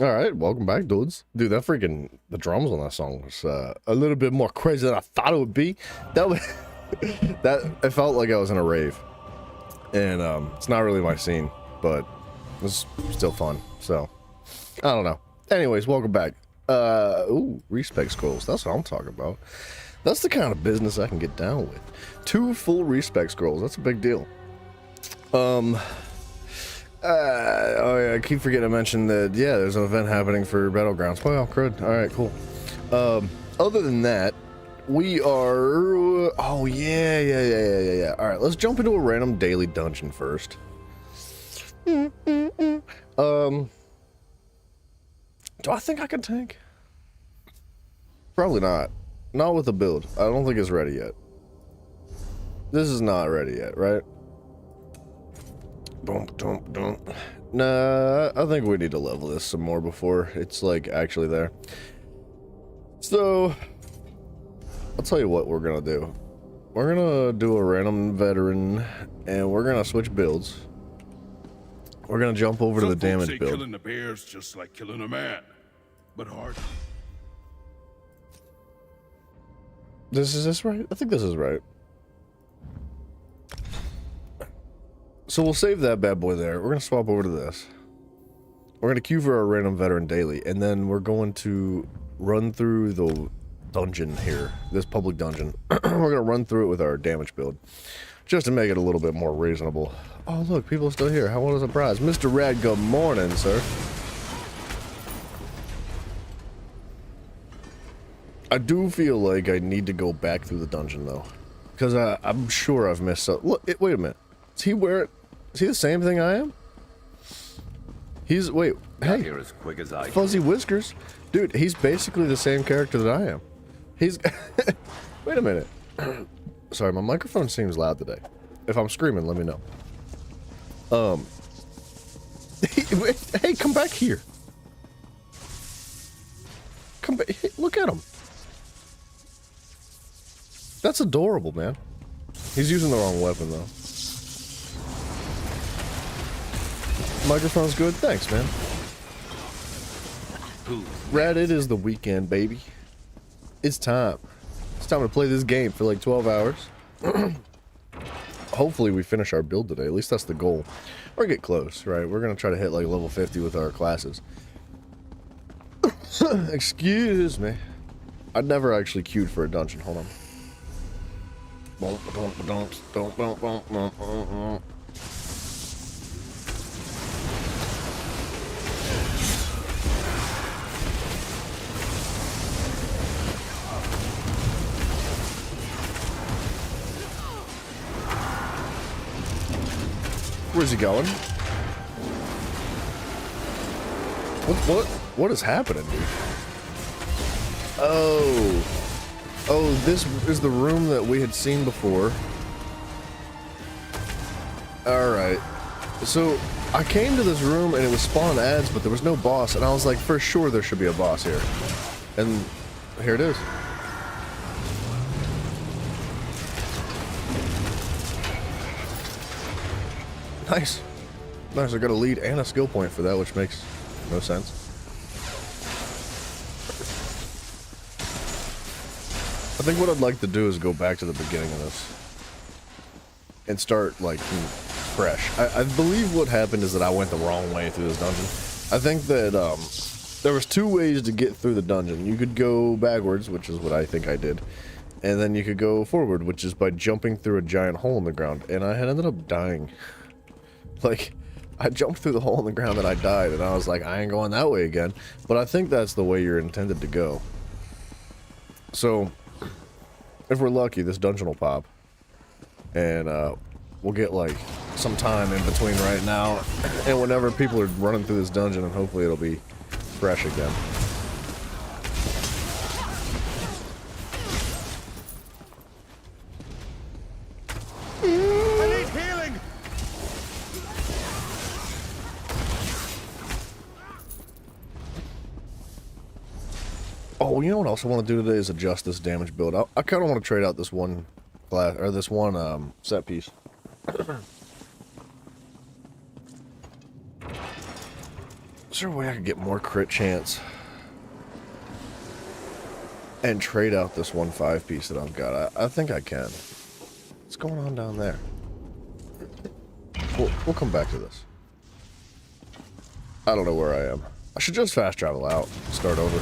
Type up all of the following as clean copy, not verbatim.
All right, welcome back, dudes. Dude, that freaking the drums on that song was a little bit more crazy than I thought it would be. That was that it felt like I was in a rave, and it's not really my scene, but it was still fun. So I don't know. Anyways, welcome back. Ooh, respec scrolls. That's what I'm talking about. That's the kind of business I can get down with. 2 full respec scrolls. That's a big deal. Oh yeah, I keep forgetting to mention that, yeah, there's an event happening for Battlegrounds. Well, crud. Alright, cool. Other than that, we are... Oh, yeah. Alright, let's jump into a random daily dungeon first. Do I think I can tank? Probably not. Not with the build. I don't think it's ready yet. This is not ready yet, right? Nah, I think we need to level this some more before it's like actually there. So I'll tell you what we're gonna do. We're gonna do a random veteran and we're gonna switch builds. We're gonna jump over to the damage build. Killing the bear's just like killing a man, but hard. Is this right? I think this is right. So we'll save that bad boy there. We're going to swap over to this. We're going to queue for our random veteran daily, and then we're going to run through the dungeon here, this public dungeon. We're going to run through it with our damage build, just to make it a little bit more reasonable. Oh, look, people are still here. How what a surprise. Mr. Rad, good morning, sir. I do feel like I need to go back through the dungeon, though, because I'm sure I've missed something. Look, wait a minute. Is he the same thing I am? Wait, hey, here as quick as I fuzzy whiskers. Dude, he's basically the same character that I am. He's, wait a minute. Sorry, my microphone seems loud today. If I'm screaming, let me know. Hey, come back here. Come back, hey, look at him. That's adorable, man. He's using the wrong weapon, though. Microphone's good? Thanks, man. Rad, it is the weekend, baby. It's time. It's time to play this game for like 12 hours. Hopefully we finish our build today. At least that's the goal. Or get close, right? We're going to try to hit like level 50 with our classes. Excuse me. I'd never actually queued for a dungeon. Hold on. Where's he going? What is happening, dude? Oh, this is the room that we had seen before. All right, so I came to this room and it was spawn ads, but there was no boss, and I was like, for sure there should be a boss here, and here it is. Nice. Nice, I got a lead and a skill point for that, which makes no sense. I think what I'd like to do is go back to the beginning of this and start, like, fresh. I believe what happened is that I went the wrong way through this dungeon. I think that there was two ways to get through the dungeon. You could go backwards, which is what I think I did, and then you could go forward, which is by jumping through a giant hole in the ground, and I had ended up dying. Like, I jumped through the hole in the ground and I died, and I was like, I ain't going that way again. But I think that's the way you're intended to go. So, if we're lucky, this dungeon will pop. And we'll get, like, some time in between right now and whenever people are running through this dungeon, and hopefully it'll be fresh again. I need healing. Oh, you know what else I want to do today is adjust this damage build. I kind of want to trade out this one class, or this one set piece. Is there a way I could get more crit chance and trade out this 1/5 piece that I've got? I think I can. What's going on down there? We'll come back to this. I don't know where I am. I should just fast travel out, start over.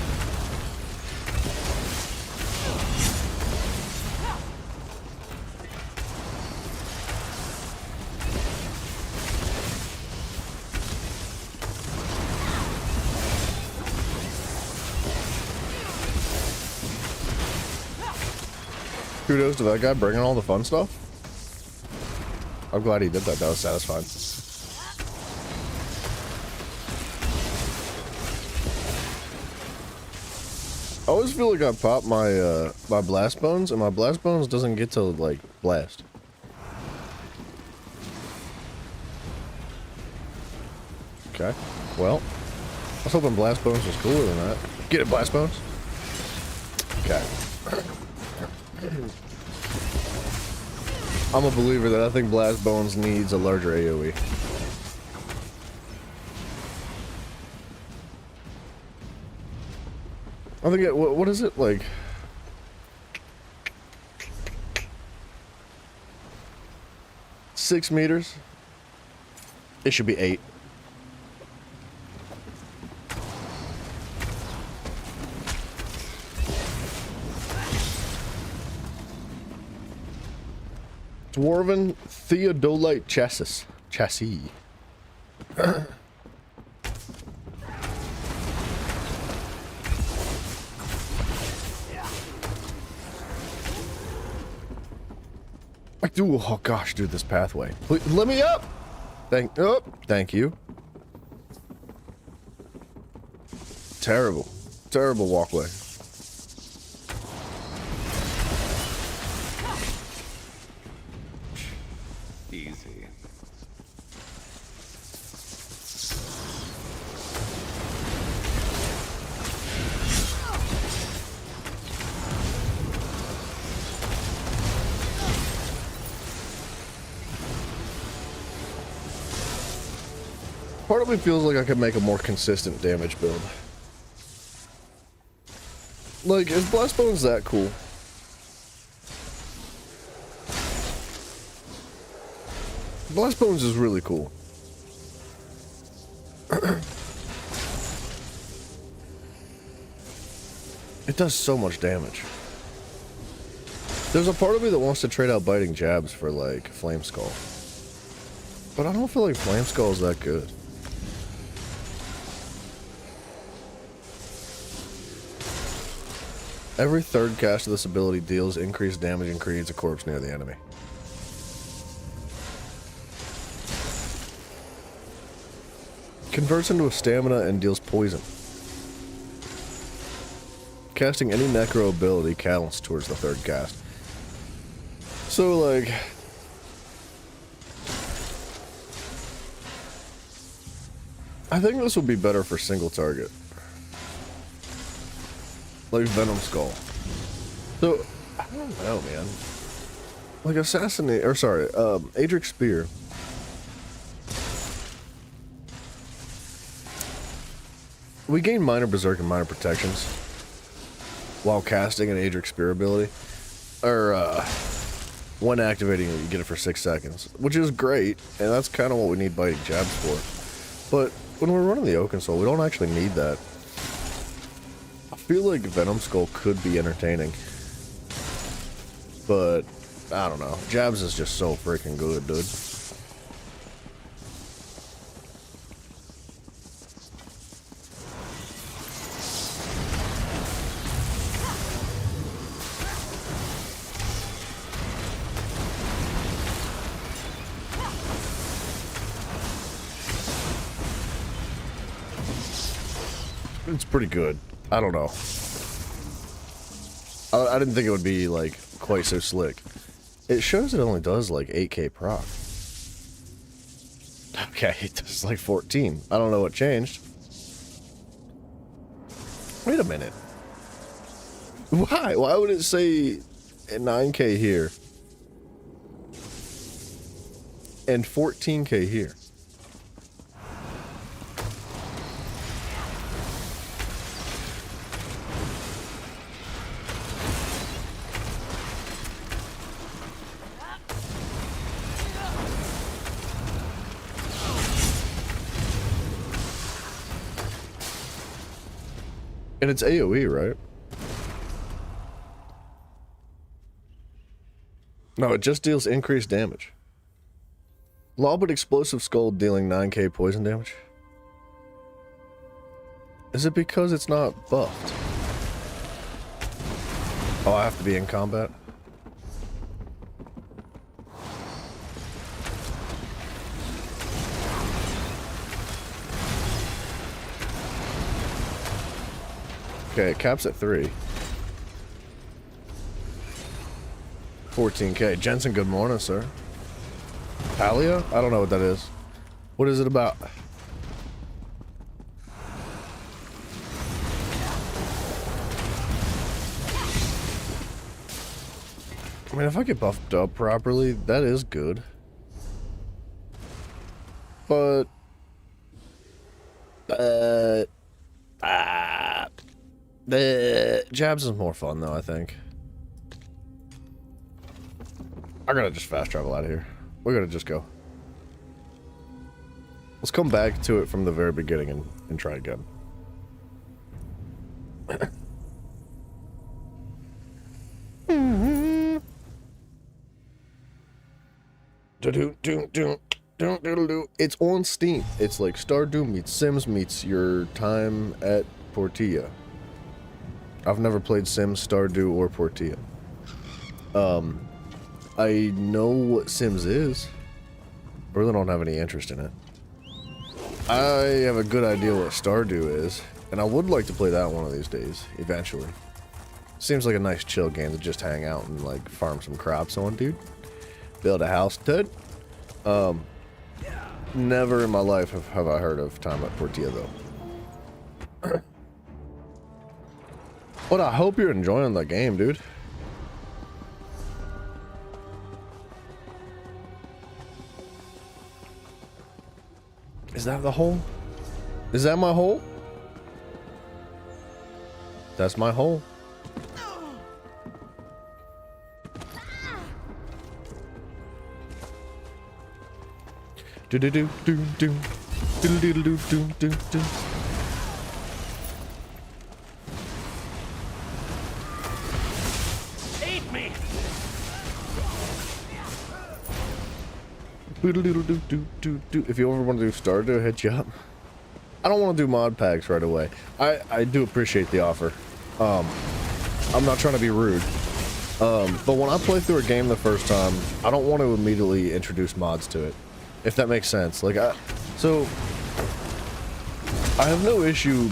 Kudos to that guy bringing all the fun stuff. I'm glad he did that. That was satisfying. I always feel like I pop my my blast bones, and my blast bones doesn't get to, like, blast. Okay. Well, I was hoping blast bones was cooler than that. Get it, blast bones. Okay. I'm a believer that I think Blast Bones needs a larger AoE. I think what is it, like? $6 meters? It should be 8. Dwarven Theodolite chassis. Like, dude, oh gosh, dude, this pathway. Please, let me up. Thank you. Terrible walkway. Easy. Part of me feels like I could make a more consistent damage build. Like, is Blast Bones that cool? Blast Bones is really cool. It does so much damage. There's a part of me that wants to trade out Biting Jabs for, like, Flame Skull. But I don't feel like Flame Skull is that good. Every third cast of this ability deals increased damage and creates a corpse near the enemy. Converts into a stamina and deals poison. Casting any necro ability counts towards the third cast. So, like... I think this would be better for single target. Like Venom Skull. So, I don't know, man. Like Assassinate... Or sorry, Adric Spear. We gain minor berserk and minor protections while casting an Adric Spear ability. Or, when activating it, you get it for 6 seconds. Which is great, and that's kind of what we need biting jabs for. But when we're running the Oaken Soul, we don't actually need that. I feel like Venom Skull could be entertaining. But, I don't know. Jabs is just so freaking good, dude. It's pretty good. I don't know. I didn't think it would be, like, quite so slick. It shows it only does, like, 8k proc. Okay, it does, like, 14. I don't know what changed. Wait a minute. Why? Why would it say 9k here? And 14k here? And it's AoE, right? No, it just deals increased damage. Lobbit Explosive Skull dealing 9k poison damage? Is it because it's not buffed? Oh, I have to be in combat? Okay, it caps at 3. 14k. Jensen, good morning, sir. Talia? I don't know what that is. What is it about? I mean, if I get buffed up properly, that is good. But... the jabs is more fun, though, I think. I gotta just fast travel out of here. We're gonna just go. Let's come back to it from the very beginning and try again. It's on Steam. It's like Stardew meets Sims meets your time at Portilla. I've never played Sims, Stardew, or Portilla. I know what Sims is. I really don't have any interest in it. I have a good idea what Stardew is, and I would like to play that one of these days, eventually. Seems like a nice chill game to just hang out and like farm some crops on, dude. Build a house, dude. Never in my life have I heard of Time at Portilla, though. But I hope you're enjoying the game, dude. Is that the hole? Is that my hole? That's my hole. Do do do do do do do do do do do. Eat me. If you ever want to do Stardew, hit you up. I don't want to do mod packs right away. I do appreciate the offer. I'm not trying to be rude. But when I play through a game the first time, I don't want to immediately introduce mods to it. If that makes sense. Like, so I have no issue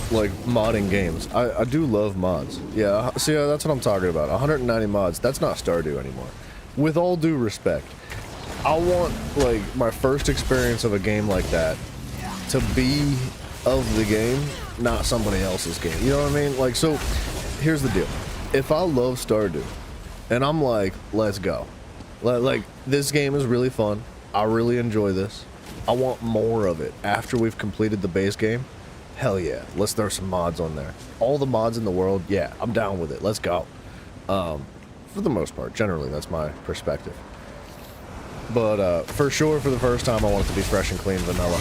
like modding games. I do love mods. Yeah, see, that's what I'm talking about. 190 mods. That's not Stardew anymore. With all due respect, I want like my first experience of a game like that to be of the game, not somebody else's game. You know what I mean? Like, so here's the deal. If I love Stardew and I'm like, let's go. Like, this game is really fun. I really enjoy this. I want more of it after we've completed the base game. Hell yeah, let's throw some mods on there. All the mods in the world, yeah, I'm down with it. Let's go. For the most part, generally, that's my perspective. But for sure, for the first time, I want it to be fresh and clean vanilla.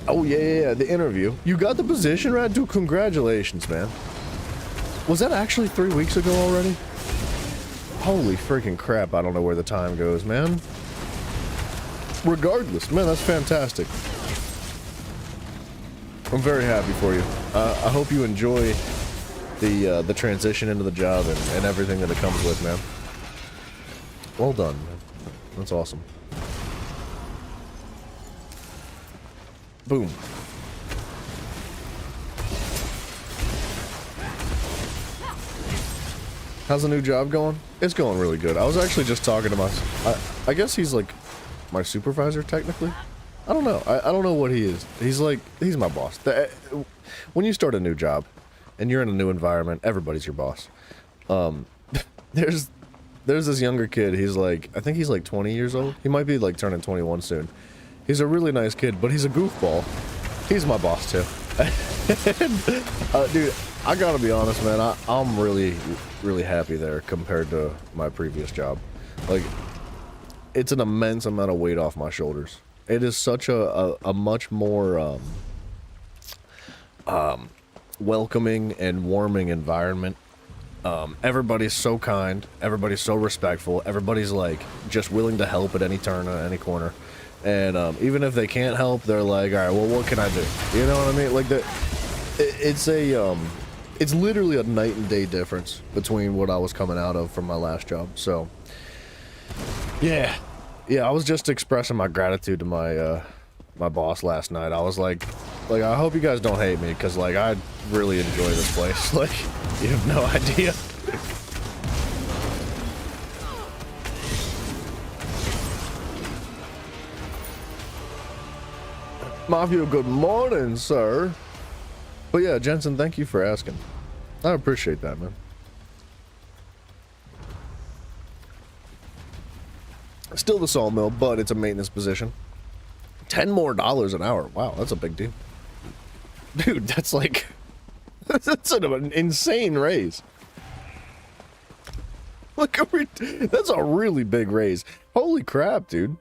Oh yeah, the interview. You got the position, right? Dude, congratulations, man. Was that actually 3 weeks ago already? Holy freaking crap, I don't know where the time goes, man. Regardless, man, that's fantastic. I'm very happy for you. I hope you enjoy the transition into the job and everything that it comes with, man. Well done, man. That's awesome. Boom. How's the new job going? It's going really good. I was actually just talking to I guess he's like my supervisor technically. I don't know. I don't know what he is. He's my boss. When you start a new job and you're in a new environment, everybody's your boss. There's this younger kid. He's like, I think he's like 20 years old. He might be like turning 21 soon. He's a really nice kid, but he's a goofball. He's my boss too. And, dude, I gotta be honest, man. I'm really, really happy there compared to my previous job. Like, it's an immense amount of weight off my shoulders. It is such a much more welcoming and warming environment. Everybody's so kind. Everybody's so respectful. Everybody's like just willing to help at any turn, at any corner. And even if they can't help, they're like, all right, well, what can I do? You know what I mean? Like it's literally a night and day difference between what I was coming out of from my last job. So, yeah, I was just expressing my gratitude to my my boss last night. I was like, I hope you guys don't hate me, because like I really enjoy this place. Like, you have no idea. Mafia, good morning, sir. But yeah, Jensen, thank you for asking. I appreciate that, man. Still the sawmill, but it's a maintenance position. $10 more an hour. Wow, that's a big deal. Dude, that's like... that's an insane raise. Look, that's a really big raise. Holy crap, dude.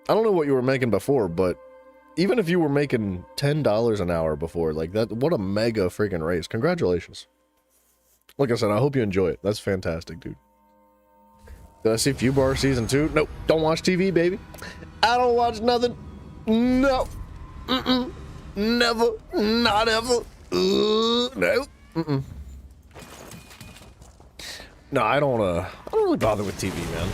I don't know what you were making before, but even if you were making $10 an hour before, like that, what a mega freaking raise. Congratulations. Like I said, I hope you enjoy it. That's fantastic, dude. Did I see Fewbar season 2? Nope. Don't watch TV, baby. I don't watch nothing. No. Never. Not ever. No. No, I don't really bother with TV, man.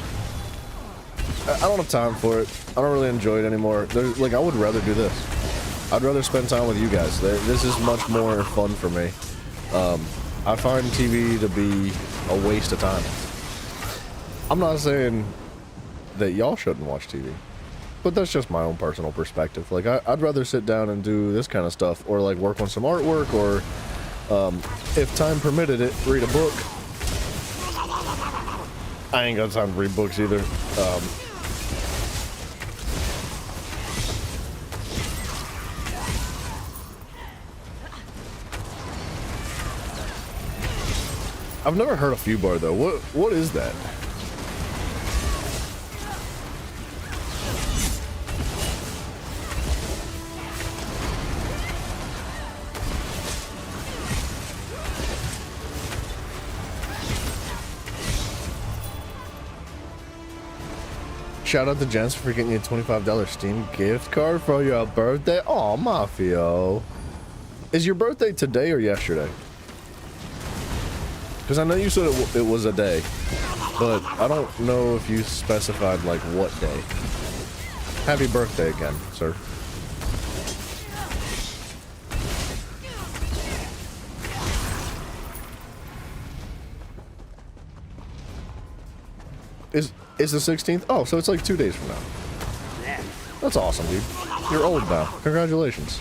I don't have time for it. I don't really enjoy it anymore. Like, I would rather do this. I'd rather spend time with you guys. This is much more fun for me. I find TV to be a waste of time. I'm not saying that y'all shouldn't watch TV, but that's just my own personal perspective. Like, I'd rather sit down and do this kind of stuff, or like work on some artwork, or if time permitted it, read a book. I ain't got time to read books either. I've never heard of Fewbar though. What is that? Shout out to Jens for getting you a $25 Steam gift card for your birthday. Oh, Mafio. Is your birthday today or yesterday? Because I know you said it was a day, but I don't know if you specified like what day. Happy birthday again, sir. Is the 16th? Oh, so it's like 2 days from now. That's awesome, dude. You're old now. Congratulations.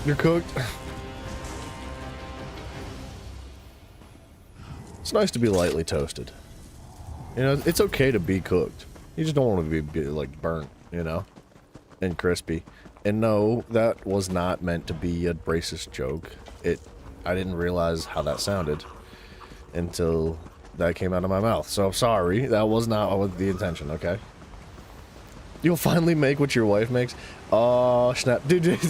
You're cooked. It's nice to be lightly toasted. You know, it's okay to be cooked. You just don't want to be like burnt, you know, and crispy. And no, that was not meant to be a racist joke. I didn't realize how that sounded until that came out of my mouth. So sorry, that was not the intention. Okay. You'll finally make what your wife makes. Oh snap, dude.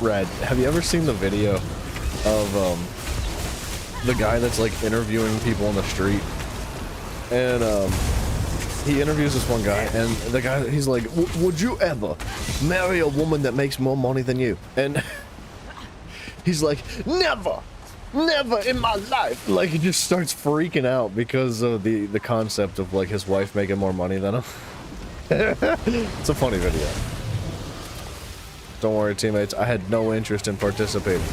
Red, have you ever seen the video of the guy that's like interviewing people on the street? And he interviews this one guy, and the guy, he's like, would you ever marry a woman that makes more money than you? And he's like, never in my life. Like, he just starts freaking out because of the concept of like his wife making more money than him. It's a funny video. Don't worry, teammates. I had no interest in participating.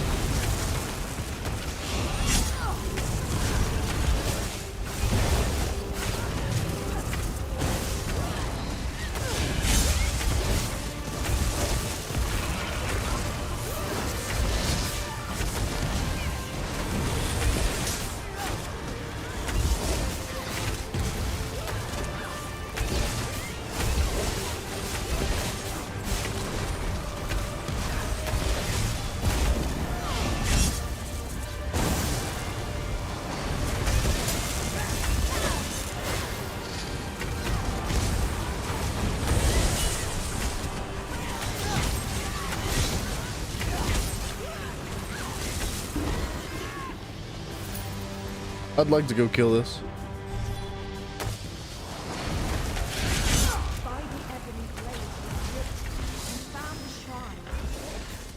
I'd like to go kill this.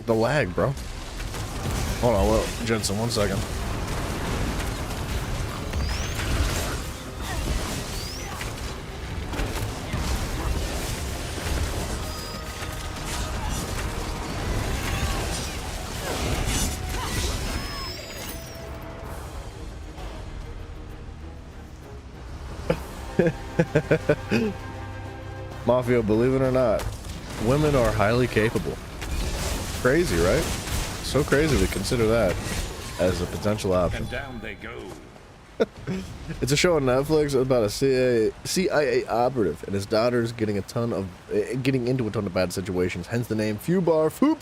The lag, bro. Hold on, well, Jensen, 1 second. Mafia, believe it or not, women are highly capable. Crazy, right? So crazy to consider that as a potential option. And down they go. It's a show on Netflix about a CIA operative and his daughter's getting into a ton of bad situations. Hence the name Fubar Foop,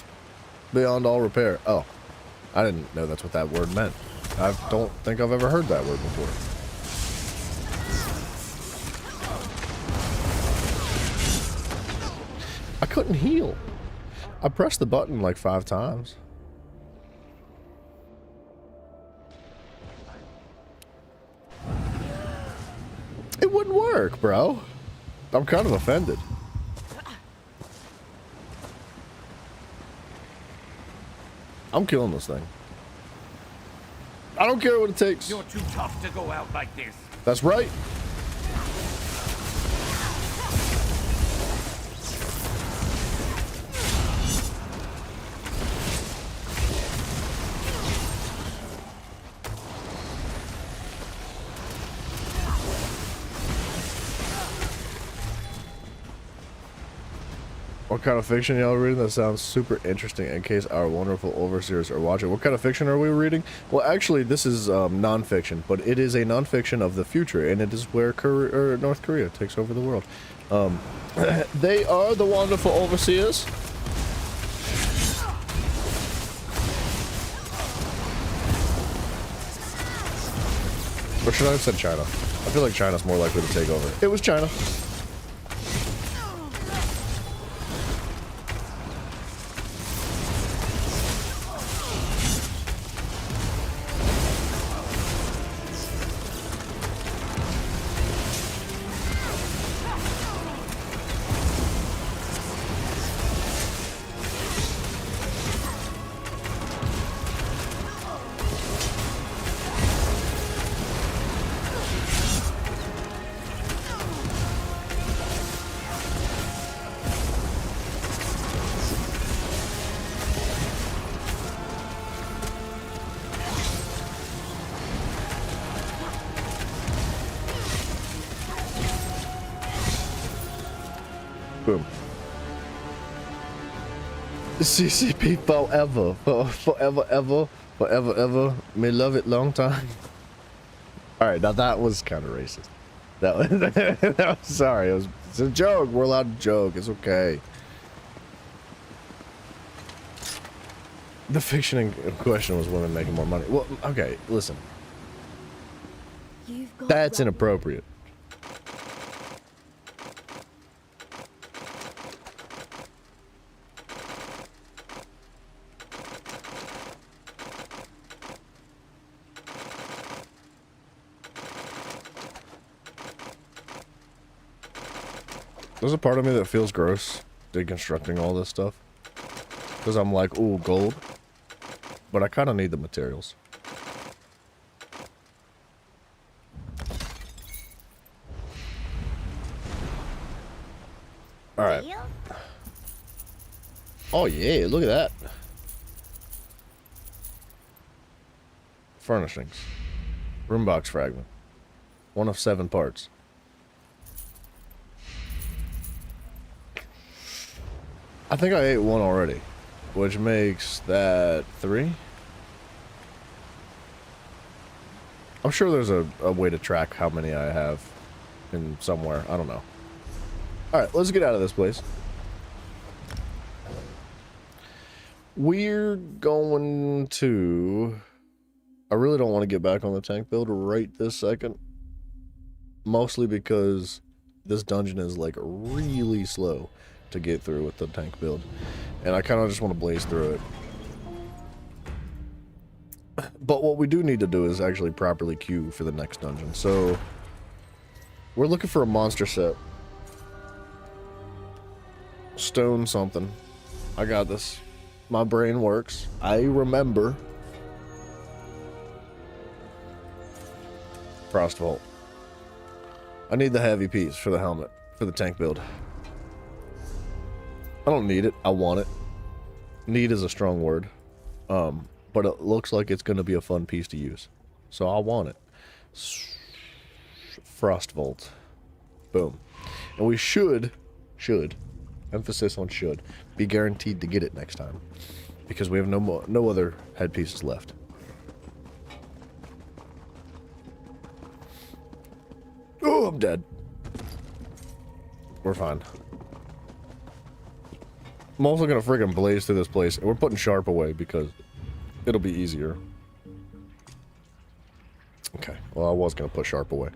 beyond all repair. Oh, I didn't know that's what that word meant. I don't think I've ever heard that word before. I couldn't heal. I pressed the button like 5 times. It wouldn't work, bro. I'm kind of offended. I'm killing this thing. I don't care what it takes. You're too tough to go out like this. That's right. What kind of fiction y'all reading? That sounds super interesting in case our wonderful overseers are watching. What kind of fiction are we reading? Well, actually, this is non-fiction, but it is a non-fiction of the future, and it is where North Korea takes over the world. They are the wonderful overseers. Or should I have said China? I feel like China's more likely to take over. It was China. Boom. CCP forever. Forever, ever. Forever, ever. May love it long time. Alright, now that was kind of racist. That was, that was sorry. It's a joke. We're allowed to joke. It's okay. The fiction in question was women making more money. Well, okay, listen. That's inappropriate. There's a part of me that feels gross deconstructing all this stuff. Because I'm like, ooh, gold. But I kind of need the materials. Alright. Oh yeah, look at that. Furnishings. Room box fragment. 1 of 7 parts. I think I ate 1 already, which makes that 3. I'm sure there's a way to track how many I have in somewhere. I don't know. Alright, let's get out of this place. We're going to... I really don't want to get back on the tank build right this second. Mostly because this dungeon is like really slow to get through with the tank build, and I kind of just want to blaze through it. But what we do need to do is actually properly queue for the next dungeon. So we're looking for a monster set. Stone something. I got this. My brain works. I remember. Frostvault. I need the heavy piece for the helmet for the tank build. I don't need it. I want it. Need is a strong word. But it looks like it's going to be a fun piece to use. So I want it. Frostvault. Boom. And we should, emphasis on should, be guaranteed to get it next time. Because we have no other headpieces left. Oh, I'm dead. We're fine. I'm also gonna friggin' blaze through this place, and we're putting Sharp away because it'll be easier. Okay, well, I was gonna put Sharp away.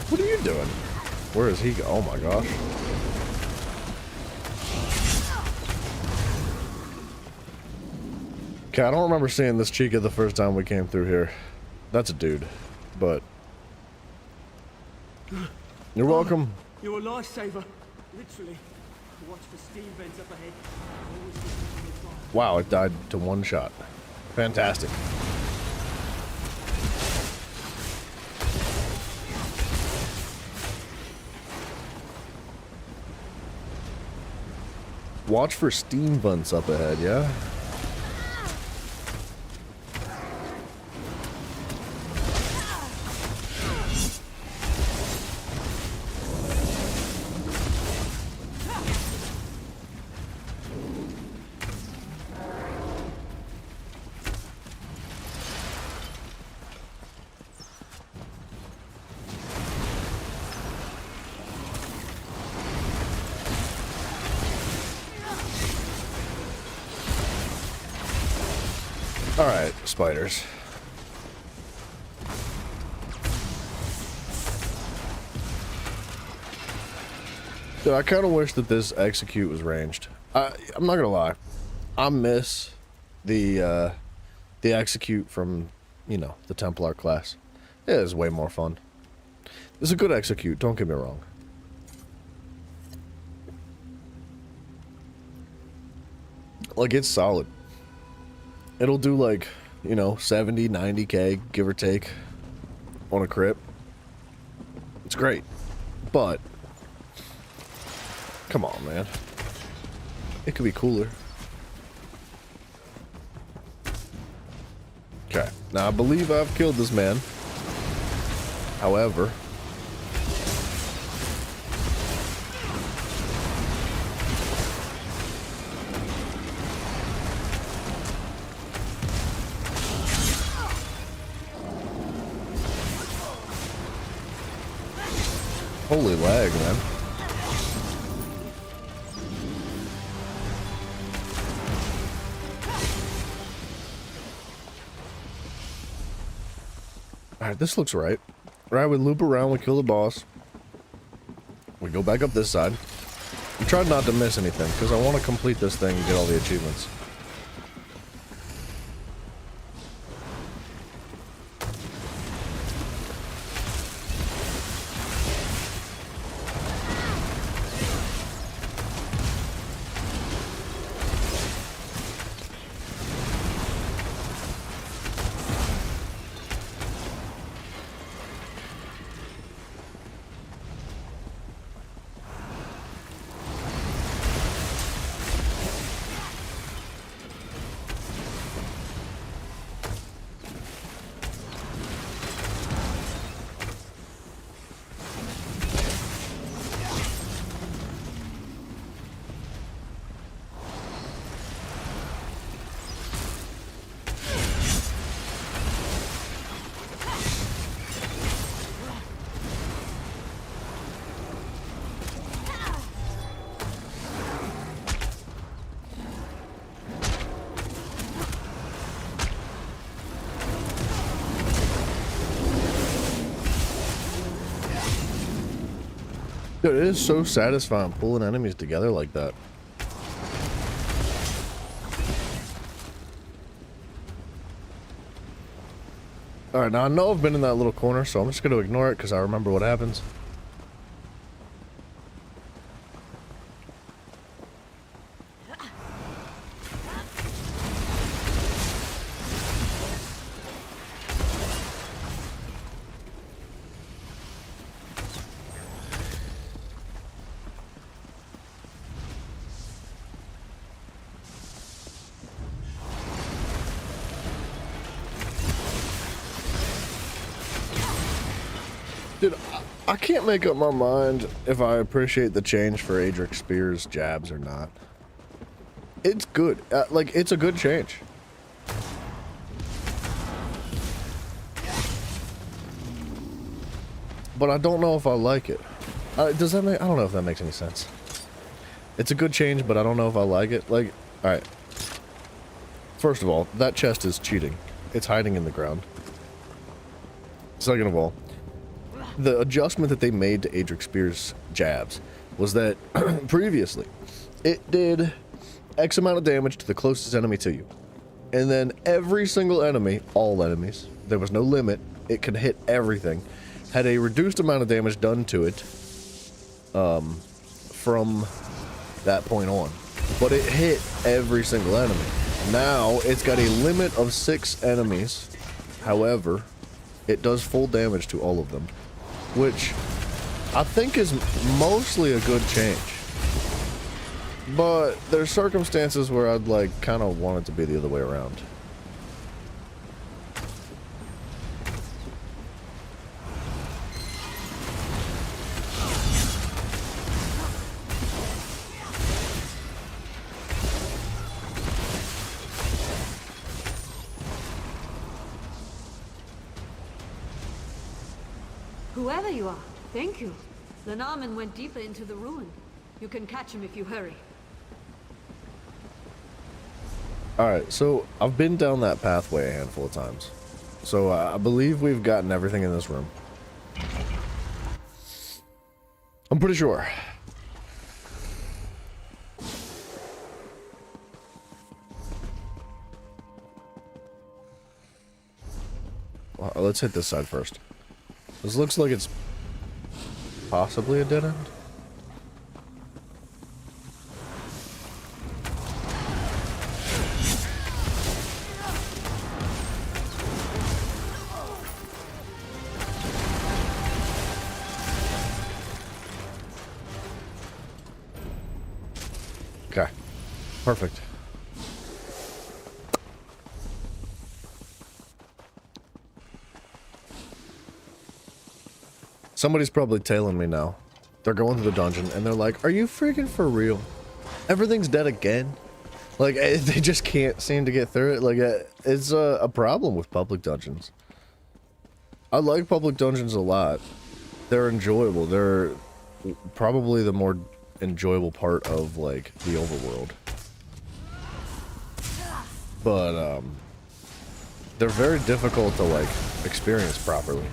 What are you doing? Where is he go? Oh my gosh. Okay, I don't remember seeing this Chica the first time we came through here. That's a dude, but... You're welcome. You're a lifesaver. Literally. Watch for steam vents up ahead. Wow, it died to 1 shot. Fantastic. Watch for steam vents up ahead, yeah? Alright, spiders. Dude, I kind of wish that this execute was ranged. I'm not gonna lie. I miss the execute from, you know, the Templar class. It is way more fun. It's a good execute, don't get me wrong. Like, it's solid. It'll do like, you know, 70, 90k, give or take, on a crit. It's great. But, come on, man. It could be cooler. Okay. Now, I believe I've killed this man. However... Holy lag, man. Alright, this looks right. Right, we loop around, we kill the boss. We go back up this side. I'm trying not to miss anything, because I want to complete this thing and get all the achievements. Dude, it is so satisfying pulling enemies together like that. Alright, now I know I've been in that little corner, so I'm just going to ignore it because I remember what happens. Dude, I can't make up my mind if I appreciate the change for Adric Spear's jabs or not. It's good. Like, it's a good change. But I don't know if I like it. Does that make... I don't know if that makes any sense. It's a good change, but I don't know if I like it. Like, alright. First of all, that chest is cheating. It's hiding in the ground. Second of all, the adjustment that they made to Adric Spear's jabs was that previously it did X amount of damage to the closest enemy to you. And then every single enemy, all enemies, there was no limit, it could hit everything, had a reduced amount of damage done to it from that point on. But it hit every single enemy. Now it's got a limit of 6 enemies. However, it does full damage to all of them, which I think is mostly a good change. But there's circumstances where I'd like kind of want it to be the other way around. Whoever you are, thank you. Lenarman went deeper into the ruin. You can catch him if you hurry. Alright, so I've been down that pathway a handful of times. So I believe we've gotten everything in this room. I'm pretty sure. Well, let's hit this side first. This looks like it's possibly a dead end. Perfect. Somebody's probably tailing me now. They're going through the dungeon and they're like, are you freaking for real? Everything's dead again? Like, they just can't seem to get through it. Like, it's a problem with public dungeons. I like public dungeons a lot. They're enjoyable. They're probably the more enjoyable part of, like, the overworld. But, they're very difficult to, like, experience properly.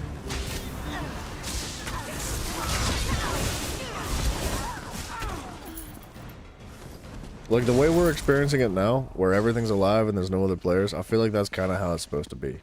Like, the way we're experiencing it now, where everything's alive and there's no other players, I feel like that's kind of how it's supposed to be.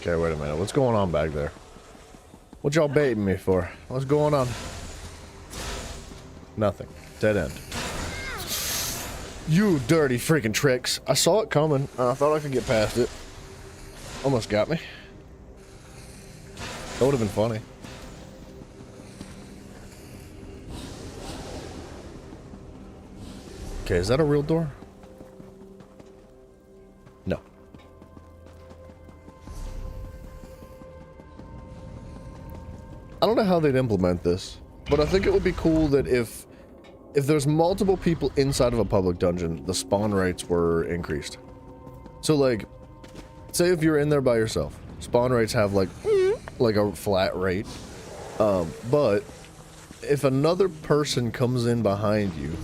Okay, wait a minute. What's going on back there? What y'all baiting me for? What's going on? Nothing. Dead end. You dirty freaking tricks. I saw it coming. I thought I could get past it. Almost got me. That would have been funny. Okay, is that a real door? No. I don't know how they'd implement this, but I think it would be cool that if there's multiple people inside of a public dungeon, the spawn rates were increased. So, like, say if you're in there by yourself, spawn rates have like a flat rate. But if another person comes in behind you,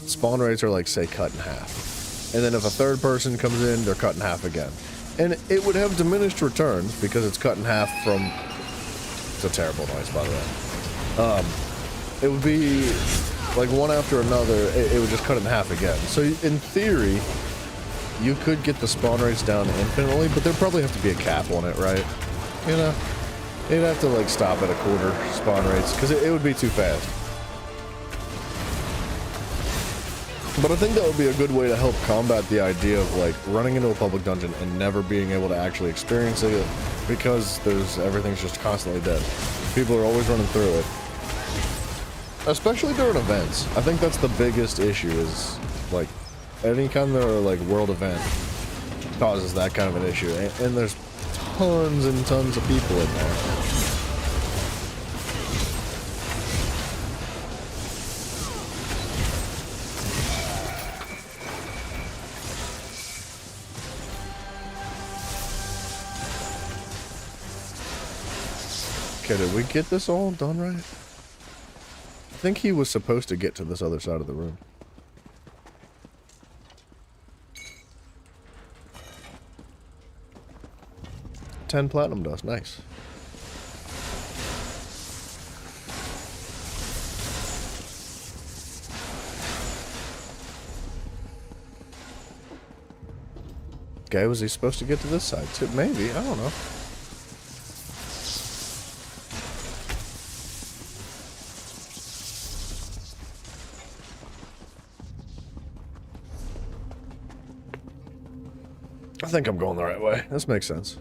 spawn rates are like, say, cut in half. And then if a third person comes in, they're cut in half again. And it would have diminished returns because it's cut in half from... It's a terrible noise, by the way. It would be like one after another, it would just cut in half again. So in theory, you could get the spawn rates down infinitely, but there'd probably have to be a cap on it, right? You know? You'd have to like stop at a quarter spawn rates, because it would be too fast. But I think that would be a good way to help combat the idea of like running into a public dungeon and never being able to actually experience it, because everything's just constantly dead. People are always running through it. Especially during events. I think that's the biggest issue, is like any kind of like world event causes that kind of an issue. And there's tons and tons of people in there. Okay, did we get this all done right? I think he was supposed to get to this other side of the room. 10 platinum dust, nice. Okay, was he supposed to get to this side too? Maybe, I don't know. I think I'm going the right way. This makes sense.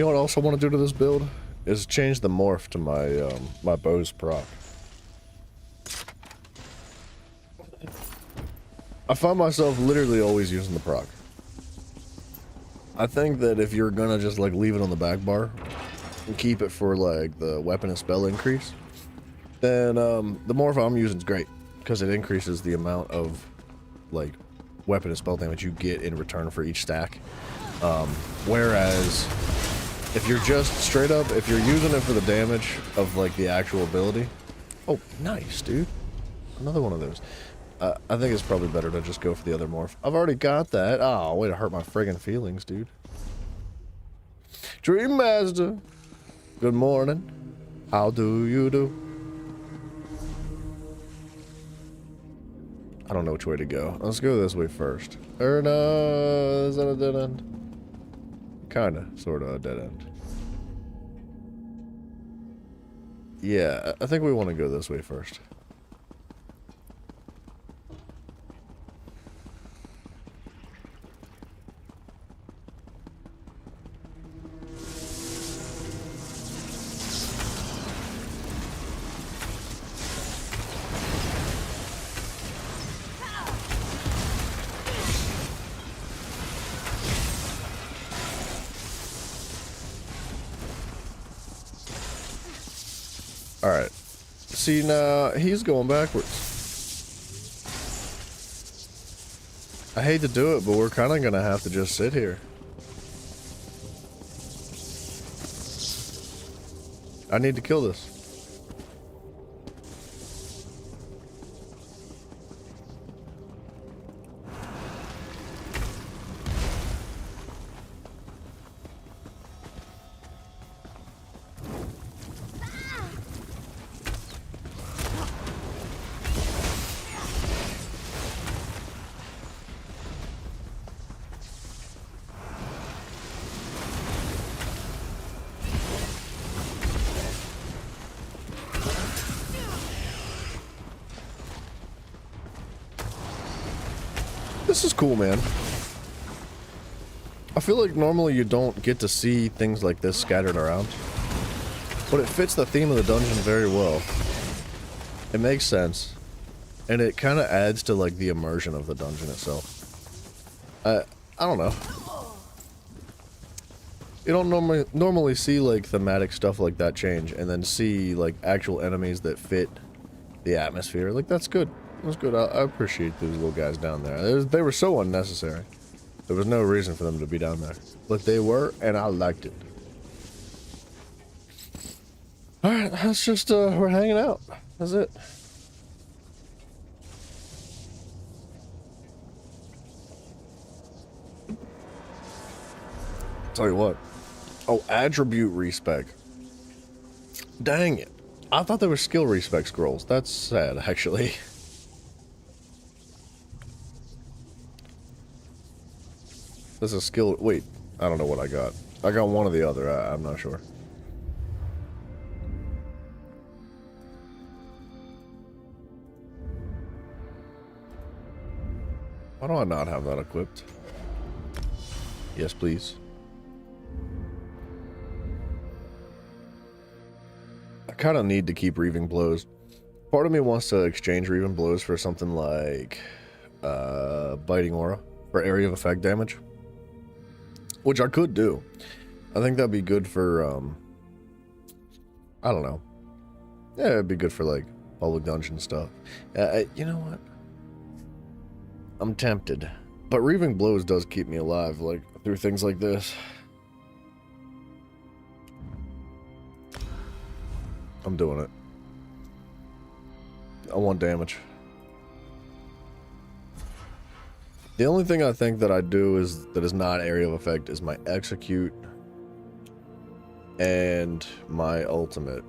You know what else I want to do to this build? Is change the morph to my my bow's proc. I find myself literally always using the proc. I think that if you're gonna just like leave it on the back bar and keep it for like the weapon and spell increase, then the morph I'm using is great because it increases the amount of like weapon and spell damage you get in return for each stack. Whereas if you're just straight up, if you're using it for the damage of like the actual ability, oh nice dude, another one of those. I think it's probably better to just go for the other morph. I've already got that. Oh, way to hurt my friggin' feelings, dude. Dream Master, good morning. How do you do? I don't know which way to go. Let's go this way first. Or no, is that a dead end? Kinda, sorta a dead end. Yeah, I think we want to go this way first. Alright. See, now, he's going backwards. I hate to do it, but we're kind of going to have to just sit here. I need to kill this. This is cool, man. I feel like normally you don't get to see things like this scattered around, but it fits the theme of the dungeon very well. It makes sense, and it kind of adds to like the immersion of the dungeon itself. I don't know. You don't normally see like thematic stuff like that change, and then see like actual enemies that fit the atmosphere. Like that's good. That's good. I appreciate those little guys down there. They were so unnecessary. There was no reason for them to be down there, but they were, and I liked it. All right, that's just we're hanging out. That's it. Tell you what. Oh, attribute respec. Dang it. I thought there were skill respec scrolls. That's sad, actually. This is skill. Wait, I don't know what I got. I got one or the other. I'm not sure. Why do I not have that equipped? Yes, please. I kind of need to keep Reaving Blows. Part of me wants to exchange Reaving Blows for something like Biting Aura for area of effect damage. Which I could do. I think that'd be good for, I don't know. Yeah, it'd be good for, like, public dungeon stuff. You know what? I'm tempted. But Reaving Blows does keep me alive, like, through things like this. I'm doing it. I want damage. The only thing I think that I do that is not area of effect is my execute and my ultimate.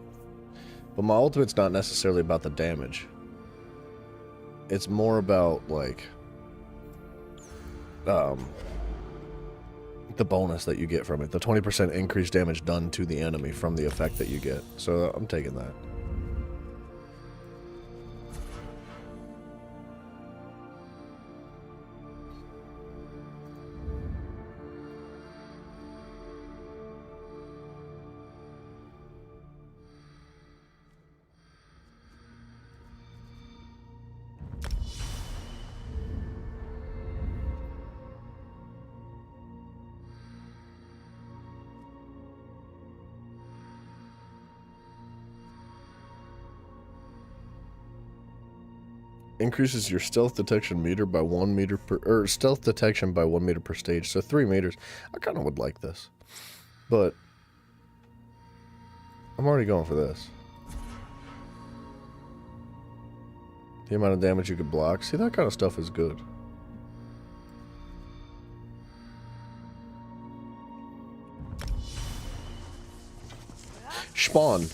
But my ultimate's not necessarily about the damage. It's more about like the bonus that you get from it. The 20% increased damage done to the enemy from the effect that you get. So I'm taking that. increases your stealth detection meter by 1 meter per, or stealth detection by 1 meter per stage, so 3 meters. I kind of would like this, but I'm already going for this. The amount of damage you could block. See, that kind of stuff is good. Spawn.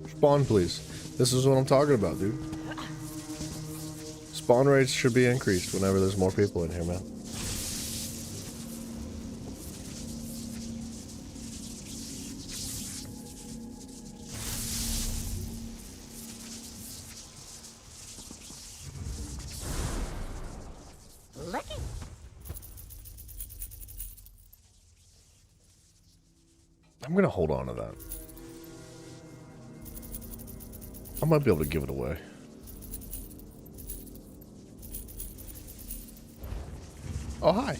Spawn, please. This is what I'm talking about, dude. Spawn rates should be increased whenever there's more people in here, man. Lucky. I'm gonna hold on to that. I might be able to give it away. Oh, hi.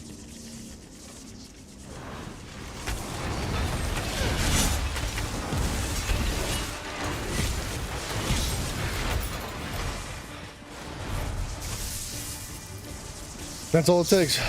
That's all it takes.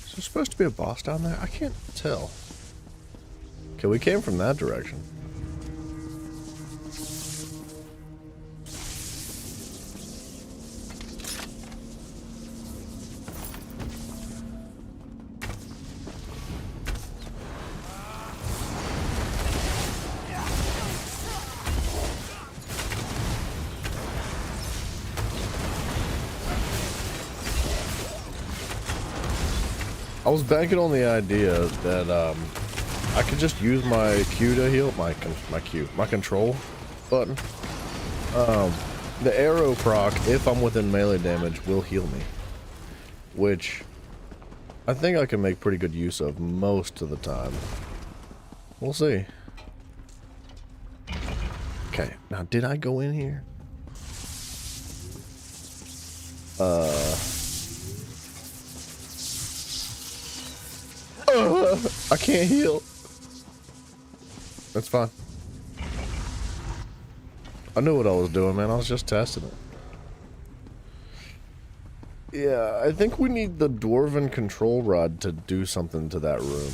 Is there supposed to be a boss down there? I can't tell. Okay, we came from that direction. I was banking on the idea that I could just use my Q to heal my control button. The arrow proc, if I'm within melee damage, will heal me, which I think I can make pretty good use of most of the time. We'll see. Okay, now did I go in here? I can't heal. That's fine. I knew what I was doing, man. I was just testing it. Yeah, I think we need the dwarven control rod to do something to that room.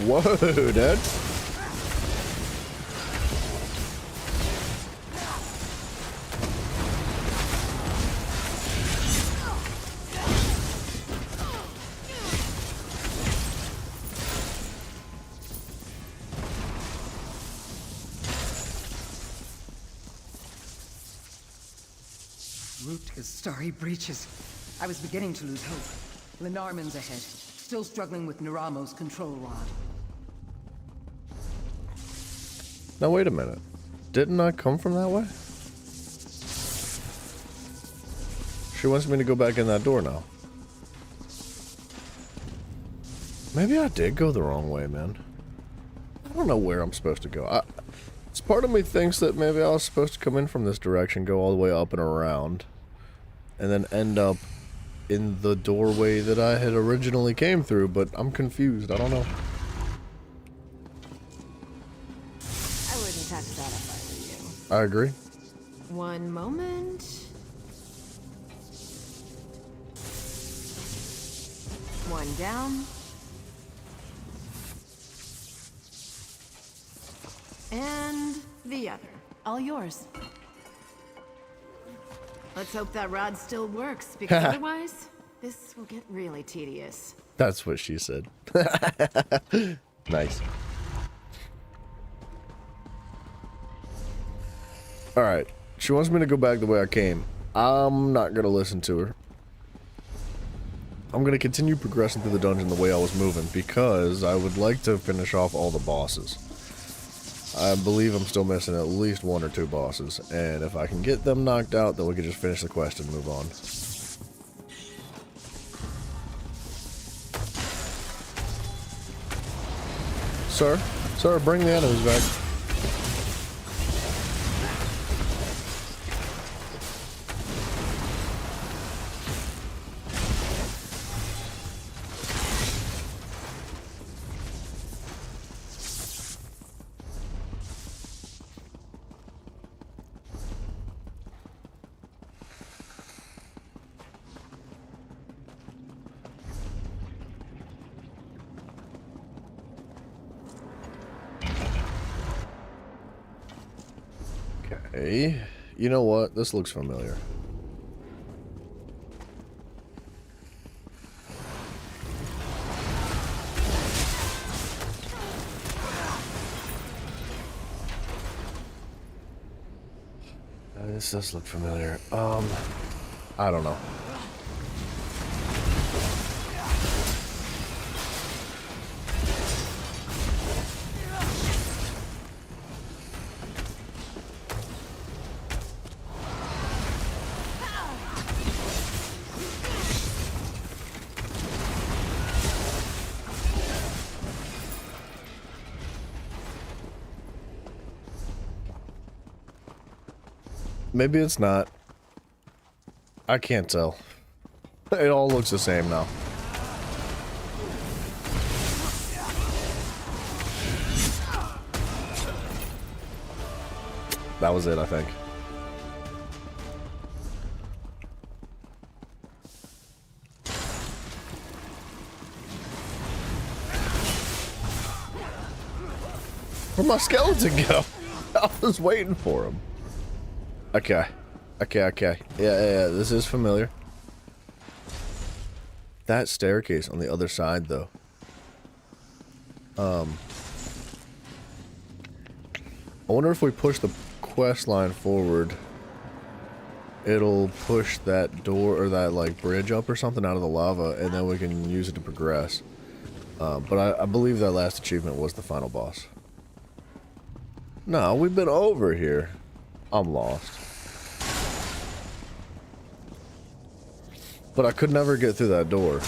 Whoa, dude. Root to starry breaches. I was beginning to lose hope. Lenarman's ahead, still struggling with Naramo's control rod. Now wait a minute. Didn't I come from that way? She wants me to go back in that door now. Maybe I did go the wrong way, man. I don't know where I'm supposed to go. Part of me thinks that maybe I was supposed to come in from this direction, go all the way up and around, and then end up in the doorway that I had originally came through, but I'm confused. I don't know. I wouldn't touch that if I were you. I agree. One moment. One down. And the other. All yours. Let's hope that rod still works, because otherwise, this will get really tedious. That's what she said. Nice. Alright. She wants me to go back the way I came. I'm not gonna listen to her. I'm gonna continue progressing through the dungeon the way I was moving because I would like to finish off all the bosses. I believe I'm still missing at least 1 or 2 bosses, and if I can get them knocked out, then we can just finish the quest and move on. Sir, bring the enemies back. Okay, you know what? This looks familiar. This does look familiar. I don't know. Maybe it's not. I can't tell. It all looks the same now. That was it, I think. Where'd my skeleton go? I was waiting for him. Okay. Yeah, this is familiar. That staircase on the other side, though. I wonder if we push the quest line forward, it'll push that door or that, like, bridge up or something out of the lava, and then we can use it to progress. But I believe that last achievement was the final boss. No, we've been over here. I'm lost. But I could never get through that door.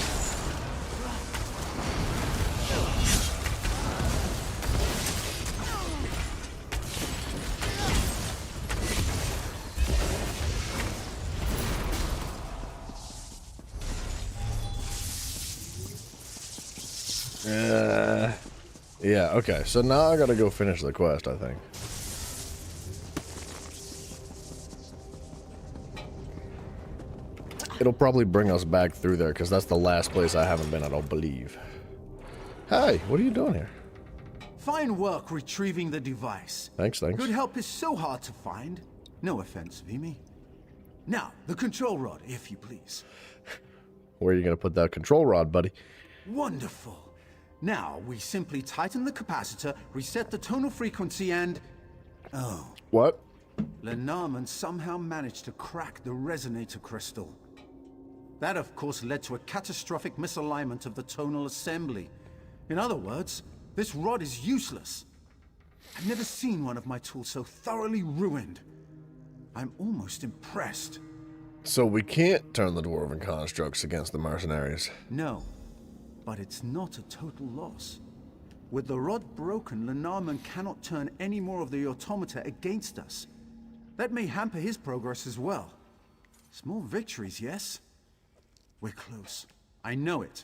Yeah, okay. So now I gotta go finish the quest, I think. It'll probably bring us back through there, because that's the last place I haven't been, I don't believe. Hey, what are you doing here? Fine work retrieving the device. Thanks. Good help is so hard to find. No offense, Vimy. Now, the control rod, if you please. Where are you going to put that control rod, buddy? Wonderful. Now, we simply tighten the capacitor, reset the tonal frequency, and... Oh. What? Lenormand somehow managed to crack the resonator crystal. That, of course, led to a catastrophic misalignment of the tonal assembly. In other words, this rod is useless. I've never seen one of my tools so thoroughly ruined. I'm almost impressed. So we can't turn the dwarven constructs against the mercenaries? No, but it's not a total loss. With the rod broken, Lenormand cannot turn any more of the automata against us. That may hamper his progress as well. Small victories, yes? We're close. I know it.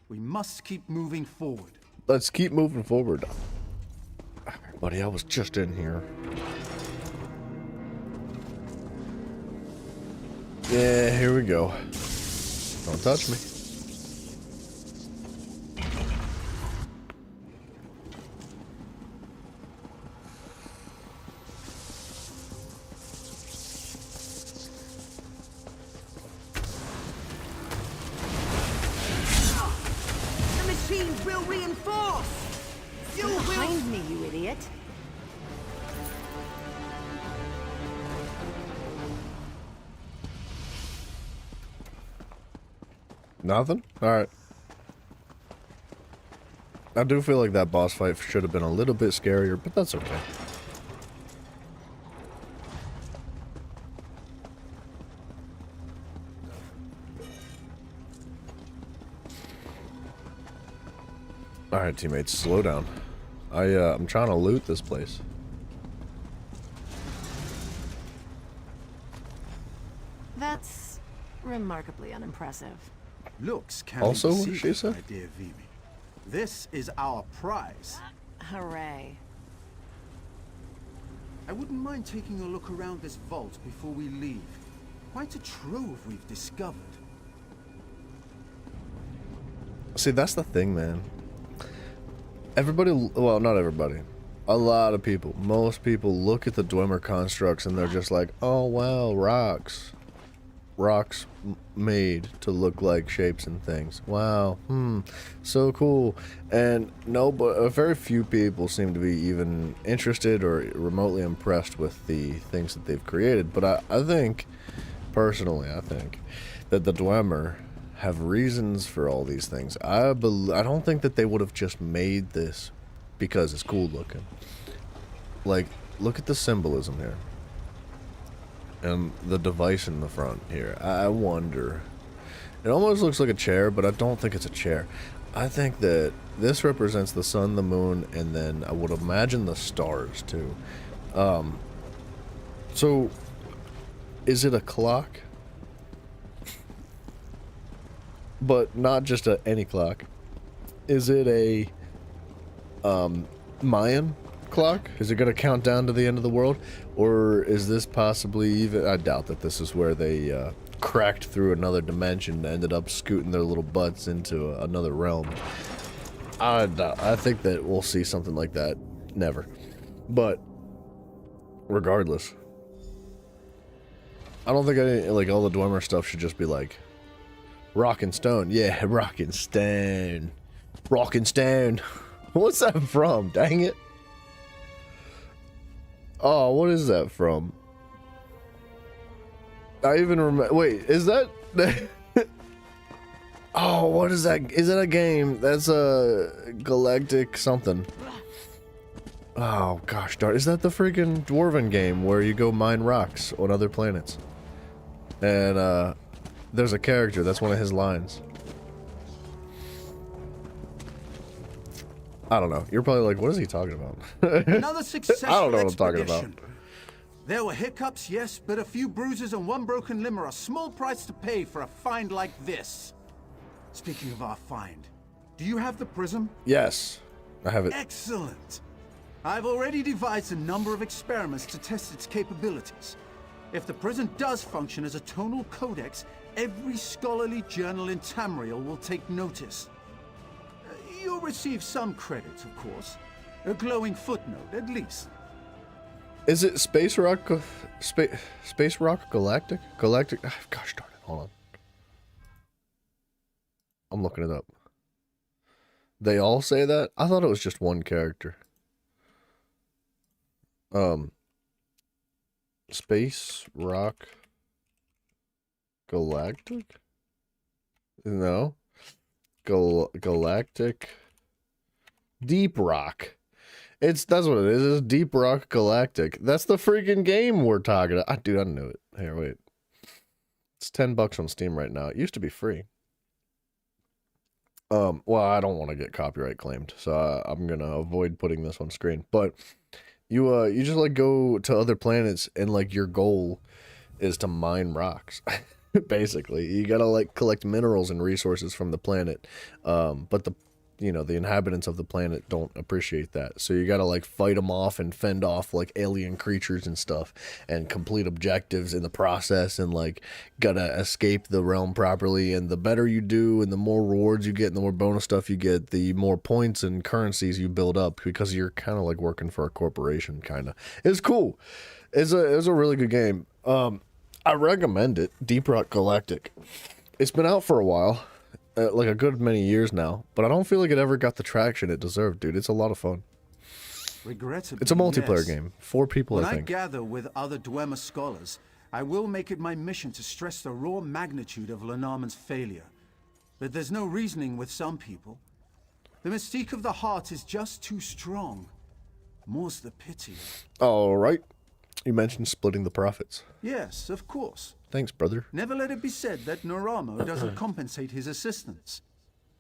We must keep moving forward. Let's keep moving forward. Buddy, I was just in here. Yeah, here we go. Don't touch me. The machines will reinforce! You behind me, you idiot! Nothing? Alright. I do feel like that boss fight should have been a little bit scarier, but that's okay. Alright, teammates, slow down. I'm trying to loot this place. That's remarkably unimpressive. Looks can Also, be what she deceiving, said? my dear Vivi. This is our prize. Hooray. I wouldn't mind taking a look around this vault before we leave. Quite a trove we've discovered. See, that's the thing, man. Everybody, well, not everybody. A lot of people, most people look at the Dwemer constructs and they're just like, oh, wow, rocks. Rocks made to look like shapes and things. Wow, so cool. And no, but very few people seem to be even interested or remotely impressed with the things that they've created. But I think, personally, I think that the Dwemer have reasons for all these things. I don't think that they would have just made this because it's cool looking. Like, look at the symbolism here. And the device in the front here. I wonder. It almost looks like a chair, but I don't think it's a chair. I think that this represents the sun, the moon, and then I would imagine the stars too. So, is it a clock? But not just any clock. Is it a Mayan clock? Is it going to count down to the end of the world? Or is this possibly even... I doubt that this is where they cracked through another dimension and ended up scooting their little butts into another realm. I think that we'll see something like that. Never. But regardless, I don't think like all the Dwemer stuff should just be like rock and stone. Yeah, rock and stone. Rock and stone. What's that from? Dang it. Oh, what is that from? I even remember. Wait, is that? Oh, what is that? Is that a game? That's a galactic something. Oh gosh darn! Is that the freaking dwarven game where you go mine rocks on other planets? And there's a character. That's one of his lines. I don't know. You're probably like, what is he talking about? Another successful I don't know what I'm talking about. expedition. There were hiccups, yes, but a few bruises and one broken limb are a small price to pay for a find like this. Speaking of our find, do you have the prism? Yes, I have it. Excellent. I've already devised a number of experiments to test its capabilities. If the prism does function as a tonal codex, every scholarly journal in Tamriel will take notice. You'll receive some credit, of course. A glowing footnote, at least. Is it Space Rock Galactic? Galactic? Gosh darn it, hold on. I'm looking it up. They all say that? I thought it was just one character. Space Rock Galactic? No. Galactic Deep Rock. That's what it is. It's Deep Rock Galactic. That's the freaking game we're talking about. Dude, I knew it. Here, wait. It's $10 on Steam right now. It used to be free. Well, I don't want to get copyright claimed, so I'm gonna avoid putting this on screen. But you just like go to other planets and like your goal is to mine rocks. Basically, you gotta like collect minerals and resources from the planet, but the inhabitants of the planet don't appreciate that, so you gotta like fight them off and fend off like alien creatures and stuff and complete objectives in the process, and like gotta escape the realm properly. And the better you do and the more rewards you get and the more bonus stuff you get, the more points and currencies you build up, because you're kind of like working for a corporation. Kind of, it's cool. It's a really good game. I recommend it. Deep Rock Galactic. It's been out for a while, like a good many years now, but I don't feel like it ever got the traction it deserved, dude. It's a lot of fun. Regrettably, It's a multiplayer yes. game. 4 people, When I I think. gather with other Dwemer scholars, I will make it my mission to stress the raw magnitude of Lenarman's failure. But there's no reasoning with some people. The mystique of the heart is just too strong. More's the pity. All right. You mentioned splitting the profits. Yes, of course. Thanks, brother. Never let it be said that Noramo doesn't compensate his assistants.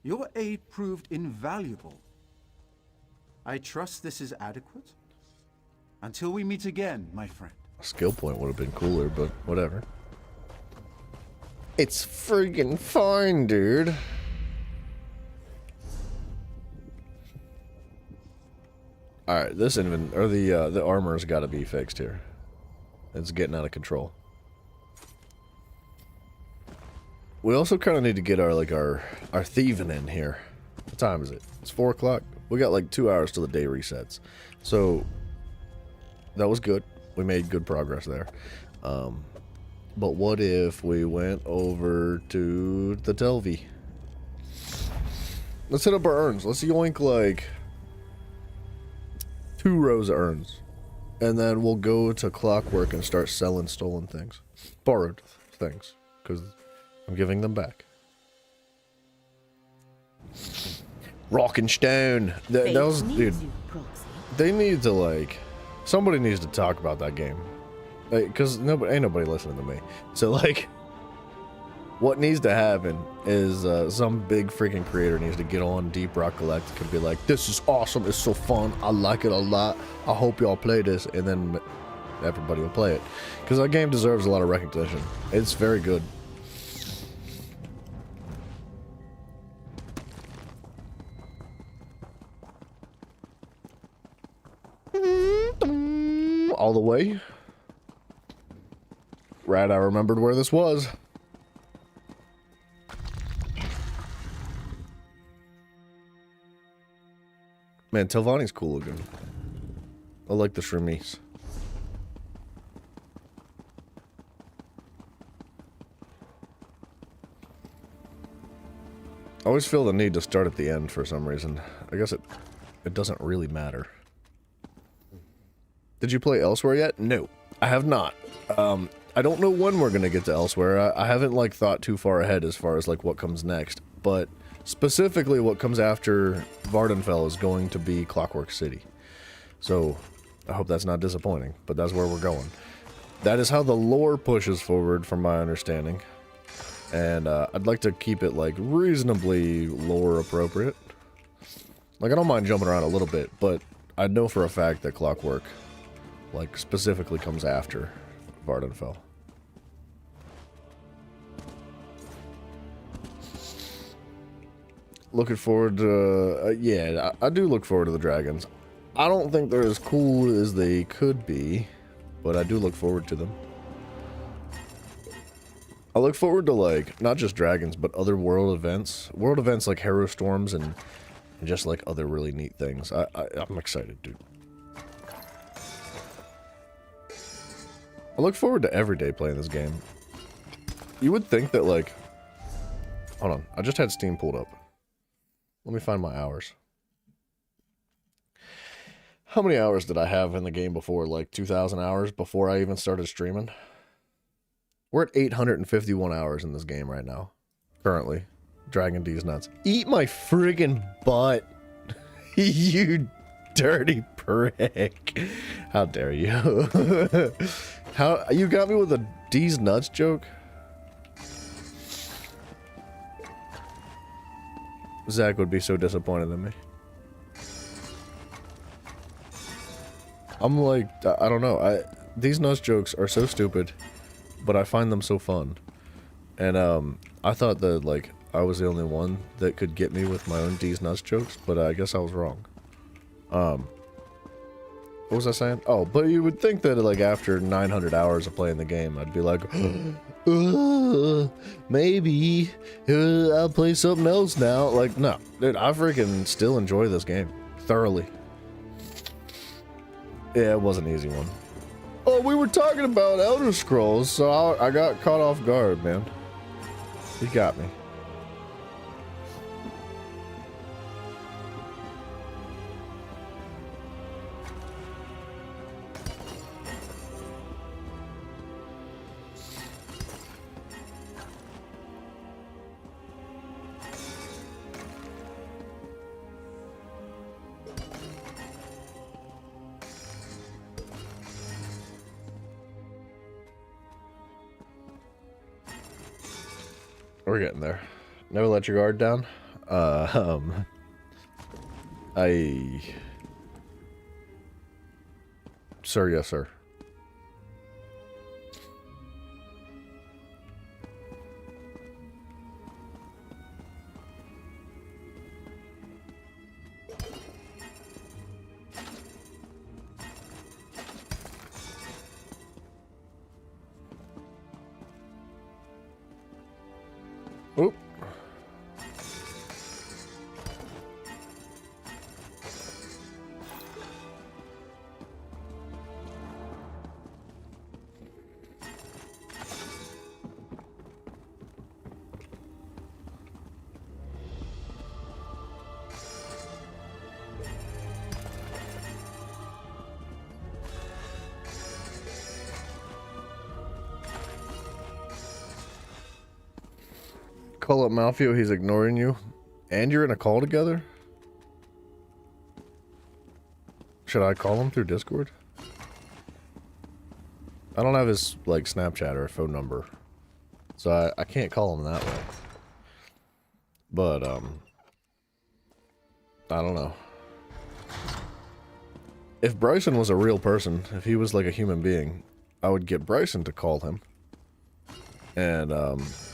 Your aid proved invaluable. I trust this is adequate? Until we meet again, my friend. A skill point would have been cooler, but whatever. It's friggin' fine, dude. Alright, this the armor's gotta be fixed here. It's getting out of control. We also kind of need to get our thieving in here. What time is it? It's 4 o'clock. We got like 2 hours till the day resets. So, that was good. We made good progress there. But what if we went over to the Delvey? Let's hit up our urns. Let's yoink like 2 rows of urns. And then we'll go to Clockwork and start selling stolen things. Borrowed things. Because I'm giving them back. Rock and stone. That was, dude. They need to like, somebody needs to talk about that game, because ain't nobody listening to me. So like, what needs to happen is some big freaking creator needs to get on Deep Rock Galactic and be like, "This is awesome. It's so fun. I like it a lot. I hope y'all play this," and then everybody will play it, because that game deserves a lot of recognition. It's very good. All the way. Right, I remembered where this was. Man, Telvanni's cool looking. I like the Shremies. I always feel the need to start at the end for some reason. I guess it doesn't really matter. Did you play Elsewhere yet? No, I have not. I don't know when we're gonna get to Elsewhere. I haven't like thought too far ahead as far as like what comes next, but specifically what comes after Vvardenfell is going to be Clockwork City. So I hope that's not disappointing, but that's where we're going. That is how the lore pushes forward from my understanding. And I'd like to keep it like reasonably lore appropriate. Like I don't mind jumping around a little bit, but I know for a fact that Clockwork like specifically comes after Vvardenfell. Looking forward to yeah, I do look forward to the dragons. I don't think they're as cool as they could be, but I do look forward to them. I look forward to like not just dragons but other world events like Hero Storms and just like other really neat things. I'm excited, dude. I look forward to every day playing this game. You would think that, like... Hold on. I just had Steam pulled up. Let me find my hours. How many hours did I have in the game before? Like 2,000 hours before I even started streaming? We're at 851 hours in this game right now. Currently. Dragon D's nuts. Eat my friggin' butt. You dirty prick. How dare you? How you got me with a D's nuts joke? Zach would be so disappointed in me. I'm like, I don't know. These nuts jokes are so stupid, but I find them so fun. And I thought that like I was the only one that could get me with my own D's nuts jokes, but I guess I was wrong. What was I saying? Oh, but you would think that like after 900 hours of playing the game, I'd be like, maybe I'll play something else now. Like, no, dude, I freaking still enjoy this game thoroughly. Yeah, it was an easy one. Oh, we were talking about Elder Scrolls, so I got caught off guard, man. You got me. We're getting there. Never let your guard down. Sir, yes, sir. Oop. Call up Malfio, he's ignoring you. And you're in a call together? Should I call him through Discord? I don't have his, like, Snapchat or phone number. So I can't call him that way. But, I don't know. If Bryson was a real person, if he was like a human being, I would get Bryson to call him. And,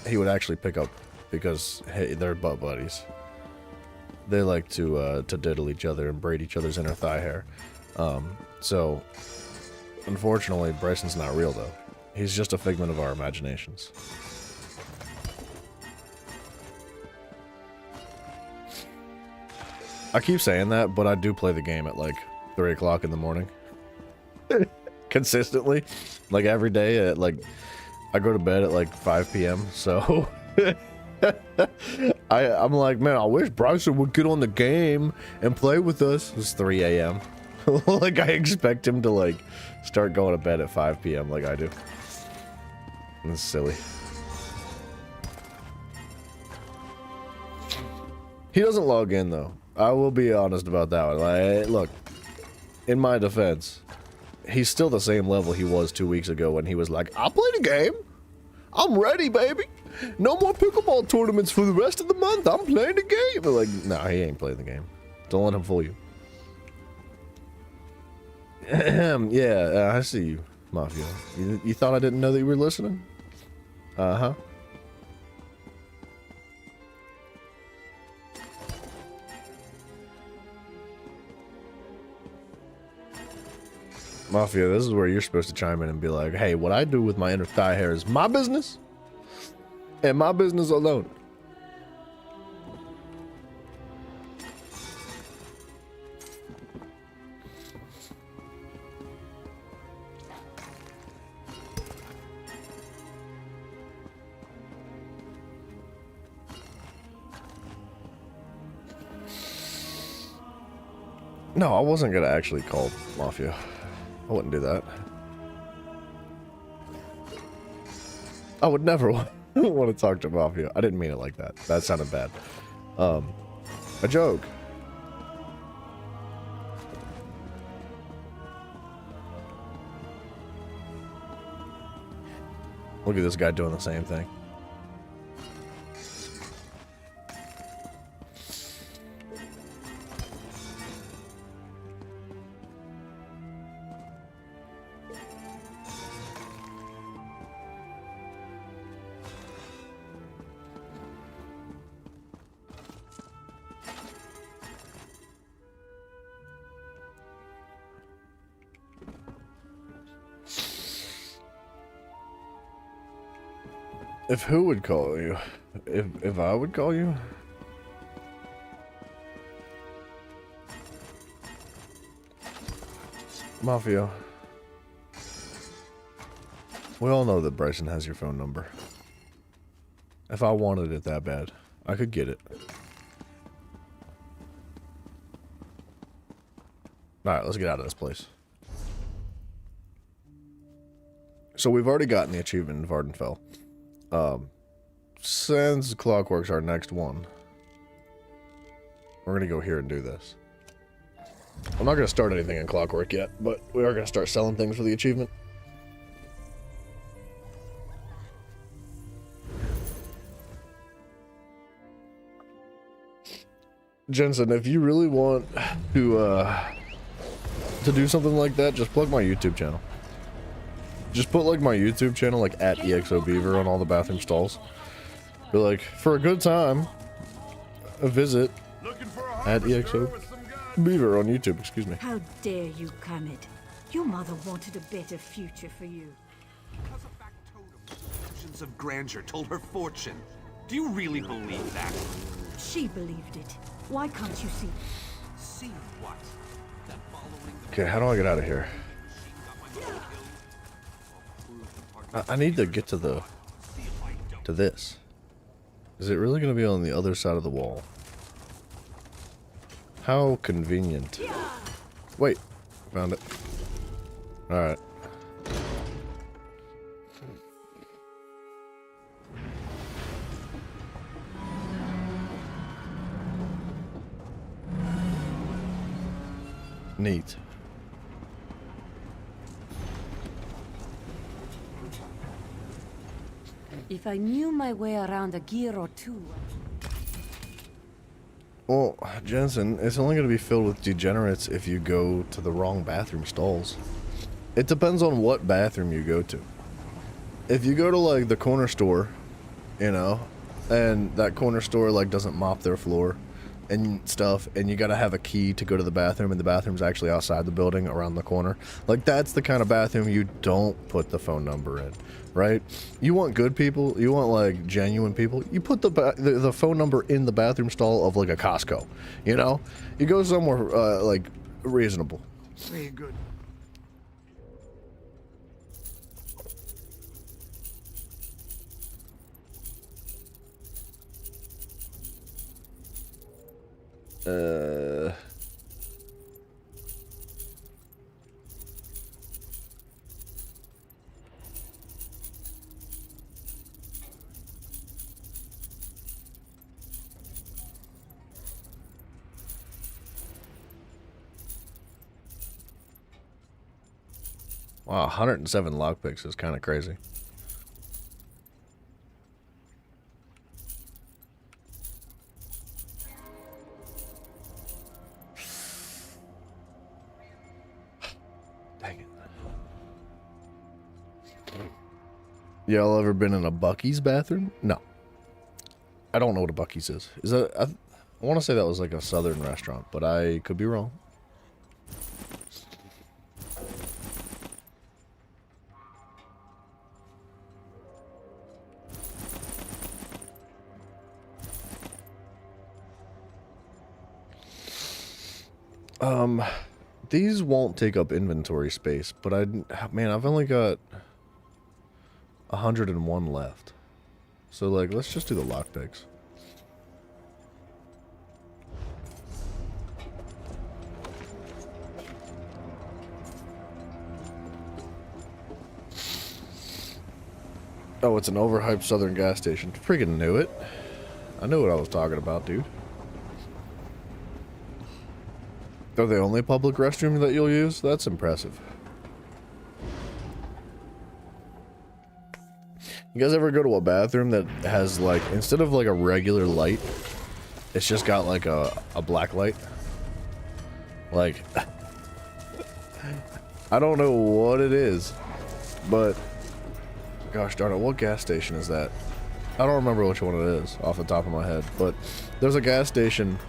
he would actually pick up. Because, hey, they're butt buddies. They like to diddle each other and braid each other's inner thigh hair. So, unfortunately, Bryson's not real, though. He's just a figment of our imaginations. I keep saying that, but I do play the game at, like, 3 o'clock in the morning. Consistently. Like, every day at, like, I go to bed at, like, 5 p.m., so... I'm like, man, I wish Bryson would get on the game and play with us. It's 3 a.m. Like, I expect him to, like, start going to bed at 5 p.m. like I do. It's silly. He doesn't log in, though. I will be honest about that one. Like, look, in my defense, he's still the same level he was 2 weeks ago when he was like, I'll play the game. I'm ready, baby. No more pickleball tournaments for the rest of the month. I'm playing the game. But like, no, he ain't playing the game. Don't let him fool you. Yeah, I see you, Mafia. You thought I didn't know that you were listening? Uh-huh. Mafia, this is where you're supposed to chime in and be like, hey, what I do with my inner thigh hair is my business. And my business alone. No, I wasn't gonna actually call Mafia. I wouldn't do that. I would never want to talk to Mafia. I didn't mean it like that. That sounded bad. A joke. Look at this guy doing the same thing. If who would call you? If I would call you? Mafia. We all know that Bryson has your phone number. If I wanted it that bad, I could get it. Alright, let's get out of this place. So we've already gotten the achievement in Vvardenfell. Since Clockwork's our next one, we're gonna go here and do this. I'm not gonna start anything in Clockwork yet, but we are gonna start selling things for the achievement. Jensen, if you really want to do something like that, just plug my YouTube channel. Just put like my YouTube channel like at EXOBeaver on all the bathroom stalls. Be like, for a good time, visit at EXOBeaver on YouTube, excuse me. How dare you, Kermit? Your mother wanted a better future for you. Visions of grandeur told her fortune. Do you really believe that? She believed it. Why can't you see? See what? That following the Okay, how do I get out of here? I need to get to this. Is it really going to be on the other side of the wall? How convenient. Wait, found it. Alright. Neat. If I knew my way around a gear or two. Well, Jensen, it's only going to be filled with degenerates if you go to the wrong bathroom stalls. It depends on what bathroom you go to. If you go to like the corner store, you know, and that corner store like doesn't mop their floor and stuff, and you gotta have a key to go to the bathroom, and the bathroom's actually outside the building around the corner, like that's the kind of bathroom you don't put the phone number in, right? You want good people, you want like genuine people, you put the phone number in the bathroom stall of like a Costco, you know? You go somewhere like reasonable. Very good. Wow, 107 lockpicks is kind of crazy. Dang it. Y'all ever been in a Buc-ee's bathroom? No. I don't know what a Buc-ee's is. Is that I want to say that was like a southern restaurant, but I could be wrong. These won't take up inventory space, but man, I've only got 101 left. So like, let's just do the lockpicks. Oh, it's an overhyped southern gas station. Freaking knew it. I knew what I was talking about, dude. They're the only public restroom that you'll use? That's impressive. You guys ever go to a bathroom that has like, instead of like a regular light, it's just got like a black light? Like, I don't know what it is, but gosh darn it, what gas station is that? I don't remember which one it is off the top of my head, but there's a gas station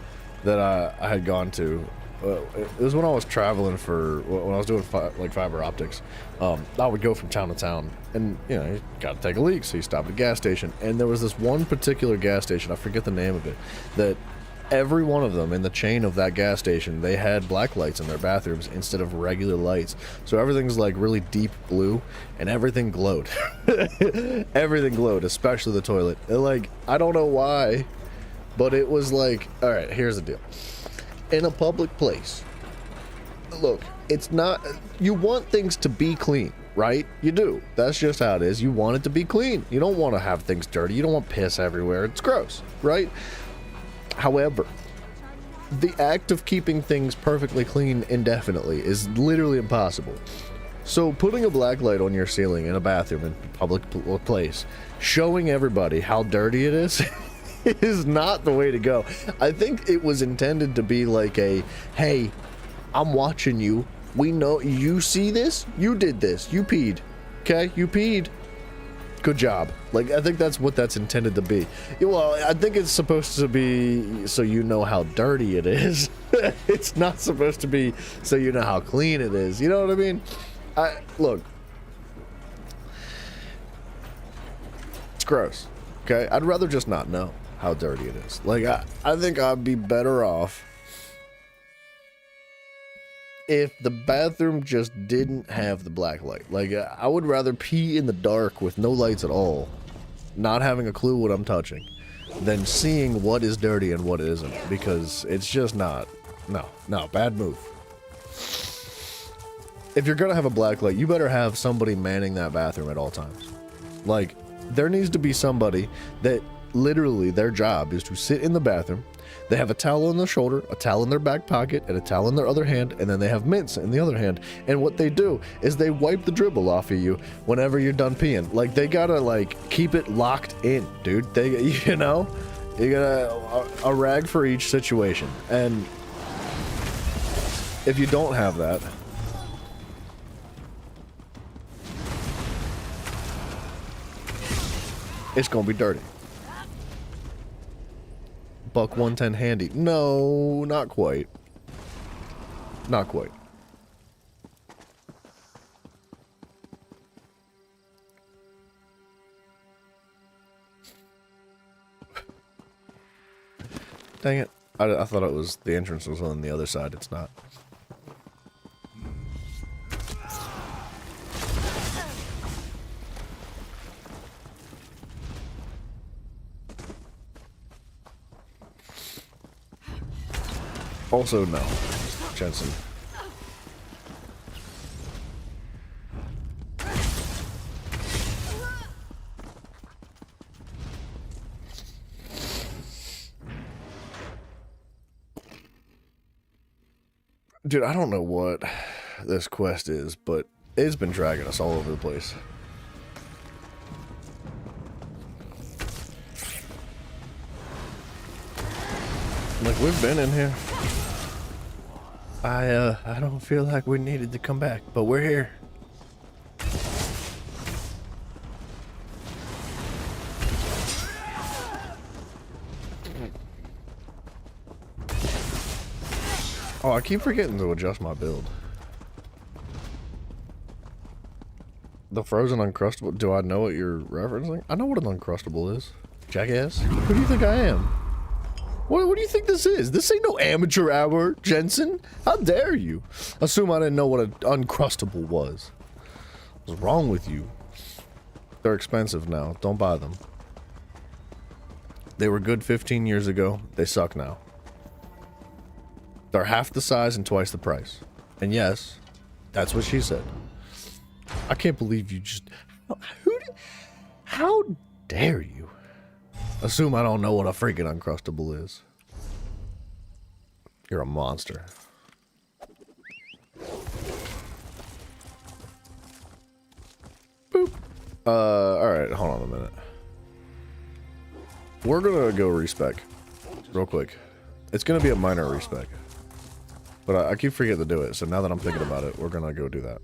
that I had gone to. It was when I was traveling when I was doing like fiber optics. I would go from town to town, and you know, you gotta take a leak, so you stop at a gas station. And there was this one particular gas station, I forget the name of it, that every one of them in the chain of that gas station, they had black lights in their bathrooms instead of regular lights. So everything's like really deep blue, and everything glowed. Everything glowed, especially the toilet. And, like, I don't know why, but it was like, all right, here's the deal. In a public place, look, it's not, you want things to be clean, right? You do. That's just how it is. You want it to be clean. You don't want to have things dirty. You don't want piss everywhere. It's gross, right? However, the act of keeping things perfectly clean indefinitely is literally impossible. So putting a black light on your ceiling in a bathroom in a public place, showing everybody how dirty it is, is not the way to go. I think it was intended to be like a, hey, I'm watching you. We know you see this. You did this. You peed. Okay, you peed. Good job. Like, I think that's what that's intended to be. Well, I think it's supposed to be so you know how dirty it is. It's not supposed to be so you know how clean it is. You know what I mean? Look. It's gross. Okay? I'd rather just not know how dirty it is. Like, I think I'd be better off if the bathroom just didn't have the black light. Like, I would rather pee in the dark with no lights at all, not having a clue what I'm touching, than seeing what is dirty and what isn't, because it's just not. No, bad move. If you're gonna have a black light, you better have somebody manning that bathroom at all times. Like, there needs to be somebody that literally their job is to sit in the bathroom. They have a towel on their shoulder, a towel in their back pocket, and a towel in their other hand, and then they have mints in the other hand. And what they do is they wipe the dribble off of you whenever you're done peeing. Like, they gotta, like, keep it locked in, dude. They, you know, you gotta a rag for each situation. And if you don't have that, it's gonna be dirty. Buck 110 handy. No, not quite. Not quite. Dang it. I thought it was the entrance was on the other side. It's not. Also, no, Jensen. Dude, I don't know what this quest is, but it's been dragging us all over the place. Like, we've been in here. I don't feel like we needed to come back, but we're here. Oh, I keep forgetting to adjust my build. The frozen uncrustable. Do I know what you're referencing? I know what an uncrustable is. Jackass. Who do you think I am? What do you think this is? This ain't no amateur hour, Jensen. How dare you? Assume I didn't know what an uncrustable was. What's wrong with you? They're expensive now. Don't buy them. They were good 15 years ago. They suck now. They're half the size and twice the price. And yes, that's what she said. I can't believe you just... How dare you? Assume I don't know what a freaking uncrustable is. You're a monster. Boop. Alright, hold on a minute. We're gonna go respec. Real quick. It's gonna be a minor respec. But I keep forgetting to do it, so now that I'm thinking about it, we're gonna go do that.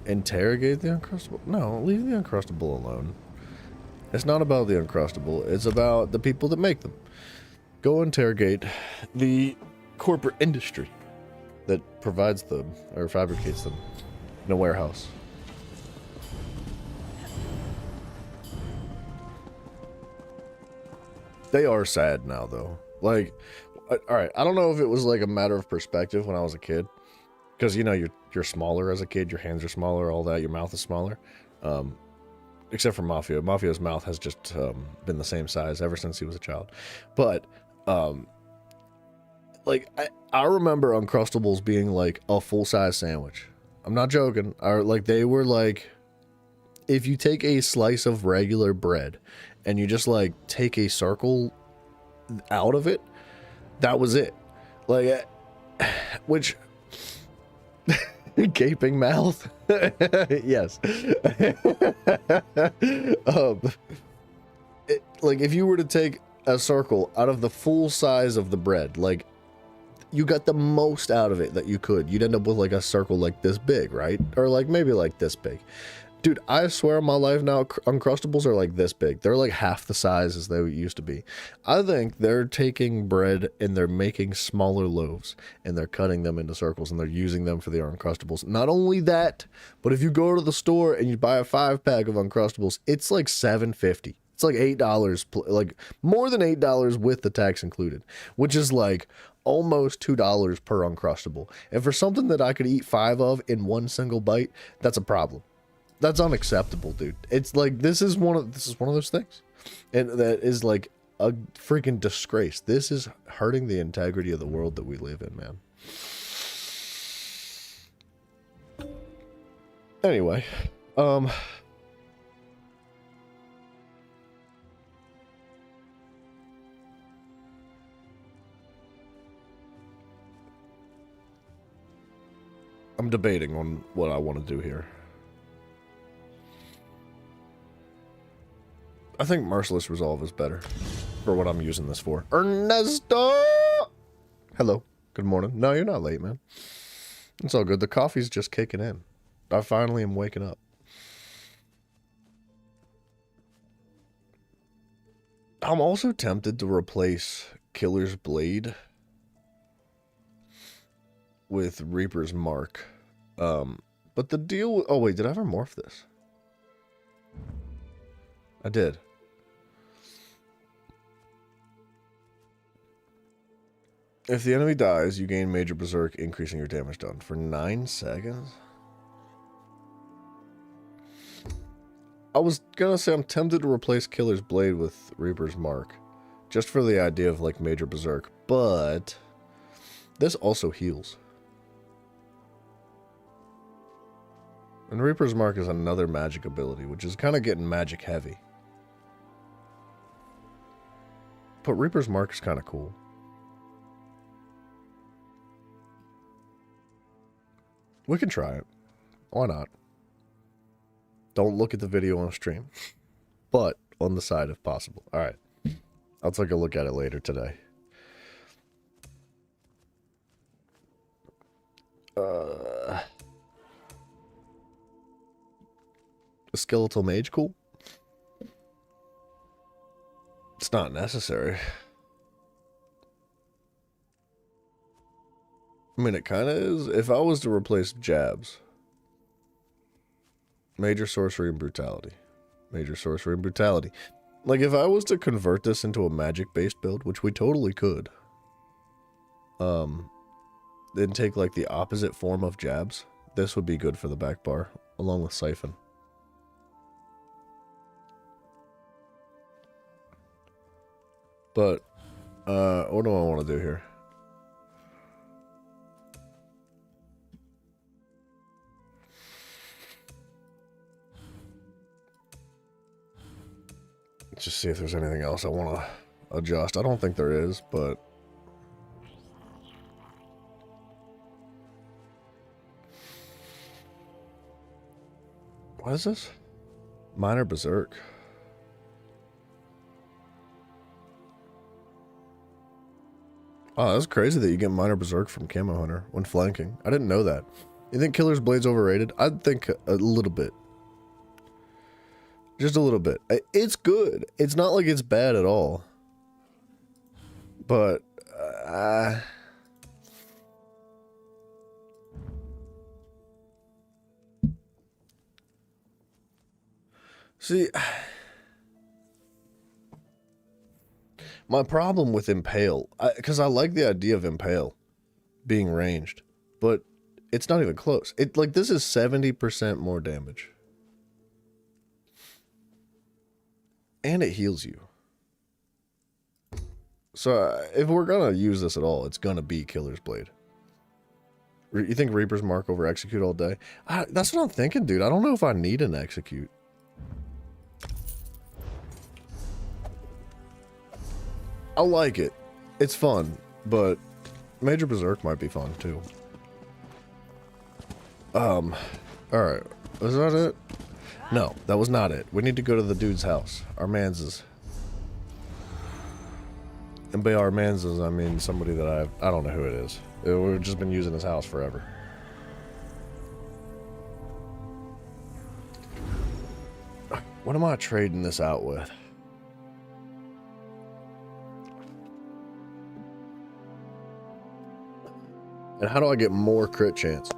Interrogate the Uncrustable? No, leave the Uncrustable alone. It's not about the Uncrustable, it's about the people that make them. Go interrogate the corporate industry that provides them, or fabricates them, in a warehouse. They are sad now, though. Like, alright, I don't know if it was like a matter of perspective when I was a kid. Because, you know, you're smaller as a kid, your hands are smaller, all that, your mouth is smaller. Except for Mafia. Mafia's mouth has just been the same size ever since he was a child. But, like, I remember Uncrustables being like a full-size sandwich. I'm not joking. Like, they were like, if you take a slice of regular bread and you just, like, take a circle out of it, that was it. Like, which... Gaping mouth. Yes. Like if you were to take a circle out of the full size of the bread, like you got the most out of it that you could, you'd end up with like a circle like this big, right? Or like maybe like this big. Dude, I swear on my life now, Uncrustables are like this big. They're like half the size as they used to be. I think they're taking bread and they're making smaller loaves and they're cutting them into circles and they're using them for the Uncrustables. Not only that, but if you go to the store and you buy a 5-pack of Uncrustables, it's like $7.50. It's like $8, like more than $8 with the tax included, which is like almost $2 per Uncrustable. And for something that I could eat 5 of in one single bite, that's a problem. That's unacceptable, dude. It's like this is one of those things, and that is like a freaking disgrace. This is hurting the integrity of the world that we live in, man. Anyway, I'm debating on what I want to do here. I think Merciless Resolve is better for what I'm using this for. Ernesto! Hello. Good morning. No, you're not late, man. It's all good. The coffee's just kicking in. I finally am waking up. I'm also tempted to replace Killer's Blade with Reaper's Mark. But the deal... Oh, wait. Did I ever morph this? I did. If the enemy dies, you gain Major Berserk, increasing your damage done for 9 seconds. I was gonna say I'm tempted to replace Killer's Blade with Reaper's Mark, just for the idea of like Major Berserk, but this also heals. And Reaper's Mark is another magic ability, which is kind of getting magic heavy. But Reaper's Mark is kind of cool. We can try it. Why not? Don't look at the video on stream, but on the side if possible. All right. I'll take a look at it later today. A skeletal mage cool? It's not necessary. I mean, it kind of is. If I was to replace jabs, Major Sorcery and Brutality. Major Sorcery and Brutality. Like, if I was to convert this into a magic-based build, which we totally could, then take, like, the opposite form of jabs, this would be good for the back bar, along with Siphon. But, what do I want to do here? Let's just see if there's anything else I want to adjust. I don't think there is, but... What is this? Minor Berserk. Oh, that's crazy that you get Minor Berserk from Camo Hunter when flanking. I didn't know that. You think Killer's Blade's overrated? I'd think a little bit. Just a little bit. It's good. It's not like it's bad at all. But, see, my problem with Impale, because I like the idea of Impale being ranged, but it's not even close. Like, this is 70% more damage. And it heals you. So, if we're gonna use this at all, it's gonna be Killer's Blade. You think Reaper's Mark over Execute all day? That's what I'm thinking, dude. I don't know if I need an Execute. I like it. It's fun, but Major Berserk might be fun, too. Alright. Was that it? No, that was not it. We need to go to the dude's house. Our Mans's. And by our Mans's, I mean somebody that I don't know who it is. We've just been using his house forever. What am I trading this out with? And how do I get more crit chance?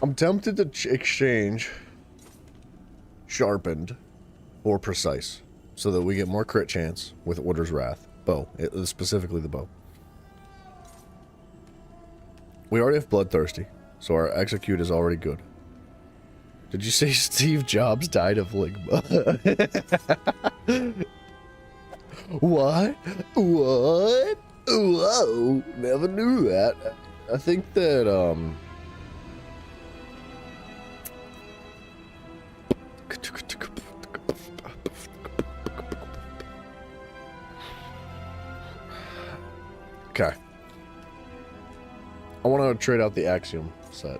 I'm tempted to exchange sharpened or precise so that we get more crit chance with Order's Wrath. Bow. Specifically the bow. We already have Bloodthirsty, so our execute is already good. Did you say Steve Jobs died of ligma? What? What? Whoa. Never knew that. I think that, okay. I want to trade out the Axiom set.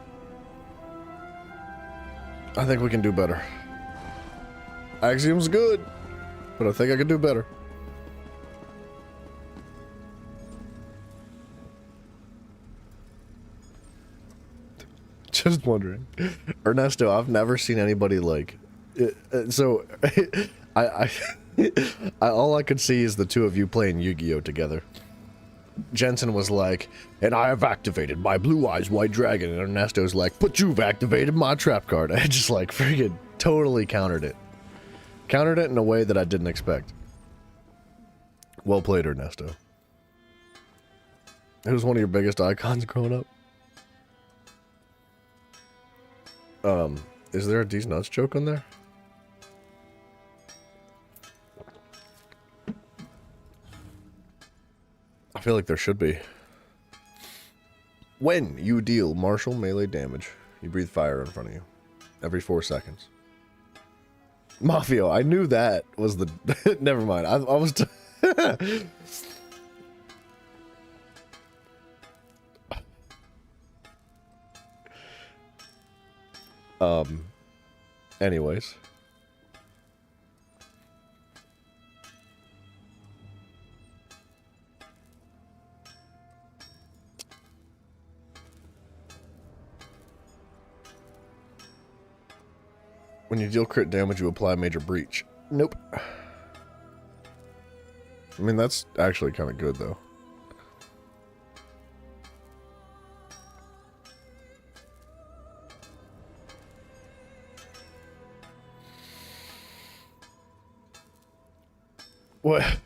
I think we can do better. Axiom's good, but I think I can do better. Just wondering. Ernesto, I've never seen anybody like... So, I all I could see is the two of you playing Yu-Gi-Oh! Together. Jensen was like, and I have activated my Blue Eyes White Dragon, and Ernesto's like, but you've activated my trap card. I just like freaking totally countered it. Countered it in a way that I didn't expect. Well played, Ernesto. Who's one of your biggest icons growing up? Is there a D's Nuts joke on there? I feel like there should be. When you deal martial melee damage, you breathe fire in front of you. Every 4 seconds. Mafio, I knew that was the... Never mind. I was... Anyways. When you deal crit damage, you apply major breach. Nope. I mean, that's actually kind of good, though. What?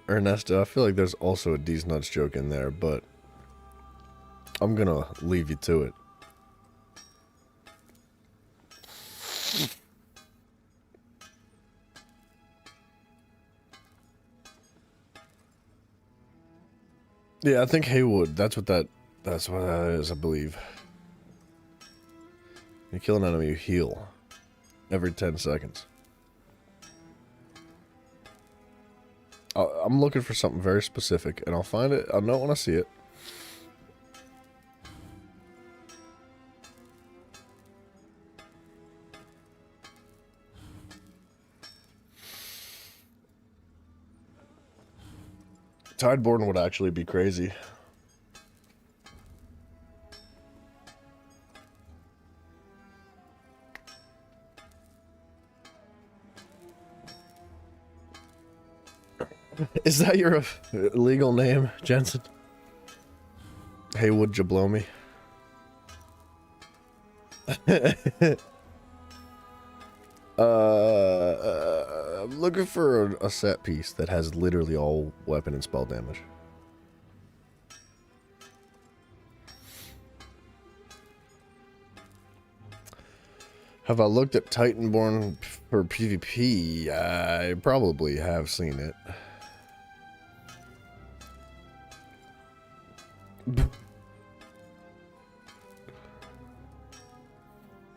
Ernesto, I feel like there's also a D's Nuts joke in there, but I'm gonna leave you to it. Yeah, I think Haywood, that's what that is, I believe. You kill an enemy, you heal every 10 seconds. I'm looking for something very specific, and I'll find it. I'll know it when I see it. Tideborn would actually be crazy. Is that your legal name, Jensen? Hey, would you blow me? I'm looking for a set piece that has literally all weapon and spell damage. Have I looked at Titanborn for PvP? I probably have seen it.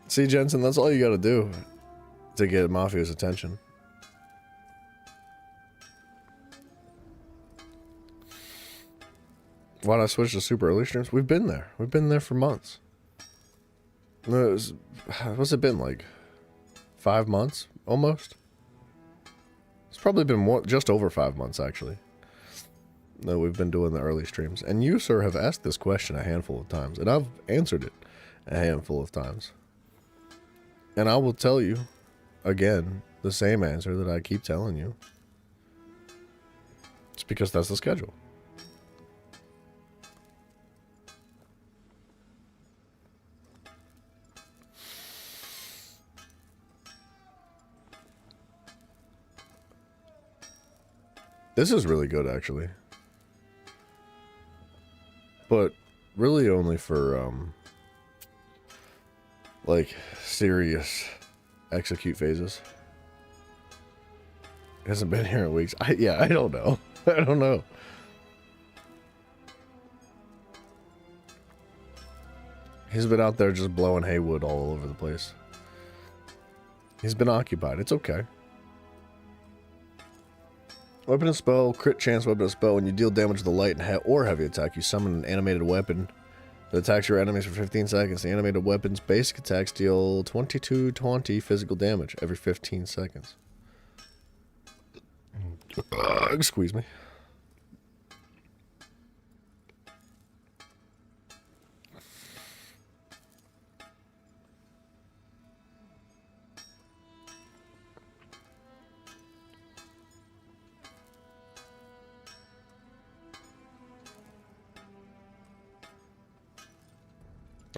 See, Jensen, that's all you gotta do. to get Mafia's attention. Why'd I switch to super early streams? We've been there. We've been there for months. What's it been, like 5 months almost? It's probably been more, just over 5 months actually. No, we've been doing the early streams. And you, sir, have asked this question a handful of times, and I've answered it a handful of times. And I will tell you again the same answer that I keep telling you. It's because that's the schedule. This is really good, actually. But really only for, like, serious execute phases. It hasn't been here in weeks. Yeah, I don't know. I don't know. He's been out there just blowing haywood all over the place. He's been occupied. It's okay. Weapon and spell, crit chance weapon and spell. When you deal damage with a light and or heavy attack, you summon an animated weapon that attacks your enemies for 15 seconds. The animated weapon's basic attacks deal 2220 physical damage every 15 seconds. Squeeze me.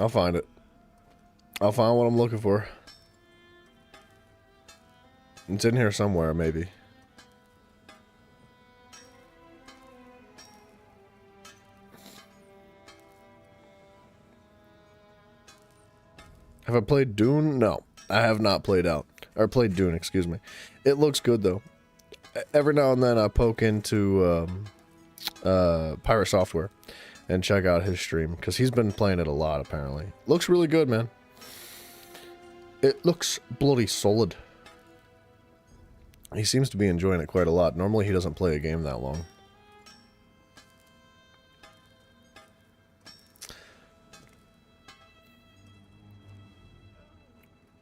I'll find it. I'll find what I'm looking for. It's in here somewhere, maybe. Have I played Dune? No, I have not played played Dune, excuse me. It looks good, though. Every now and then I poke into Pirate Software and check out his stream, because he's been playing it a lot, apparently. Looks really good, man. It looks bloody solid. He seems to be enjoying it quite a lot. Normally he doesn't play a game that long.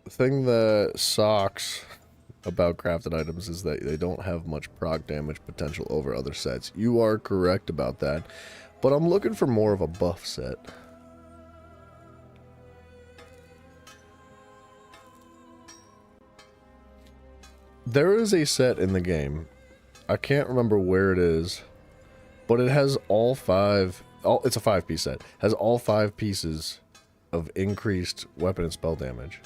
The thing that sucks about crafted items is that they don't have much proc damage potential over other sets. You are correct about that. But I'm looking for more of a buff set. There is a set in the game. I can't remember where it is. But it has all five... it's a 5-piece set. Has all 5 pieces of increased weapon and spell damage.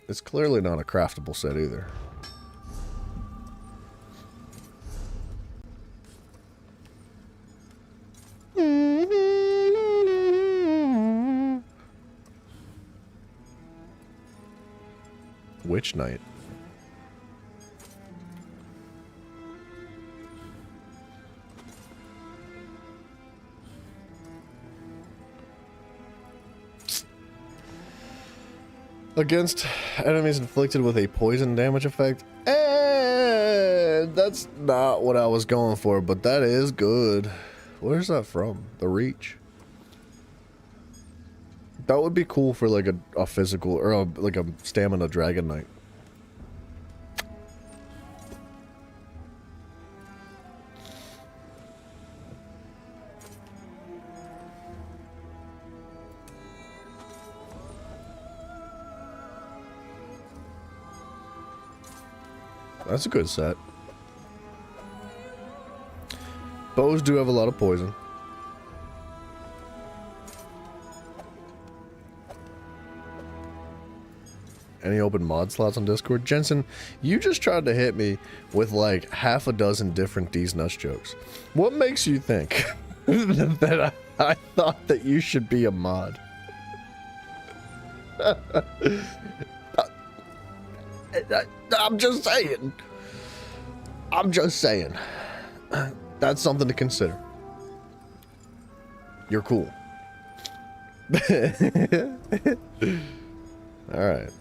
It's clearly not a craftable set either. Witch Knight. Against enemies inflicted with a poison damage effect. And that's not what I was going for, but that is good. Where's that from? The Reach. That would be cool for like a physical or like a stamina dragon knight. That's a good set. Bows do have a lot of poison. Any open mod slots on Discord? Jensen, you just tried to hit me with like half a dozen different D's Nuts jokes. What makes you think that I thought that you should be a mod? I'm just saying. I'm just saying. That's something to consider. You're cool. Alright.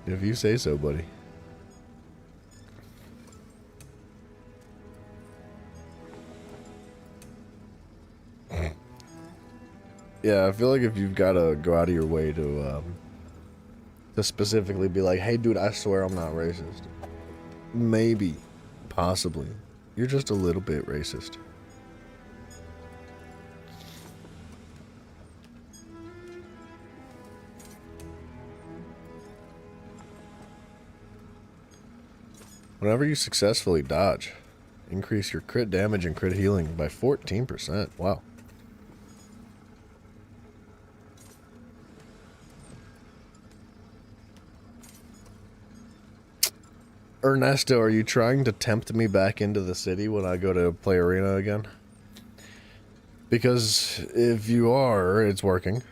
If you say so, buddy. Yeah, I feel like if you've got to go out of your way to specifically be like, hey, dude, I swear I'm not racist. Maybe. Possibly. You're just a little bit racist. Whenever you successfully dodge, increase your crit damage and crit healing by 14%. Wow. Ernesto, are you trying to tempt me back into the city when I go to play arena again? Because if you are, it's working.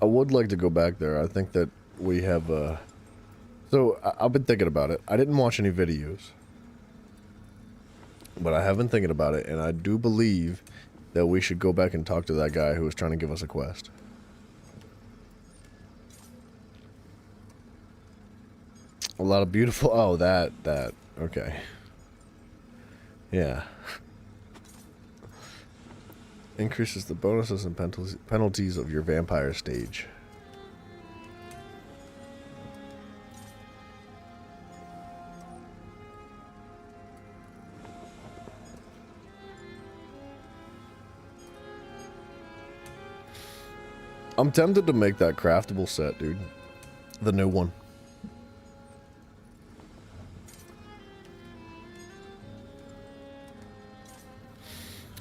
I would like to go back there. I think that we have so I've been thinking about it. I didn't watch any videos, but I have been thinking about it, and I do believe that we should go back and talk to that guy who was trying to give us a quest. A lot of beautiful... Oh, that. Okay. Yeah. Increases the bonuses and penalties of your vampire stage. I'm tempted to make that craftable set, dude. The new one.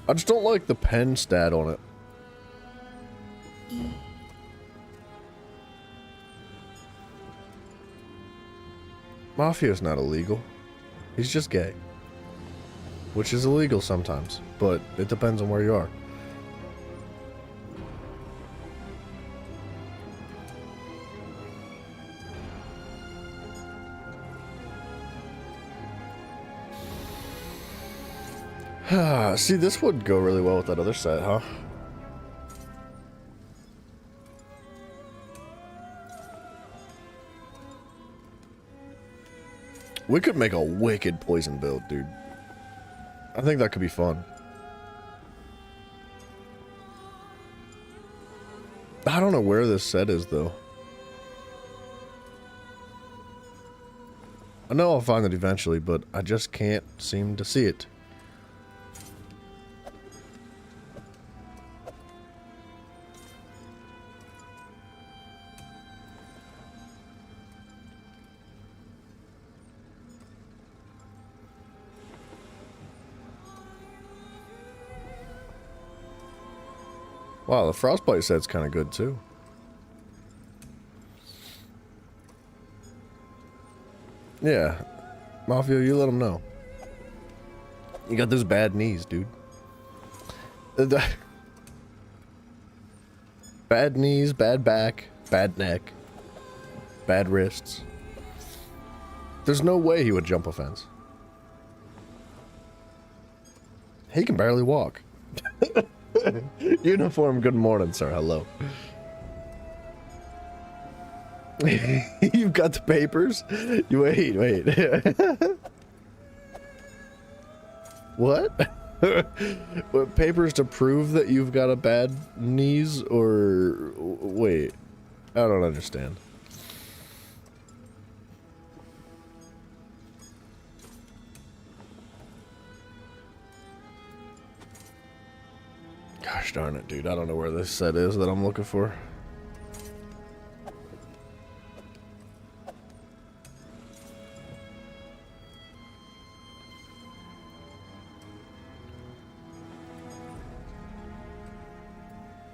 I just don't like the pen stat on it. Mafia's not illegal. He's just gay. Which is illegal sometimes, but it depends on where you are. See, this would go really well with that other set, huh? We could make a wicked poison build, dude. I think that could be fun. I don't know where this set is, though. I know I'll find it eventually, but I just can't seem to see it. Wow, the frostbite set's kind of good too. Yeah, Mafia, you let them know. You got those bad knees, dude. Bad knees, bad back, bad neck, bad wrists. There's no way he would jump a fence. He can barely walk. Uniform, good morning, sir. Hello. You've got the papers? You wait. What? What, papers to prove that you've got a bad knees, or wait? I don't understand. Gosh darn it, dude. I don't know where this set is that I'm looking for.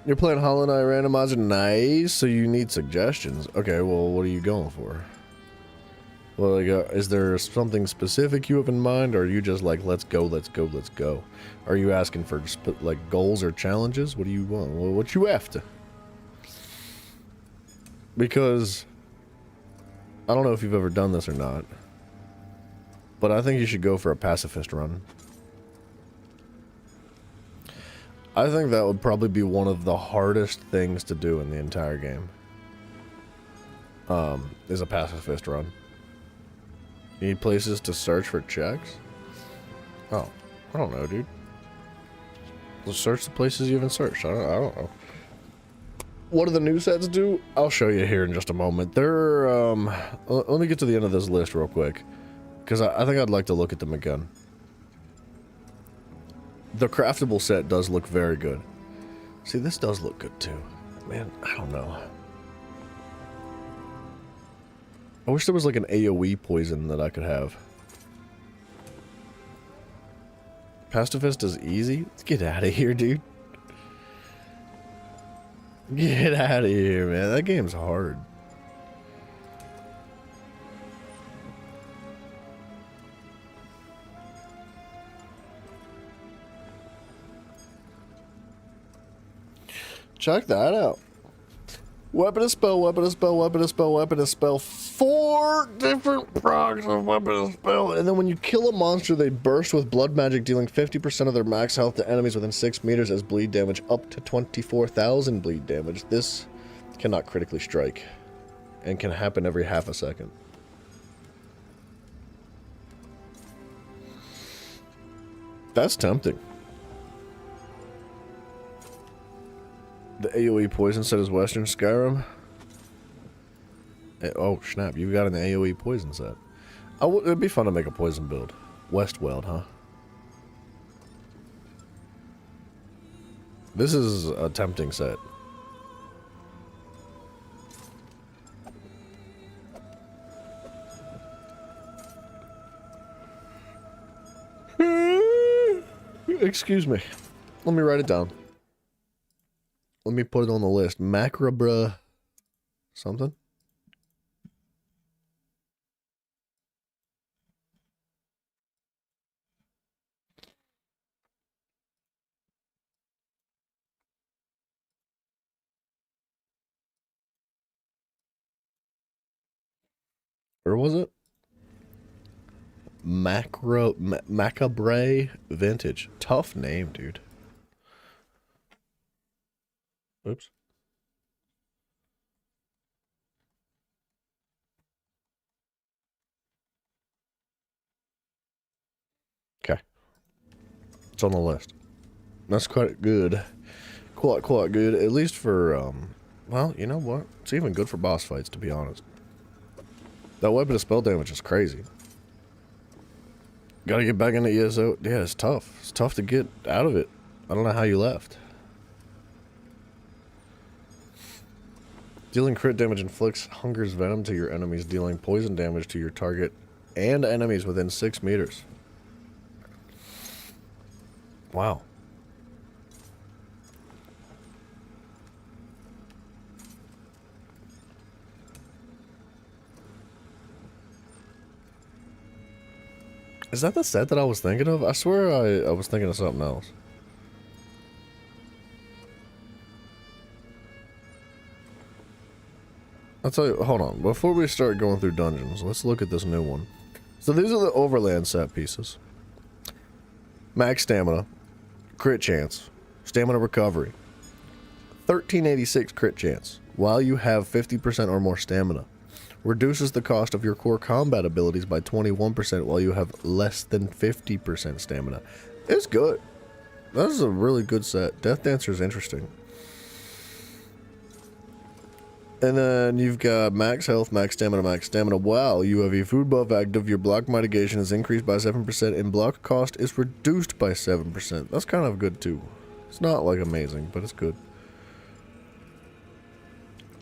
You're playing Hollow Knight Randomizer? Nice. So you need suggestions. Okay, well, what are you going for? Well, like, is there something specific you have in mind, or are you just like, let's go, let's go, let's go? Are you asking for like goals or challenges? What do you want? Well, what you after? Because I don't know if you've ever done this or not, But I think you should go for a pacifist run. I think that would probably be one of the hardest things to do in the entire game. Is a pacifist run. You need places to search for checks? Oh, I don't know, dude. Let's search the places you haven't searched. I don't know. What do the new sets do? I'll show you here in just a moment. They're, let me get to the end of this list real quick. Because I think I'd like to look at them again. The craftable set does look very good. See, this does look good too. Man, I don't know. I wish there was like an AoE poison that I could have. Pacifist is easy? Let's get out of here, dude. Get out of here, man. That game's hard. Check that out. Weapon of spell, weapon of spell, weapon of spell, weapon of spell. 4 different procs of weapon of spell. And then when you kill a monster, they burst with blood magic, dealing 50% of their max health to enemies within 6 meters as bleed damage, up to 24,000 bleed damage. This cannot critically strike and can happen every half a second. That's tempting. The AoE poison set is Western Skyrim. Oh, snap. You got an AoE poison set. It'd be fun to make a poison build. Westweld, huh? This is a tempting set. Excuse me. Let me write it down. Let me put it on the list. Macrabra something? Or was it? Macabre Vintage. Tough name, dude. Oops. Okay. It's on the list. That's quite good. Quite good. At least for, well, you know what? It's even good for boss fights, to be honest. That weapon of spell damage is crazy. Gotta get back into ESO. Yeah, it's tough. It's tough to get out of it. I don't know how you left. Dealing crit damage inflicts Hunger's Venom to your enemies, dealing poison damage to your target and enemies within 6 meters. Wow. Is that the set that I was thinking of? I swear I was thinking of something else. I'll tell you, hold on. Before we start going through dungeons, let's look at this new one. So these are the Overland set pieces. Max stamina, crit chance, stamina recovery, 1386 crit chance, while you have 50% or more stamina. Reduces the cost of your core combat abilities by 21% while you have less than 50% stamina. It's good. That is a really good set. Death Dancer is interesting. And then you've got max health, max stamina, max stamina. While you have a food buff active, your block mitigation is increased by 7% and block cost is reduced by 7%. That's kind of good too. It's not like amazing, but it's good.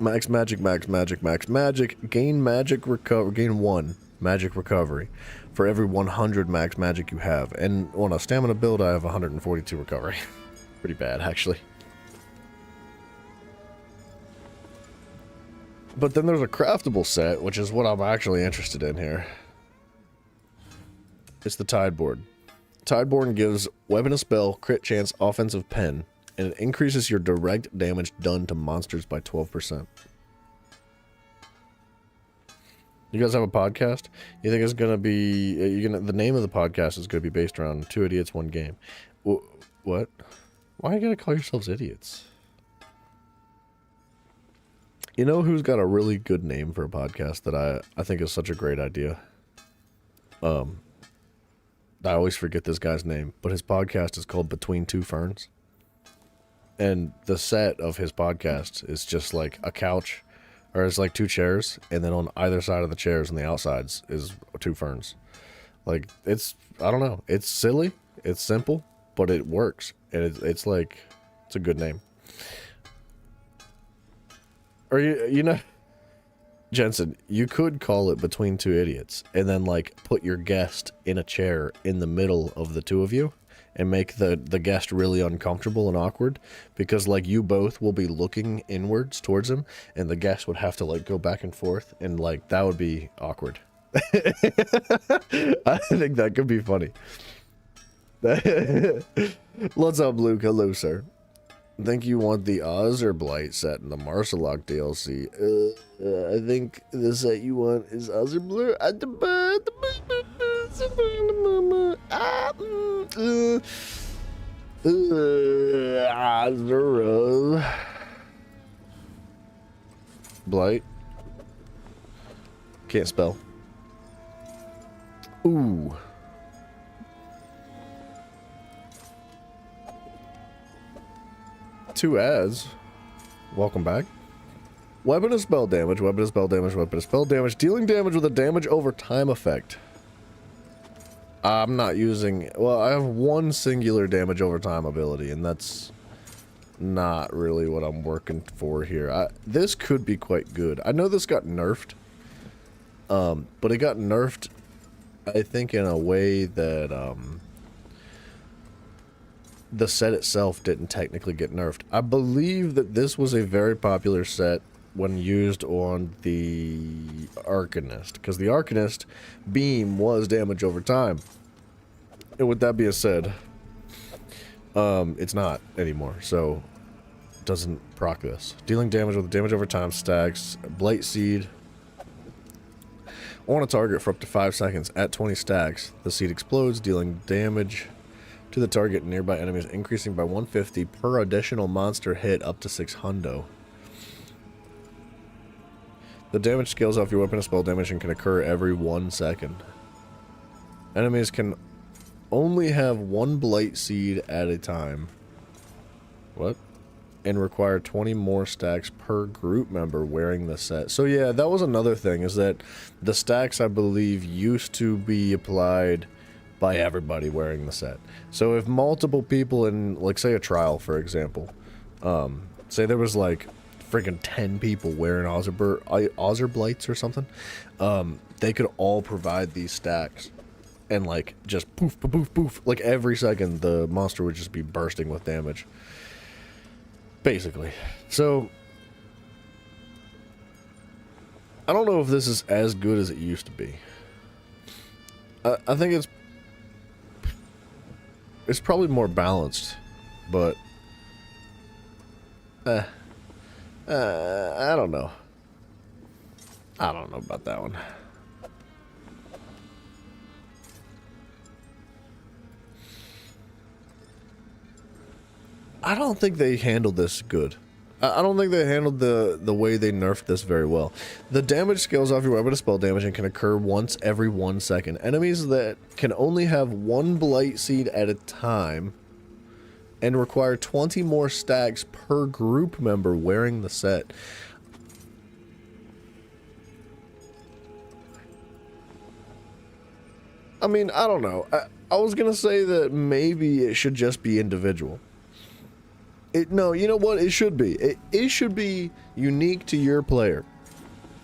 Max magic, max magic, max magic. Gain magic recover. Gain 1 magic recovery for every 100 max magic you have. And on a stamina build, I have 142 recovery. Pretty bad, actually. But then there's a craftable set, which is what I'm actually interested in here. It's the Tideboard. Tideboard gives weapon of spell, crit chance, offensive pen, and it increases your direct damage done to monsters by 12%. You guys have a podcast? You think it's gonna be? The name of the podcast is gonna be based around two idiots, one game. What? Why you gotta call yourselves idiots? You know who's got a really good name for a podcast that I think is such a great idea? I always forget this guy's name, but his podcast is called Between Two Ferns. And the set of his podcast is just like a couch, or it's like two chairs, and then on either side of the chairs and the outsides is two ferns. Like, I don't know, it's silly, it's simple, but it works, and it's like, it's a good name. Or you know, Jensen, you could call it Between Two Idiots, and then like put your guest in a chair in the middle of the two of you, and make the guest really uncomfortable and awkward, because like you both will be looking inwards towards him, and the guest would have to like go back and forth, and like that would be awkward. I think that could be funny. What's up, Luke? Hello, sir. Think you want the Oz or Blight set in the Marcelok DLC? I think the set you want is Oz or Blur. Blight. Can't spell. Ooh. Two ads. Welcome back. Weapon of spell damage, weapon of spell damage, weapon of spell damage. Dealing damage with a damage over time effect. I'm not using... Well, I have one singular damage over time ability, and that's not really what I'm working for here. This could be quite good. I know this got nerfed. But it got nerfed, I think, in a way that... the set itself didn't technically get nerfed. I believe that this was a very popular set when used on the Arcanist, because the Arcanist beam was damage over time. And with that being said, it's not anymore, so it doesn't proc this. Dealing damage with damage over time stacks. Blight Seed. On a target for up to 5 seconds at 20 stacks, the seed explodes, dealing damage to the target and nearby enemies, increasing by 150 per additional monster hit up to 600. The damage scales off your weapon of spell damage and can occur every 1 second. Enemies can only have one Blight Seed at a time. What? And require 20 more stacks per group member wearing the set. So yeah, that was another thing, is that the stacks, I believe, used to be applied by everybody wearing the set. So if multiple people in, like, say a trial, for example, say there was like freaking 10 people wearing Ozzer Blights or something, they could all provide these stacks, and like just poof, poof, poof, poof, like every second the monster would just be bursting with damage, basically. So I don't know if this is as good as it used to be. I think it's probably more balanced, but I don't know. I don't know about that one. I don't think they handled this good. I don't think they handled the way they nerfed this very well. The damage scales off your weapon of spell damage and can occur once every 1 second. Enemies that can only have one Blight Seed at a time and require 20 more stacks per group member wearing the set. I mean, I don't know. I was gonna say that maybe it should just be individual. No, you know what? It should be. It should be unique to your player.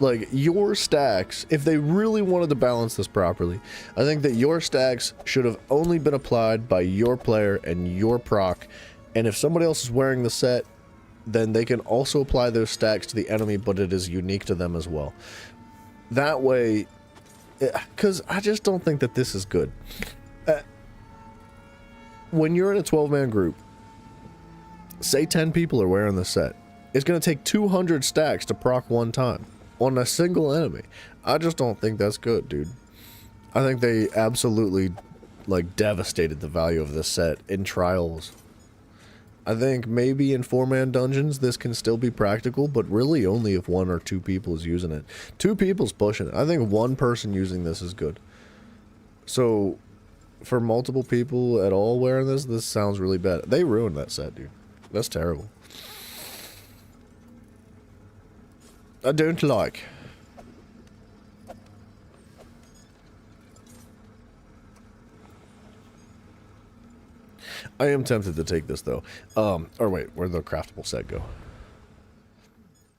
Like, your stacks, if they really wanted to balance this properly, I think that your stacks should have only been applied by your player and your proc. And if somebody else is wearing the set, then they can also apply those stacks to the enemy, but it is unique to them as well. That way, because I just don't think that this is good. When you're in a 12-man group, say 10 people are wearing the set, it's going to take 200 stacks to proc one time. on a single enemy. I just don't think that's good, dude. I think they absolutely, like, devastated the value of this set in trials. I think maybe in 4-man dungeons this can still be practical, but really only if 1 or 2 people is using it. 2 people's pushing it. I think 1 person using this is good. So, for multiple people at all wearing this sounds really bad. They ruined that set, dude. That's terrible. I don't like. I am tempted to take this though. Or wait, where'd the craftable set go?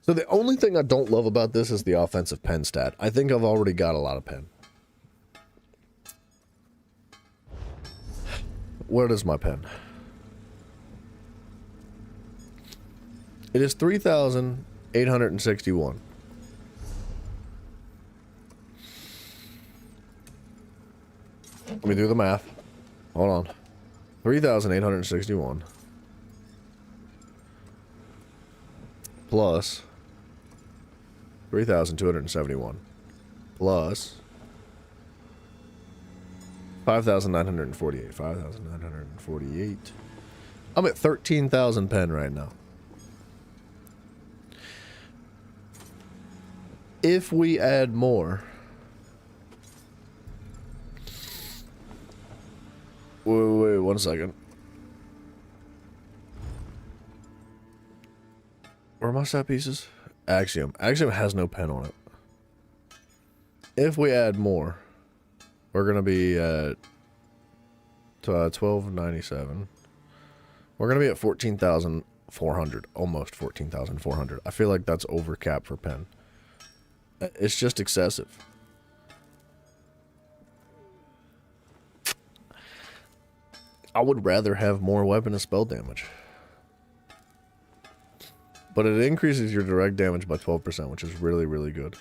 So the only thing I don't love about this is the offensive pen stat. I think I've already got a lot of pen. Where is my pen? It is 3,861. Let me do the math. Hold on. 3,861 plus 3,271 plus 5,948. 5,948. I'm at 13,000 pen right now. If we add more, wait, 1 second. Where are my set pieces? Axiom. Axiom has no pen on it. If we add more, we're going to be at 1297. We're going to be at 14,400. Almost 14,400. I feel like that's over cap for pen. It's just excessive. I would rather have more weapon and spell damage. But it increases your direct damage by 12%, which is really, really good.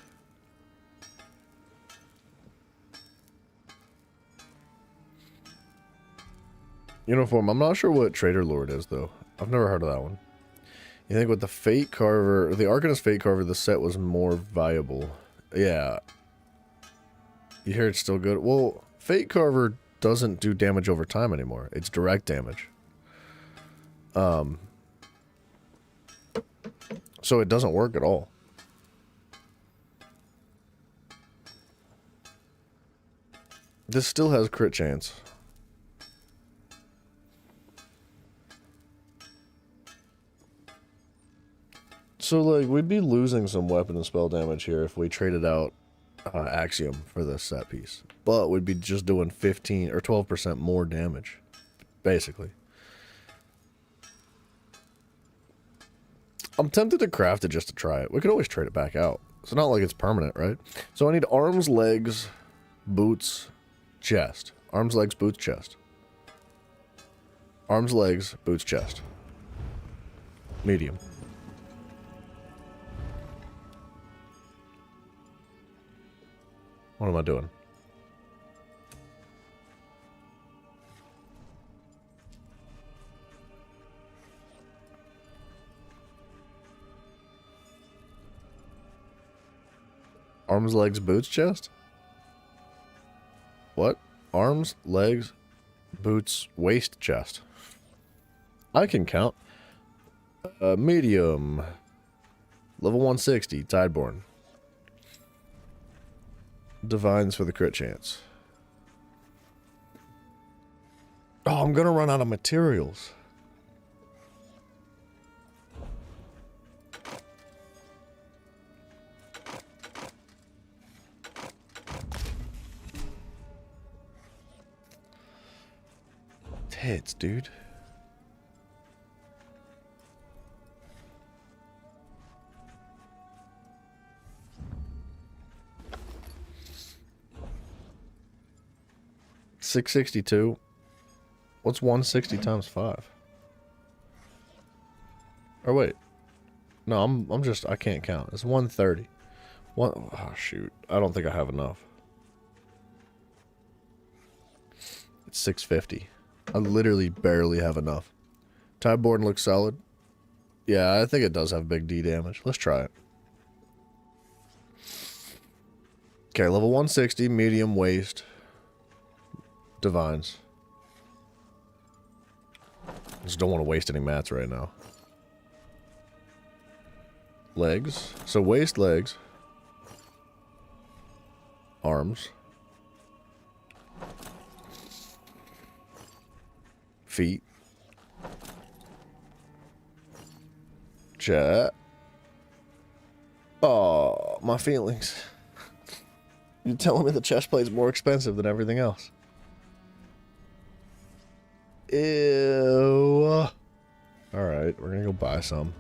Uniform. I'm not sure what Trader Lord is, though. I've never heard of that one. You think with the Fate Carver, the Arcanist Fate Carver, the set was more viable. Yeah. You hear it's still good? Well, Fate Carver doesn't do damage over time anymore. It's direct damage. So it doesn't work at all. This still has crit chance. So, like, we'd be losing some weapon and spell damage here if we traded out Axiom for this set piece. But we'd be just doing 15 or 12% more damage, basically. I'm tempted to craft it just to try it. We could always trade it back out. It's not like it's permanent, right? So I need arms, legs, boots, chest. Arms, legs, boots, chest. Arms, legs, boots, chest. Medium. What am I doing? Arms, legs, boots, chest? What? Arms, legs, boots, waist, chest. I can count. Medium. Level 160, Tideborn. Divines for the crit chance. Oh, I'm gonna run out of materials. Tits, dude. $662. What's 160 times 5? Or wait. No, I'm just, I can't count. It's 130. Oh shoot. I don't think I have enough. It's 650. I literally barely have enough. Tideborn looks solid. Yeah, I think it does have big D damage. Let's try it. Okay, level 160, medium waist. Divines. Just don't want to waste any mats right now. Legs. So waist, legs. Arms. Feet. Chat. Oh, my feelings. You're telling me the chest plate's more expensive than everything else. Ew. Alright, we're gonna go buy some.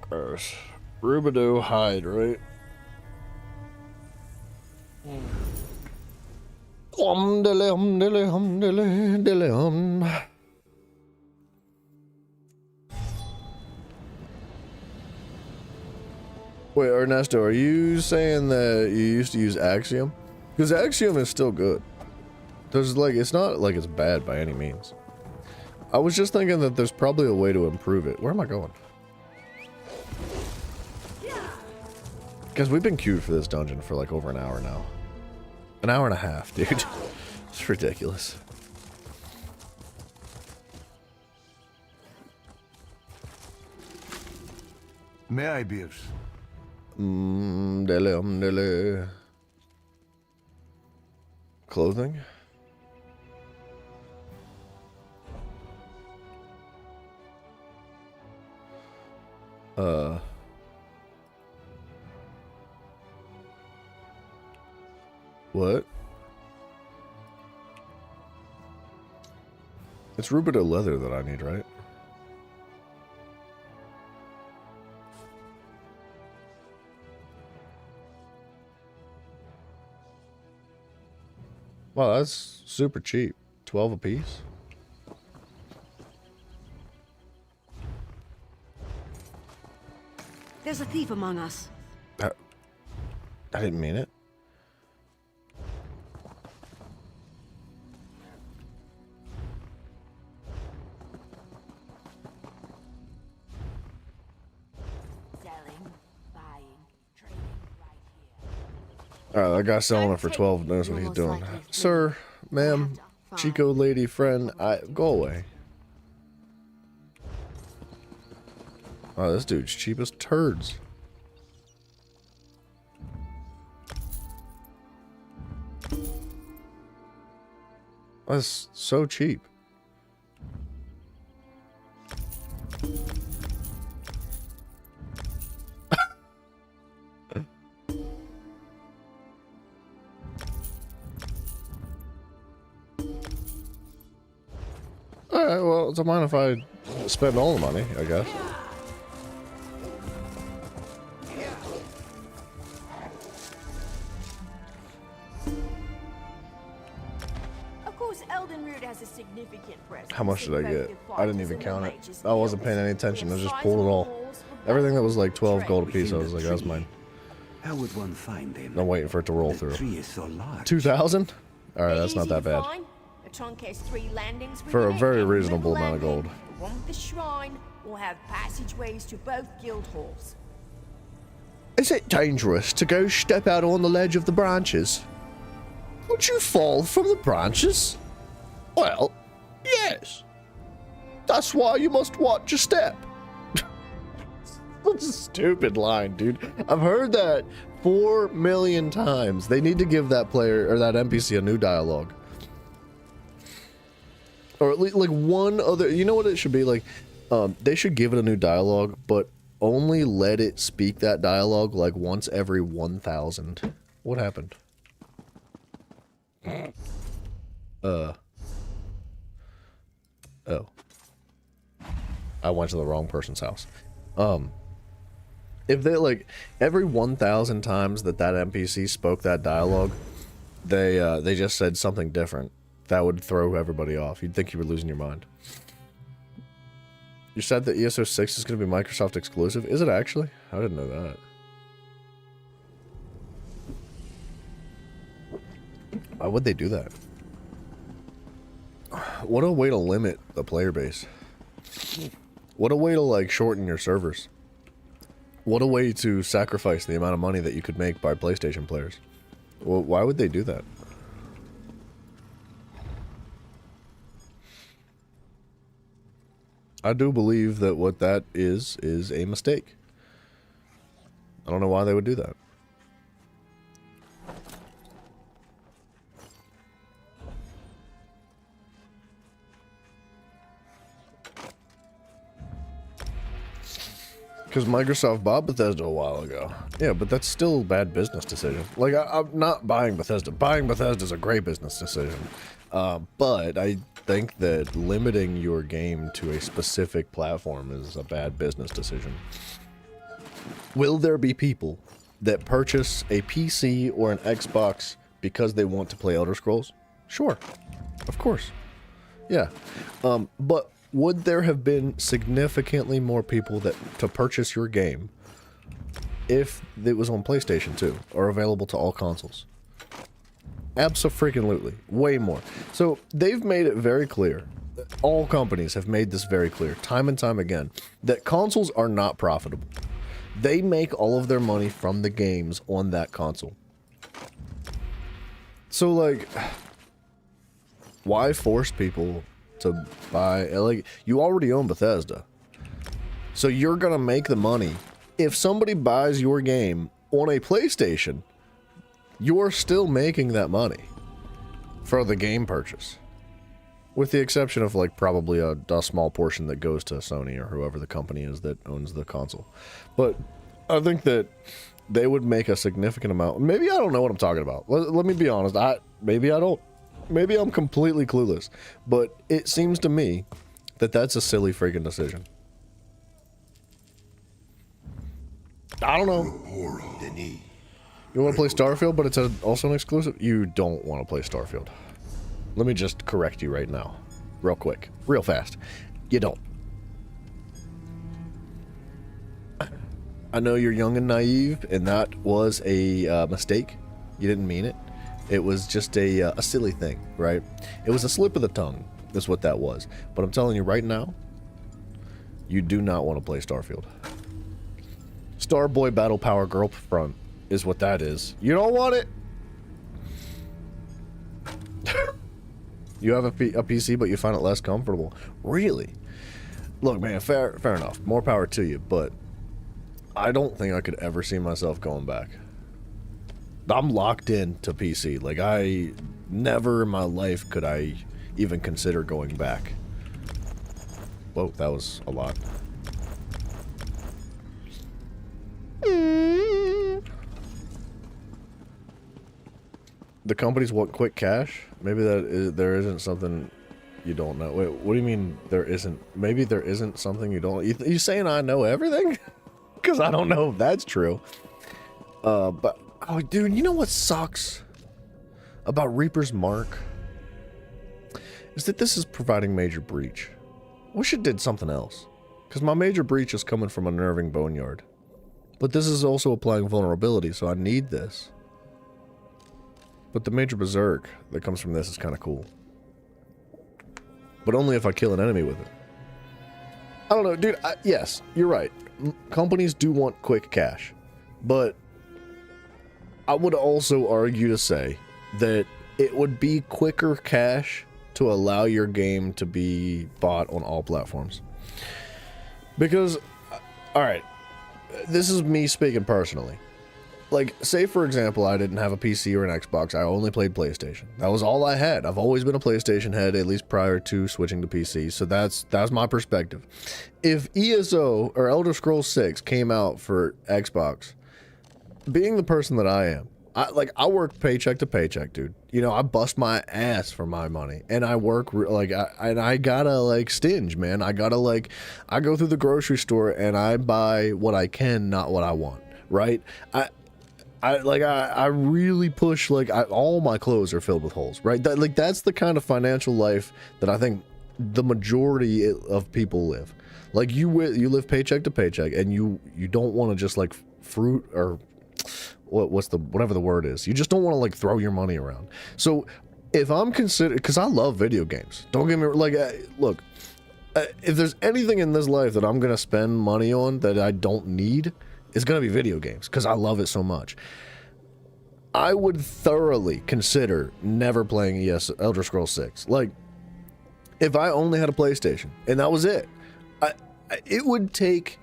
Gross. Rubidoux hide, right? Wait, Ernesto, are you saying that you used to use Axiom? Because Axiom is still good. There's like, it's not like it's bad by any means. I was just thinking that there's probably a way to improve it. Where am I going? Because we've been queued for this dungeon for like over an hour now. An hour and a half, dude. It's ridiculous. May I, Beers? Dele. Clothing? What? It's Rubidoux leather that I need, right? Wow, that's super cheap. 12 a piece. There's a thief among us. I didn't mean it. Alright, that guy's selling it for 12 knows what he's doing. Sir, ma'am, Chico lady friend, go away. Oh, this dude's cheap as turds. That's so cheap. Alright, well, don't mind if I spend all the money, I guess. Of course, Eldenroot has a significant presence. How much did I get? I didn't even count it. I wasn't paying any attention. I just pulled it all. Everything that was like 12 gold a piece, I was like, that's mine. How would one find them? I'm waiting for it to roll The through. tree is so large. 2,000? Alright, that's not that bad. The trunk has 3 landings For a within it, very and reasonable middle amount of gold. landing, the one with the shrine will have passageways to both guild halls. Is it dangerous to go step out on the ledge of the branches? Would you fall from the branches? Well, yes. That's why you must watch your step. That's a stupid line, dude. I've heard that 4 million times. They need to give that player or that NPC a new dialogue. Or at least like one other, you know what it should be like? They should give it a new dialogue, but only let it speak that dialogue like once every 1,000. What happened? Oh. I went to the wrong person's house. If they like every 1,000 times that NPC spoke that dialogue, they just said something different. That would throw everybody off. You'd think you were losing your mind. You said that ESO 6 is going to be Microsoft exclusive? Is it actually? I didn't know that. Why would they do that? What a way to limit the player base. What a way to like shorten your servers. What a way to sacrifice the amount of money that you could make by PlayStation players. Well, why would they do that? I do believe that what that is a mistake. I don't know why they would do that. Because Microsoft bought Bethesda a while ago. Yeah, but that's still a bad business decision. Like, I'm not buying Bethesda. Buying Bethesda is a great business decision. But I think that limiting your game to a specific platform is a bad business decision. Will there be people that purchase a PC or an Xbox because they want to play Elder Scrolls? Sure. Of course. Yeah. But would there have been significantly more people to purchase your game if it was on PlayStation 2 or available to all consoles? Abso-freaking-lutely. Way more. So they've made it very clear, all companies have made this very clear, time and time again, that consoles are not profitable. They make all of their money from the games on that console. So, like, why force people to buy, like, you already own Bethesda. So you're gonna make the money. If somebody buys your game on a PlayStation, you're still making that money for the game purchase. With the exception of, like, probably a small portion that goes to Sony or whoever the company is that owns the console. But I think that they would make a significant amount. Maybe I don't know what I'm talking about. Let me be honest. Maybe I don't. Maybe I'm completely clueless, but it seems to me that that's a silly freaking decision. I don't know. You want to play Starfield, but it's also an exclusive? You don't want to play Starfield. Let me just correct you right now. Real quick. Real fast. You don't. I know you're young and naive, and that was a mistake. You didn't mean it. It was just a silly thing, right? It was a slip of the tongue, is what that was. But I'm telling you right now, you do not want to play Starfield. Starboy Battle Power Girlfriend is what that is. You don't want it? You have a PC, but you find it less comfortable. Really? Look, man, fair enough. More power to you, but I don't think I could ever see myself going back. I'm locked in to PC. Like, I never in my life could I even consider going back. Whoa, that was a lot. The companies want quick cash? Maybe there isn't something you don't know. Wait, what do you mean there isn't? Maybe there isn't something you don't... You saying I know everything? Because I don't know if that's true. But... Oh, dude, you know what sucks about Reaper's Mark? Is that this is providing major breach. Wish it did something else. Because my major breach is coming from Unnerving Boneyard. But this is also applying vulnerability, so I need this. But the major berserk that comes from this is kind of cool. But only if I kill an enemy with it. I don't know, dude. Yes, you're right. Companies do want quick cash. But I would also argue to say that it would be quicker cash to allow your game to be bought on all platforms. Because, alright, this is me speaking personally. Like, say for example, I didn't have a PC or an Xbox, I only played PlayStation. That was all I had. I've always been a PlayStation head, at least prior to switching to PC, so that's my perspective. If ESO or Elder Scrolls 6 came out for Xbox, being the person that I am, I work paycheck to paycheck, dude. You know, I bust my ass for my money, and I work I gotta stinge, man. I gotta I go through the grocery store and I buy what I can, not what I want, right? I really push, all my clothes are filled with holes, right? That's the kind of financial life that I think the majority of people live. Like, you live paycheck to paycheck, and you don't want to just fruit or whatever the word is. You just don't want to throw your money around. So if I'm because I love video games. Don't get me look, If there's anything in this life that I'm gonna spend money on that I don't need, it's gonna be video games because I love it so much. I would thoroughly consider never playing Elder Scrolls 6. Like, if I only had a PlayStation and that was it, it would take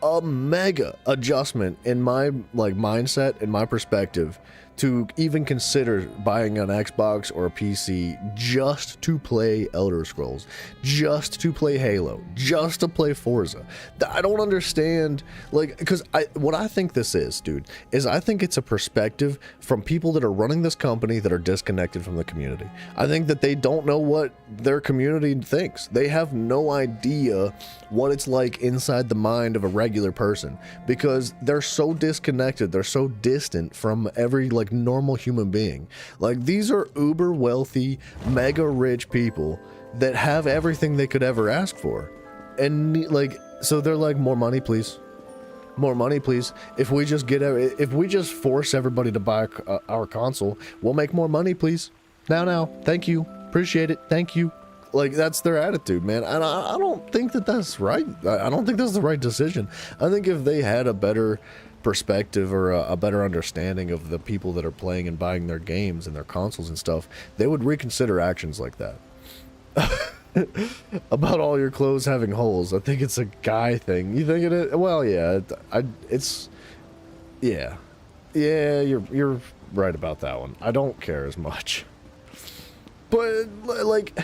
a mega adjustment in my mindset and my perspective to even consider buying an Xbox or a PC just to play Elder Scrolls, just to play Halo, just to play Forza. I don't understand, like, because what I think this is, dude, is I think it's a perspective from people that are running this company that are disconnected from the community. I think that they don't know what their community thinks. They have no idea what it's like inside the mind of a regular person because they're so disconnected, they're so distant from every normal human being. Like, these are uber wealthy, mega rich people that have everything they could ever ask for, and so they're like, more money please, more money please. If we just force everybody to buy our console, we'll make more money please. Now thank you, appreciate it, thank you. Like, that's their attitude, man. And I don't think that that's right. I don't think that's the right decision. I think if they had a better perspective or a better understanding of the people that are playing and buying their games and their consoles and stuff, they would reconsider actions like that. About all your clothes having holes, I think it's a guy thing. You think it is? Well, yeah, yeah, you're right about that one. I don't care as much, but like,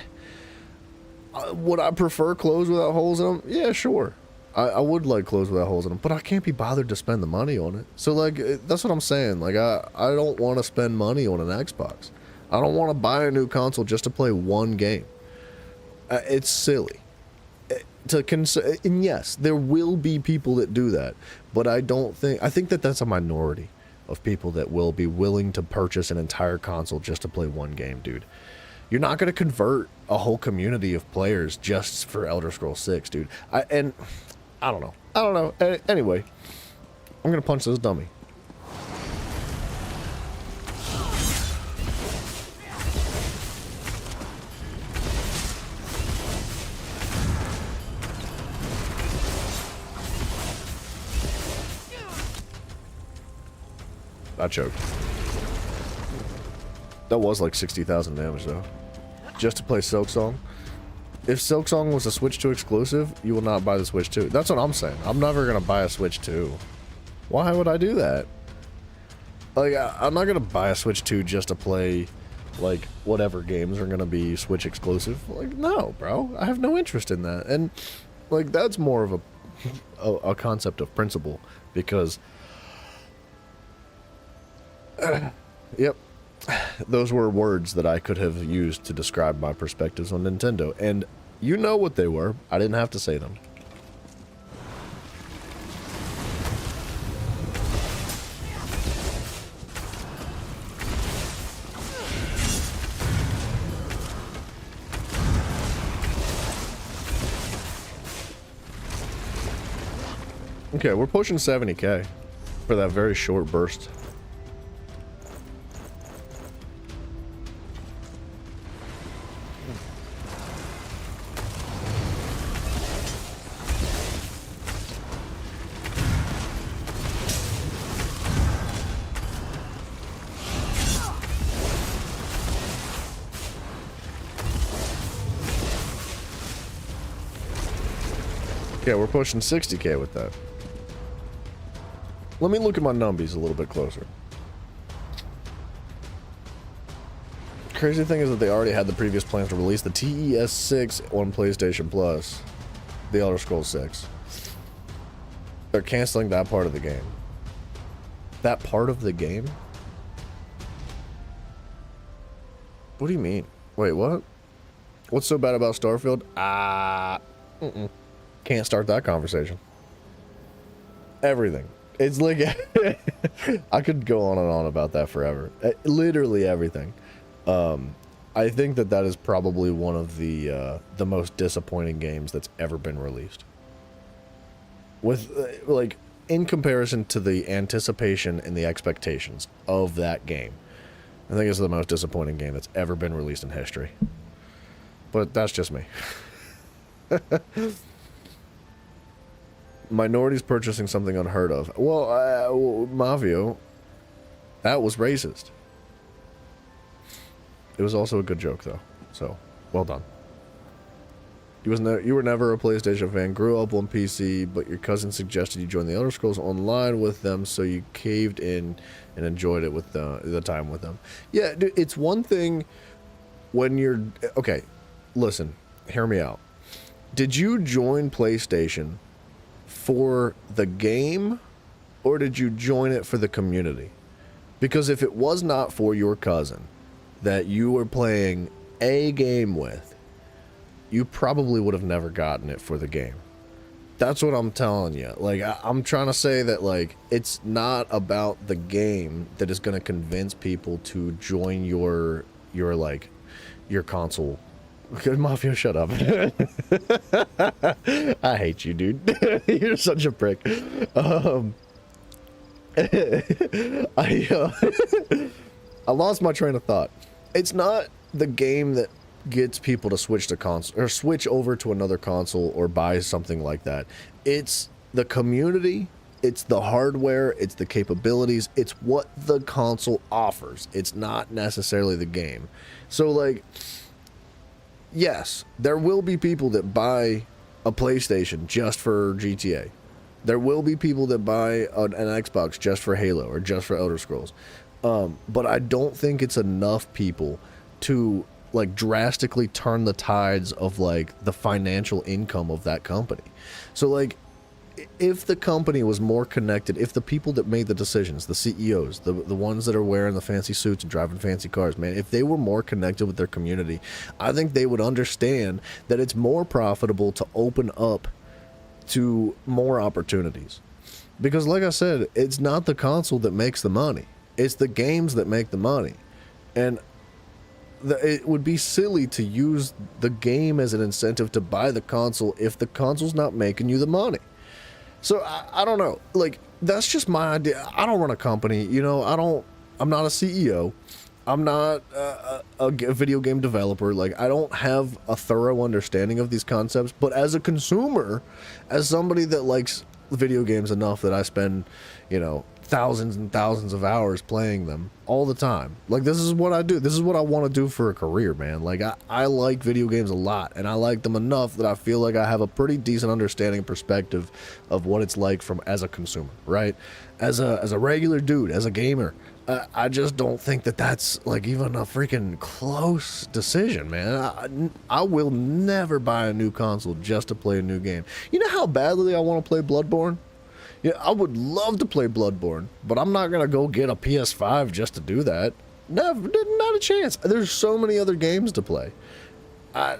would I prefer clothes without holes in them? Yeah, sure. I would like clothes without holes in them, but I can't be bothered to spend the money on it. So, like, that's what I'm saying. Like, I don't want to spend money on an Xbox. I don't want to buy a new console just to play one game. It's silly. And yes, there will be people that do that, but I think that that's a minority of people that will be willing to purchase an entire console just to play one game, dude. You're not going to convert a whole community of players just for Elder Scrolls 6, dude. I don't know. Anyway, I'm going to punch this dummy. I choked. That was like 60,000 damage though. Just to play Silksong. If Silksong was a Switch 2 exclusive, you will not buy the Switch 2. That's what I'm saying. I'm never going to buy a Switch 2. Why would I do that? Like, I'm not going to buy a Switch 2 just to play, like, whatever games are going to be Switch exclusive. Like, no, bro. I have no interest in that. And, like, that's more of a concept of principle. Because, yep. Those were words that I could have used to describe my perspectives on Nintendo, and you know what they were. I didn't have to say them. Okay, we're pushing 70K for that very short burst. Okay, we're pushing 60K with that. Let me look at my numbies a little bit closer. Crazy thing is that they already had the previous plans to release the TES6 on PlayStation Plus, the Elder Scrolls 6. They're canceling that part of the game. That part of the game? What do you mean? Wait, what? What's so bad about Starfield? Can't start that conversation. Everything. It's like I could go on and on about that forever. Literally everything. I think that is probably one of the most disappointing games that's ever been released. With like, in comparison to the anticipation and the expectations of that game, I think it's the most disappointing game that's ever been released in history. But that's just me. Minorities purchasing something unheard of. Well, Mavio, that was racist. It was also a good joke, though. So, well done. You were never a PlayStation fan, grew up on PC, but your cousin suggested you join the Elder Scrolls Online with them, so you caved in and enjoyed it with the time with them. Yeah, dude, it's one thing when you're... Okay, listen, hear me out. Did you join PlayStation for the game, or did you join it for the community? Because if it was not for your cousin that you were playing a game with, you probably would have never gotten it for the game. That's what I'm telling you. Like, I'm trying to say that, like, it's not about the game that is going to convince people to join your console. Good Mafia, shut up. I hate you, dude. You're such a prick. I lost my train of thought. It's not the game that gets people to switch to console or switch over to another console or buy something like that. It's the community, it's the hardware, it's the capabilities, it's what the console offers. It's not necessarily the game. So, like, yes, there will be people that buy a PlayStation just for GTA. There will be people that buy an Xbox just for Halo or just for Elder Scrolls. But I don't think it's enough people to, like, drastically turn the tides of, like, the financial income of that company. So, like, if the company was more connected, if the people that made the decisions, the CEOs, the ones that are wearing the fancy suits and driving fancy cars, man, if they were more connected with their community, I think they would understand that it's more profitable to open up to more opportunities. Because, like I said, it's not the console that makes the money. It's the games that make the money. And it would be silly to use the game as an incentive to buy the console if the console's not making you the money. So I don't know. Like, that's just my idea. I don't run a company, you know. I'm not a CEO. I'm not a video game developer. Like, I don't have a thorough understanding of these concepts. But as a consumer, as somebody that likes video games enough that I spend, you know, thousands and thousands of hours playing them all the time. Like, this is what I do. This is what I want to do for a career, man. Like, I like video games a lot, and I like them enough that I feel like I have a pretty decent understanding and perspective of what it's like from as a consumer, right? As a regular dude, as a gamer, I just don't think that that's, like, even a freaking close decision, man. I will never buy a new console just to play a new game. You know how badly I want to play Bloodborne? Yeah, I would love to play Bloodborne, but I'm not going to go get a PS5 just to do that. Never, not a chance. There's so many other games to play. That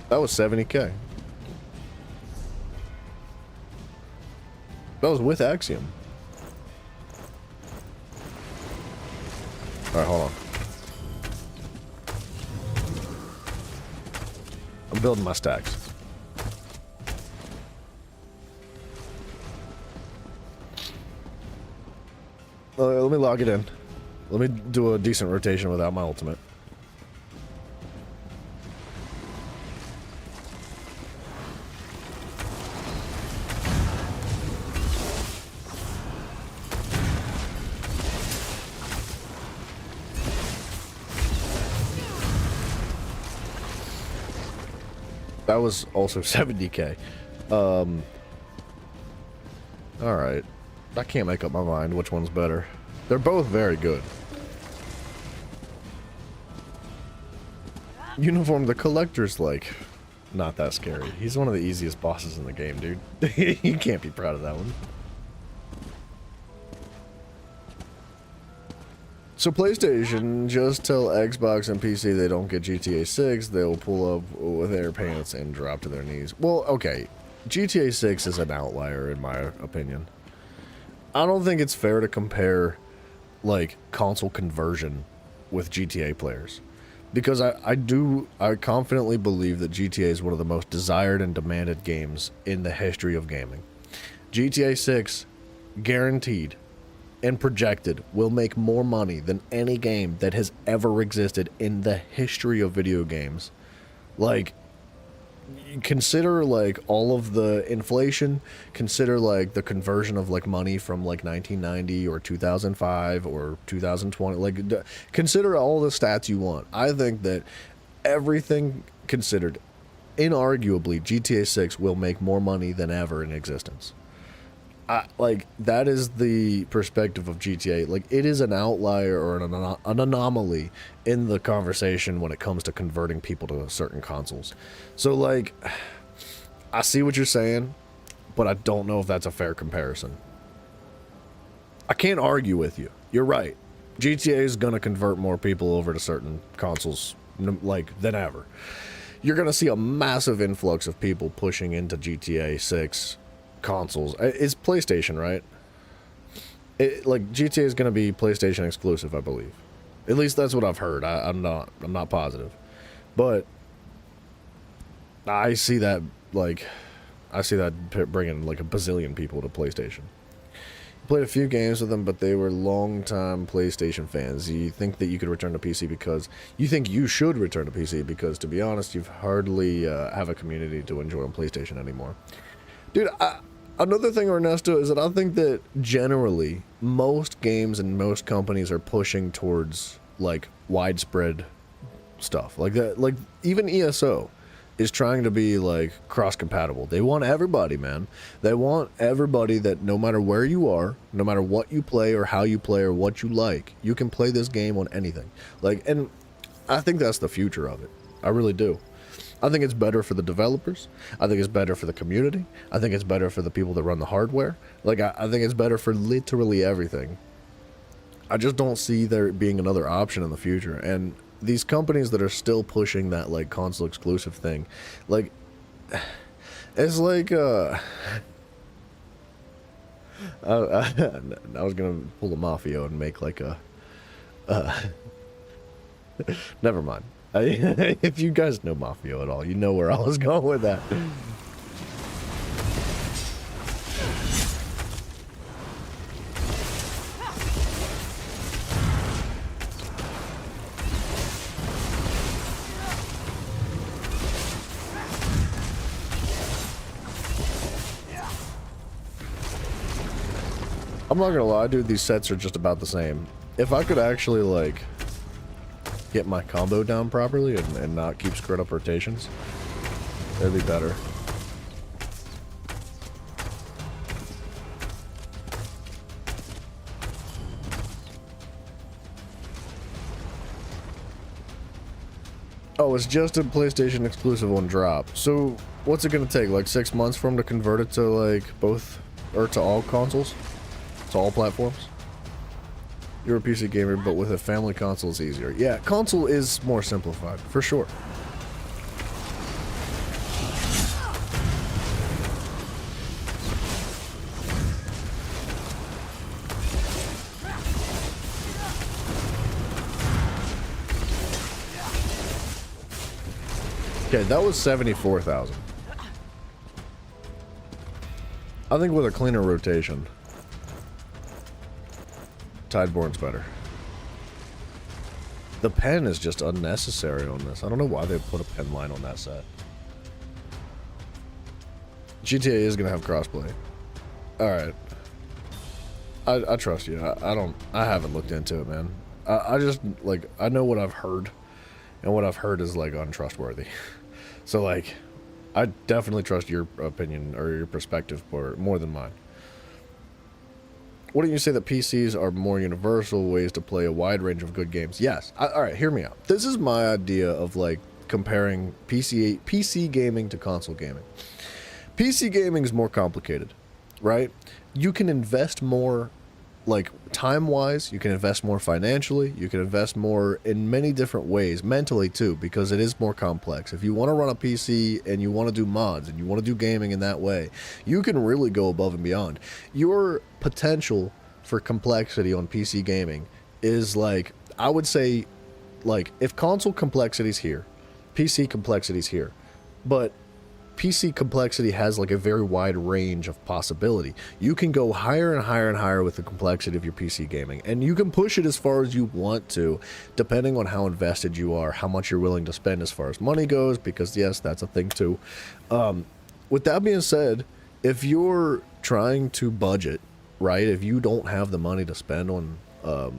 was 70K. That was with Axiom. Alright, hold on. I'm building my stacks. Let me log it in. Let me do a decent rotation without my ultimate. That was also 70K. Alright. I can't make up my mind which one's better. They're both very good. Uniform the Collector's, like, not that scary. He's one of the easiest bosses in the game, dude. You can't be proud of that one. So PlayStation, just tell Xbox and PC they don't get GTA 6, they'll pull up with their pants and drop to their knees. Well, okay, GTA 6 is an outlier in my opinion. I don't think it's fair to compare, like, console conversion with GTA players. because I confidently believe that GTA is one of the most desired and demanded games in the history of gaming. GTA 6, guaranteed and projected, will make more money than any game that has ever existed in the history of video games. Like, consider like all of the inflation, consider like the conversion of like money from like 1990 or 2005 or 2020, like consider all the stats you want. I think that everything considered, inarguably GTA 6 will make more money than ever in existence. Like, that is the perspective of GTA. Like, it is an outlier or an anomaly in the conversation when it comes to converting people to certain consoles. So, like, I see what you're saying, but I don't know if that's a fair comparison. I can't argue with you. You're right. GTA is going to convert more people over to certain consoles, like, than ever. You're going to see a massive influx of people pushing into GTA 6 consoles. It's PlayStation, right? Like, GTA is going to be PlayStation exclusive, I believe. At least that's what I've heard. I'm not positive, but I see that bringing like a bazillion people to PlayStation. Played a few games with them, but they were long-time PlayStation fans. You think that you could return to PC because you think you should return to PC because, to be honest, you've hardly have a community to enjoy on PlayStation anymore, dude. Another thing, Ernesto, is that I think that generally most games and most companies are pushing towards like widespread stuff like that. Like, even ESO is trying to be like cross-compatible. They want everybody, man. They want everybody, that no matter where you are, no matter what you play or how you play or what you like, you can play this game on anything. Like, and I think that's the future of it. I really do. I think it's better for the developers. I think it's better for the community. I think it's better for the people that run the hardware. Like, I think it's better for literally everything. I just don't see there being another option in the future. And these companies that are still pushing that, like, console exclusive thing, like, it's like, I was gonna pull a Mafia and make like a, never mind. If you guys know Mafia at all, you know where I was going with that. I'm not gonna lie, dude, these sets are just about the same. If I could actually, like, get my combo down properly and not keep screwing up rotations, it'd be better. Oh, it's just a PlayStation exclusive on drop. So what's it gonna take, like 6 months for them to convert it to like both, or to all consoles? To all platforms? You're a PC gamer, but with a family console it's easier. Yeah, console is more simplified, for sure. Okay, that was 74,000. I think with a cleaner rotation, Tideborne's better. The pen is just unnecessary on this. I don't know why they put a pen line on that set. GTA is gonna have crossplay. Alright. I trust you. I haven't looked into it, man. I just, like, I know what I've heard, and what I've heard is, like, untrustworthy. So, like, I definitely trust your opinion or your perspective more than mine. Wouldn't you say that PCs are more universal ways to play a wide range of good games? Yes. Alright, hear me out. This is my idea of, like, comparing PC gaming to console gaming. PC gaming is more complicated, right? You can invest more, like, time-wise, you can invest more financially, you can invest more in many different ways, mentally too, because it is more complex. If you want to run a PC and you want to do mods and you want to do gaming in that way, you can really go above and beyond. Your potential for complexity on PC gaming is, like, I would say like, if console complexity's here, PC complexity's here, but PC complexity has like a very wide range of possibility. You can go higher and higher and higher with the complexity of your PC gaming, and you can push it as far as you want to, depending on how invested you are, how much you're willing to spend as far as money goes, because yes, that's a thing too. With that being said, if you're trying to budget, right, if you don't have the money to spend on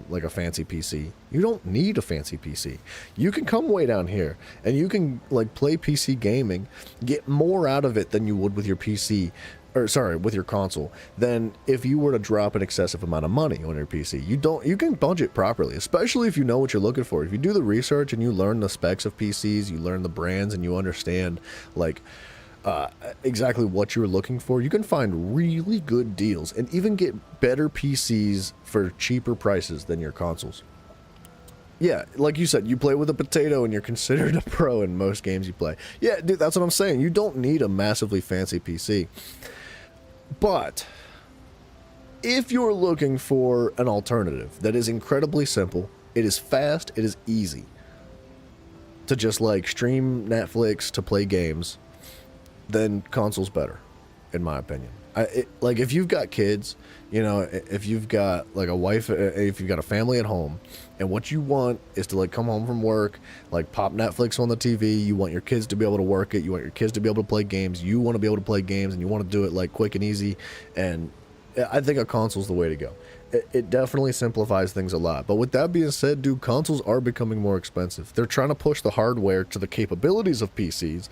like a fancy PC, you don't need a fancy PC. You can come way down here and you can like play PC gaming, get more out of it than you would with your PC, or sorry, with your console, than if you were to drop an excessive amount of money on your PC. You can budget properly, especially if you know what you're looking for. If you do the research and you learn the specs of PCs, you learn the brands, and you understand like exactly what you're looking for, you can find really good deals and even get better PCs for cheaper prices than your consoles. Yeah, like you said, you play with a potato and you're considered a pro in most games you play. Yeah, dude, that's what I'm saying. You don't need a massively fancy PC. But if you're looking for an alternative that is incredibly simple, it is fast, it is easy to just like stream Netflix, to play games, then console's better, in my opinion. Like, if you've got kids, you know, if you've got like a wife, if you've got a family at home, and what you want is to like come home from work, like pop Netflix on the TV, you want your kids to be able to work it, you want your kids to be able to play games, you want to be able to play games, and you want to do it like quick and easy, and I think a console's the way to go. It definitely simplifies things a lot. But with that being said, dude, consoles are becoming more expensive. They're trying to push the hardware to the capabilities of PCs,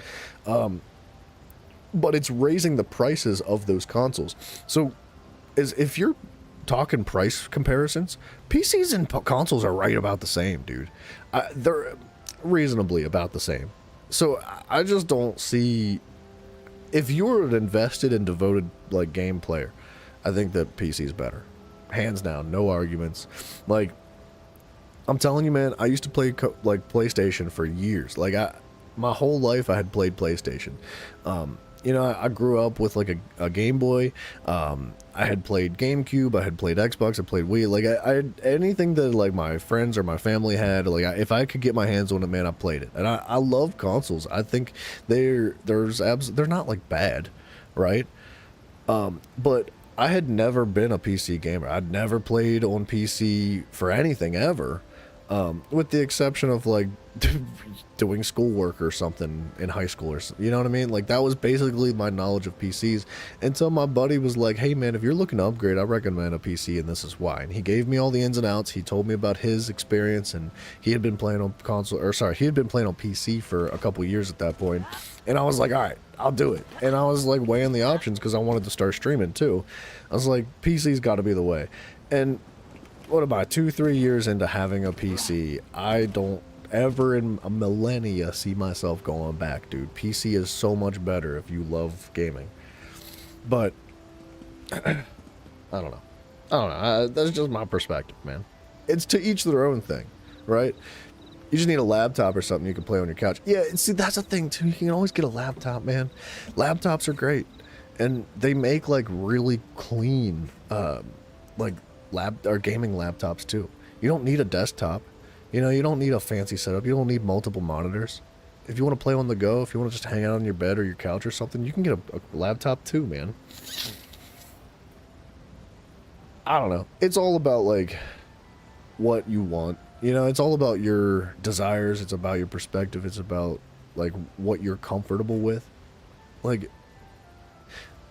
but it's raising the prices of those consoles. So if you're talking price comparisons, PCs and consoles are right about the same, dude. They're reasonably about the same. So I just don't see, if you're an invested and devoted like game player, I think that PC is better, hands down, no arguments. Like, I'm telling you, man, I used to play like PlayStation for years. Like, my whole life I had played PlayStation. You know, I grew up with like a Game Boy. I had played GameCube. I had played Xbox. I played Wii. Like, I had anything that like my friends or my family had. Like, if I could get my hands on it, man, I played it. And I love consoles. I think they're not like bad, right? But I had never been a PC gamer. I'd never played on PC for anything ever, with the exception of like doing schoolwork or something in high school, or you know what I mean? Like, that was basically my knowledge of PCs until my buddy was like, hey man, if you're looking to upgrade, I recommend a PC, and this is why. And he gave me all the ins and outs. He told me about his experience, and he had been playing on he had been playing on PC for a couple years at that point. And I was like, all right, I'll do it. And I was like weighing the options because I wanted to start streaming too. I was like, PC's got to be the way. And what about 2-3 years into having a PC, I don't ever in a millennia see myself going back, dude. PC is so much better if you love gaming. But I don't know. That's just my perspective, man. It's to each their own thing, right? You just need a laptop or something you can play on your couch. Yeah, see, that's the thing too. You can always get a laptop, man. Laptops are great, and they make like really clean, like gaming laptops too. You don't need a desktop. You know, you don't need a fancy setup. You don't need multiple monitors. If you want to play on the go, if you want to just hang out on your bed or your couch or something, you can get a laptop too, man. I don't know. It's all about like what you want. You know, it's all about your desires. It's about your perspective. It's about like what you're comfortable with. Like,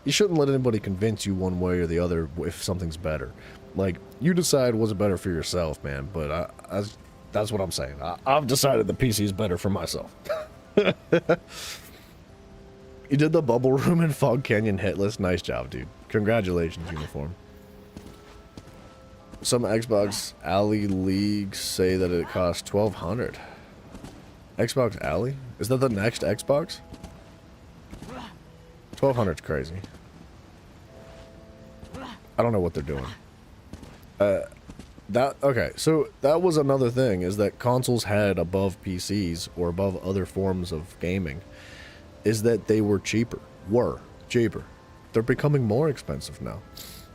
you shouldn't let anybody convince you one way or the other if something's better. Like, you decide what's better for yourself, man. But that's what I'm saying. I've decided the PC is better for myself. You did the bubble room in Fog Canyon hit list. Nice job, dude. Congratulations, Uniform. Some Xbox Alley leagues say that it costs $1,200. Xbox Alley? Is that the next Xbox? $1,200's crazy. I don't know what they're doing. Okay, so that was another thing, is that consoles had above PCs or above other forms of gaming, is that they were cheaper. They're becoming more expensive now.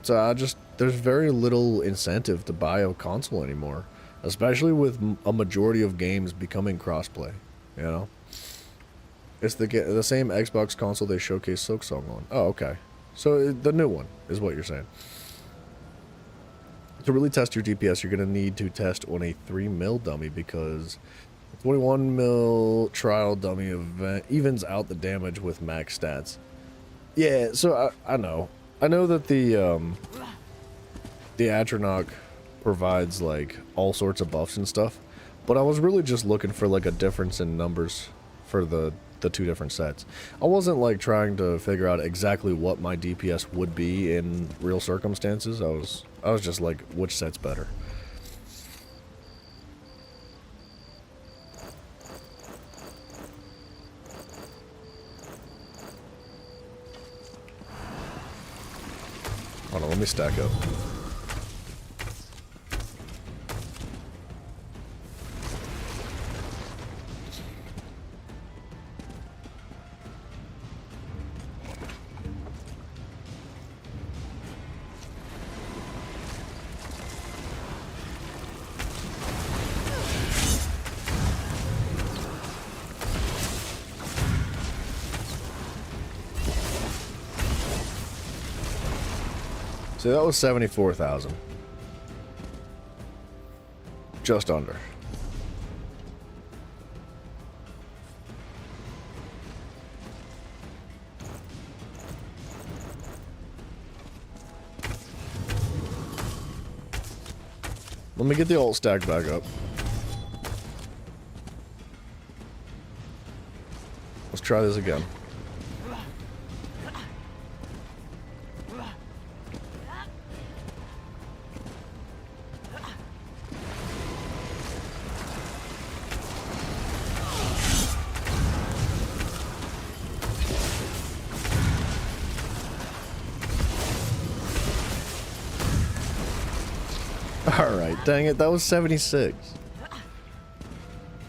So there's very little incentive to buy a console anymore. especially with a majority of games becoming crossplay. You know, it's the same Xbox console they showcased Silksong on. Oh, okay. So the new one is what you're saying. To really test your DPS, you're going to need to test on a 3 mil dummy because 21 mil trial dummy event evens out the damage with max stats. Yeah, so I know. I know that the Atronach provides like all sorts of buffs and stuff, but I was really just looking for like a difference in numbers for the two different sets. I wasn't like trying to figure out exactly what my DPS would be in real circumstances. I was just like, which set's better? Hold on, let me stack up. So that was 74,000. Just under. Let me get the alt stack back up. Let's try this again. Alright, dang it, that was 76.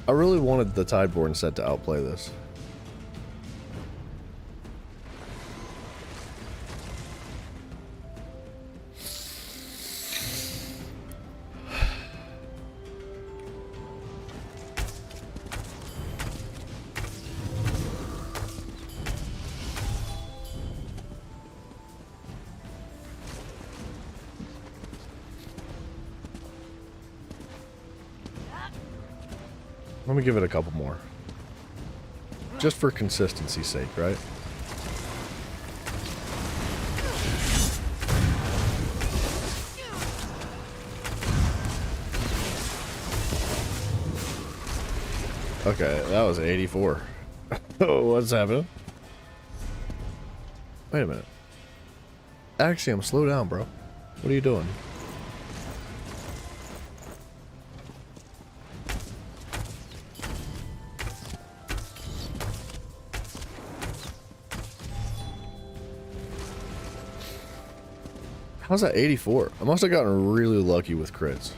I really wanted the Tideborn set to outplay this. Let me give it a couple more. Just for consistency's sake, right? Okay, that was 84. What's happening? Wait a minute. Axiom, slow down, bro. What are you doing? How's that 84? I must have gotten really lucky with crits.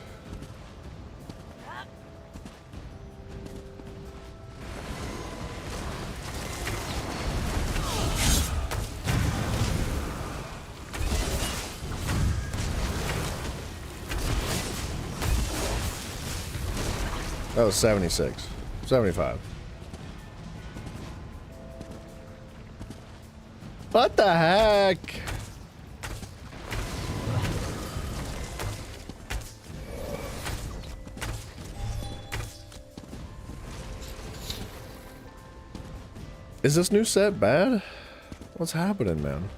That was 76. 75. What the heck? Is this new set bad? What's happening, man?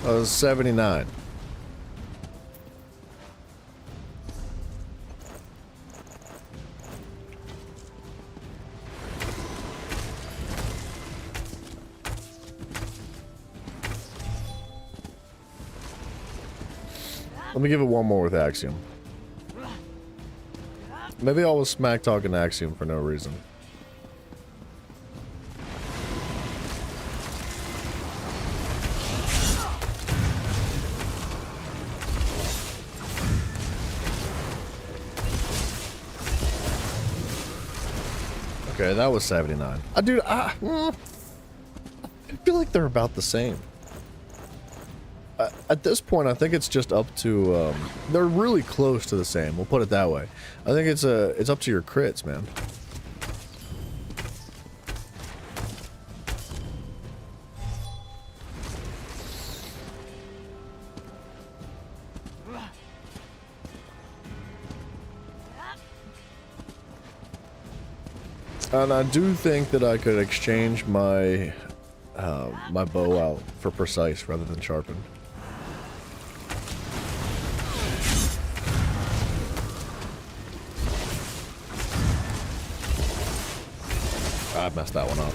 That was 79. Let me give it one more with Axiom. Maybe I was smack talking Axiom for no reason. Okay, that was 79. Dude, I feel like they're about the same. At this point, I think it's just up to, they're really close to the same. We'll put it that way. I think it's up to your crits, man. And I do think that I could exchange my my bow out for precise rather than sharpened. I messed that one up.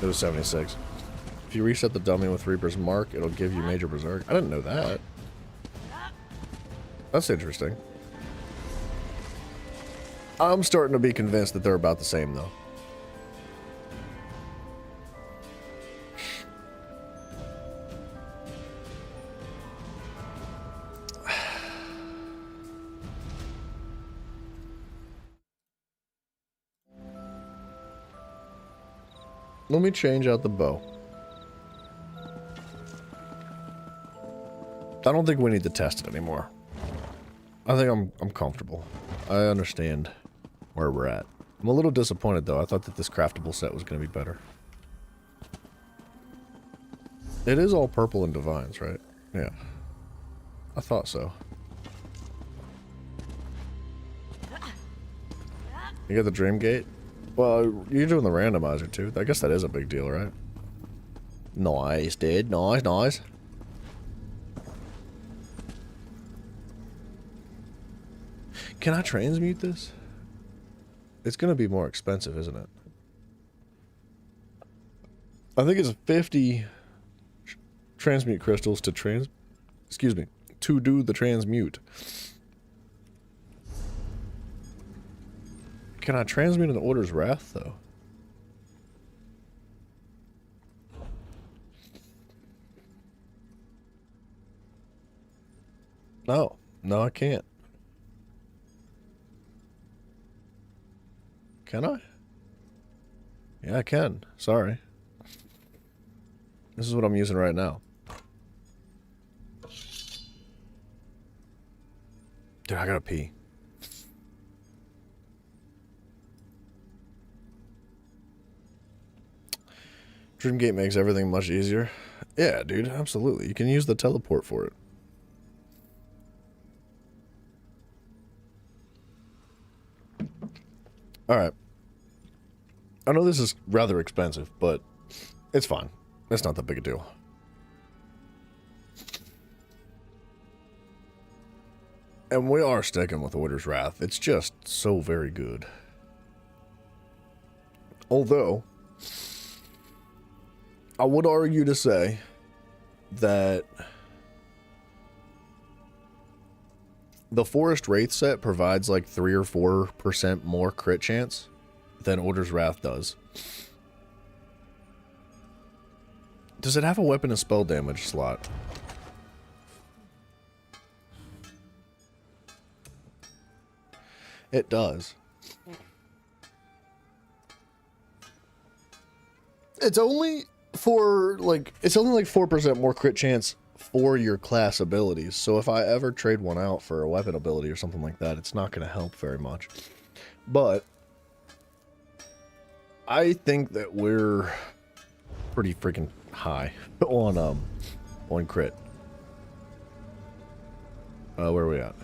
It was 76. If you reset the dummy with Reaper's Mark, it'll give you Major Berserk. I didn't know that. That's interesting. I'm starting to be convinced that they're about the same, though. Let me change out the bow. I don't think we need to test it anymore. I think I'm comfortable. I understand where we're at. I'm a little disappointed though. I thought that this craftable set was going to be better. It is all purple and divines, right? Yeah. I thought so. You got the Dream Gate? Well, you're doing the randomizer too. I guess that is a big deal, right? Nice, dude. Nice, nice. Can I transmute this? It's gonna be more expensive, isn't it? I think it's 50 transmute crystals to to do the transmute. Can I transmute an Order's Wrath, though? No. No, I can't. Can I? Yeah, I can. Sorry. This is what I'm using right now. Dude, I gotta pee. Dreamgate makes everything much easier. Yeah, dude, absolutely. You can use the teleport for it. Alright. I know this is rather expensive, but it's fine. It's not that big a deal. And we are sticking with Order's Wrath. It's just so very good. Although, I would argue to say that the Forest Wraith set provides like 3 or 4% more crit chance than Order's Wrath does. Does it have a weapon and spell damage slot? It does. It's only for like, it's only like 4% more crit chance for your class abilities. So if I ever trade one out for a weapon ability or something like that, it's not going to help very much. But I think that we're pretty freaking high on crit. Where are we at?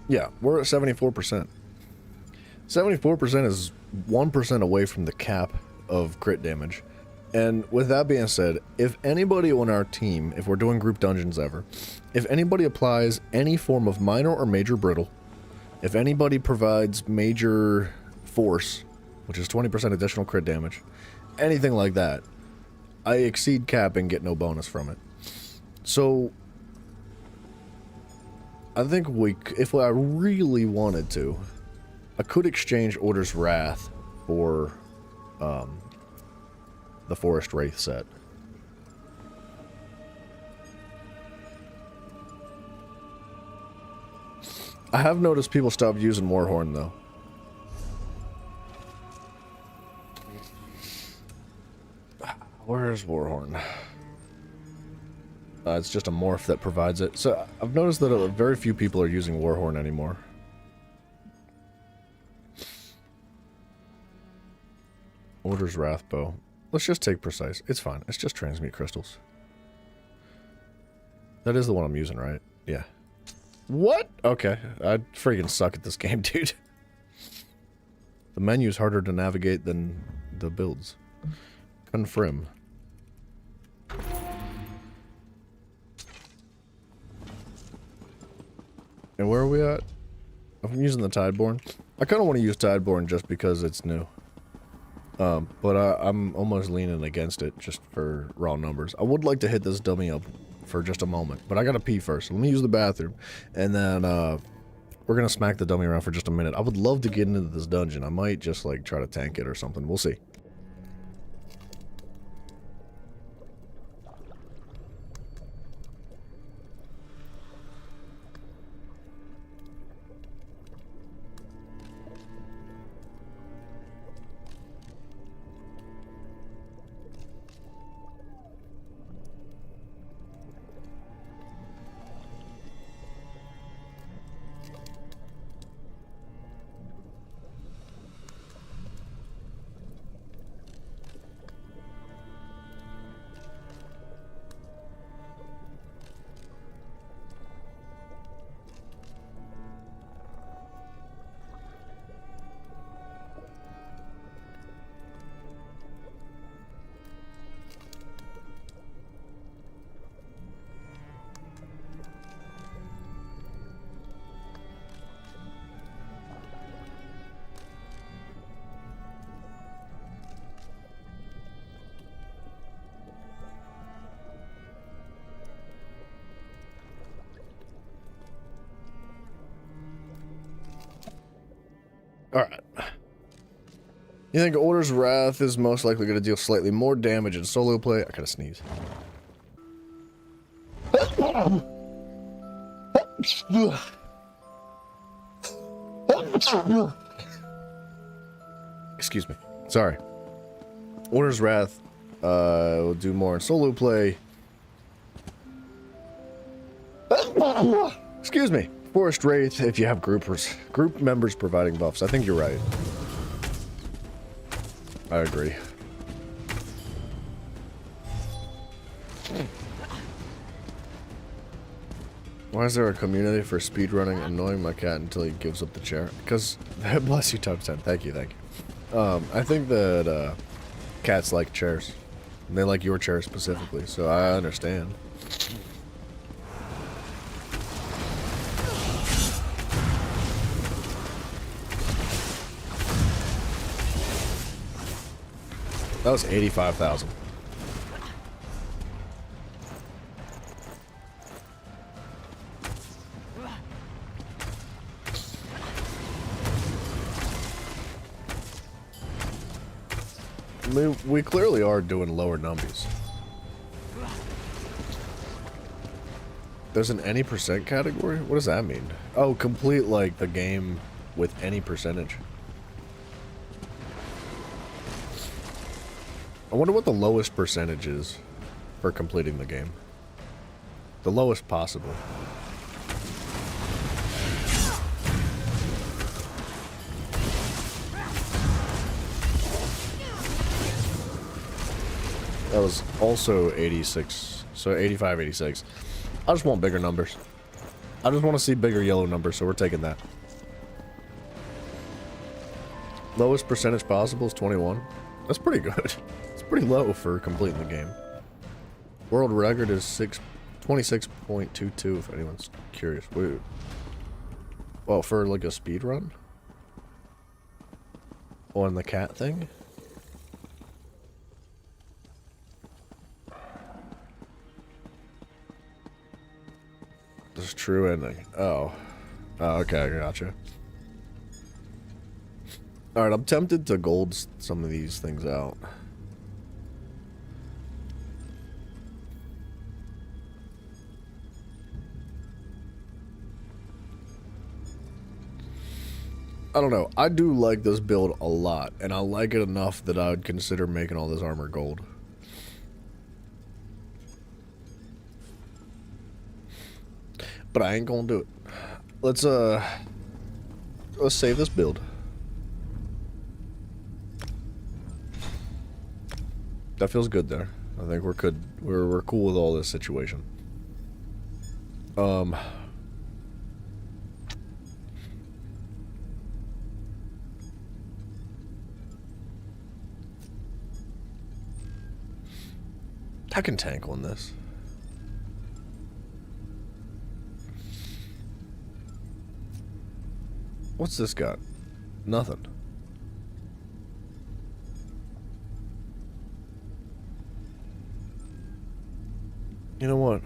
Yeah, we're at 74%. 74% is 1% away from the cap of crit damage. And with that being said, if anybody on our team, if we're doing group dungeons ever, if anybody applies any form of minor or major brittle, if anybody provides major force, which is 20% additional crit damage, anything like that, I exceed cap and get no bonus from it. So I think if I really wanted to, I could exchange Order's Wrath for the Forest Wraith set. I have noticed people stop using Warhorn though. Where's Warhorn? It's just a morph that provides it. So I've noticed that very few people are using Warhorn anymore. Order's Wrathbow. Let's just take Precise. It's fine. It's just transmute crystals. That is the one I'm using, right? Yeah. What? Okay. I freaking suck at this game, dude. The menu's harder to navigate than the builds. Confirm. And where are we at? I'm using the Tideborn. I kind of want to use Tideborn just because it's new. But I'm almost leaning against it just for raw numbers. I would like to hit this dummy up for just a moment, but I gotta pee first. So let me use the bathroom, and then we're gonna smack the dummy around for just a minute. I would love to get into this dungeon. I might just like try to tank it or something. We'll see. Alright. You think Order's Wrath is most likely going to deal slightly more damage in solo play? I gotta sneeze. Excuse me. Sorry. Order's Wrath will do more in solo play. Excuse me. Forest Wraith if you have group members providing buffs. I think you're right. I agree. Why is there a community for speedrunning annoying my cat until he gives up the chair? Because, bless you, times 10. Thank you, thank you. I think that cats like chairs. And they like your chair specifically, so I understand. That was 85,000. We clearly are doing lower numbers. There's an any percent category? What does that mean? Oh, complete like the game with any percentage. I wonder what the lowest percentage is for completing the game. The lowest possible. That was also 86, so 85, 86. I just want bigger numbers. I just want to see bigger yellow numbers, so we're taking that. Lowest percentage possible is 21. That's pretty good. It's pretty low for completing the game. World record is 26.22 if anyone's curious. Wait. Well, for like a speed run? On the cat thing? This is true ending. Oh. Oh, okay, I gotcha. Alright, I'm tempted to gold some of these things out. I don't know. I do like this build a lot, and I like it enough that I would consider making all this armor gold. But I ain't gonna do it. Let's save this build. That feels good there. I think we're good. We're cool with all this situation. I can tank on this. What's this got? Nothing. You know what?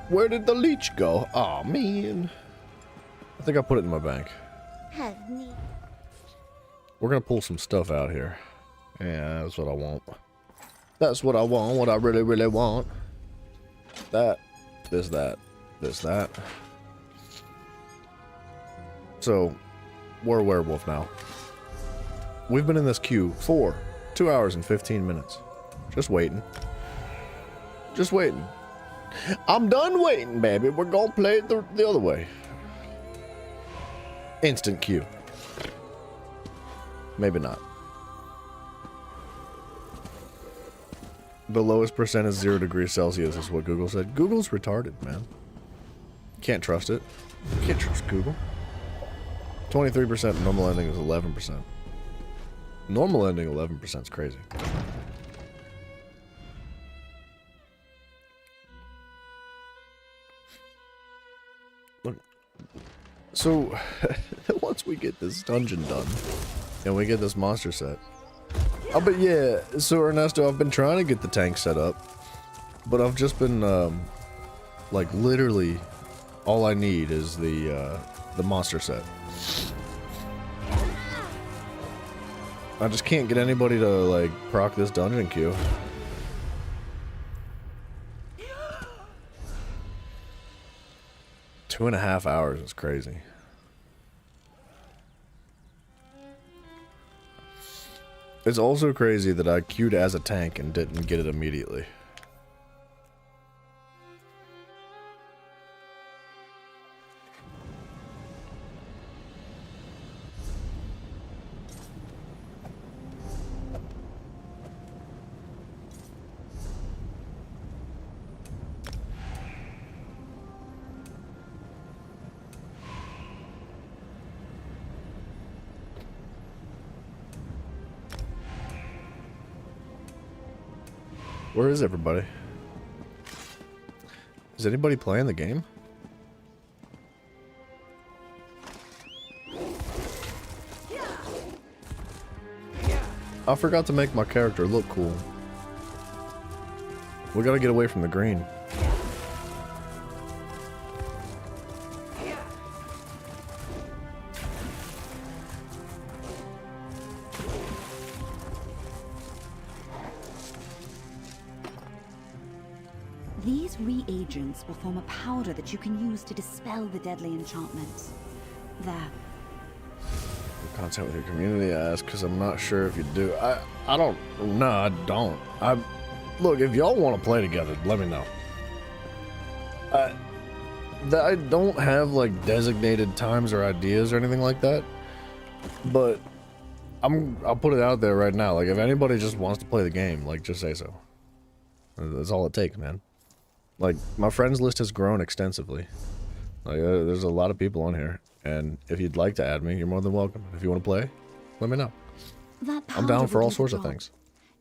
Where did the leech go? Oh man. I think I put it in my bank. We're gonna pull some stuff out here. Yeah, that's what I want. That's what I want, what I really, really want. That, this, that, this, that. So, we're a werewolf now. We've been in this queue for 2 hours and 15 minutes. Just waiting. Just waiting. I'm done waiting, baby. We're gonna play it the other way. Instant queue. Maybe not. The lowest percent is 0 degrees Celsius is what Google said. Google's retarded, man. Can't trust it. Can't trust Google. 23%, normal ending is 11%. Normal ending 11% is crazy. Look. So, once we get this dungeon done, and we get this monster set. Oh, but yeah, so Ernesto, I've been trying to get the tank set up, but I've just been, like, literally, all I need is the monster set. I just can't get anybody to, like, proc this dungeon queue. Two and a half hours is crazy. It's also crazy that I queued as a tank and didn't get it immediately. Where is everybody? Is anybody playing the game? I forgot to make my character look cool. We gotta get away from the green. These reagents will form a powder that you can use to dispel the deadly enchantments. There. Contact with your community, I ask, because I'm not sure if you do. I don't. No, I don't. Look, if y'all want to play together, let me know. I don't have like designated times or ideas or anything like that, but I'll put it out there right now. Like, if anybody just wants to play the game, like, just say so. That's all it takes, man. Like, my friends list has grown extensively. Like, there's a lot of people on here, and if you'd like to add me, you're more than welcome. If you want to play, let me know. I'm down for all sorts of things.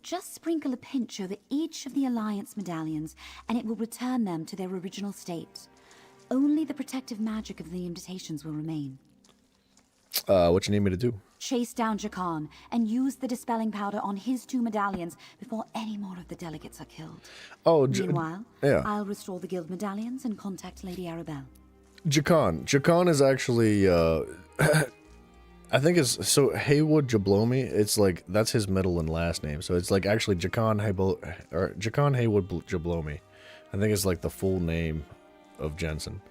Just sprinkle a pinch over each of the Alliance medallions, and it will return them to their original state. Only the protective magic of the invitations will remain. What you need me to do? Chase down Jakan and use the dispelling powder on his 2 medallions before any more of the delegates are killed. Oh, meanwhile, yeah. I'll restore the guild medallions and contact Lady Arabelle. Jakan is actually, I think it's so Haywood Jablomi. It's like that's his middle and last name. So it's like actually Jacon Haywood Jablomi. I think it's like the full name of Jensen.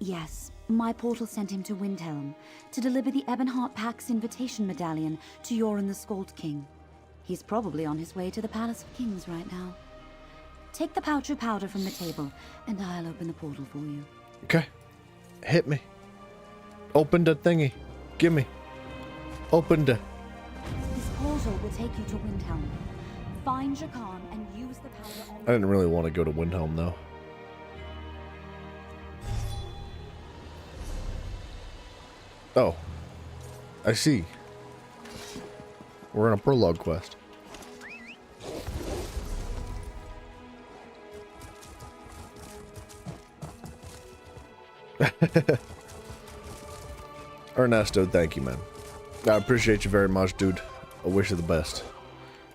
Yes, my portal sent him to Windhelm to deliver the Ebonheart Pack's invitation medallion to Yoren the Skald King. He's probably on his way to the Palace of Kings right now. Take the pouch of powder from the table, and I'll open the portal for you. Okay. Hit me. Open the thingy. Gimme. Open the... This portal will take you to Windhelm. Find Jacon and use the powder on... I didn't really want to go to Windhelm, though. Oh. I see. We're on a prologue quest. Ernesto, thank you, man. I appreciate you very much, dude. I wish you the best.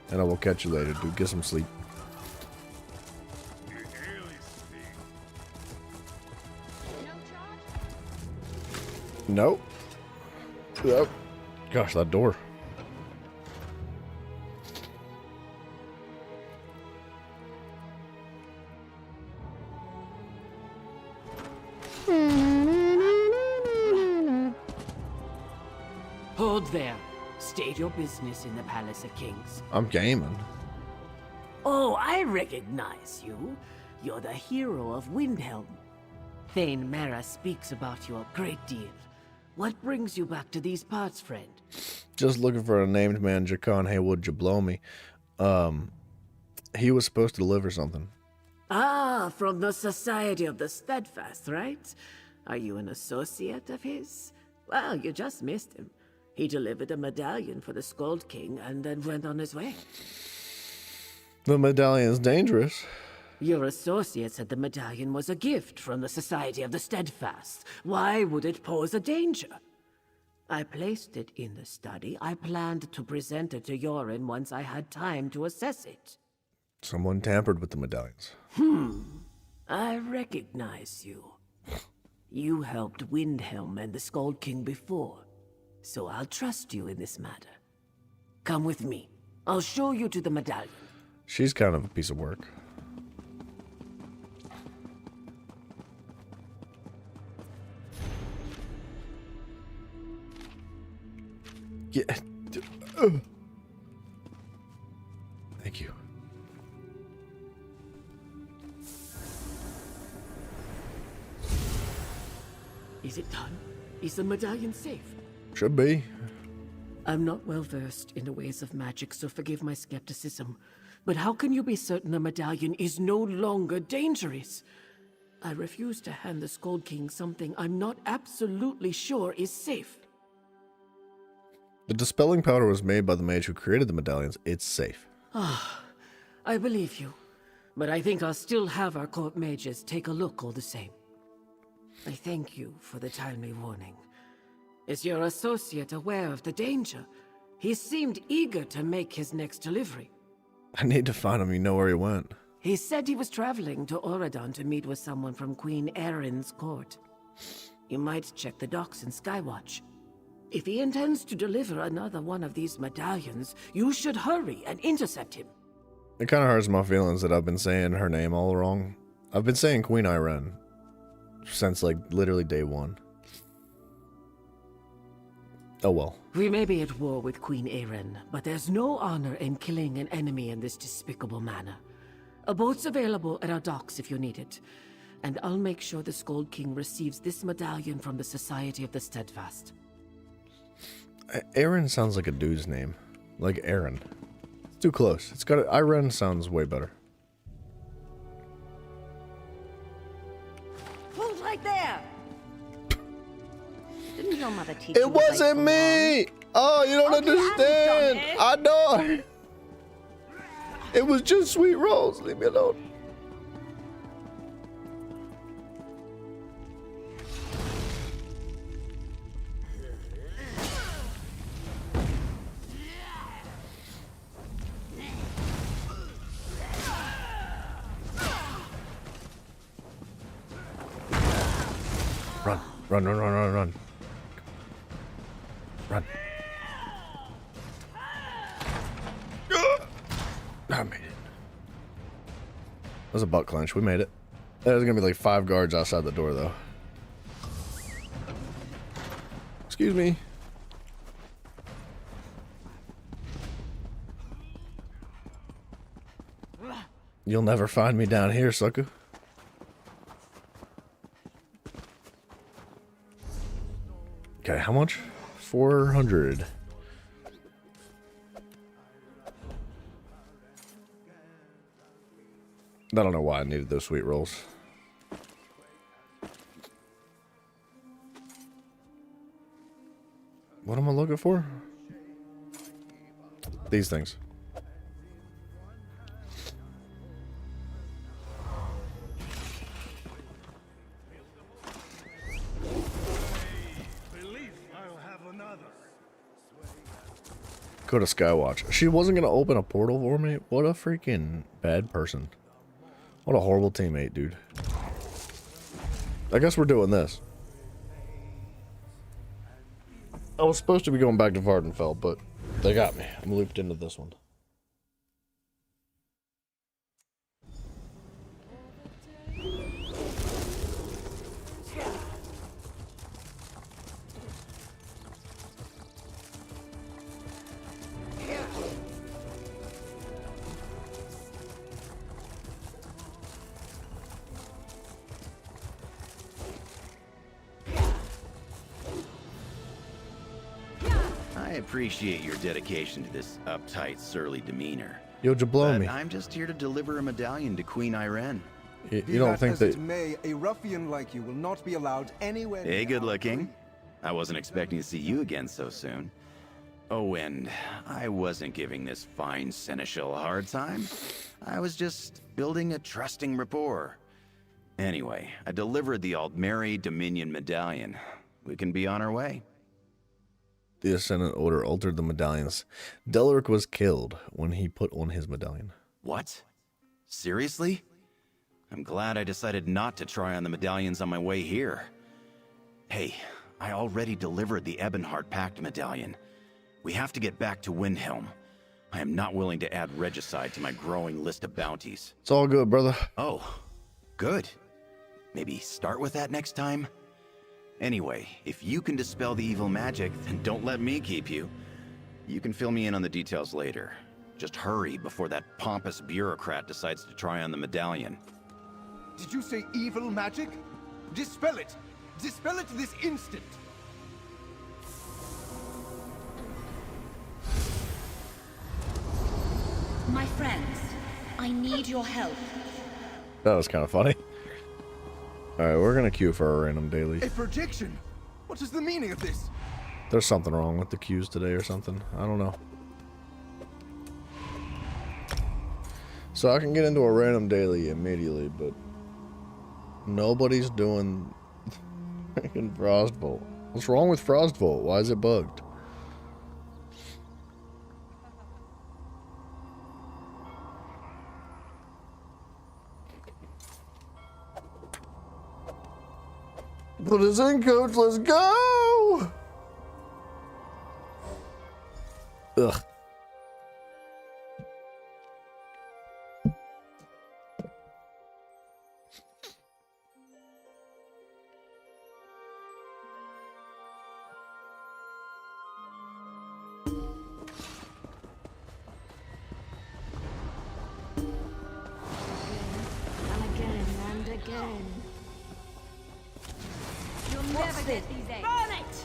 And I will catch you later, dude. Get some sleep. Nope. Nope. Gosh, that door. Hold there. State your business in the Palace of Kings. I'm gaming. Oh, I recognize you. You're the hero of Windhelm. Thane Mara speaks about you a great deal. What brings you back to these parts, friend? Just looking for a named man, Jacon Haywood Jablomi. He was supposed to deliver something. Ah, from the Society of the Steadfast, right? Are you an associate of his? Well, you just missed him. He delivered a medallion for the Skald King and then went on his way. The medallion's dangerous. Your associate said the medallion was a gift from the Society of the Steadfast. Why would it pose a danger? I placed it in the study. I planned to present it to Yoren once I had time to assess it. Someone tampered with the medallions. I recognize you. You helped Windhelm and the Skald King before, so I'll trust you in this matter. Come with me. I'll show you to the medallion. She's kind of a piece of work. Yeah. Thank you. Is it done? Is the medallion safe? Should be. I'm not well versed in the ways of magic, so forgive my skepticism. But how can you be certain a medallion is no longer dangerous? I refuse to hand the Skald King something I'm not absolutely sure is safe. The dispelling powder was made by the mage who created the medallions. It's safe. I believe you. But I think I'll still have our court mages take a look all the same. I thank you for the timely warning. Is your associate aware of the danger? He seemed eager to make his next delivery. I need to find him. You know where he went. He said he was traveling to Oradon to meet with someone from Queen Erin's court. You might check the docks in Skywatch. If he intends to deliver another one of these medallions, you should hurry and intercept him. It kind of hurts my feelings that I've been saying her name all wrong. I've been saying Queen Iren since, like, literally day one. Oh well. We may be at war with Queen Erin, but there's no honor in killing an enemy in this despicable manner. A boat's available at our docks if you need it. And I'll make sure the Skald King receives this medallion from the Society of the Steadfast. Aaron sounds like a dude's name. Like Aaron. It's too close. It's got Iren sounds way better. Who's right there? Didn't your mother teach you? It wasn't me! Oh, you don't understand! I know! It was just Sweet Rose. Leave me alone. Run. Run, run, run, run, run. Run. I made it. That was a butt clench. We made it. There's gonna be like 5 guards outside the door, though. Excuse me. You'll never find me down here, sucker. Okay, how much? 400. I don't know why I needed those sweet rolls. What am I looking for? These things. Go to Skywatch. She wasn't gonna open a portal for me? What a freaking bad person. What a horrible teammate, dude. I guess we're doing this. I was supposed to be going back to Vvardenfell, but they got me. I'm looped into this one. I appreciate your dedication to this uptight, surly demeanor. Yo, Jablow me. I'm just here to deliver a medallion to Queen Irene. You don't think that... May, a ruffian like you will not be allowed anywhere... Hey, good looking. I wasn't expecting to see you again so soon. Oh, and I wasn't giving this fine seneschal a hard time. I was just building a trusting rapport. Anyway, I delivered the Aldmeri Dominion medallion. We can be on our way. The Ascendant Order altered the medallions. Delric was killed when he put on his medallion. What? Seriously? I'm glad I decided not to try on the medallions on my way here. Hey, I already delivered the Ebonheart Pact medallion. We have to get back to Windhelm. I am not willing to add regicide to my growing list of bounties. It's all good, brother. Oh, good. Maybe start with that next time? Anyway, if you can dispel the evil magic, then don't let me keep you. You can fill me in on the details later. Just hurry before that pompous bureaucrat decides to try on the medallion. Did you say evil magic? Dispel it! Dispel it this instant! My friends, I need your help. That was kind of funny. Alright, we're gonna queue for a random daily. A projection? What is the meaning of this? There's something wrong with the queues today or something. I don't know. So I can get into a random daily immediately, but nobody's doing freaking Frostbolt. What's wrong with Frostbolt? Why is it bugged? Put us in, coach. Let's go. Ugh. And again and again. You'll never get these eggs. Burn it!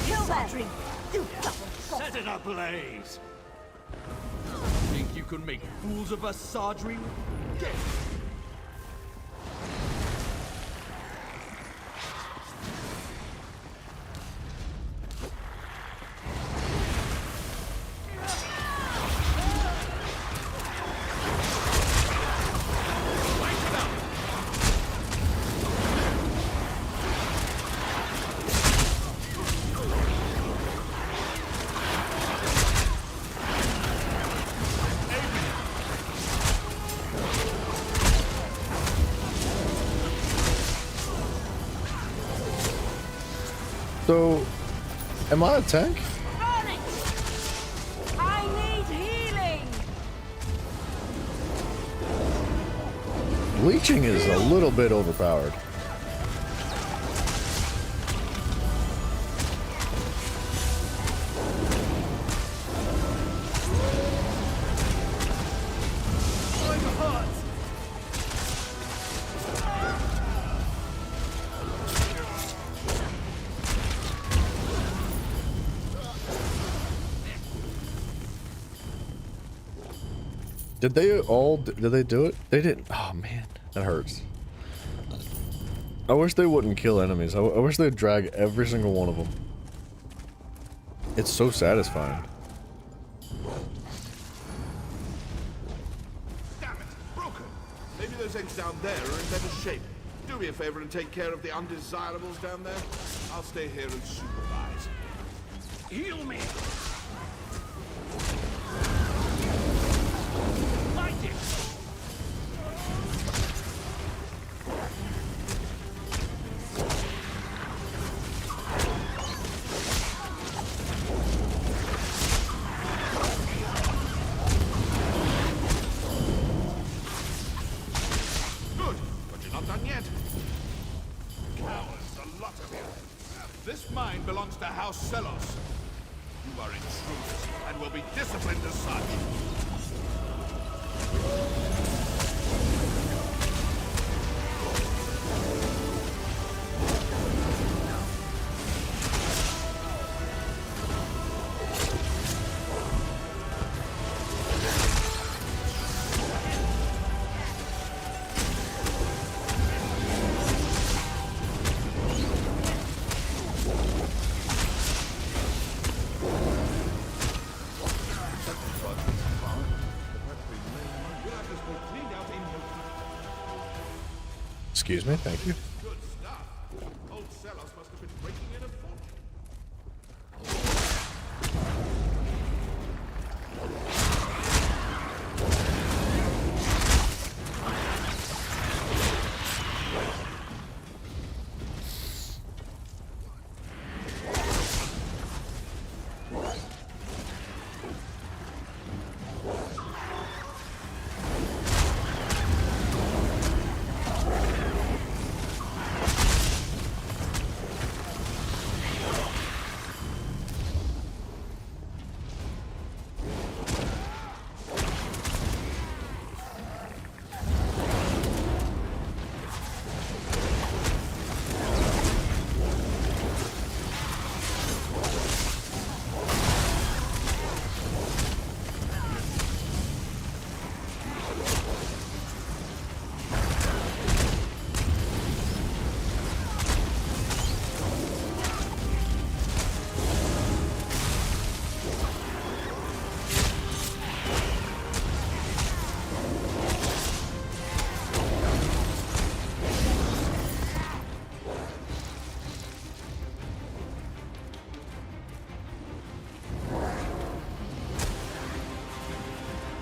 Kill them! You Set it ablaze! Think you can make fools of us, Sardri? Get So Am I a tank? Run it! I need healing! Leeching is a little bit overpowered. Did they do it? They didn't. Oh man, that hurts. I wish they wouldn't kill enemies. I wish they'd drag every single one of them. It's so satisfying. Damn it, broken. Maybe those eggs down there are in better shape. Do me a favor and take care of the undesirables down there. I'll stay here and supervise. Heal me! Good, but you're not done yet. Cowards, a lot of you. This mine belongs to House Selos. You are intruders and will be disciplined as such. Excuse me, thank you. Good stuff. Old Selos must have been breaking in a fortune.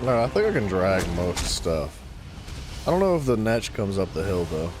No, I think I can drag most stuff. I don't know if the netch comes up the hill though.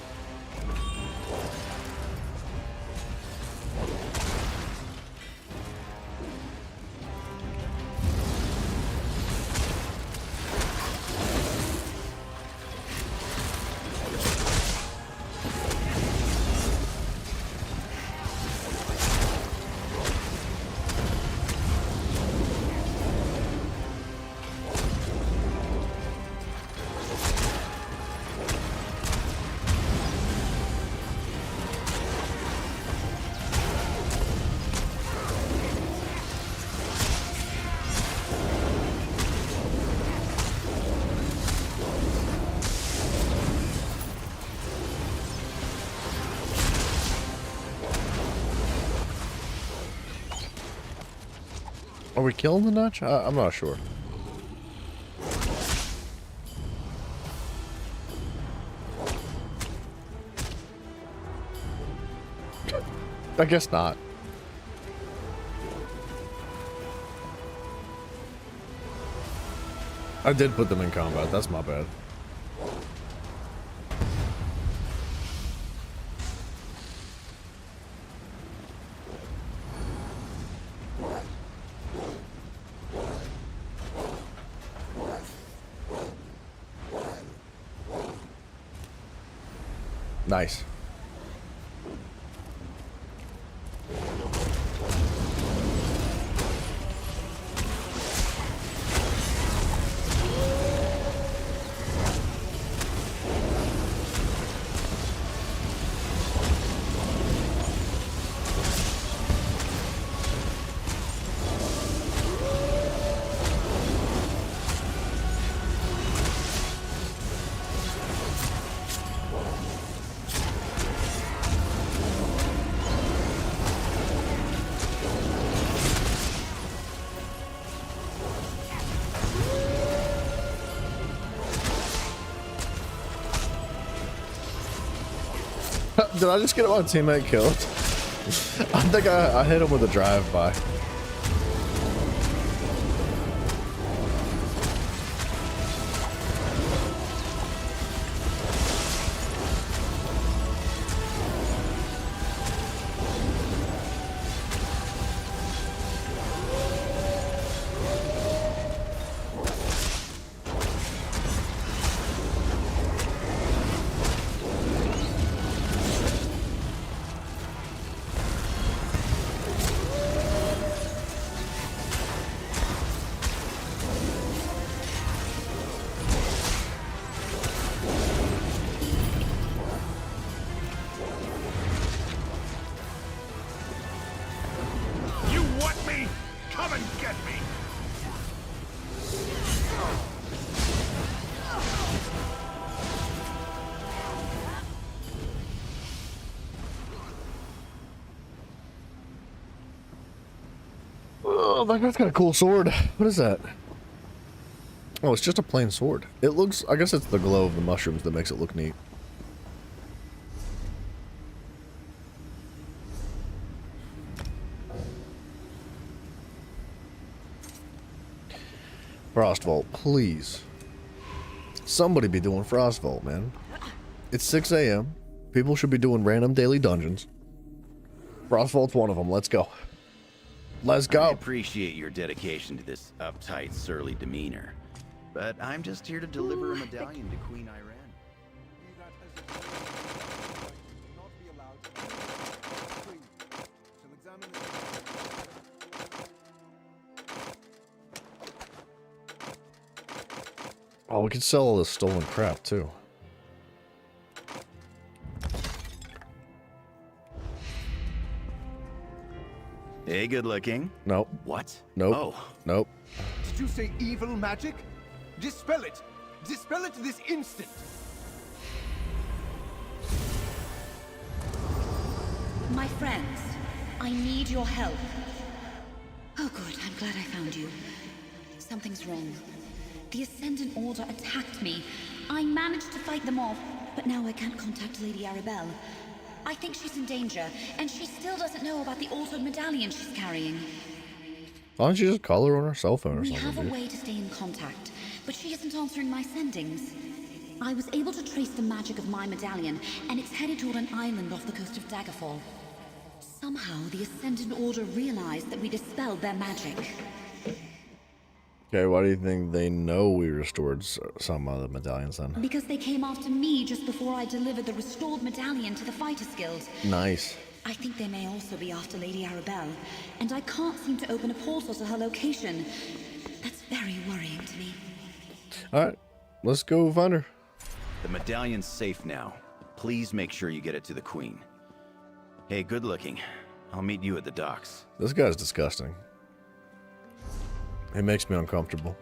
Are we killing the notch? I'm not sure. I guess not. I did put them in combat. That's my bad. Nice. Did I just get my teammate killed? I think I hit him with a drive-by. Oh, that guy's got a cool sword. What is that? Oh, it's just a plain sword. It looks, I guess it's the glow of the mushrooms that makes it look neat. Frostvault, please. Somebody be doing Frostvault, man. It's 6 a.m. People should be doing random daily dungeons. Frostvault's one of them. Let's go. Let's go. I appreciate your dedication to this uptight, surly demeanor, but I'm just here to deliver a medallion to Queen Iran. Oh, we could sell all this stolen crap, too. Hey, good looking. Nope. What? Nope. Oh. Nope. Did you say evil magic? Dispel it! Dispel it this instant! My friends, I need your help. Oh good, I'm glad I found you. Something's wrong. The Ascendant Order attacked me. I managed to fight them off, but now I can't contact Lady Arabelle. I think she's in danger, and she still doesn't know about the altered medallion she's carrying. Why don't you just call her on her cell phone or We something, have a dude? way to stay in contact, but she isn't answering my sendings. I was able to trace the magic of my medallion, and it's headed toward an island off the coast of Daggerfall. Somehow, the Ascendant Order realized that we dispelled their magic. Okay, why do you think they know we restored some of the medallions then? Because they came after me just before I delivered the restored medallion to the Fighters Guild. Nice. I think they may also be after Lady Arabelle, and I can't seem to open a portal to her location. That's very worrying to me. Alright, let's go find her. The medallion's safe now. Please make sure you get it to the Queen. Hey, good looking. I'll meet you at the docks. This guy's disgusting. It makes me uncomfortable.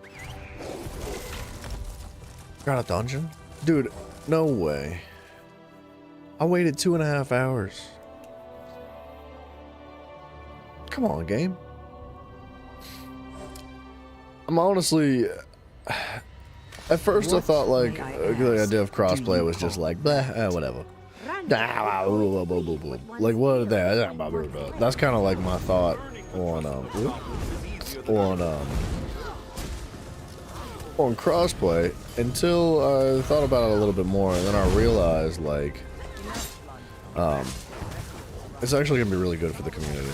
Got a dungeon? Dude, no way. I waited 2.5 hours. Come on, game. I'm honestly... At first I thought like the idea of crossplay was just like, blah, whatever. Like what are that? That's kind of like my thought on crossplay until I thought about it a little bit more, and then I realized like it's actually gonna be really good for the community.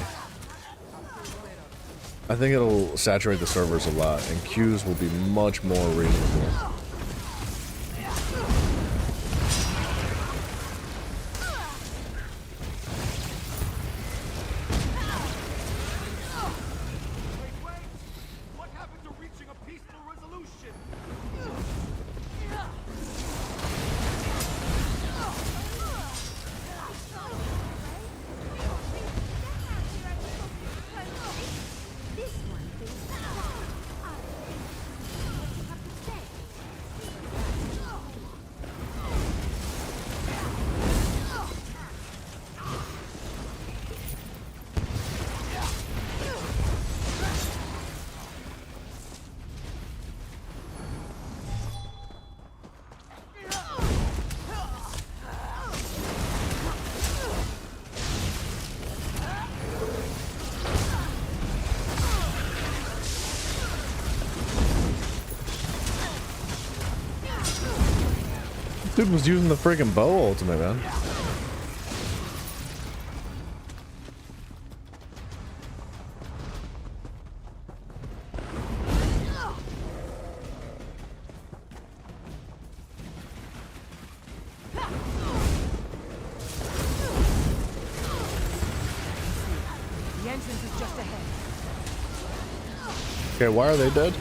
I think it'll saturate the servers a lot, and queues will be much more reasonable. dude was using the freaking bow ultimate, man. The entrance is just ahead. Okay, why are they dead?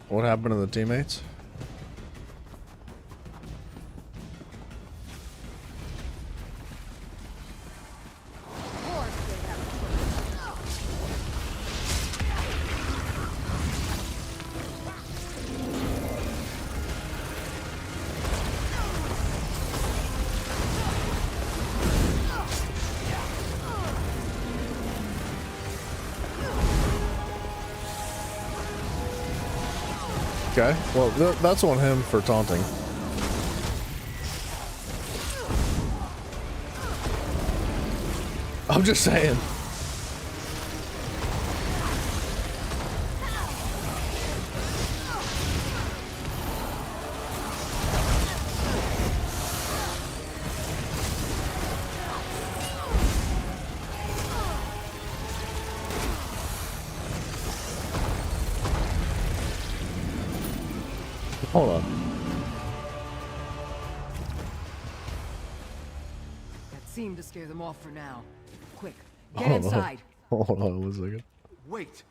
What happened to the teammates? Okay, well, that's on him for taunting. I'm just saying. Hold on. That seemed to scare them off for now. Quick, get inside. Hold on 1 second. Wait,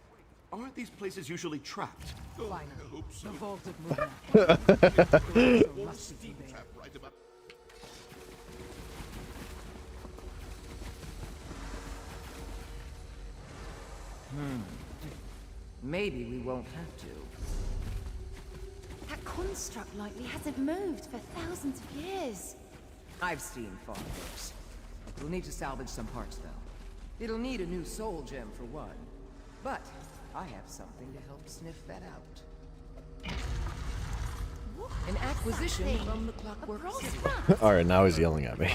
aren't these places usually trapped? Finally, so. the vaulted room. Must be there. Right about Maybe we won't have to. That construct likely hasn't moved for thousands of years. I've seen far worse. We'll need to salvage some parts, though. It'll need a new soul gem for one. But I have something to help sniff that out. An acquisition from the Clockwork City. Alright, now he's yelling at me.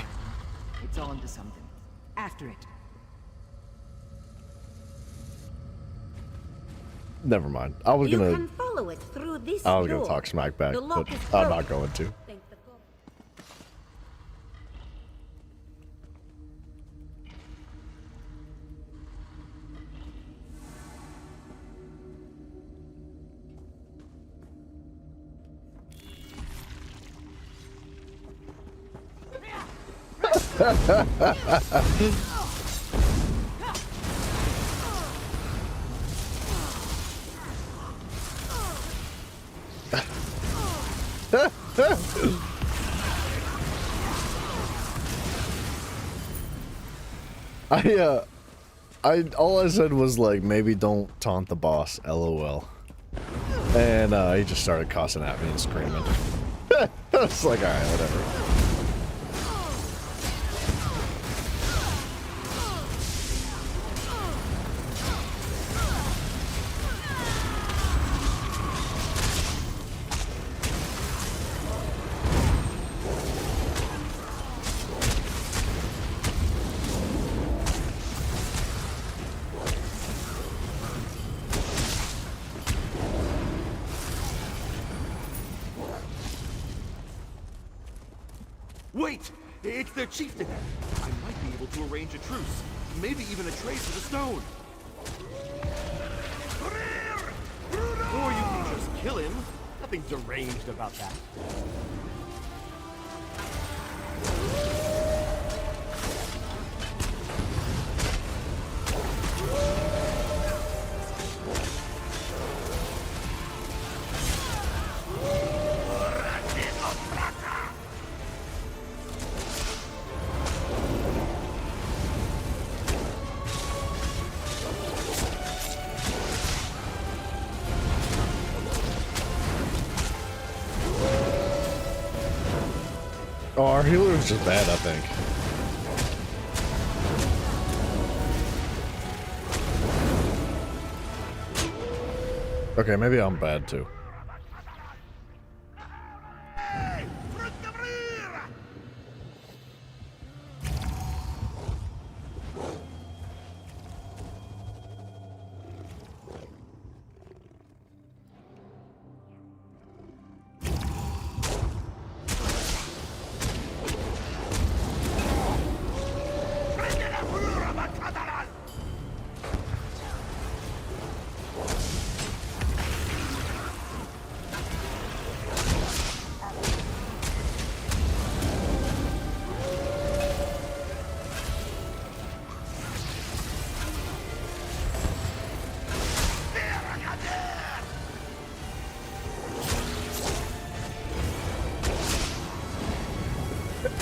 It's on to something. After it. Never mind. I was You gonna can follow it through this I was door. gonna talk smack back, The but lock is I'm not broken. going to. Thank the god. All I said was like, maybe don't taunt the boss, LOL. And he just started cussing at me and screaming. I was like, alright, whatever. Wait! It's their chieftain! I might be able to arrange a truce. Maybe even a trade for the stone. Or you can just kill him. Nothing deranged about that. Oh, our healer is just bad, I think. Okay, maybe I'm bad too.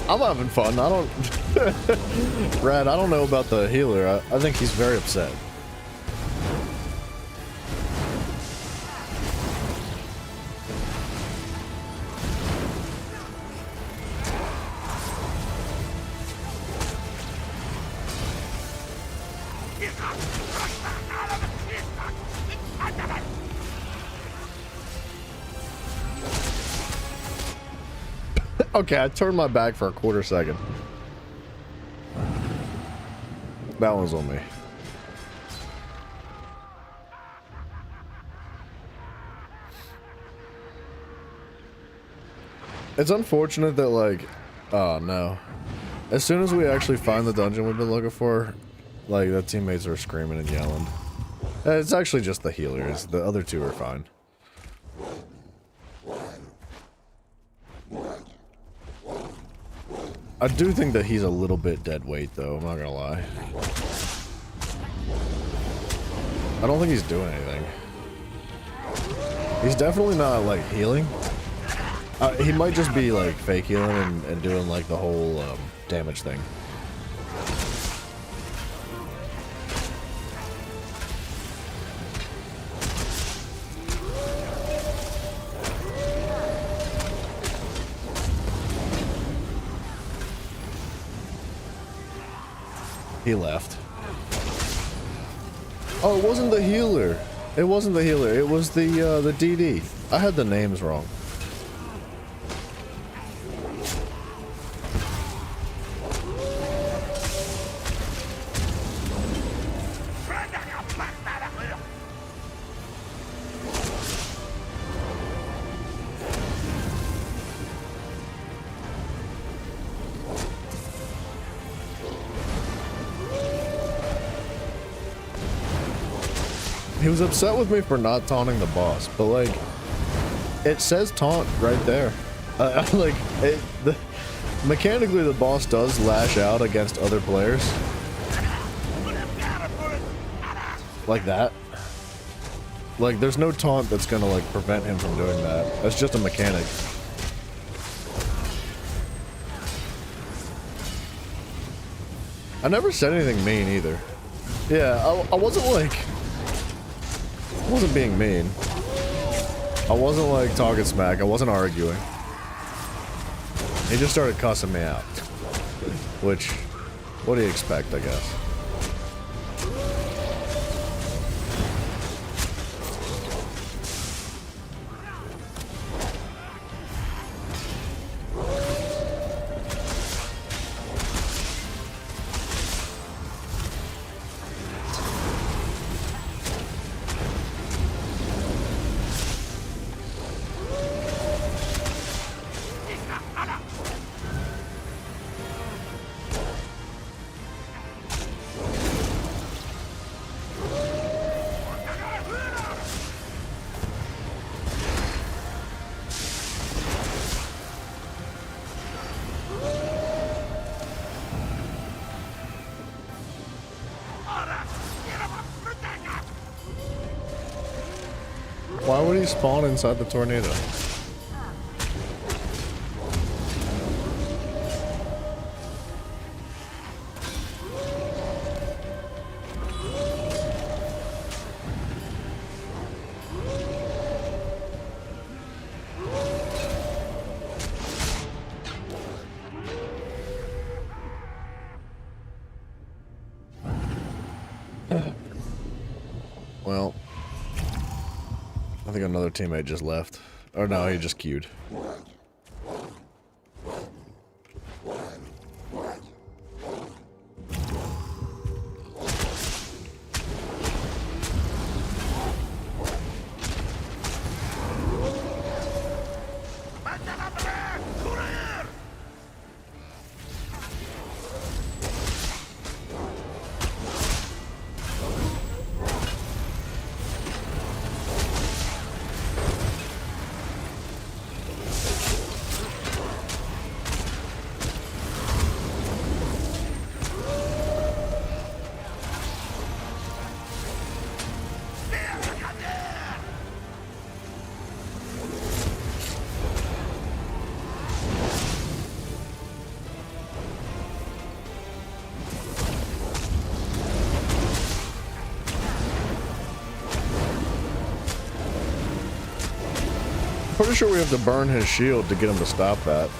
I'm having fun. I don't... Rad, I don't know about the healer. I think he's very upset. Okay, I turned my back for a quarter second. That one's on me. It's unfortunate that, like, oh no. As soon as we actually find the dungeon we've been looking for, like, the teammates are screaming and yelling. It's actually just the healers. The other two are fine. I do think that he's a little bit dead weight, though. I'm not gonna lie. I don't think he's doing anything. He's definitely not, like, healing. He might just be, like, fake healing and doing, like, the whole damage thing. He left. Oh, it wasn't the healer. It wasn't the healer. It was the DD. I had the names wrong. He was upset with me for not taunting the boss, but like, it says taunt right there. Like, mechanically the boss does lash out against other players. Like that. Like, there's no taunt that's gonna, like, prevent him from doing that. That's just a mechanic. I never said anything mean either. Yeah, I wasn't like... I wasn't being mean. I wasn't like talking smack. I wasn't arguing. He just started cussing me out. Which, what do you expect, I guess? Why would he spawn inside the tornado? Well, I think another teammate just left. Or no, he just queued. Pretty sure we have to burn his shield to get him to stop that.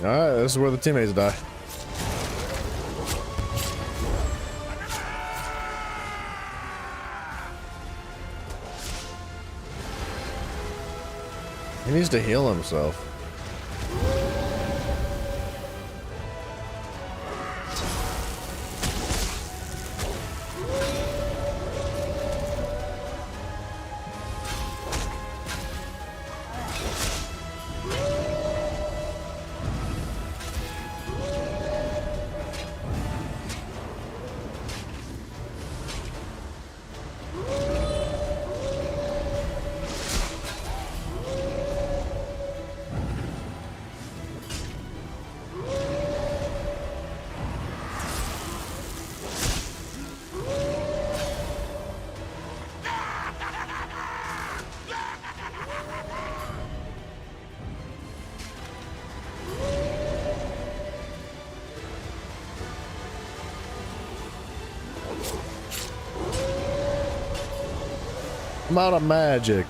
Alright, this is where the teammates die. He needs to heal himself. I'm out of magic.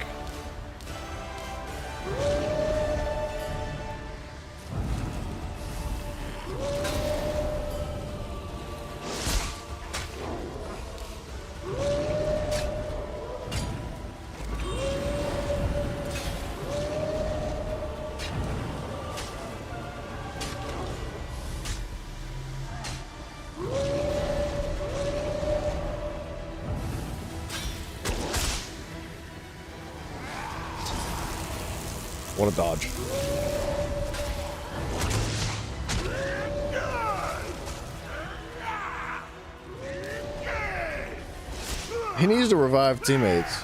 What a dodge. He needs to revive teammates.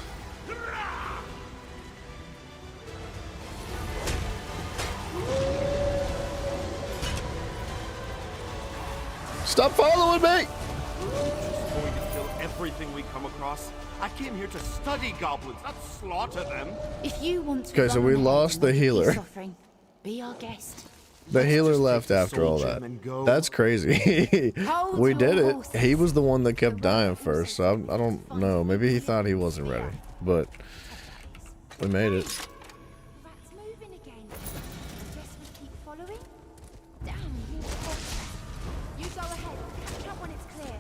Stop following me! Just going to kill everything we come across? I came here to study goblins, not slaughter them. If you want to Okay, so we lost the healer. Be our guest. The healer left after all that. That's crazy. We did it. He was the one that kept dying first, so I don't know. Maybe he thought he wasn't ready, but we made it. Rat's moving again. I guess we keep following. Damn, you go ahead. Catch up when it's clear.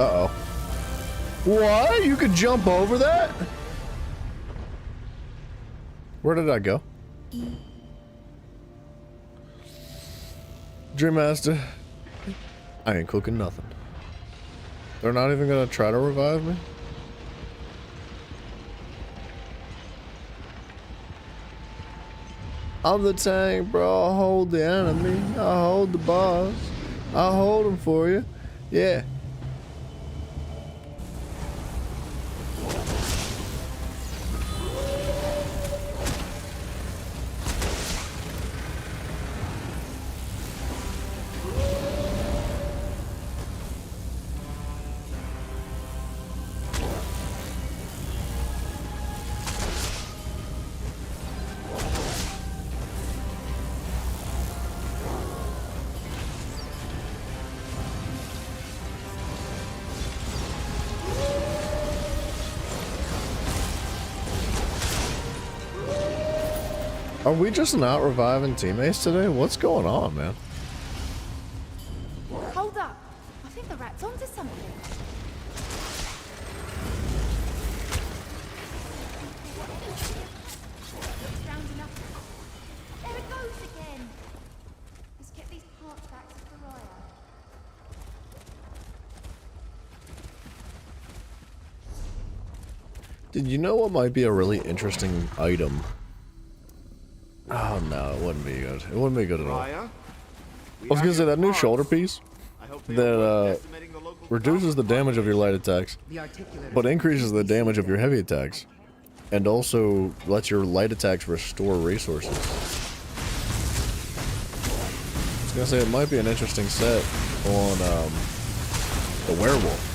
Uh-oh. What? You could jump over that? Where did I go? Dream Master. I ain't cooking nothing. They're not even gonna try to revive me? I'm the tank, bro. I'll hold the enemy. I'll hold the boss. I'll hold him for you. Yeah. Are we just not reviving teammates today? What's going on, man? Hold up. I think the rat's onto something. Looks round enough. There it goes again. Let's get these parts back to Pariah. Did you know what might be a really interesting item? Oh no, it wouldn't be good. It wouldn't be good at all. I was gonna say that new shoulder piece that reduces the damage of your light attacks, but increases the damage of your heavy attacks, and also lets your light attacks restore resources. I was gonna say it might be an interesting set on the werewolf.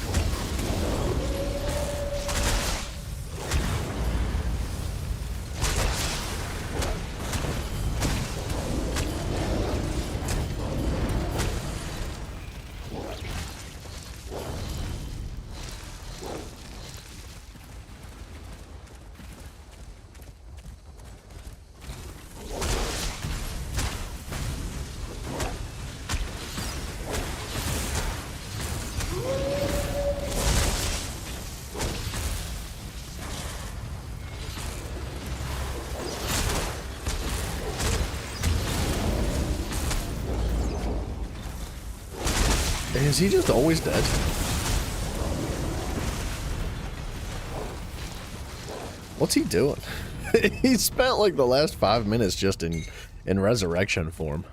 Is he just always dead? What's he doing? He spent like the last 5 minutes just in resurrection form.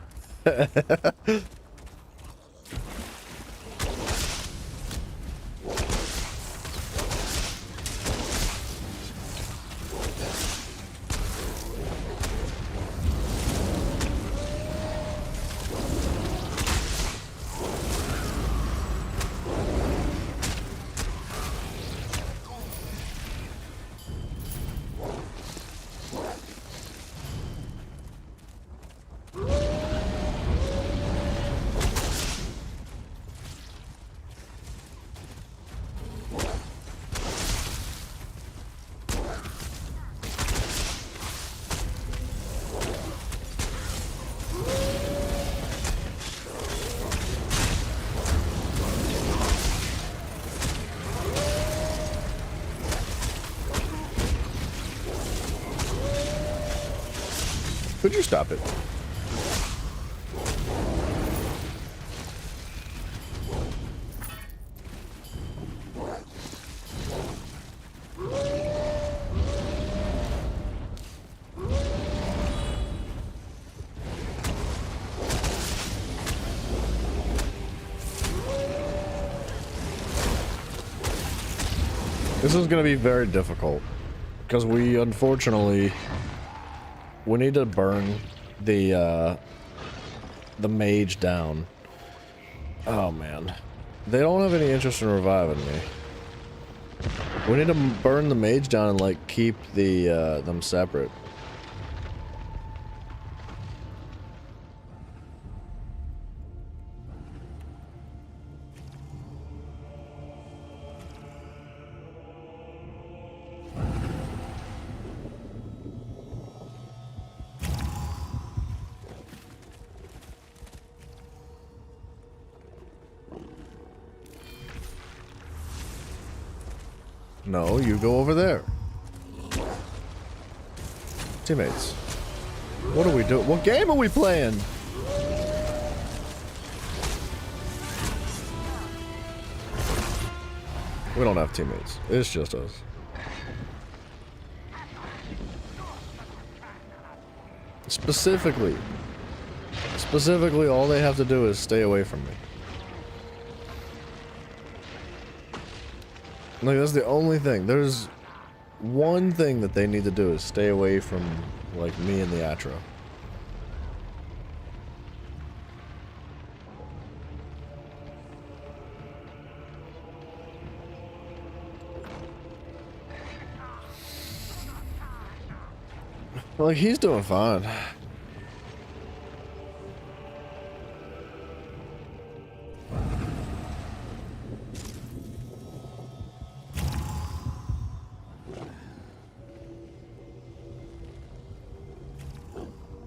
Could you stop it? This is going to be very difficult because we unfortunately we need to burn the mage down. Oh man, they don't have any interest in reviving me. We need to burn the mage down and like keep the them separate. No, you go over there. Teammates. What are we doing? What game are we playing? We don't have teammates. It's just us. Specifically, all they have to do is stay away from me. Like, that's the only thing. There's one thing that they need to do is stay away from, like, me and the Atro. Like, he's doing fine.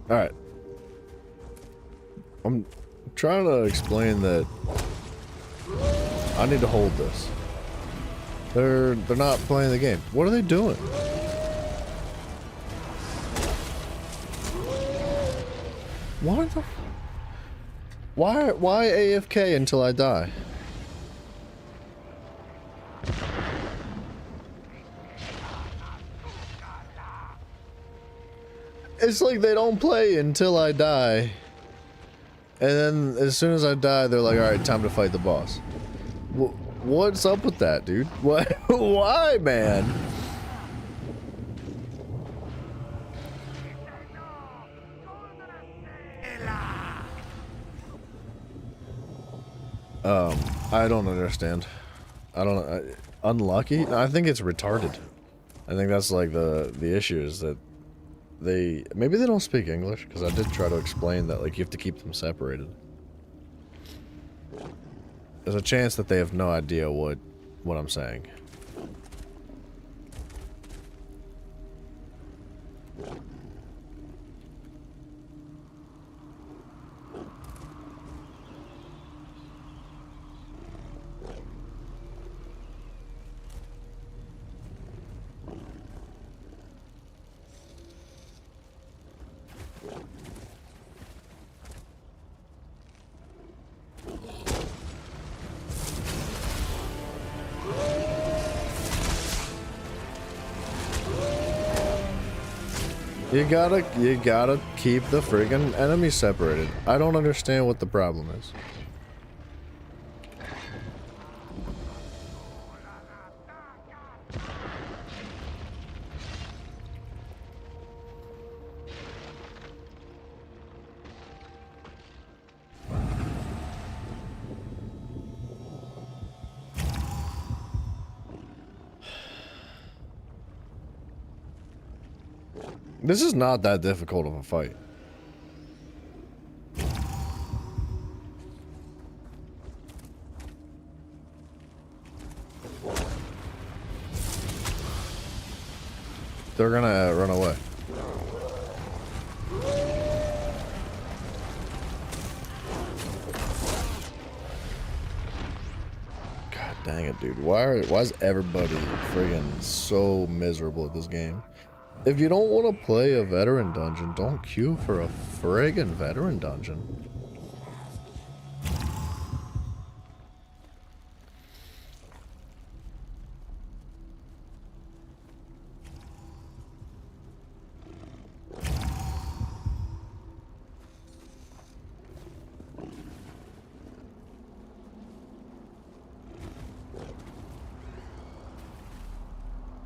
Alright. I'm trying to explain that I need to hold this. They're not playing the game. What are they doing? What the? Why AFK until I die? It's like they don't play until I die. And then as soon as I die, they're like, alright, time to fight the boss. What's up with that, dude? What? Why, man? I don't understand. I don't. Unlucky? No, I think it's retarded. I think that's like the issue is that maybe they don't speak English, because I did try to explain that, like, you have to keep them separated. There's a chance that they have no idea what I'm saying. You gotta keep the friggin' enemies separated. I don't understand what the problem is. This is not that difficult of a fight. They're gonna run away. God dang it, dude. Why is everybody friggin' so miserable at this game? If you don't want to play a veteran dungeon, don't queue for a friggin' veteran dungeon.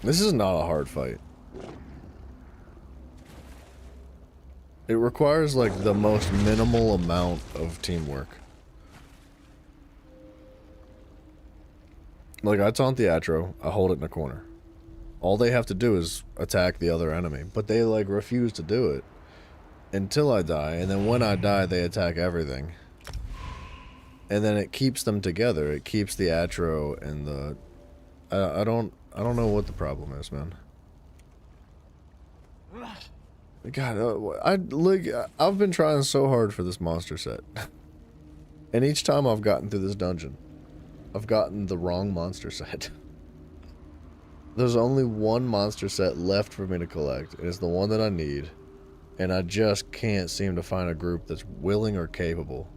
This is not a hard fight. It requires, like, the most minimal amount of teamwork. Like, I taunt the Atro, I hold it in a corner. All they have to do is attack the other enemy, but they, like, refuse to do it until I die, and then when I die, they attack everything. And then it keeps them together. It keeps the Atro and the... I don't know what the problem is, man. God, I've been trying so hard for this monster set. And each time I've gotten through this dungeon, I've gotten the wrong monster set. There's only one monster set left for me to collect, and it's the one that I need. And I just can't seem to find a group that's willing or capable.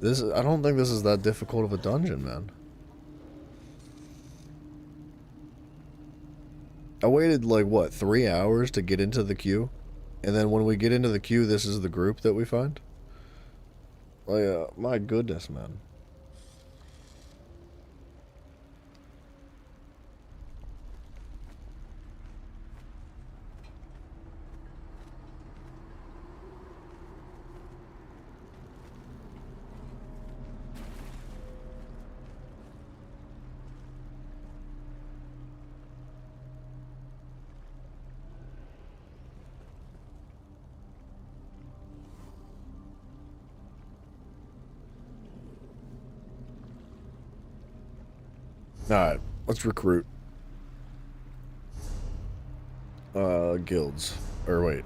I don't think this is that difficult of a dungeon, man. I waited like, what, 3 hours to get into the queue? And then when we get into the queue, this is the group that we find? Like, my goodness, man. Alright, let's recruit. Guilds. Or wait.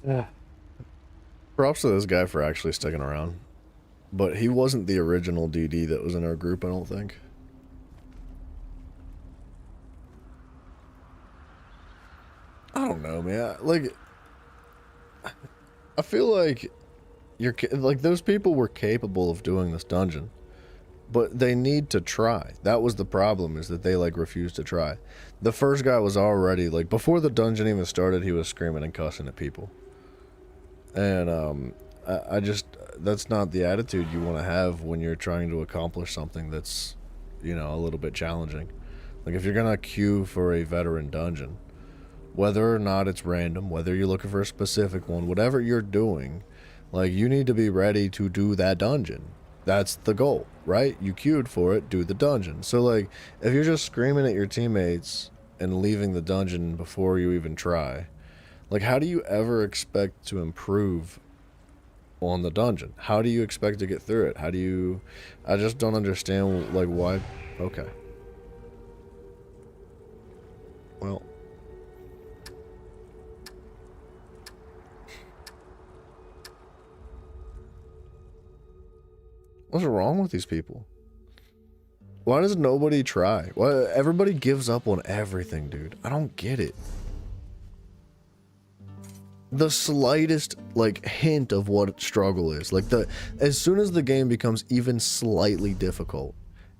Yeah. Props to this guy for actually sticking around. But he wasn't the original DD that was in our group, I don't think. I don't know, man. Like, I feel like those people were capable of doing this dungeon, but they need to try. That was the problem, is that they like refused to try. The first guy was already like, before the dungeon even started, he was screaming and cussing at people. And I just, that's not the attitude you want to have when you're trying to accomplish something that's, you know, a little bit challenging. Like, if you're gonna queue for a veteran dungeon, whether or not it's random, whether you're looking for a specific one, whatever you're doing, like, you need to be ready to do that dungeon. That's the goal, right? You queued for it, do the dungeon. So, like, if you're just screaming at your teammates and leaving the dungeon before you even try, like, how do you ever expect to improve on the dungeon? How do you expect to get through it? How do you... I just don't understand, like, why... Okay. Well... What's wrong with these people? Why does nobody try? Why everybody gives up on everything, dude? I don't get it. The slightest, like, hint of what struggle is, like, as soon as the game becomes even slightly difficult,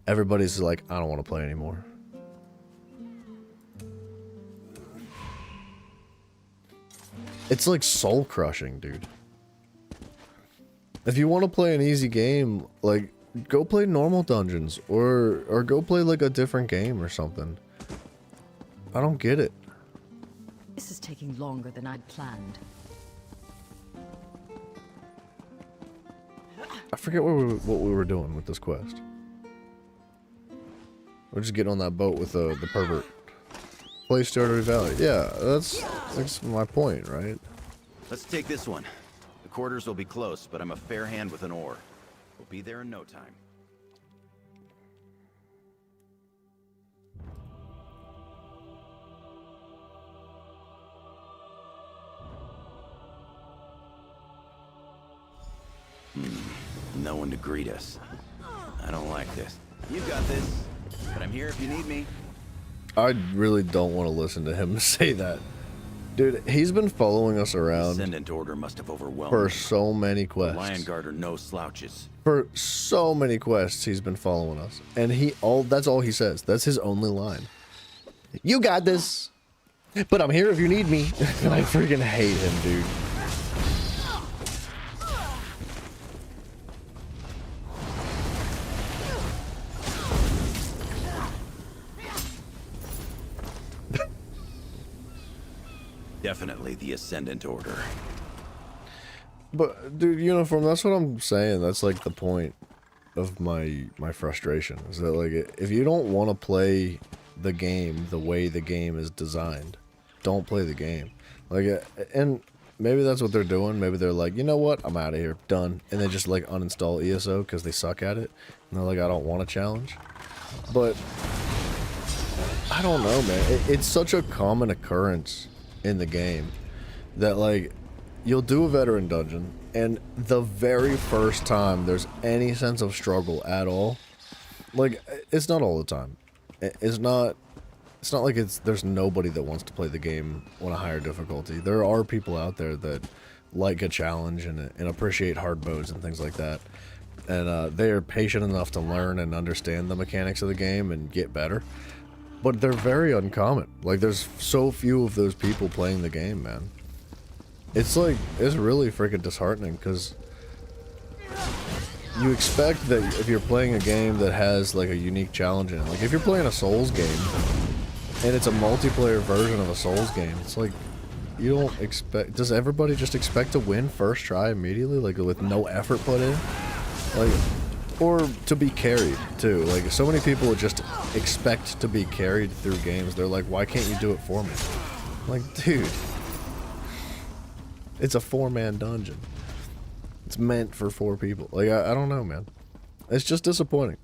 everybody's like, I don't want to play anymore. It's like soul crushing, dude. If you want to play an easy game, like, go play normal dungeons, or go play like a different game or something. I don't get it. This is taking longer than I'd planned. I forget what we were doing with this quest. We're just getting on that boat with the pervert. Play Stardew Valley. Yeah, that's my point, right? Let's take this one. The quarters will be close, but I'm a fair hand with an oar. We'll be there in no time. No one to greet us. I don't like this. You got this, but I'm here if you need me. I really don't want to listen to him say that. Dude, he's been following us around Ascendant order must have overwhelmed for me. so many quests. Lion Guard are no slouches. For so many quests, he's been following us. And that's all he says. That's his only line. You got this. But I'm here if you need me. And I freaking hate him, dude. Definitely the Ascendant Order. But dude, Uniform, that's what I'm saying. That's like the point of my frustration. Is that like, if you don't want to play the game the way the game is designed, don't play the game. Like, and maybe that's what they're doing. Maybe they're like, you know what, I'm out of here, done, and they just like uninstall ESO because they suck at it, and they're like, I don't want a challenge. But I don't know, man. It's such a common occurrence in the game that like you'll do a veteran dungeon, and the very first time there's any sense of struggle at all, like, it's not all the time. It's not like there's nobody that wants to play the game on a higher difficulty. There are people out there that like a challenge and appreciate hard modes and things like that. And they are patient enough to learn and understand the mechanics of the game and get better. But they're very uncommon. Like, there's so few of those people playing the game, man. It's like, it's really freaking disheartening, because you expect that if you're playing a game that has like a unique challenge in it, like if you're playing a Souls game and it's a multiplayer version of a Souls game, it's like, you don't expect, does everybody just expect to win first try immediately, like with no effort put in? Like, or to be carried too. Like, so many people would just expect to be carried through games. They're like, why can't you do it for me? Like, dude, it's a 4-man dungeon. It's meant for 4 people. Like, I don't know, man. It's just disappointing.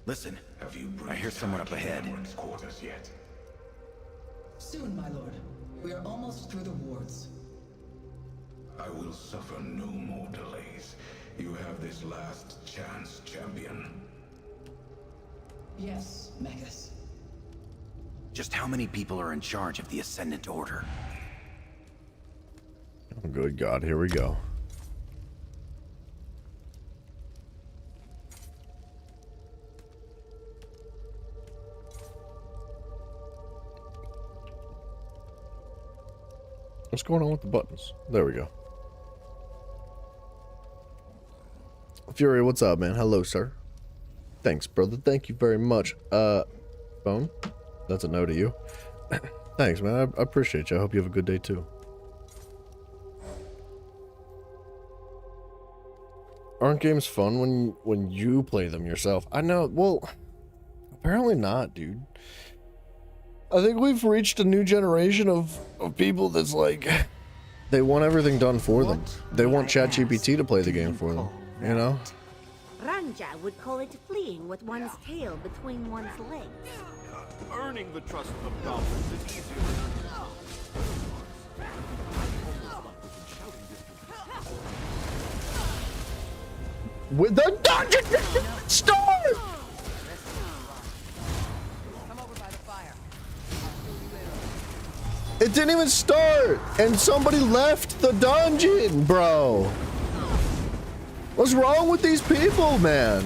Listen, I hear someone up ahead. Quarters yet? Soon, my lord. We are almost through the wards. I will suffer no more delays. You have this last chance, champion. Yes, Magus. Just how many people are in charge of the Ascendant Order? Oh, good God, here we go. What's going on with the buttons? There we go. Fury, what's up, man? Hello, sir. Thanks, brother. Thank you very much. Phone? That's a no to you. Thanks, man. I appreciate you. I hope you have a good day, too. Aren't games fun when you play them yourself? I know. Well, apparently not, dude. I think we've reached a new generation of people that's like, they want everything done for them. They want ChatGPT to play the game for them, you know? Ranja would call it fleeing with one's tail between one's legs. Earning the trust of goblins is easier than with the dungeon start! It didn't even start, and somebody left the dungeon, bro. What's wrong with these people, man?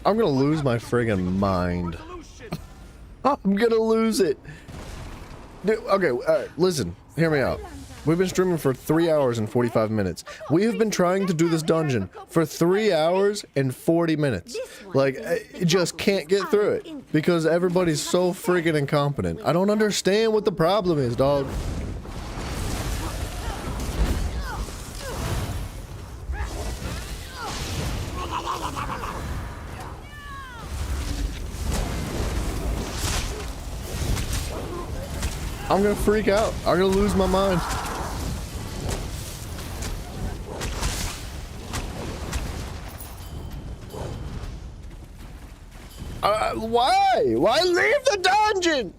I'm gonna lose my friggin' mind. I'm gonna lose it. Dude, okay, listen, hear me out. We've been streaming for 3 hours and 45 minutes. We have been trying to do this dungeon for 3 hours and 40 minutes. Like, I just can't get through it because everybody's so friggin' incompetent. I don't understand what the problem is, dog. I'm gonna freak out. I'm gonna lose my mind. Why? Why leave the dungeon?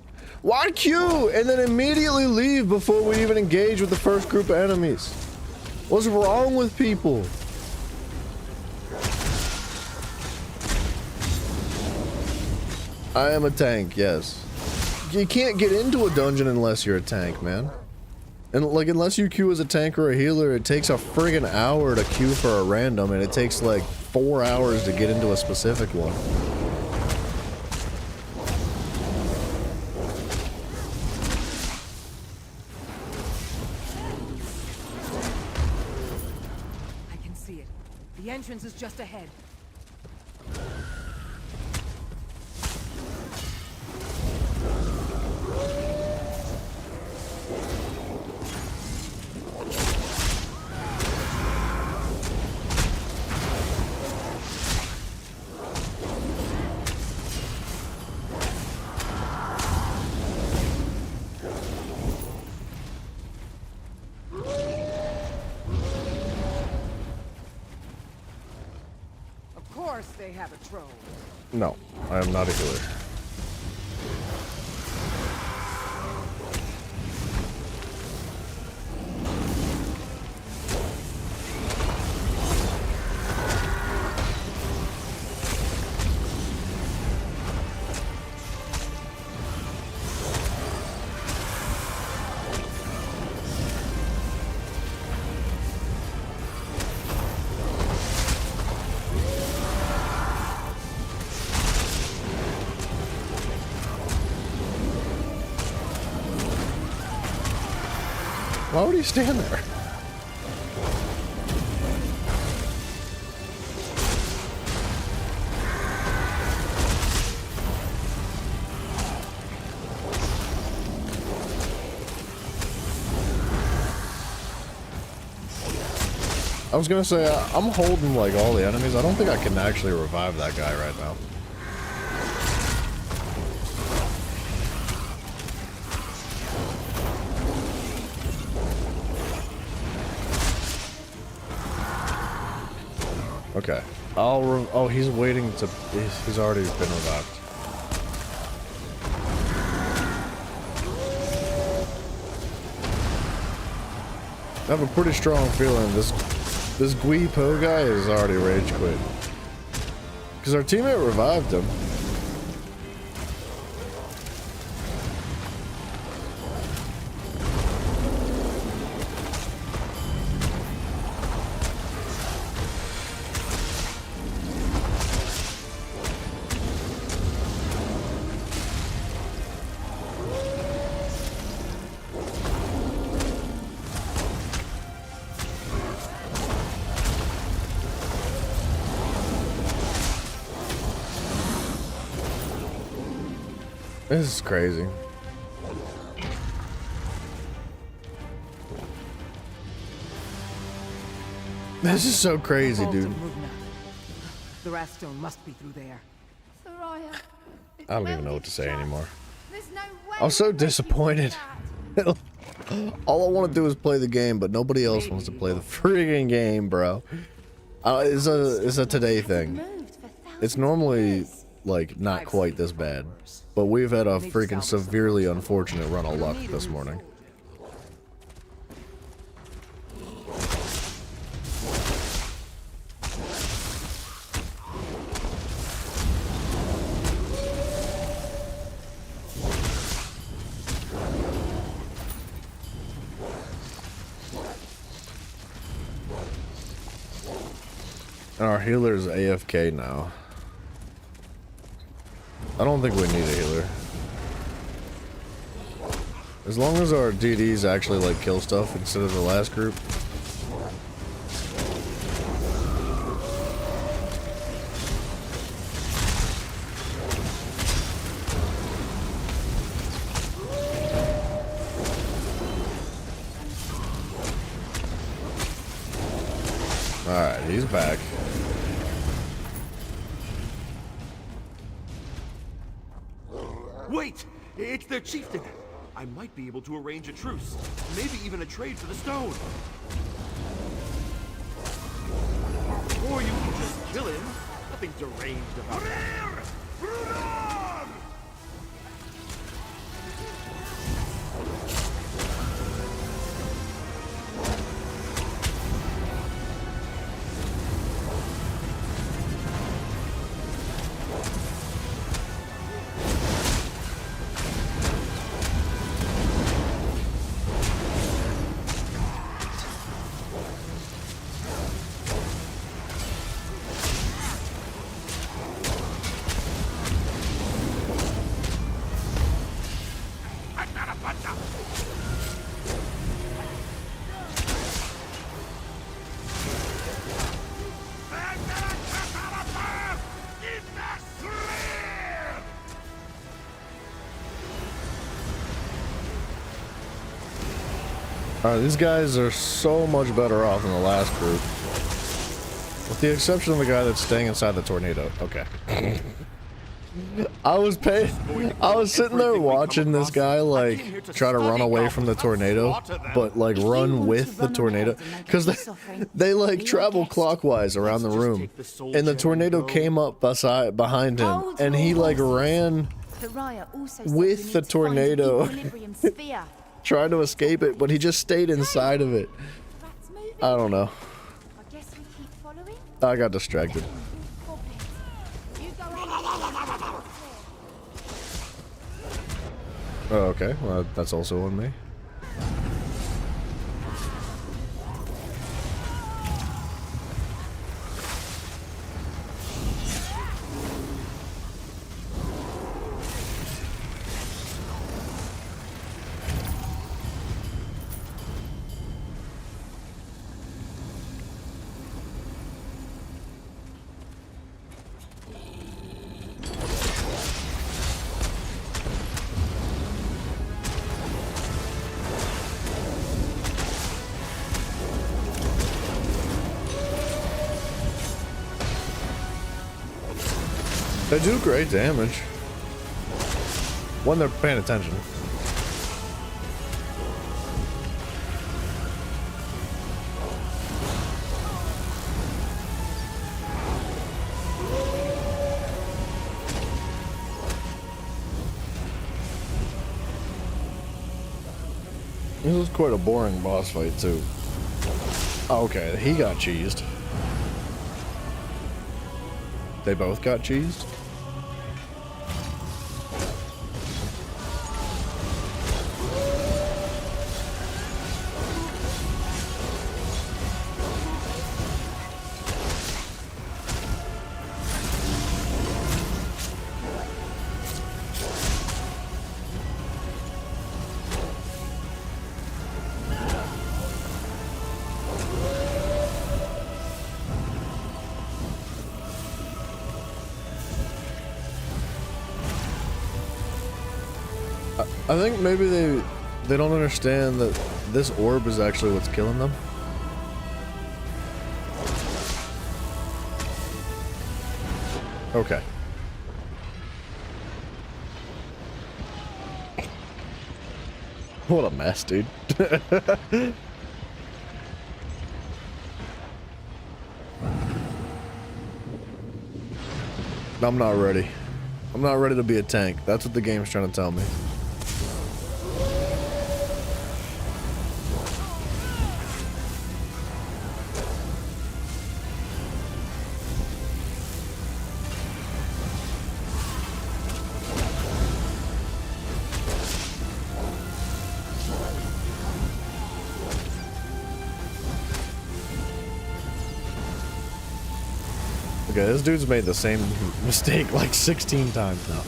Why queue and then immediately leave before we even engage with the first group of enemies? What's wrong with people? I am a tank, yes. You can't get into a dungeon unless you're a tank, man. And like, unless you queue as a tank or a healer, it takes a friggin' hour to queue for a random, and it takes like 4 hours to get into a specific one. I can see it. The entrance is just ahead. Of course they have a troll. No, I am not a healer. Why would he stand there? I was gonna say, I'm holding like all the enemies. I don't think I can actually revive that guy right now. Okay. Oh, he's waiting to. He's already been revived. I have a pretty strong feeling this Gui Po guy is already rage quit. Because our teammate revived him. This is crazy. This is so crazy, dude. The Wrathstone must be through there. I don't even know what to say anymore. There's no way. I was so disappointed. All I want to do is play the game, but nobody else wants to play the friggin' game, bro. It's a today thing. It's normally like not quite this bad, but we've had a freaking severely unfortunate run of luck this morning. And our healer's AFK now. I don't think we need a healer. As long as our DDs actually like kill stuff instead of the last group. Alright, he's back. Wait! It's the chieftain! I might be able to arrange a truce. Maybe even a trade for the stone. Or you can just kill him. Nothing deranged about that. Alright, these guys are so much better off than the last group. With the exception of the guy that's staying inside the tornado. Okay. I was sitting there watching this guy like try to run away from the tornado, but like run with the tornado, because they like travel clockwise around the room, and the tornado came up behind him, and he like ran with the tornado trying to escape it, but he just stayed inside of it. I don't know. I got distracted. Oh, okay. Well, that's also on me. They do great damage when they're paying attention. This was quite a boring boss fight too. Okay, he got cheesed. They both got cheesed? I think maybe they don't understand that this orb is actually what's killing them. Okay. What a mess, dude. I'm not ready. I'm not ready to be a tank. That's what the game's trying to tell me. Okay, this dude's made the same mistake like 16 times now.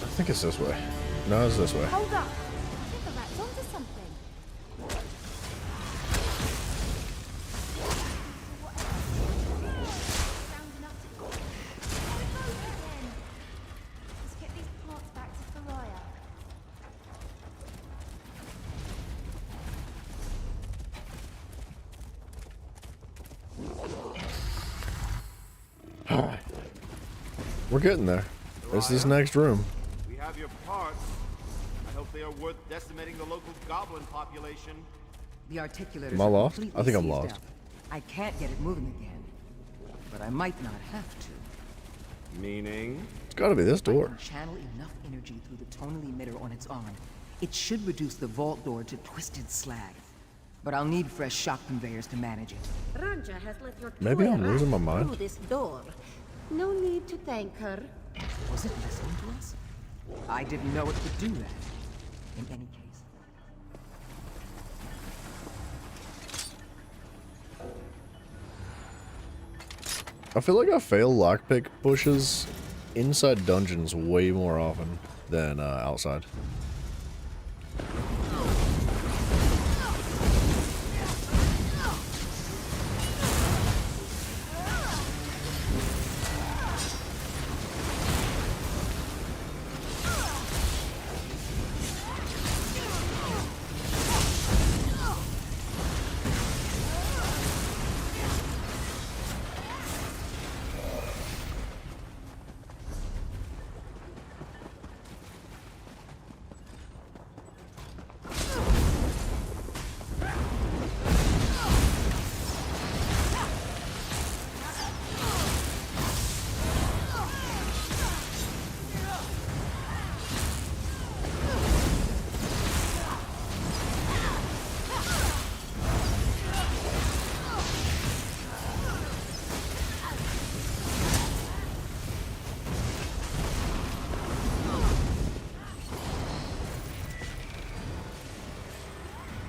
I think it's this way. No, it's this way. Hold up. I think the rat's onto something. Sound enough to... There it goes again. Let's get these parts back to Thariah. Alright. We're getting there. It's this next room. We have your parts. I hope they are worth decimating the local goblin population. The articulators Am I are lost? completely I think I'm seized lost. up. I can't get it moving again, but I might not have to. Meaning? It's gotta be this If I door. can channel enough energy through the tonal emitter on its arm, it should reduce the vault door to twisted slag. But I'll need fresh shock conveyors to manage it. Ranja has let your Maybe toy I'm losing my rat mind. through this door. No need to thank her. Was it listening to us? I didn't know it could do that. In any case. I feel like I fail lockpick pushes inside dungeons way more often than outside.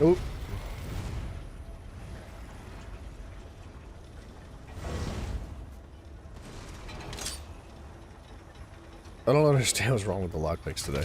Oh. I don't understand what's wrong with the lockpicks today.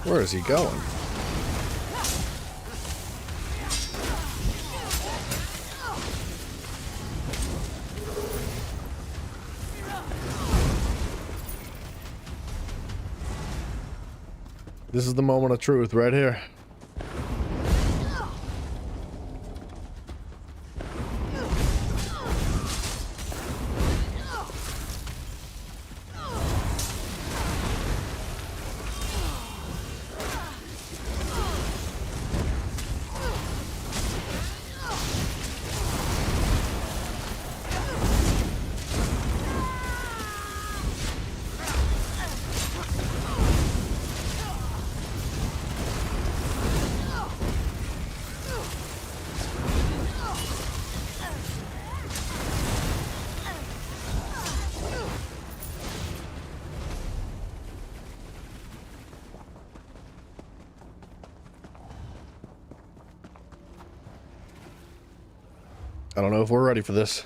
Where is he going? This is the moment of truth right here. I don't know if we're ready for this.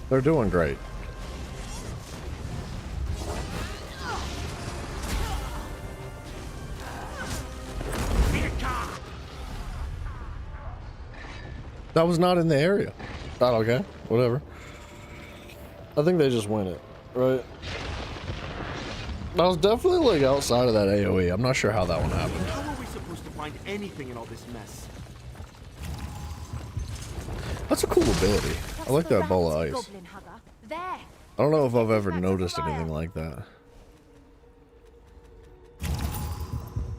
They're doing great. That was not in the area. Not okay. Whatever. I think they just win it, right? I was definitely like outside of that AoE. I'm not sure how that one happened. How are we supposed to find anything in all this mess? That's a cool ability. I like that ball of ice. There. I don't know if I've ever noticed anything like that.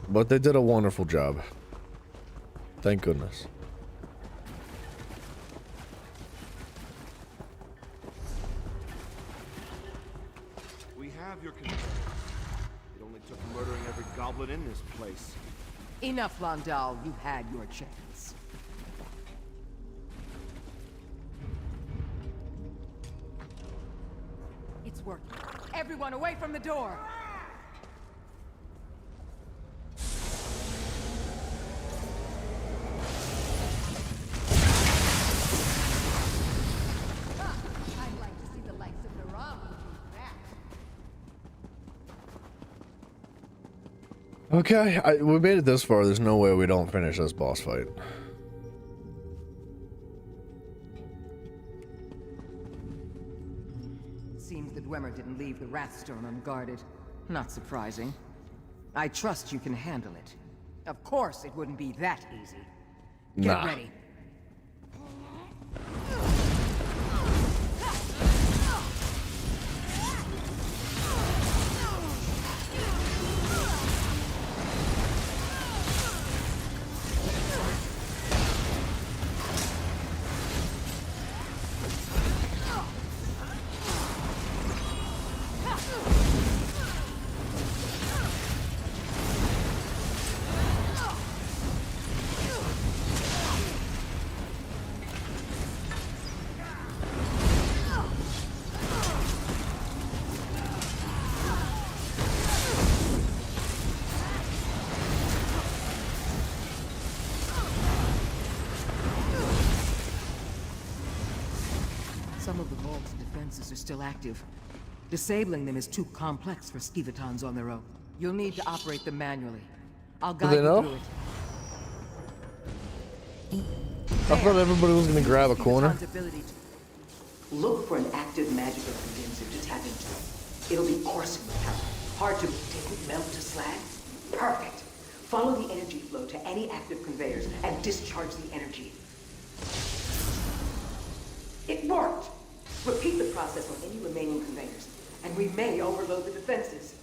But they did a wonderful job. Thank goodness. We have your control. It only took murdering every goblin in this place. Enough, Landau. You had your chance. It's working. Everyone away from the door! I'd like to see the likes of Narama do that. Okay, we made it this far. There's no way we don't finish this boss fight. Seems that Dwemer didn't leave the Wrathstone unguarded. Not surprising. I trust you can handle it. Of course it wouldn't be that easy. Get ready. Some of the vault's defenses are still active. Disabling them is too complex for Skivatons on their own. You'll need to operate them manually. I'll guide you through it. I thought everybody was gonna grab a corner. Look for an active magical condenser to tap into. It'll be coursing with power. Hard to take it melt to slag. Perfect. Follow the energy flow to any active conveyors and discharge the energy. It worked! Repeat the process on any remaining conveyors, and we may overload the defenses.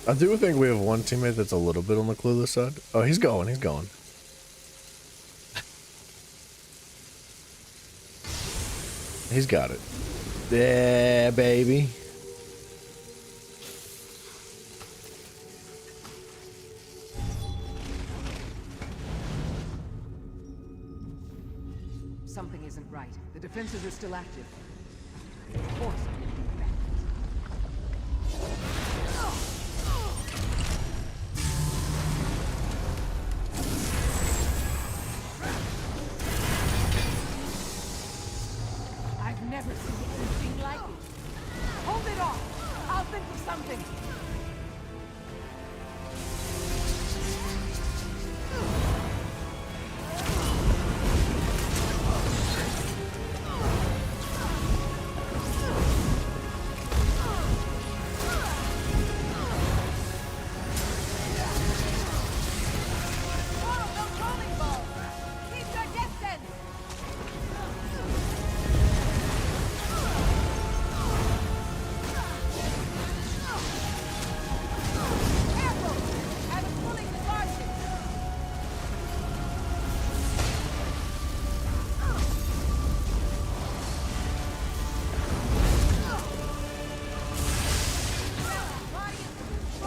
I do think we have one teammate that's a little bit on the clueless side. Oh, he's going, he's going. He's got it. Yeah, baby. Something isn't right. The defenses are still active. Of course I'm gonna do that. I've never seen anything like it. Hold it off! I'll think of something!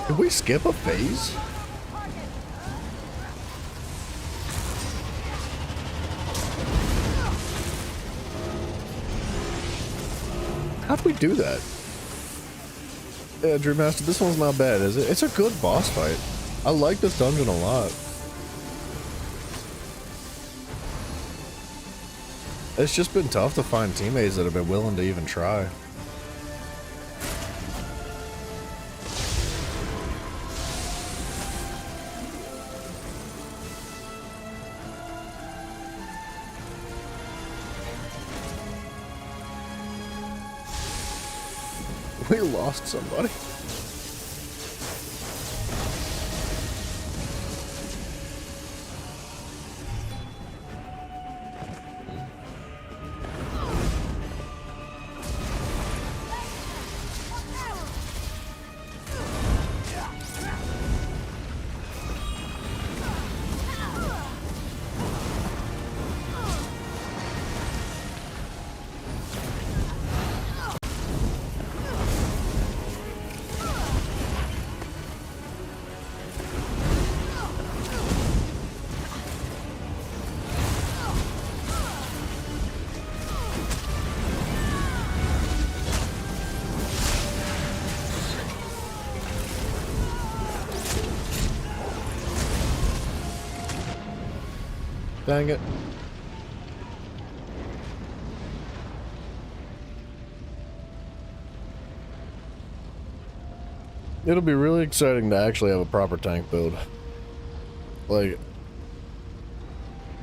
Did we skip a phase? How'd we do that? Yeah, Dream Master, this one's not bad, is it? It's a good boss fight. I like this dungeon a lot. It's just been tough to find teammates that have been willing to even try. We lost somebody. Dang it. It'll be really exciting to actually have a proper tank build. Like,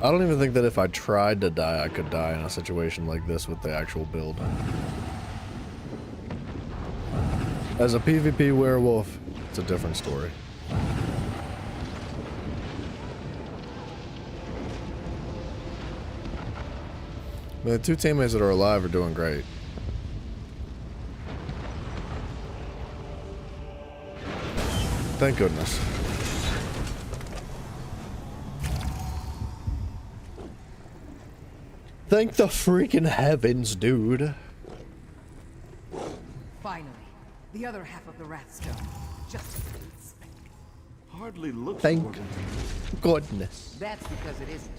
I don't even think that if I tried to die, I could die in a situation like this with the actual build. As a PvP werewolf, it's a different story. The two teammates that are alive are doing great. Thank goodness. Thank the freaking heavens, dude. Finally, the other half of the Wrathstone. Just hardly looks Thank important. goodness. That's because it isn't,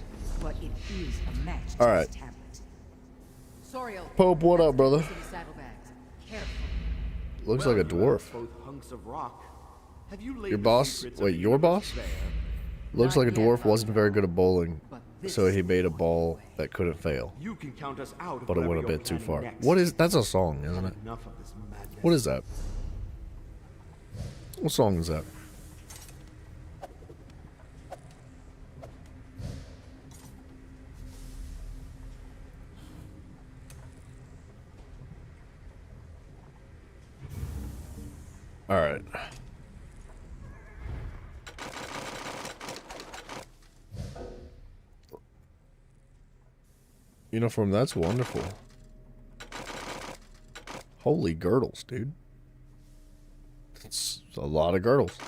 but it is a match to All right. this tablet. Soriel, Pope, what up, brother? to the saddlebags. Careful. Looks like a dwarf. Both hunks of rock. Have you laid Your the boss? secrets Wait, of your the boss? universe bare? Looks like a Not yet, dwarf wasn't very good at bowling, so he made a ball that couldn't fail. You can count us out of But it whatever went a you're bit too planning far. next. What is? That's a song, isn't it? Enough of this madness. What is that? What song is that? All right. Uniform, that's wonderful. Holy girdles, dude. That's a lot of girdles.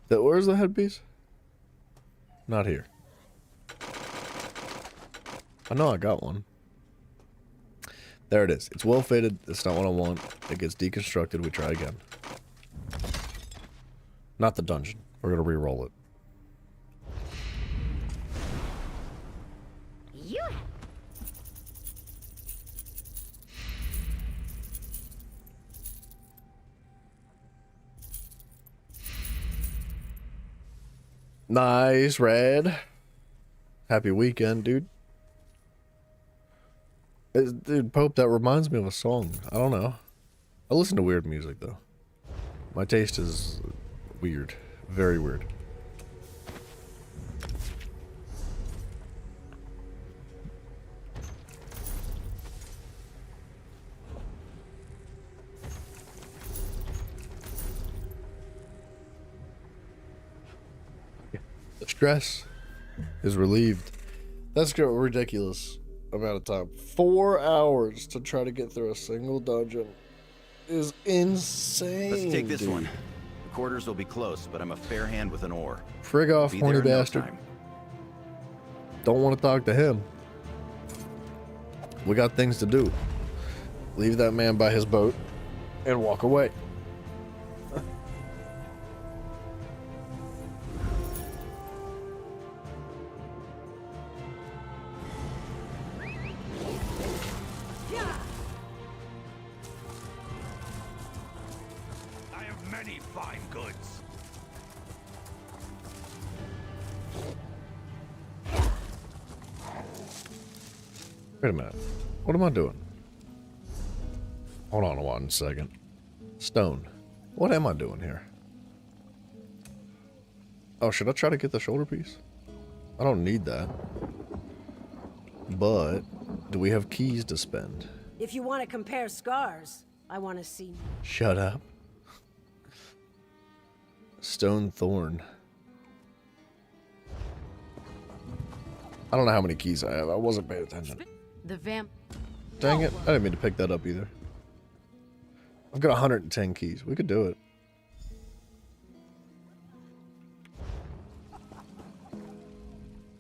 Where's the headpiece? Not here. I know I got one. There it is. It's well fitted. It's not what I want. It gets deconstructed. We try again. Not the dungeon. We're gonna re-roll it. You. Nice, Red. Happy weekend, dude. Dude, Pope, that reminds me of a song. I don't know. I listen to weird music, though. My taste is weird. Very weird. The stress is relieved. That's a ridiculous amount of time. 4 hours to try to get through a single dungeon is insane. Let's take this dude. one. The quarters will be close, but I'm a fair hand with an oar. Frig off, Be horny there in no bastard. time. Don't want to talk to him. We got things to do. Leave that man by his boat and walk away. I have many fine goods. Wait a minute. What am I doing? Hold on 1 second. Stone. What am I doing here? Oh, should I try to get the shoulder piece? I don't need that. But, do we have keys to spend? If you want to compare scars, I want to see. Shut up. Stone Thorn. I don't know how many keys I have. I wasn't paying attention. The vamp. Dang it. I didn't mean to pick that up either. I've got 110 keys. We could do it.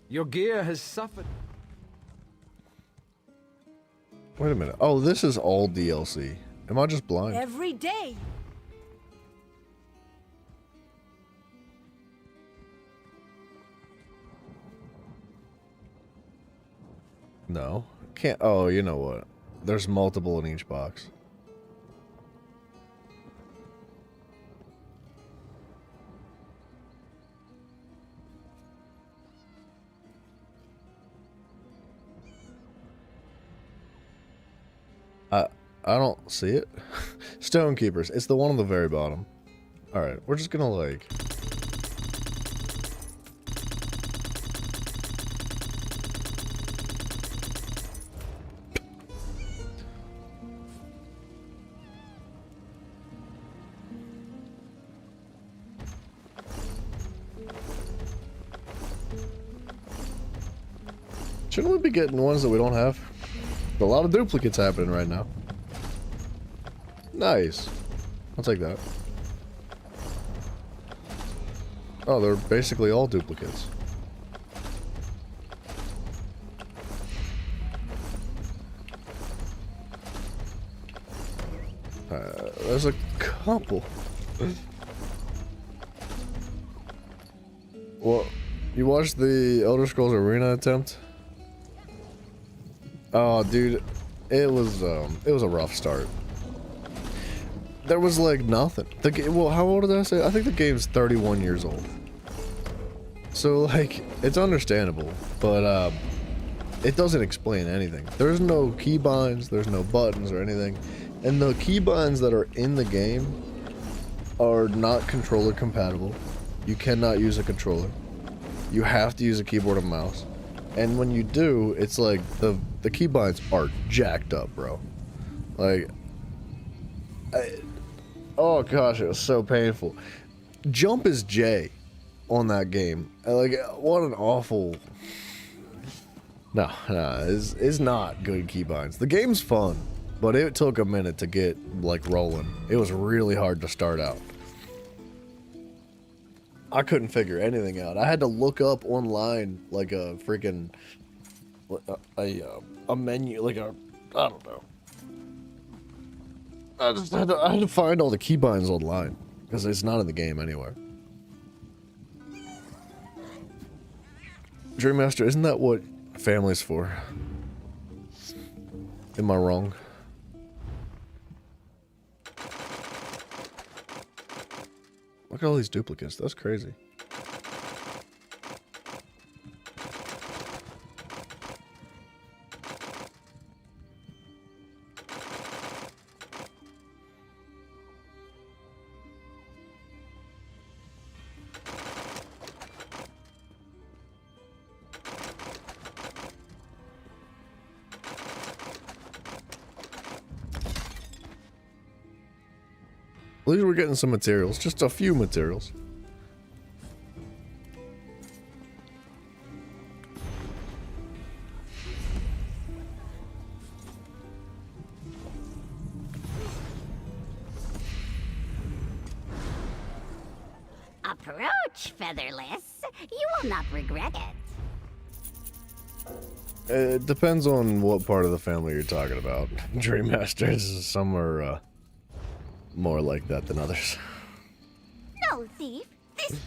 Your gear has suffered. Wait a minute. Oh, this is all DLC. Am I just blind? Every day. No. Can't. Oh, you know what? There's multiple in each box. I don't see it. Stonekeepers. It's the one on the very bottom. Alright, we're just gonna like... Shouldn't we be getting ones that we don't have? A lot of duplicates happening right now. Nice. I'll take that. Oh, they're basically all duplicates. There's a couple. Well, you watched the Elder Scrolls Arena attempt? Oh, dude, it was a rough start. There was like nothing. Well, how old did I say? I think the game's 31 years old. So like, it's understandable, but it doesn't explain anything. There's no keybinds, there's no buttons or anything, and the keybinds that are in the game are not controller compatible. You cannot use a controller. You have to use a keyboard and mouse. And when you do, it's like the keybinds are jacked up, bro. Like, oh gosh, it was so painful. Jump is J on that game. Like, what an awful. No, it's not good keybinds. The game's fun, but it took a minute to get like rolling. It was really hard to start out. I couldn't figure anything out. I had to look up online like a freaking a menu, like a, I don't know. I had to find all the keybinds online because it's not in the game anywhere. Dream Master, isn't that what family's for? Am I wrong? Look at all these duplicates. That's crazy. At least we're getting some materials. Just a few materials. Approach, Featherless. You will not regret it. It depends on what part of the family you're talking about. Dream Masters, some are more like that than others. No, thief. This.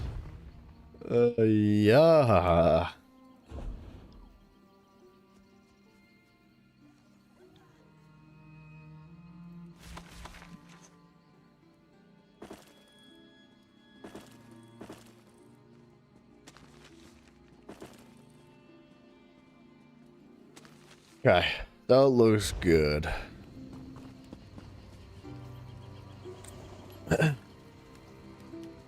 Yeah. Okay, that looks good.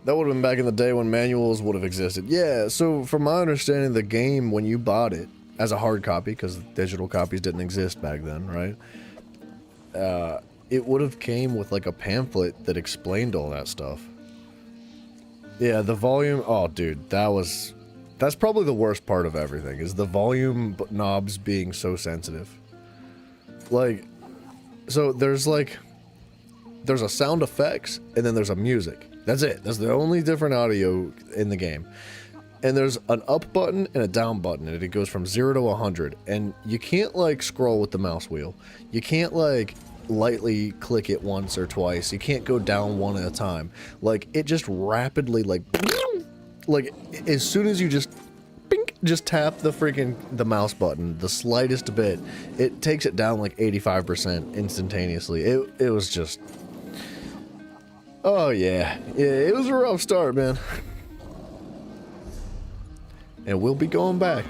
That would have been back in the day when manuals would have existed. Yeah, so from my understanding, the game, when you bought it as a hard copy, because digital copies didn't exist back then, right? it would have came with like a pamphlet that explained all that stuff. Yeah, the volume, oh dude, that's probably the worst part of everything, is the volume knobs being so sensitive. Like, so there's a sound effects, and then there's a music. That's it. That's the only different audio in the game. And there's an up button and a down button, and it goes from 0 to 100. And you can't, like, scroll with the mouse wheel. You can't, like, lightly click it once or twice. You can't go down one at a time. Like, it just rapidly, like, as soon as you just tap the mouse button the slightest bit, it takes it down like 85% instantaneously. It was just, oh yeah, it was a rough start, man. And we'll be going back,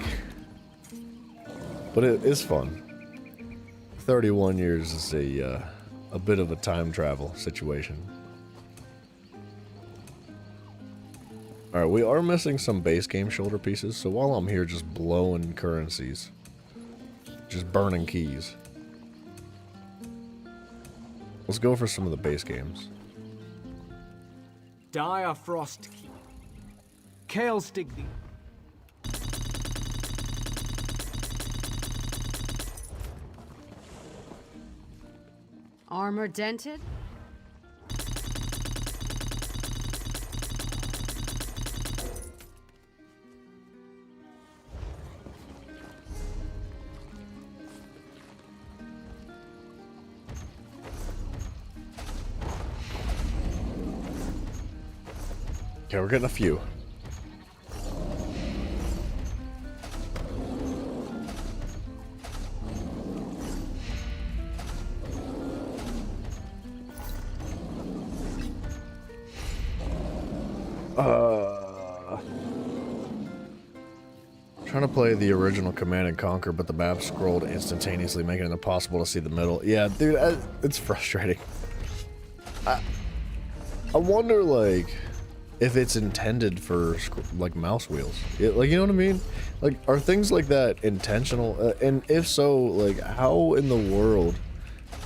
but it is fun. 31 years is a bit of a time travel situation. Alright, we are missing some base game shoulder pieces, so while I'm here just blowing currencies, just burning keys, let's go for some of the base games. Dire Frost Key. Kale Stigby. Armor dented? Okay, we're getting a few. Trying to play the original Command and Conquer, but the map scrolled instantaneously, making it impossible to see the middle. Yeah, dude, it's frustrating. I wonder, like, if it's intended for, like, mouse wheels. Like, you know what I mean? Like, are things like that intentional? And if so, like, how in the world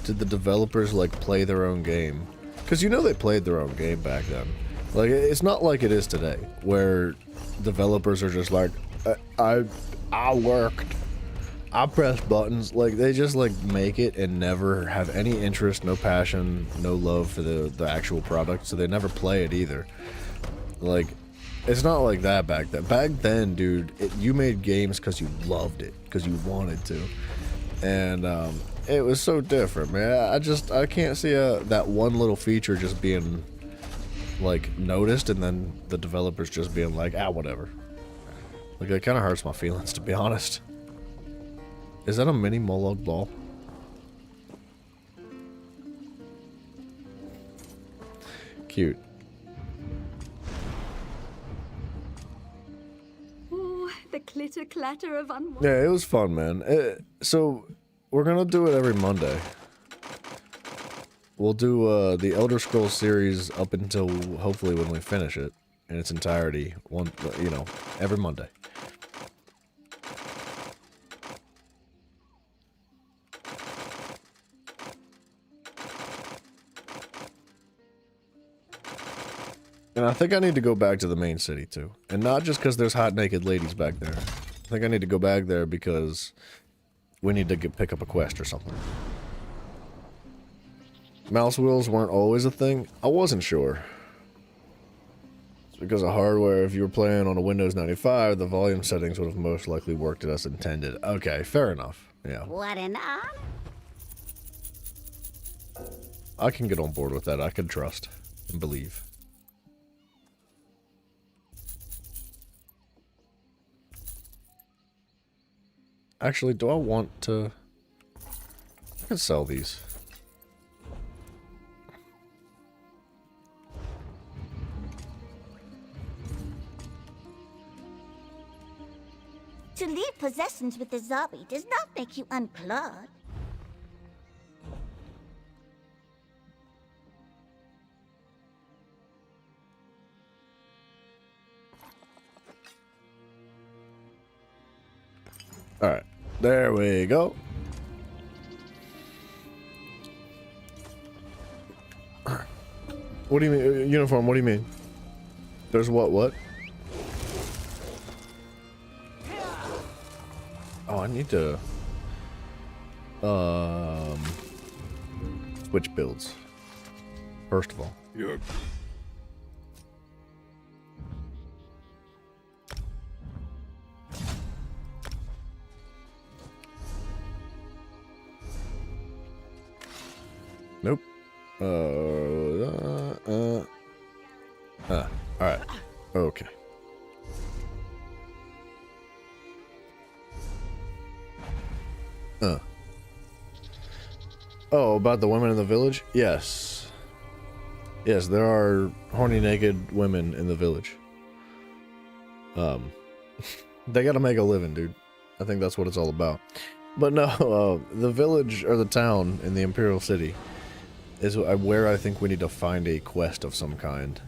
did the developers, like, play their own game? Because you know they played their own game back then. Like, it's not like it is today, where developers are just like, I worked. I press buttons. Like, they just, like, make it and never have any interest, no passion, no love for the actual product, so they never play it either. Like, it's not like that back then. Back then, dude, you made games because you loved it, because you wanted to. And, it was so different, man. I can't see that one little feature just being, like, noticed, and then the developers just being like, whatever. Like, it kind of hurts my feelings, to be honest. Is that a mini Mollog ball? Cute. Oh, the clitter clatter of unwanted. Yeah, it was fun, man. So, we're gonna do it every Monday. We'll do the Elder Scrolls series up until hopefully when we finish it in its entirety. Every Monday. And I think I need to go back to the main city too. And not just because there's hot naked ladies back there. I think I need to go back there because we need to pick up a quest or something. Mouse wheels weren't always a thing. I wasn't sure. It's because of hardware. If you were playing on a Windows 95, the volume settings would have most likely worked as intended. Okay, fair enough. Yeah. What an honor. I can get on board with that. I can trust and believe. Actually, do I want to... I can sell these. To leave possessions with the zombie does not make you unplugged. Alright, there we go. What do you mean? Uniform, what do you mean? There's what? Oh, I need to... Switch builds. First of all. You're... Nope. Alright. Okay. Oh, about the women in the village? Yes. Yes, there are horny naked women in the village. They gotta make a living, dude. I think that's what it's all about. But no, the village, or the town in the Imperial City, is where I think we need to find a quest of some kind.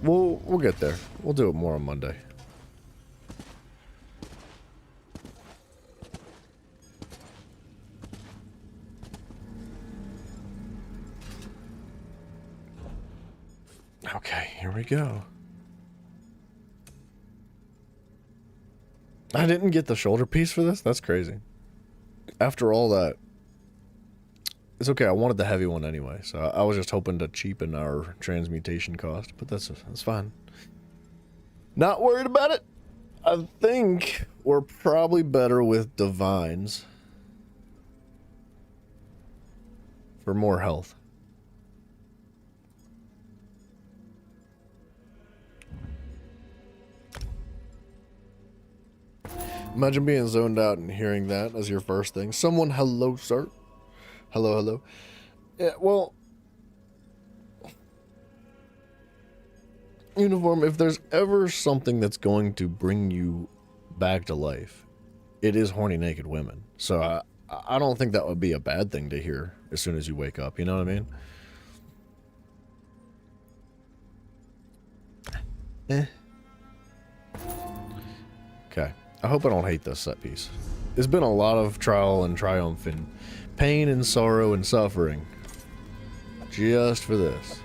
We'll get there. We'll do it more on Monday. Okay, here we go. I didn't get the shoulder piece for this? That's crazy. After all that... It's okay, I wanted the heavy one anyway, so I was just hoping to cheapen our transmutation cost, but that's fine. Not worried about it. I think we're probably better with divines for more health. Imagine being zoned out and hearing that as your first thing. Someone, hello, sir. Hello, hello. Yeah, well... Uniform, if there's ever something that's going to bring you back to life, it is horny naked women. So I don't think that would be a bad thing to hear as soon as you wake up, you know what I mean? Okay. I hope I don't hate this set piece. There's been a lot of trial and triumph and pain and sorrow and suffering just for this.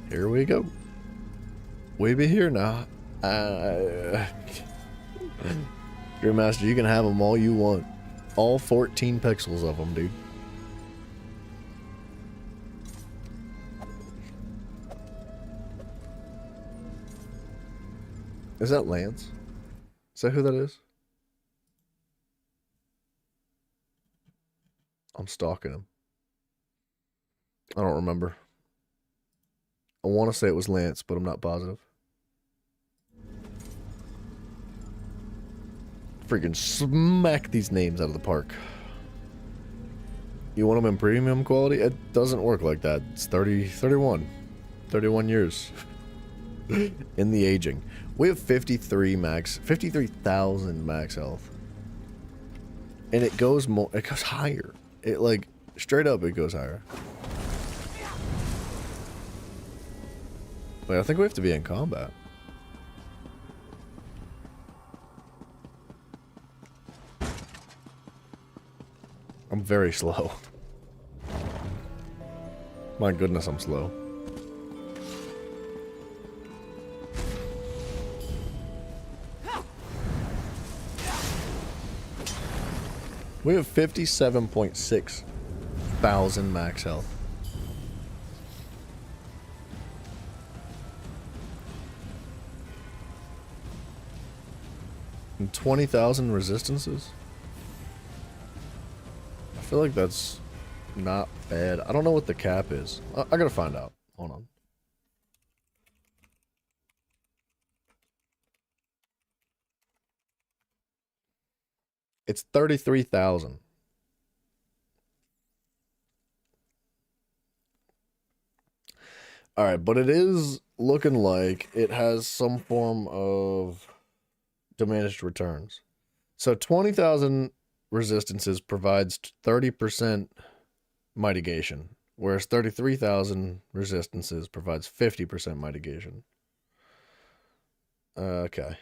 Here we go. We be here now. Grandmaster, you can have them all you want. All 14 pixels of them, dude. Is that Lance? Is that who that is? I'm stalking him. I don't remember. I want to say it was Lance, but I'm not positive. Freaking smack these names out of the park. You want them in premium quality? It doesn't work like that. It's 31 years in the aging. We have 53,000 max health. And it goes higher. It like, straight up it goes higher. Wait, I think we have to be in combat. I'm very slow. My goodness, I'm slow. We have 57.6 thousand max health. And 20,000 resistances? I feel like that's not bad. I don't know what the cap is. I gotta find out. Hold on. It's 33,000. Alright, but it is looking like it has some form of diminished returns. So 20,000 resistances provides 30% mitigation, whereas 33,000 resistances provides 50% mitigation. Okay.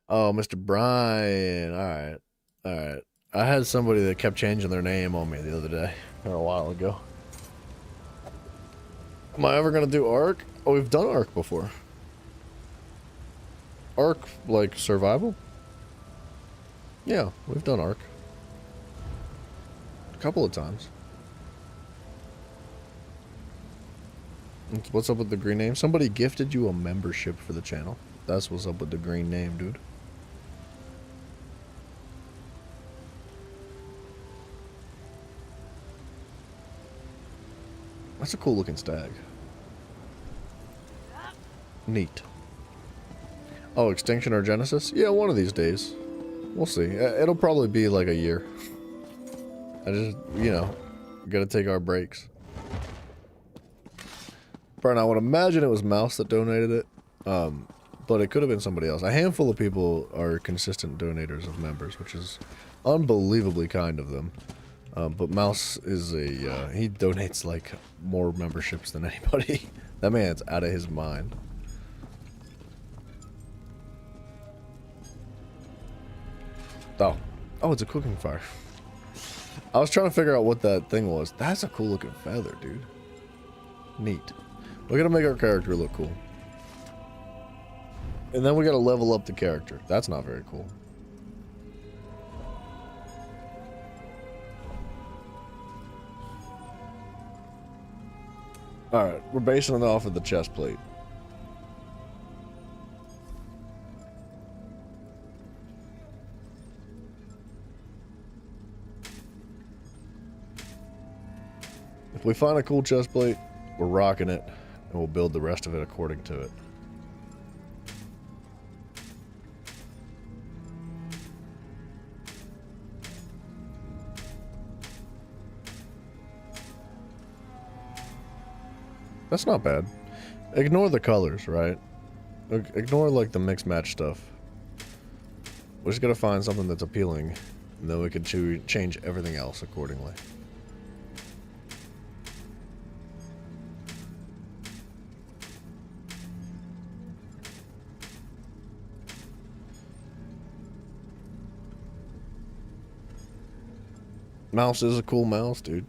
Oh, Mr. Brian. Alright. Alright. I had somebody that kept changing their name on me the other day. a while ago. Am I ever gonna do Ark? Oh, we've done Ark before. Ark, like, survival? Yeah, we've done Ark. A couple of times. What's up with the green name? Somebody gifted you a membership for the channel. That's what's up with the green name, dude. That's a cool looking stag. Neat. Oh, Extinction or Genesis? Yeah, one of these days. We'll see. It'll probably be like a year. I just, you know, gotta take our breaks. Brian, I would imagine it was Mouse that donated it. But it could have been somebody else. A handful of people are consistent donators of members, which is unbelievably kind of them. But Mouse is a, he donates like more memberships than anybody. That man's out of his mind. Oh, it's a cooking fire. I was trying to figure out what that thing was. That's a cool looking feather, dude. Neat. We gotta make our character look cool. And then we gotta level up the character. That's not very cool. Alright, we're basing it off of the chest plate. If we find a cool chest plate, we're rocking it, and we'll build the rest of it according to it. That's not bad. Ignore the colors, right? Ignore like the mixed match stuff. We're just gonna find something that's appealing, and then we can change everything else accordingly. Mouse is a cool mouse, dude.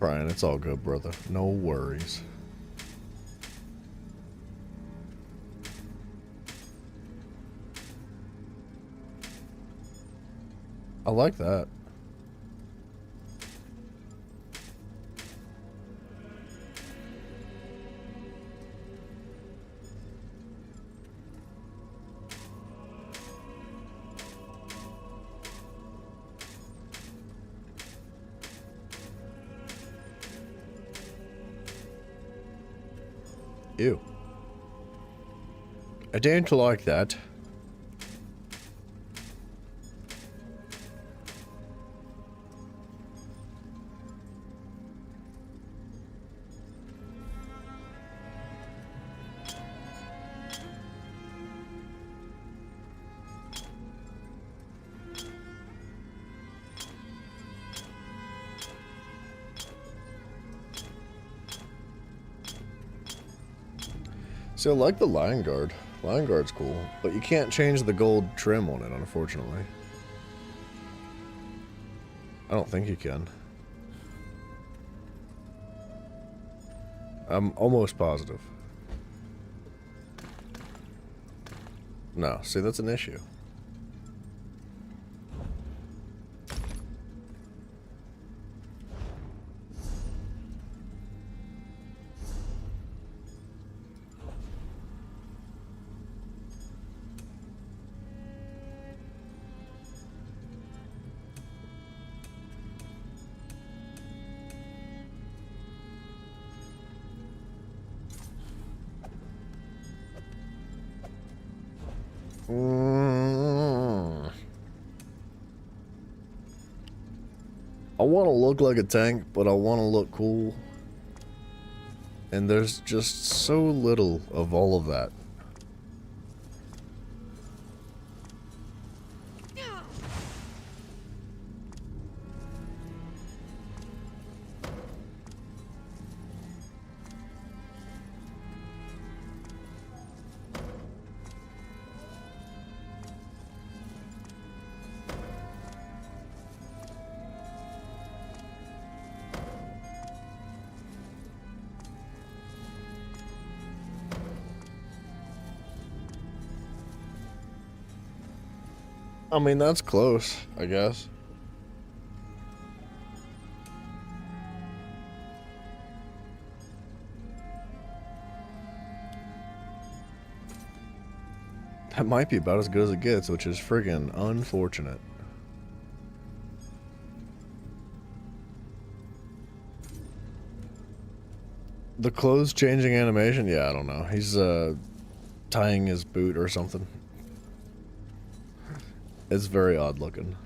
Brian, it's all good, brother. No worries. I like that. Ew. I don't like that. So I like the Lion Guard. Lion Guard's cool, but you can't change the gold trim on it, unfortunately. I don't think you can. I'm almost positive. No, see, that's an issue. I want to look like a tank, but I want to look cool. And there's just so little of all of that. I mean, that's close, I guess. That might be about as good as it gets, which is friggin' unfortunate. The clothes changing animation? Yeah, I don't know. He's tying his boot or something. It's very odd looking.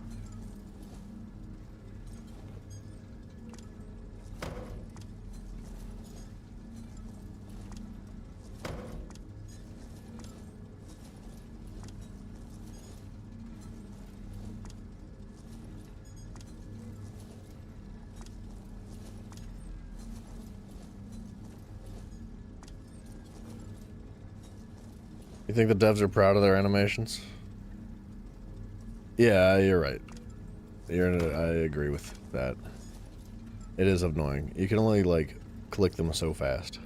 You think the devs are proud of their animations? Yeah, you're right. I agree with that. It is annoying. You can only, like, click them so fast.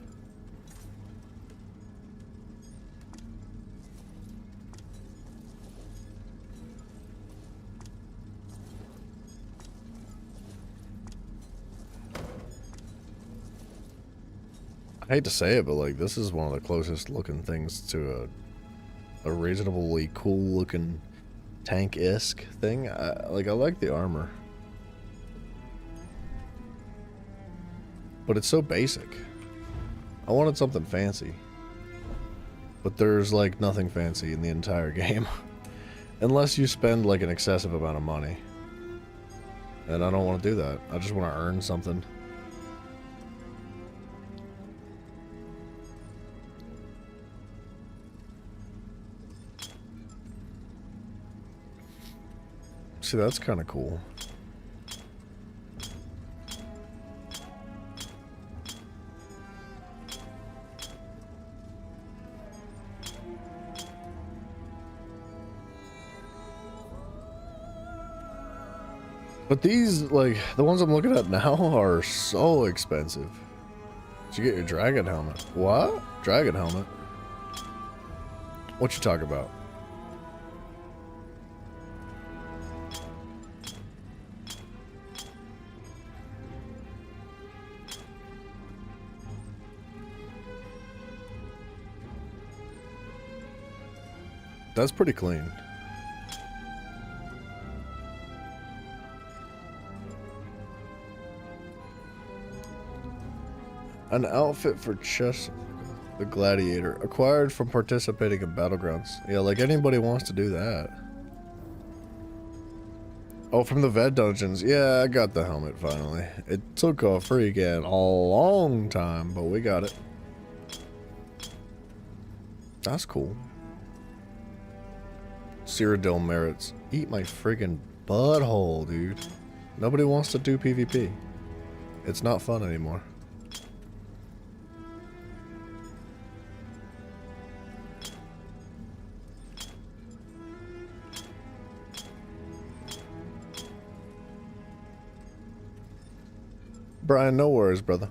I hate to say it, but, like, this is one of the closest looking things to a reasonably cool looking tank-esque thing. I like the armor. But it's so basic. I wanted something fancy. But there's like nothing fancy in the entire game. Unless you spend like an excessive amount of money. And I don't want to do that. I just want to earn something. See, that's kind of cool. But these, like, the ones I'm looking at now are so expensive. Did you get your dragon helmet? What? Dragon helmet? What you talking about? That's pretty clean. An outfit for chess, the gladiator, acquired from participating in battlegrounds. Yeah, like anybody wants to do that. Oh, from the Ved dungeons. Yeah, I got the helmet finally. It took a freaking long time, but we got it. That's cool. Cyrodiil merits. Eat my friggin' butthole, dude. Nobody wants to do PvP. It's not fun anymore. Brian, no worries, brother.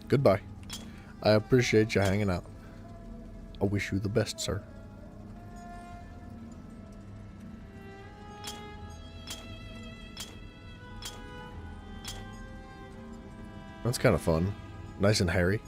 Goodbye. I appreciate you hanging out. I wish you the best, sir. That's kind of fun. Nice and hairy.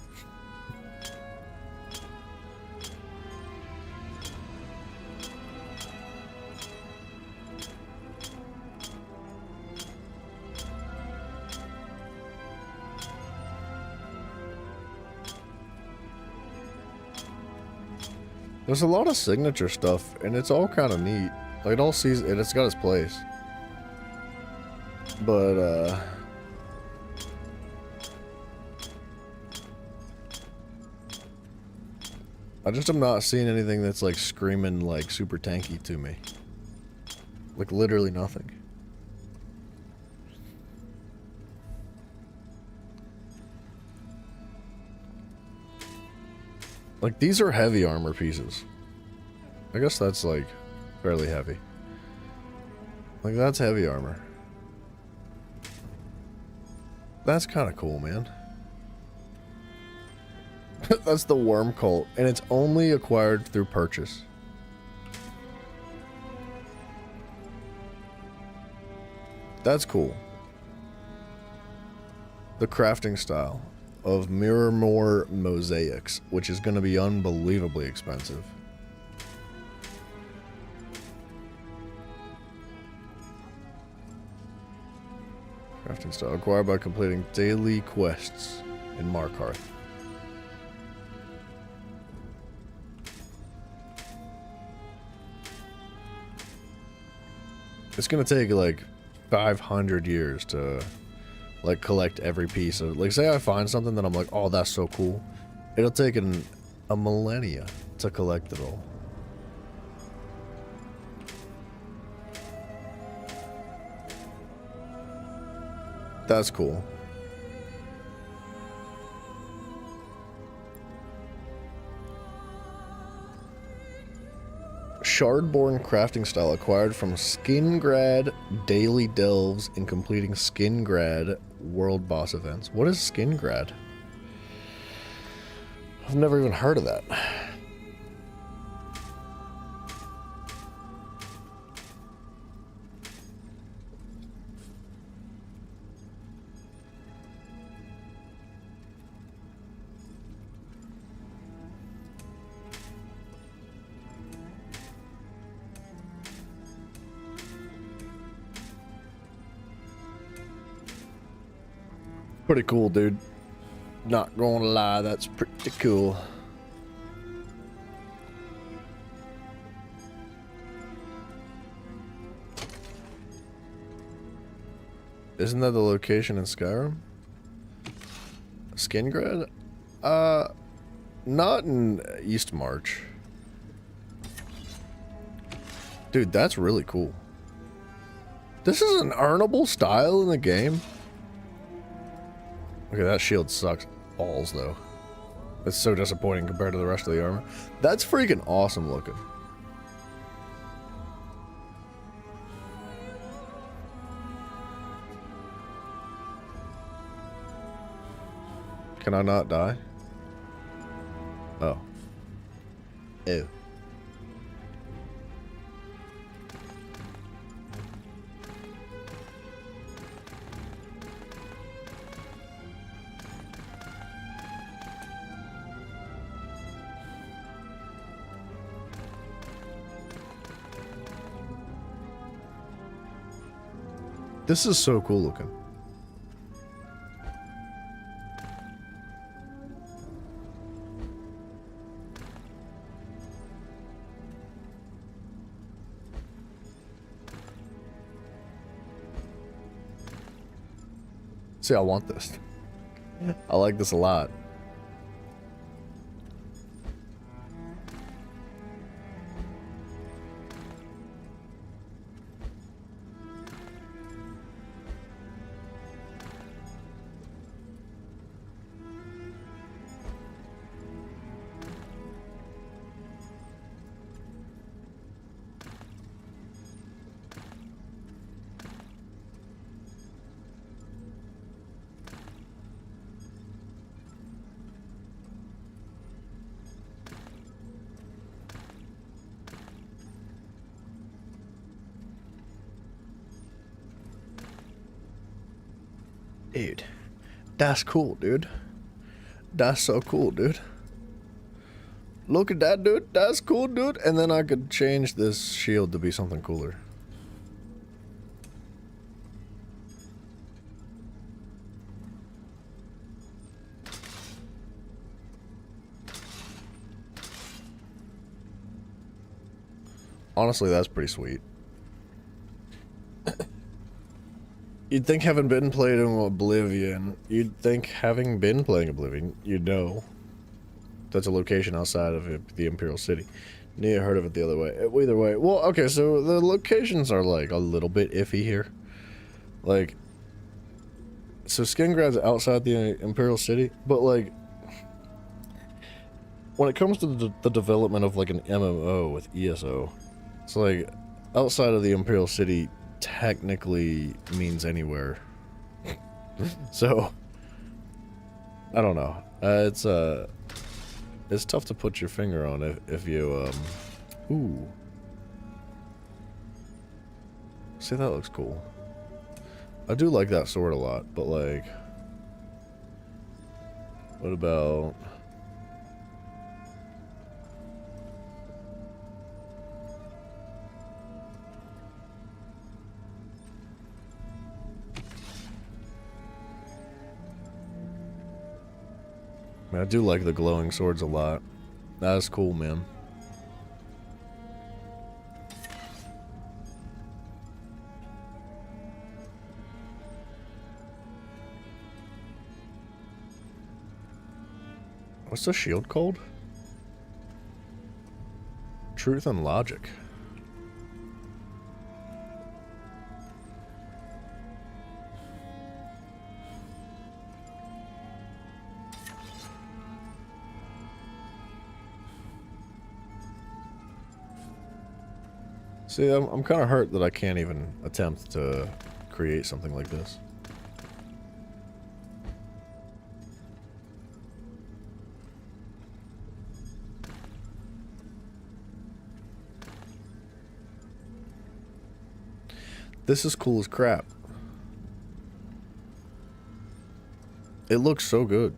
There's a lot of signature stuff, and it's all kind of neat. Like, it all sees, and it's got its place. But, I just am not seeing anything that's, like, screaming, like, super tanky to me. Like, literally nothing. Like, these are heavy armor pieces. I guess that's, like, fairly heavy. Like, that's heavy armor. That's kind of cool, man. That's the worm cult, and it's only acquired through purchase. That's cool. The crafting style of Mirrormore mosaics, which is going to be unbelievably expensive. Crafting style acquired by completing daily quests in Markarth. It's gonna take like 500 years to like collect every piece of, like, say I find something that I'm like, oh, that's so cool. It'll take a millennia to collect it all. That's cool. Shardborn crafting style acquired from Skingrad daily delves in completing Skingrad world boss events. What is Skingrad? I've never even heard of that. Pretty cool, dude. Not gonna lie, that's pretty cool. Isn't that the location in Skyrim? Skingrad? Not in East March. Dude, that's really cool. This is an earnable style in the game. Okay, that shield sucks balls, though. That's so disappointing compared to the rest of the armor. That's freaking awesome looking. Can I not die? Oh. Ew. This is so cool looking. See, I want this. I like this a lot. Dude, that's cool, dude. That's so cool, dude. Look at that, dude. That's cool, dude. And then I could change this shield to be something cooler. Honestly, that's pretty sweet. You'd think having been playing Oblivion, you'd know that's a location outside of the Imperial City. Never heard of it the other way. Either way, well, okay, so the locations are like a little bit iffy here. Like, so Skingrad's outside the Imperial City, but like, when it comes to the development of like an MMO with ESO, it's like outside of the Imperial City technically means anywhere. So I don't know. It's tough to put your finger on it if you ooh. See, that looks cool. I do like that sword a lot, but like, what about... I do like the glowing swords a lot. That's cool, man. What's the shield called? Truth and Logic. See, I'm kind of hurt that I can't even attempt to create something like this. This is cool as crap. It looks so good.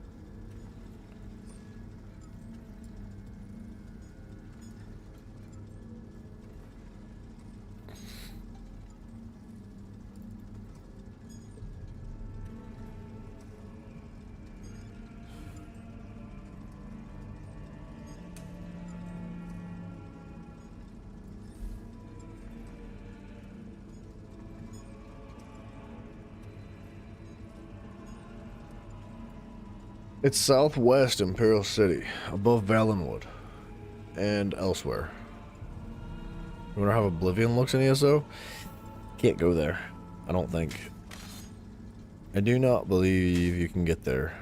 It's southwest Imperial City, above Valenwood, and elsewhere. You wonder how Oblivion looks in ESO? Can't go there, I don't think. I do not believe you can get there.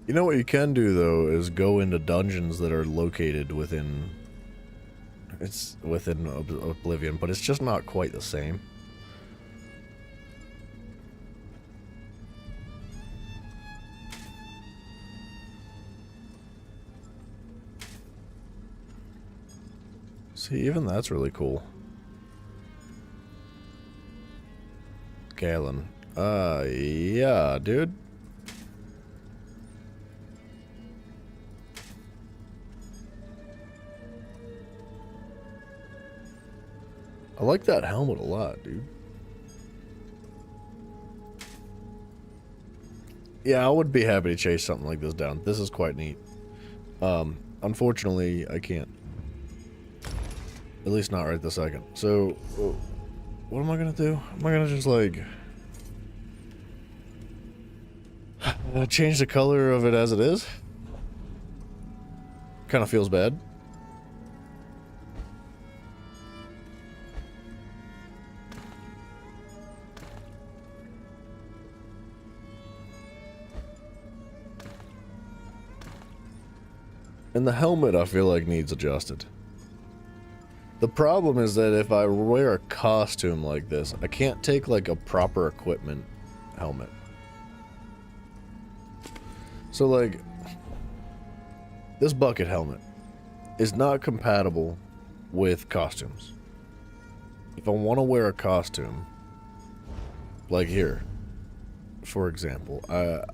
You know what you can do, though, is go into dungeons that are located within... It's within Oblivion, but it's just not quite the same. See, even that's really cool. Galen. Yeah, dude. I like that helmet a lot, dude. Yeah, I would be happy to chase something like this down. This is quite neat. Unfortunately, I can't. At least not right this second. So, what am I gonna do? Am I gonna just, like... change the color of it as it is? Kind of feels bad. And the helmet, I feel like, needs adjusted. The problem is that if I wear a costume like this, I can't take, like, a proper equipment helmet. So, like, this bucket helmet is not compatible with costumes. If I want to wear a costume, like here, for example,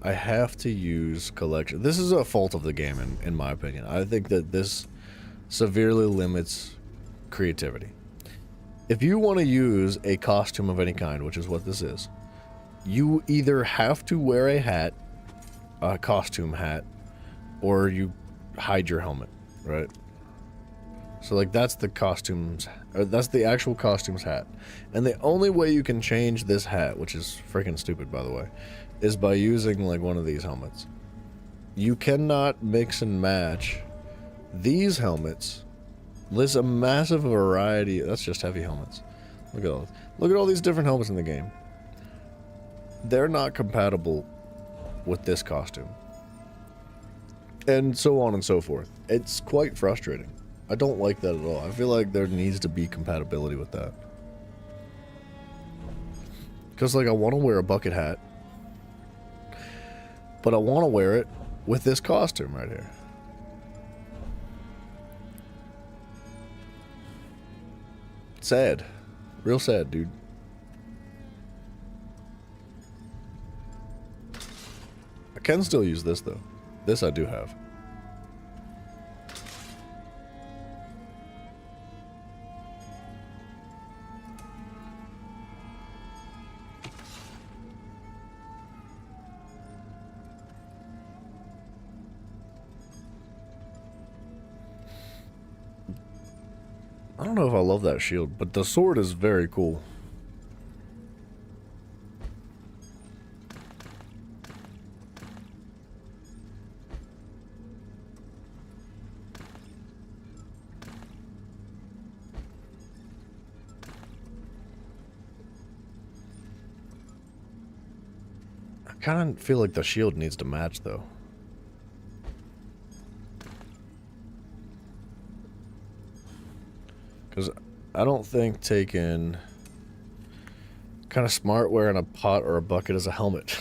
I have to use collection. This is a fault of the game, in my opinion. I think that this severely limits creativity. If you want to use a costume of any kind, which is what this is, you either have to wear a hat, a costume hat, or you hide your helmet, right? So, like, that's the costumes, or that's the actual costume's hat. And the only way you can change this hat, which is freaking stupid, by the way, is by using, like, one of these helmets. You cannot mix and match these helmets. There's a massive variety. That's just heavy helmets. Look at all these different helmets in the game. they're not compatible with this costume. And so on and so forth. It's quite frustrating. I don't like that at all. I feel like there needs to be compatibility with that. Because, like, I want to wear a bucket hat, but I want to wear it with this costume right here. Sad. Real sad, dude. I can still use this, though. This I do have. I don't know if I love that shield, but the sword is very cool. I kind of feel like the shield needs to match, though. Because I don't think taking kind of smart wearing a pot or a bucket as a helmet.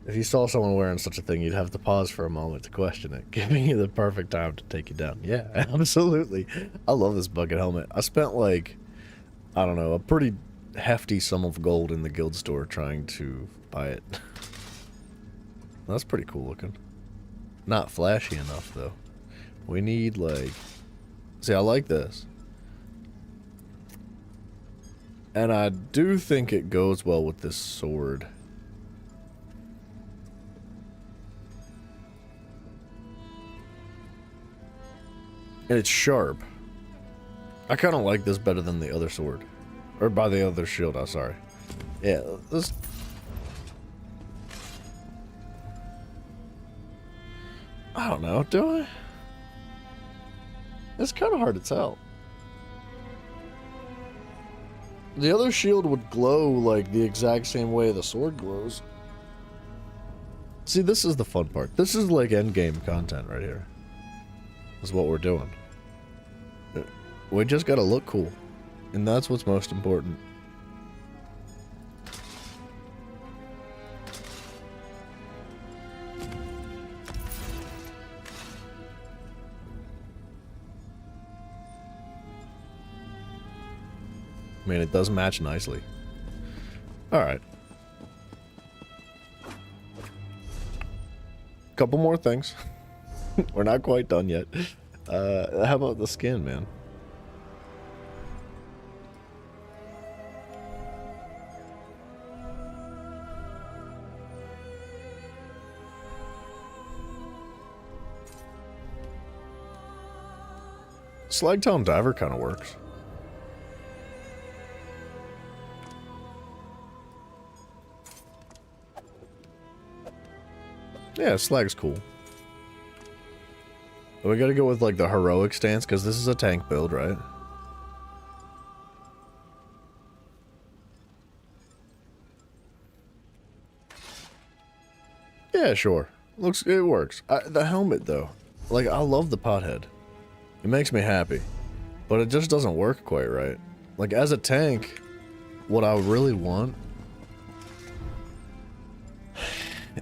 If you saw someone wearing such a thing, you'd have to pause for a moment to question it, giving you the perfect time to take you down. Yeah, absolutely. I love this bucket helmet. I spent like, I don't know, a pretty hefty sum of gold in the guild store trying to buy it. That's pretty cool looking. Not flashy enough though. We need like, see, I like this. And I do think it goes well with this sword. And it's sharp. I kind of like this better than the other sword. Or by the other shield, I'm sorry. Yeah, this... I don't know, do I? It's kind of hard to tell. The other shield would glow like the exact same way the sword glows. See, this is the fun part. This is like endgame content right here. This is what we're doing. We just gotta look cool. And that's what's most important. I mean, it does match nicely. Alright. Couple more things. We're not quite done yet. How about the skin, man? Slagtown Diver kind of works. Yeah, Slag's cool. But we gotta go with like the heroic stance because this is a tank build, right? Yeah, sure. It works. The helmet though, like I love the pothead. It makes me happy, but it just doesn't work quite right. Like as a tank, what I really want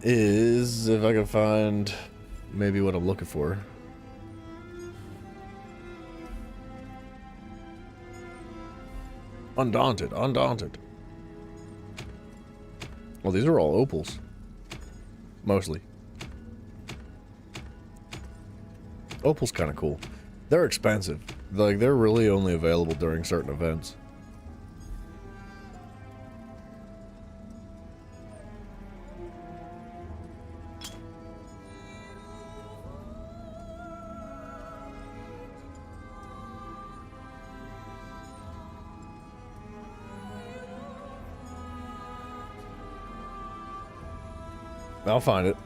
is if I can find maybe what I'm looking for. Undaunted, undaunted. Well, these are all opals. Mostly. Opal's kind of cool. They're expensive. Like, they're really only available during certain events. I'll find it.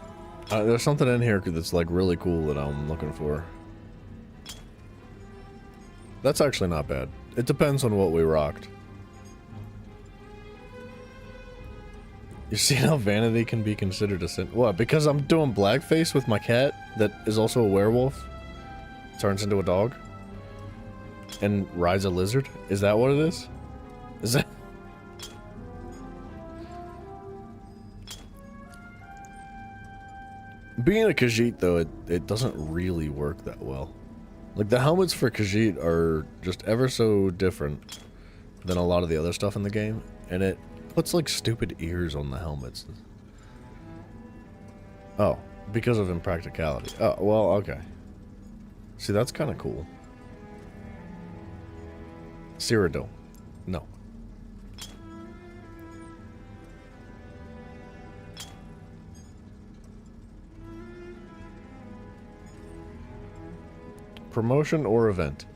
There's something in here that's like really cool that I'm looking for. That's actually not bad. It depends on what we rocked. You see how vanity can be considered a sin? What, because I'm doing blackface with my cat that is also a werewolf? Turns into a dog? And rides a lizard? Is that what it is? Is that... Being a Khajiit, though, it doesn't really work that well. Like, the helmets for Khajiit are just ever so different than a lot of the other stuff in the game, and it puts, like, stupid ears on the helmets. Oh, because of impracticality. Oh, well, okay. See, that's kind of cool. Cyrodiil. No. Promotion or event?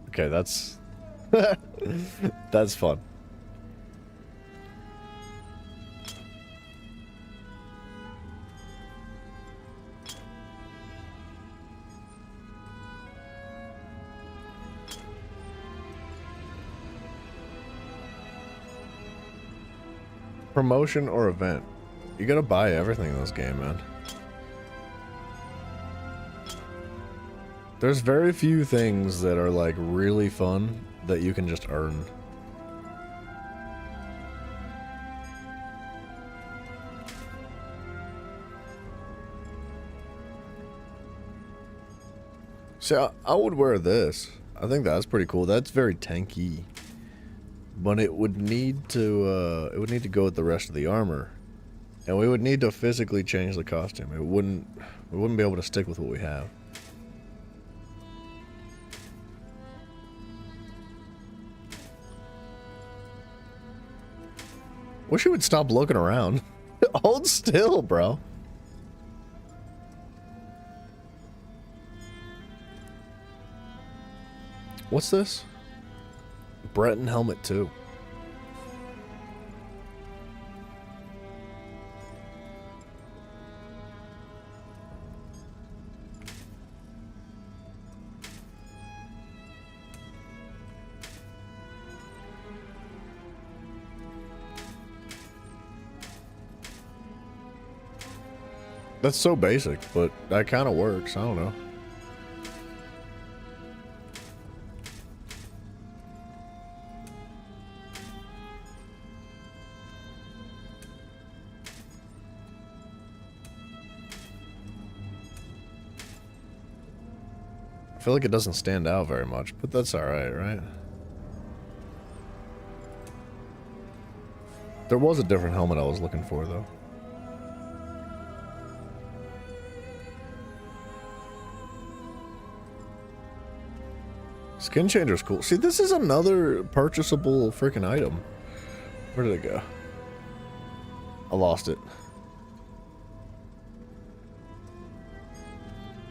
Okay, that's... that's fun. Promotion or event? You gotta buy everything in this game, man. There's very few things that are like really fun that you can just earn. See, I would wear this. I think that's pretty cool. That's very tanky. But it would need to go with the rest of the armor. And we would need to physically change the costume. We wouldn't be able to stick with what we have. Wish you would stop looking around. Hold still, bro. What's this? Breton helmet 2. That's so basic, but that kind of works. I don't know. I feel like it doesn't stand out very much, but that's alright, right? There was a different helmet I was looking for, though. Skin changer's cool. See, this is another purchasable freaking item. Where did it go? I lost it.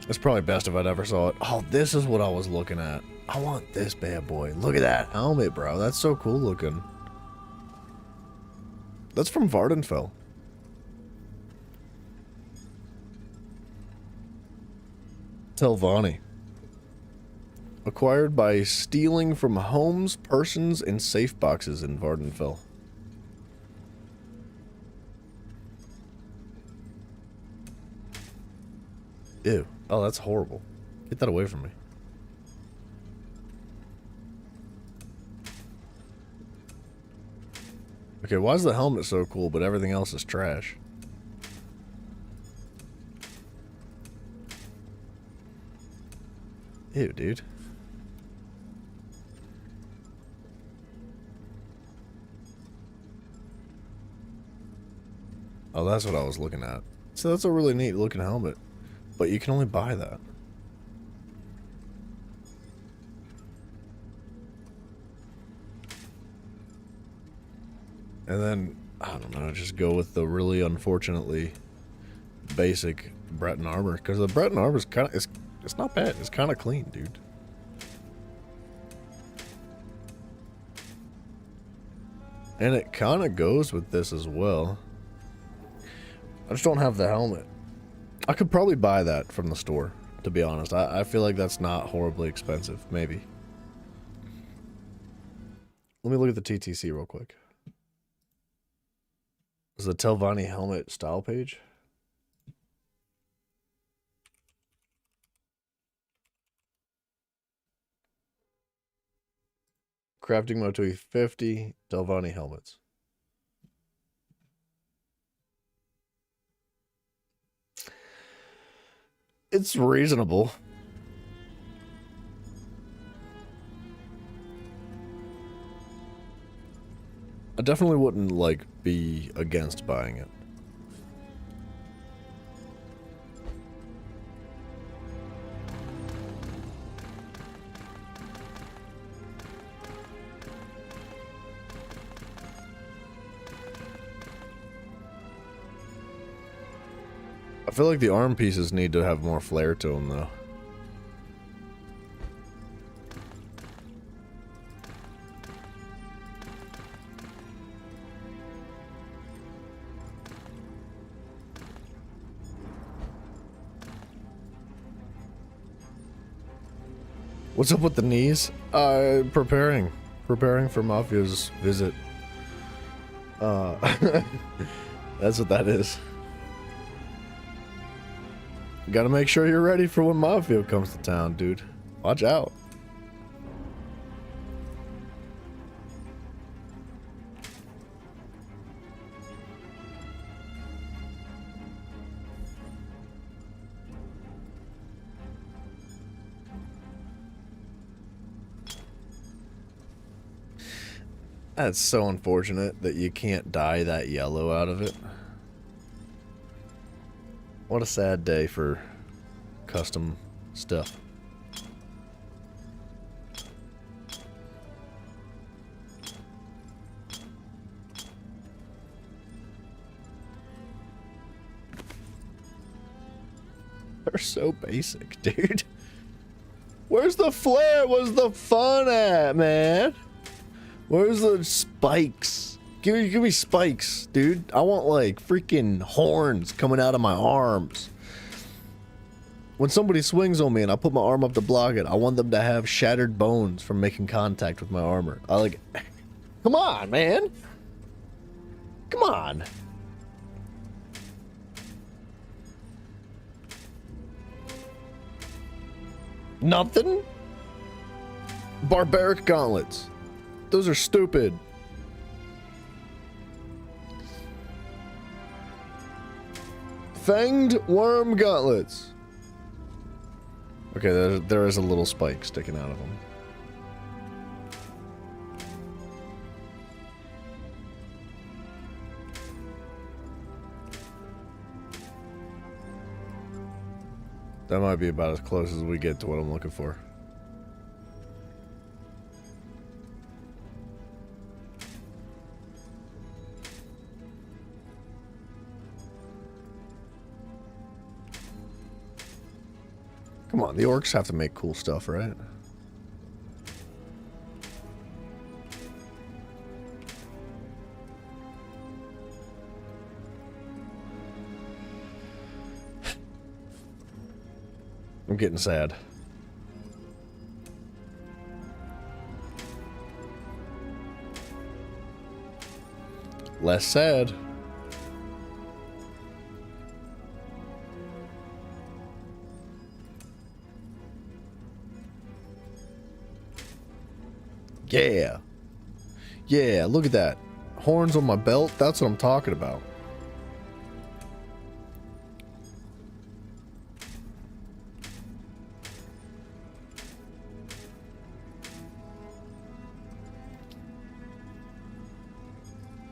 It's probably best if I'd ever saw it. Oh, this is what I was looking at. I want this bad boy. Look at that helmet, bro. That's so cool looking. That's from Vvardenfell. Telvanni. Acquired by stealing from homes, persons, and safe boxes in Vvardenfell. Ew. Oh, that's horrible. Get that away from me. Okay, why is the helmet so cool, but everything else is trash? Ew, dude. Oh, that's what I was looking at. So that's a really neat looking helmet. But you can only buy that. And then, I don't know, just go with the really unfortunately basic Breton armor. Because the Breton armor is kind of, it's not bad. It's kind of clean, dude. And it kind of goes with this as well. I just don't have the helmet. I could probably buy that from the store. to be honest. I feel like that's not horribly expensive. Maybe. Let me look at the TTC real quick. Is the Telvanni helmet style page? Crafting Motoi 50 Telvanni helmets. It's reasonable. I definitely wouldn't, like, be against buying it. I feel like the arm pieces need to have more flair to them, though. What's up with the knees? Preparing for Mafia's visit. That's what that is. Gotta make sure you're ready for when Mafia comes to town, dude. Watch out. That's so unfortunate that you can't dye that yellow out of it. What a sad day for custom stuff. They're so basic, dude. Where's the flair? Where's the fun at, man? Where's the spikes? Give me spikes, dude. I want like freaking horns coming out of my arms. When somebody swings on me and I put my arm up to block it, I want them to have shattered bones from making contact with my armor. I like, come on, man. Come on. Nothing? Barbaric gauntlets. Those are stupid. Fanged worm gauntlets. Okay, there is a little spike sticking out of them. That might be about as close as we get to what I'm looking for. Come on, the orcs have to make cool stuff, right? I'm getting sad. Less sad. Yeah. Yeah, look at that. Horns on my belt, that's what I'm talking about.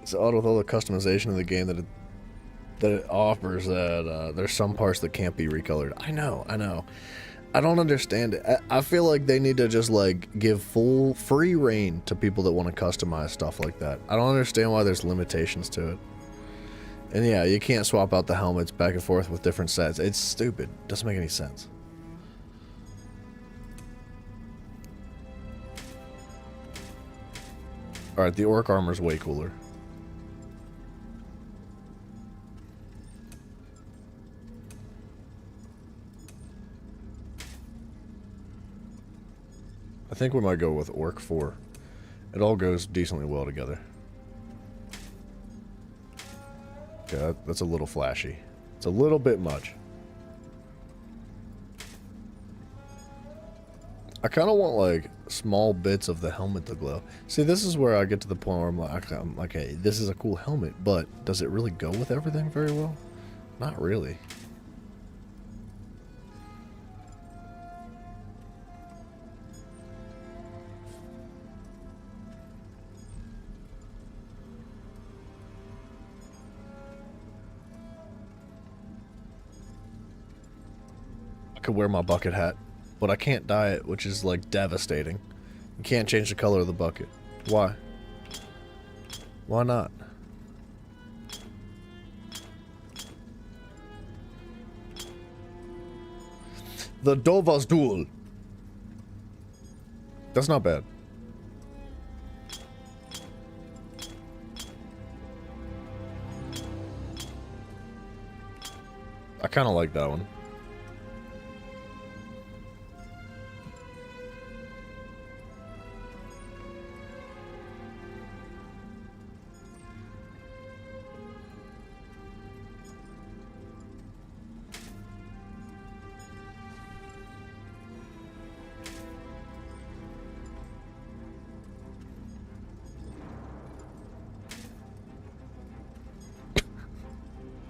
It's odd with all the customization of the game that it offers that there's some parts that can't be recolored. I know. I don't understand it. I feel like they need to just like give full free reign to people that want to customize stuff like that. I don't understand why there's limitations to it. And yeah, you can't swap out the helmets back and forth with different sets. It's stupid. Doesn't make any sense. Alright, the orc armor's way cooler. I think we might go with Orc 4. It all goes decently well together. Okay, that's a little flashy. It's a little bit much. I kind of want, like, small bits of the helmet to glow. See, this is where I get to the point where I'm like, hey, this is a cool helmet, but does it really go with everything very well? Not really. I could wear my bucket hat. But I can't dye it, which is, like, devastating. You can't change the color of the bucket. Why? Why not? The Dova's Duel. That's not bad. I kind of like that one.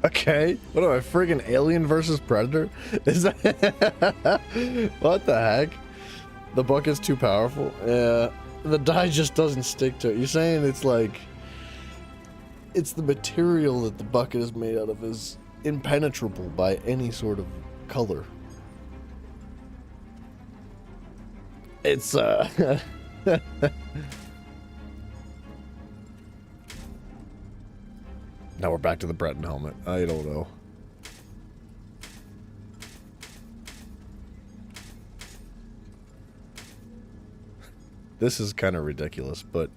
Okay, what am I, friggin' Alien versus Predator? Is that what the heck? The bucket's too powerful? Yeah, the dye just doesn't stick to it. You're saying it's like, it's the material that the bucket is made out of is impenetrable by any sort of color. It's Now we're back to the Breton helmet. I don't know. This is kind of ridiculous, but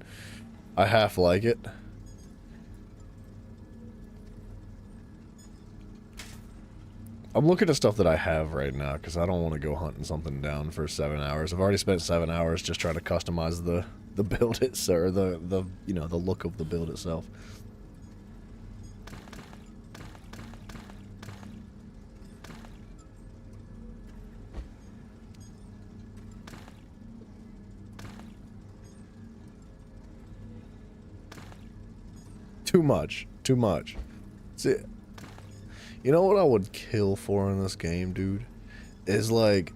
I half like it. I'm looking at stuff that I have right now because I don't want to go hunting something down for 7 hours. I've already spent 7 hours just trying to customize the build itself, or the you know, the look of the build itself. Too much. Too much. See, you know what I would kill for in this game, dude? Is like...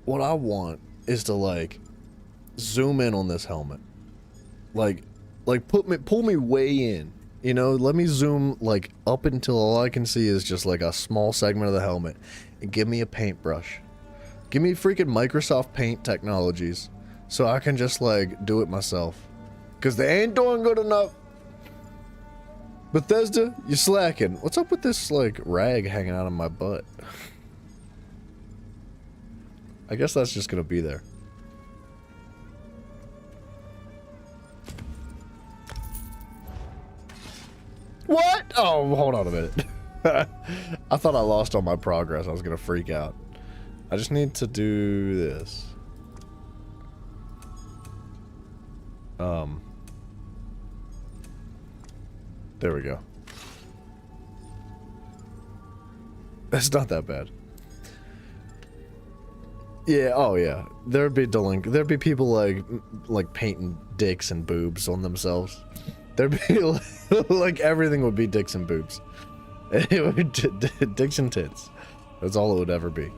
What I want is to, like, zoom in on this helmet. Like pull me way in. You know, let me zoom, like, up until all I can see is just, like, a small segment of the helmet. And give me a paintbrush. Give me freaking Microsoft Paint technologies. So I can just, like, do it myself. Because they ain't doing good enough. Bethesda, you're slacking. What's up with this, like, rag hanging out of my butt? I guess that's just going to be there. What? Oh, hold on a minute. I thought I lost all my progress. I was going to freak out. I just need to do this. There we go. That's not that bad. Yeah, oh yeah. There'd be people like painting dicks and boobs on themselves. There'd be like everything would be dicks and boobs. It would be dicks and tits. That's all it would ever be.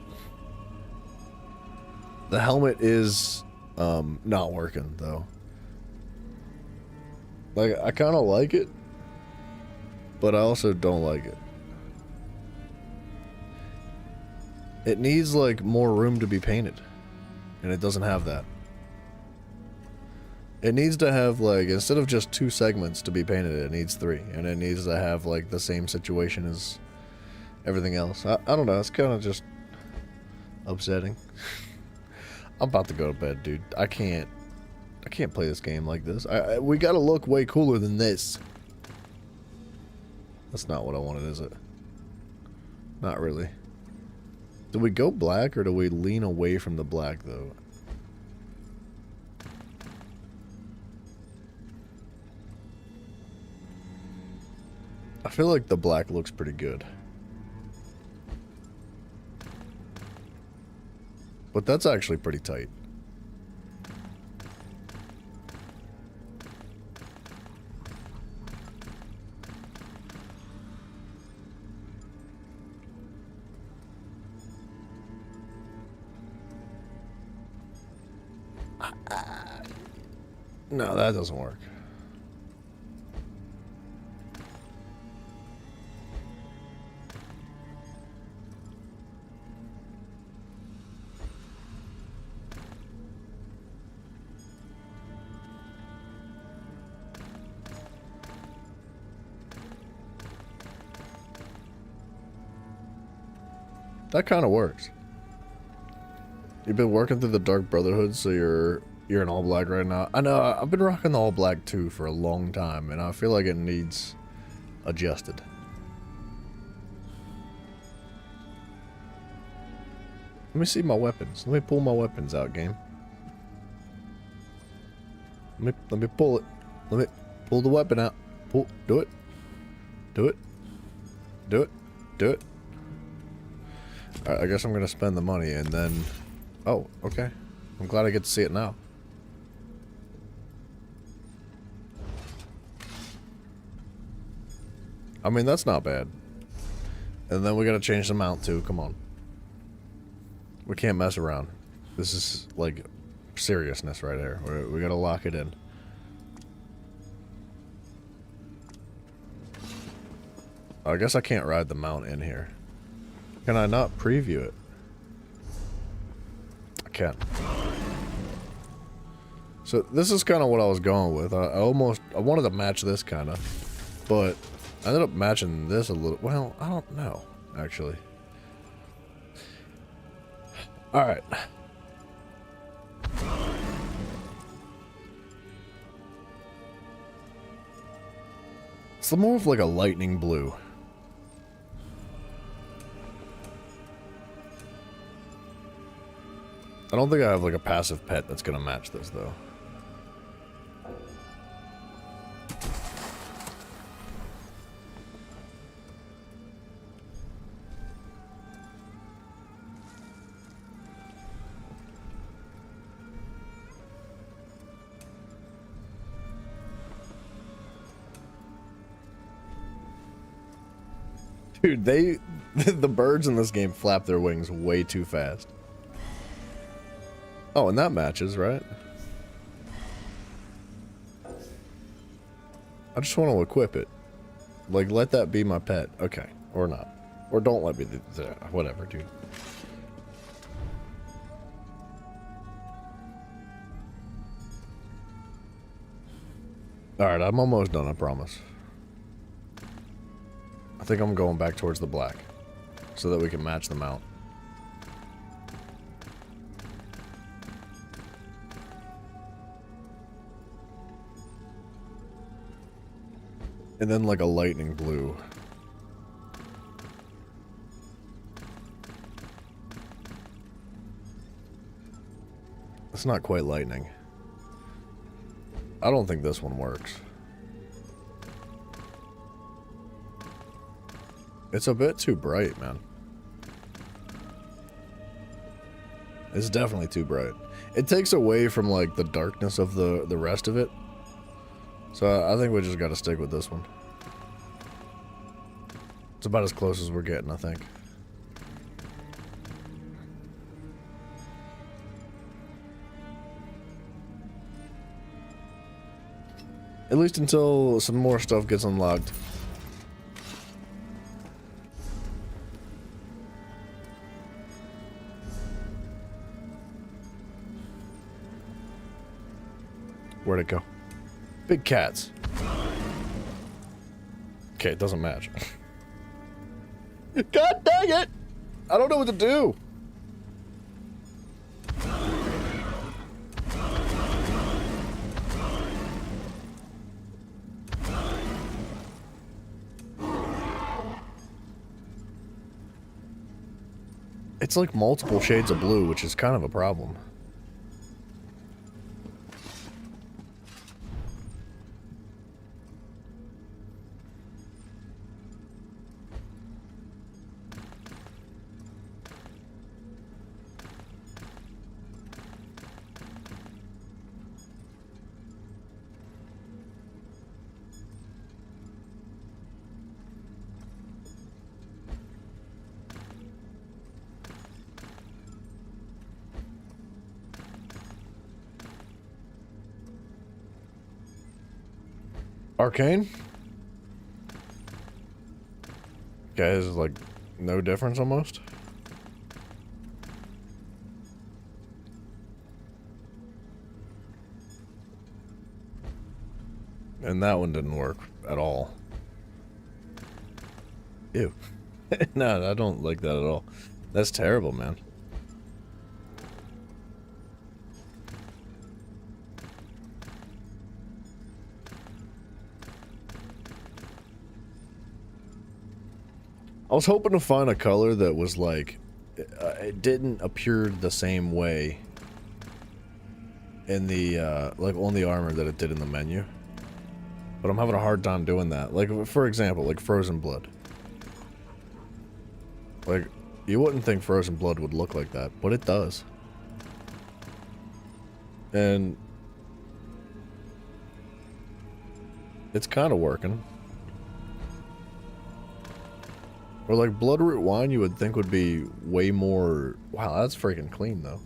The helmet is not working though. Like, I kind of like it, but I also don't like it. It needs, like, more room to be painted, and it doesn't have that. It needs to have, like, instead of just 2 segments to be painted, it needs 3, and it needs to have, like, the same situation as everything else. I don't know, it's kind of just upsetting. I'm about to go to bed, dude. I can't play this game like this. We gotta look way cooler than this. That's not what I wanted, is it? Not really. Do we go black or do we lean away from the black though? I feel like the black looks pretty good. But that's actually pretty tight. No, that doesn't work. That kind of works. You've been working through the Dark Brotherhood, so you're in all black right now. I know, I've been rocking the all black too for a long time, and I feel like it needs adjusted. Let me see my weapons. Let me pull my weapons out, game. Let me pull it. Let me pull the weapon out. Pull. Do it. Do it. Do it. Do it. Alright, I guess I'm gonna spend the money and then... Oh, okay. I'm glad I get to see it now. I mean, that's not bad. And then we gotta change the mount too, come on. We can't mess around. This is, like, seriousness right here. We gotta lock it in. I guess I can't ride the mount in here. Can I not preview it? I can't. So this is kind of what I was going with. I wanted to match this kind of, but I ended up matching this a little. Well, I don't know, actually. All right. It's more of like a lightning blue. I don't think I have like a passive pet that's gonna match this though. Dude, the birds in this game flap their wings way too fast. Oh, and that matches, right? I just want to equip it. Like, let that be my pet. Okay. Or not. Or don't let me... Whatever, dude. Alright, I'm almost done, I promise. I think I'm going back towards the black. So that we can match the mount. And then like a lightning blue. It's not quite lightning. I don't think this one works. It's a bit too bright, man. It's definitely too bright. It takes away from like the darkness of the rest of it. So I think we just gotta stick with this one. It's about as close as we're getting, I think. At least until some more stuff gets unlocked. Where'd it go? Big cats. Okay, it doesn't match. God dang it! I don't know what to do. It It's like multiple shades of blue, which is kind of a problem. Arcane? Guys, like, no difference almost? And that one didn't work at all. Ew. No, I don't like that at all. That's terrible, man. I was hoping to find a color that was like, it didn't appear the same way in the, like on the armor that it did in the menu. But I'm having a hard time doing that. Like, for example, like Frozen Blood. Like, you wouldn't think Frozen Blood would look like that, but it does. And it's kind of working. Or like Bloodroot Wine, you would think would be way more... Wow, that's freaking clean, though.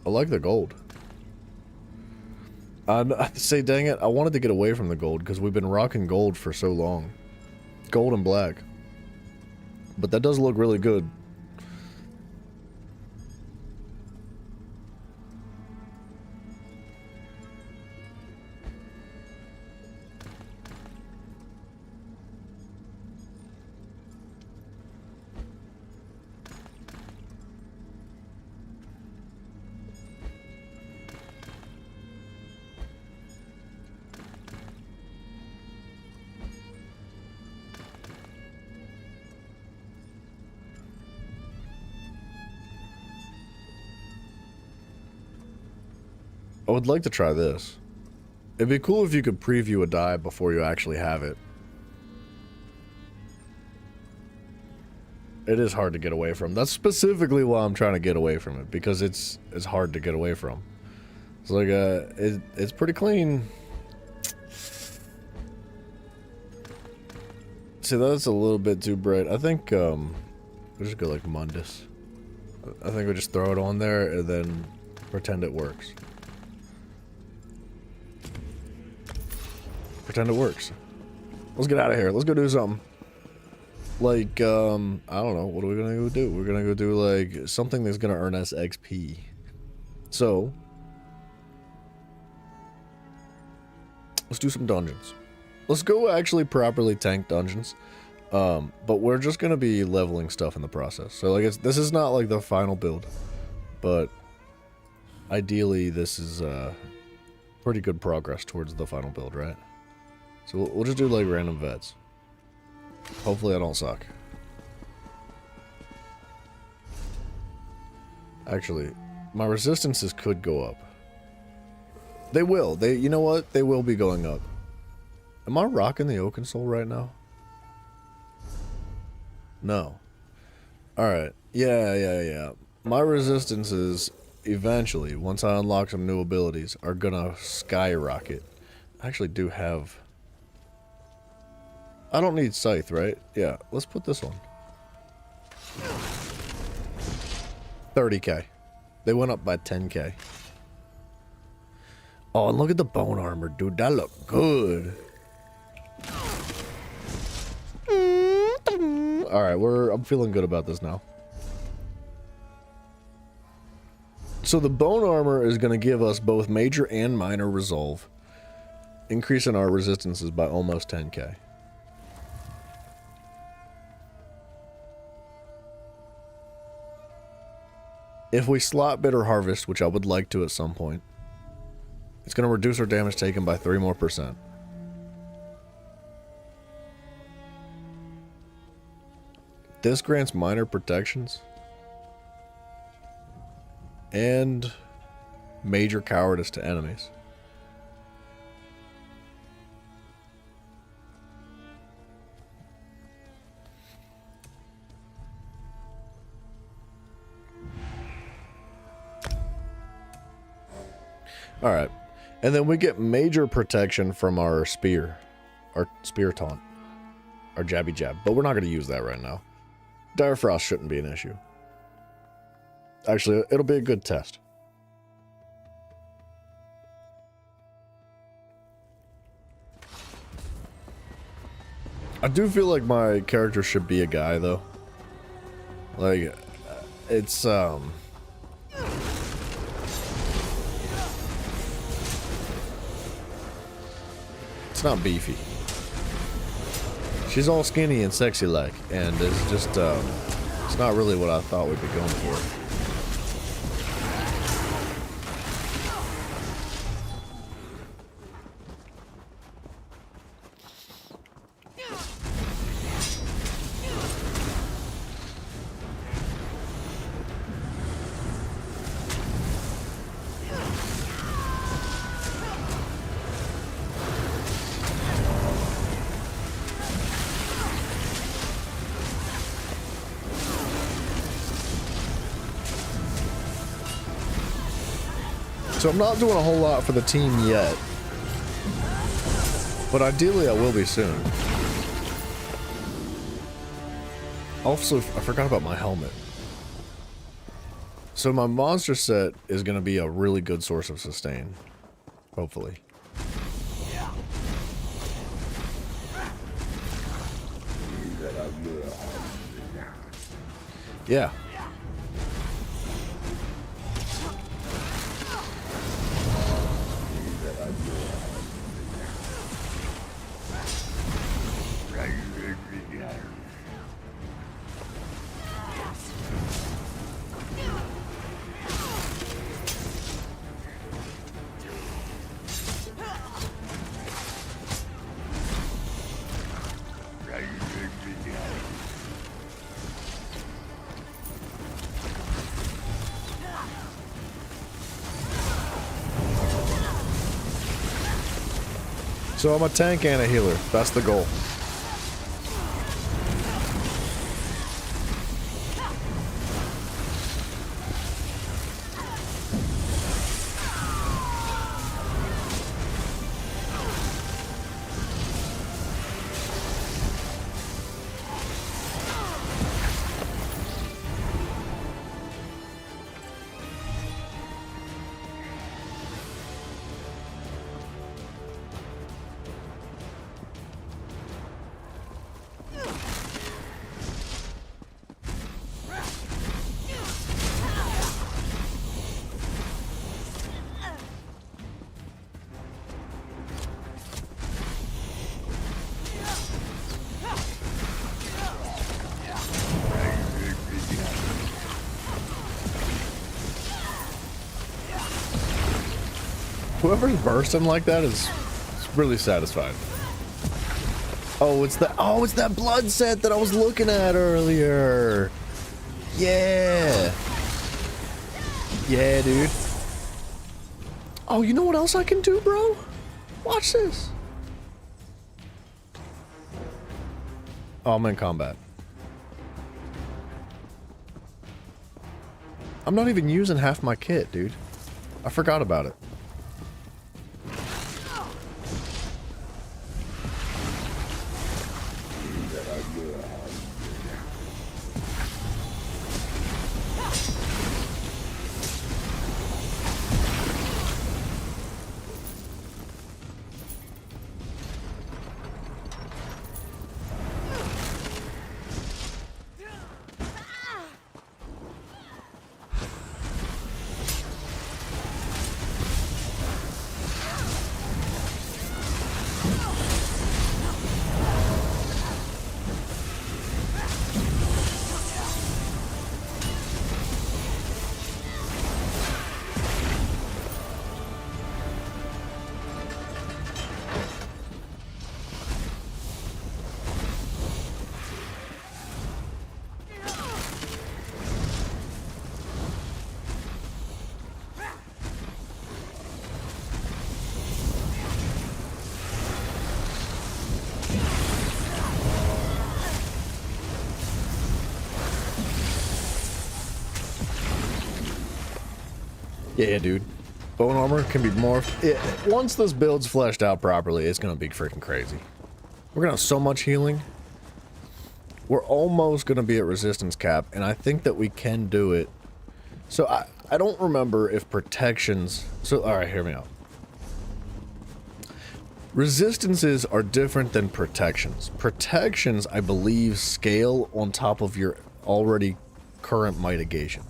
I like the gold. I'd say, dang it, I wanted to get away from the gold, because we've been rocking gold for so long. Gold and black. But that does look really good. I would like to try this. It'd be cool if you could preview a die before you actually have it. It is hard to get away from. That's specifically why I'm trying to get away from it, because it's hard to get away from. It's like it's pretty clean. See, that's a little bit too bright. I think we'll just go like Mundus. I think we just throw it on there and then pretend it works. Pretend it works. Let's get out of here. Let's go do something. Like, I don't know. What are we gonna go do? We're gonna go do, like, something that's gonna earn us XP. So, let's do some dungeons. Let's go actually properly tank dungeons. But we're just gonna be leveling stuff in the process. So, like, this is not, like, the final build. But, ideally, this is, pretty good progress towards the final build, right? So we'll just do like random vets. Hopefully I don't suck. Actually, my resistances could go up. They will. You know what? They will be going up. Am I rocking the Oaken Soul right now? No. Alright. Yeah. My resistances, eventually, once I unlock some new abilities, are gonna skyrocket. I actually do have... I don't need Scythe, right? Yeah, let's put this on. 30k. They went up by 10k. Oh, and look at the bone armor, dude. That look good. Alright, I'm feeling good about this now. So the bone armor is going to give us both major and minor resolve, increasing our resistances by almost 10k. If we slot Bitter Harvest, which I would like to at some point, it's going to reduce our damage taken by 3% more. This grants minor protections and major cowardice to enemies. All right. And then we get major protection from our spear taunt, our jabby jab, but we're not going to use that right now. Dire Frost shouldn't be an issue. Actually, it'll be a good test. I do feel like my character should be a guy, though. Like, it's not beefy. She's all skinny and sexy like, and it's just it's not really what I thought we'd be going for. So I'm not doing a whole lot for the team yet, but ideally I will be soon. Also, I forgot about my helmet. So my monster set is going to be a really good source of sustain, hopefully. Yeah. So I'm a tank and a healer. That's the goal. Whoever's bursting like that is really satisfied. Oh, it's that blood set that I was looking at earlier. Yeah. Yeah, dude. Oh, you know what else I can do, bro? Watch this. Oh, I'm in combat. I'm not even using half my kit, dude. I forgot about it. Yeah, dude. Bone armor can be morphed. Once this build's fleshed out properly, it's gonna be freaking crazy. We're gonna have so much healing. We're almost gonna be at resistance cap, and I think that we can do it. So I don't remember if protections... So, alright, hear me out. Resistances are different than protections. Protections, I believe, scale on top of your already current mitigation.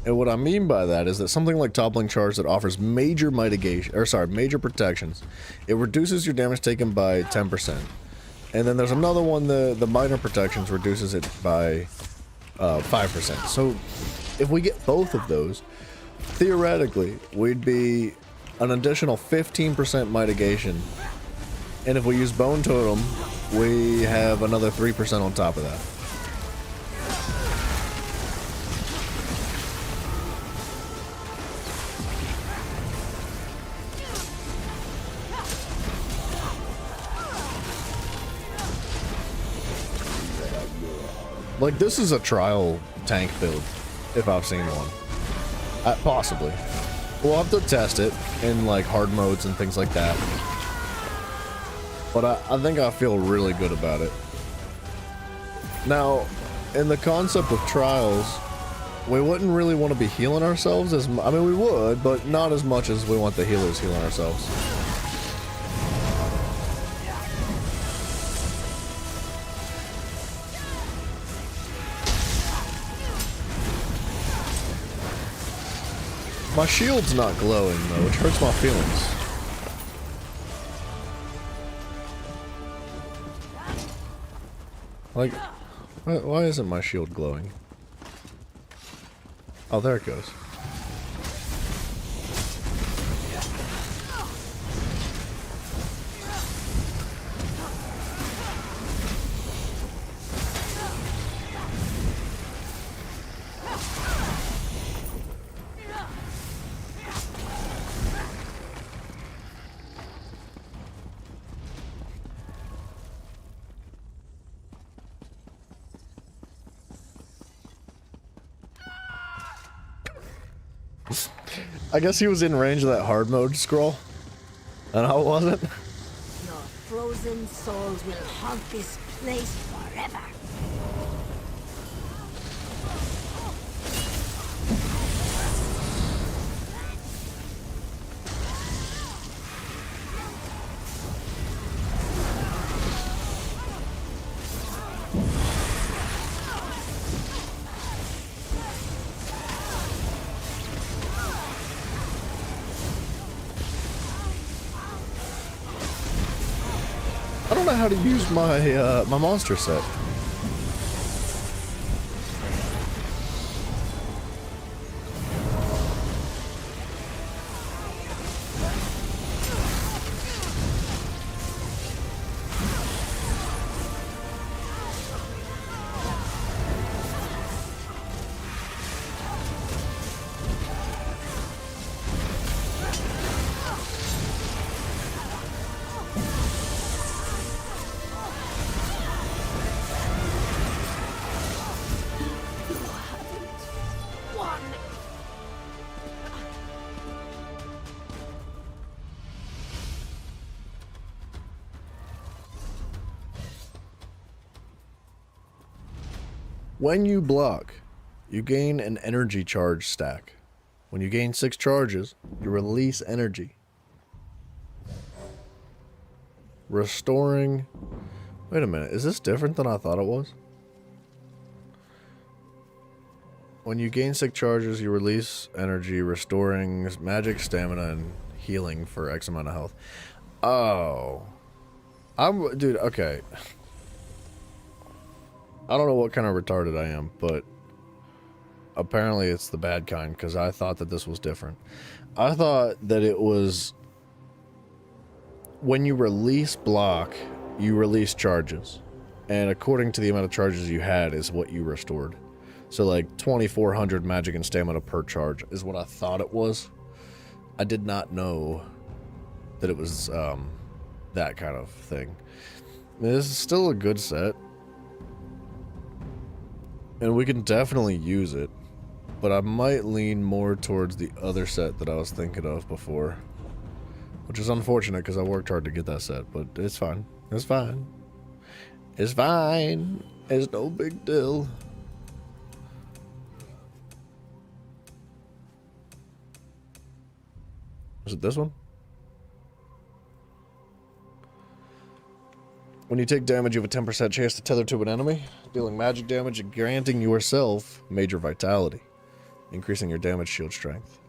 And what I mean by that is that something like Toppling Charge that offers major mitigation, or sorry, major protections, it reduces your damage taken by 10%. And then there's another one, the minor protections reduces it by 5%. So if we get both of those, theoretically, we'd be an additional 15% mitigation. And if we use Bone Totem, we have another 3% on top of that. Like, this is a trial tank build, if I've seen one. Possibly. We'll have to test it in, like, hard modes and things like that. But I think I feel really good about it. Now, in the concept of trials, we wouldn't really want to be healing ourselves as I mean, we would, but not as much as we want the healers healing ourselves. My shield's not glowing, though, which hurts my feelings. Like, why isn't my shield glowing? Oh, there it goes. I guess he was in range of that hard mode scroll, and I wasn't. Your frozen souls will haunt this place forever. I don't know how to use my my monster set. When you block, you gain an energy charge stack. When you gain 6 charges, you release energy. Restoring... Wait a minute, is this different than I thought it was? When you gain 6 charges, you release energy, restoring magic, stamina, and healing for X amount of health. Oh. Dude, okay. I don't know what kind of retarded I am, but apparently it's the bad kind, because I thought that this was different. I thought that it was when you release block, you release charges. And according to the amount of charges you had is what you restored. So like 2,400 magic and stamina per charge is what I thought it was. I did not know that it was that kind of thing. I mean, this is still a good set. And we can definitely use it. But I might lean more towards the other set that I was thinking of before. Which is unfortunate because I worked hard to get that set, but it's fine. It's fine. It's fine. It's no big deal. Is it this one? When you take damage, you have a 10% chance to tether to an enemy, dealing magic damage and granting yourself major vitality, increasing your damage shield strength.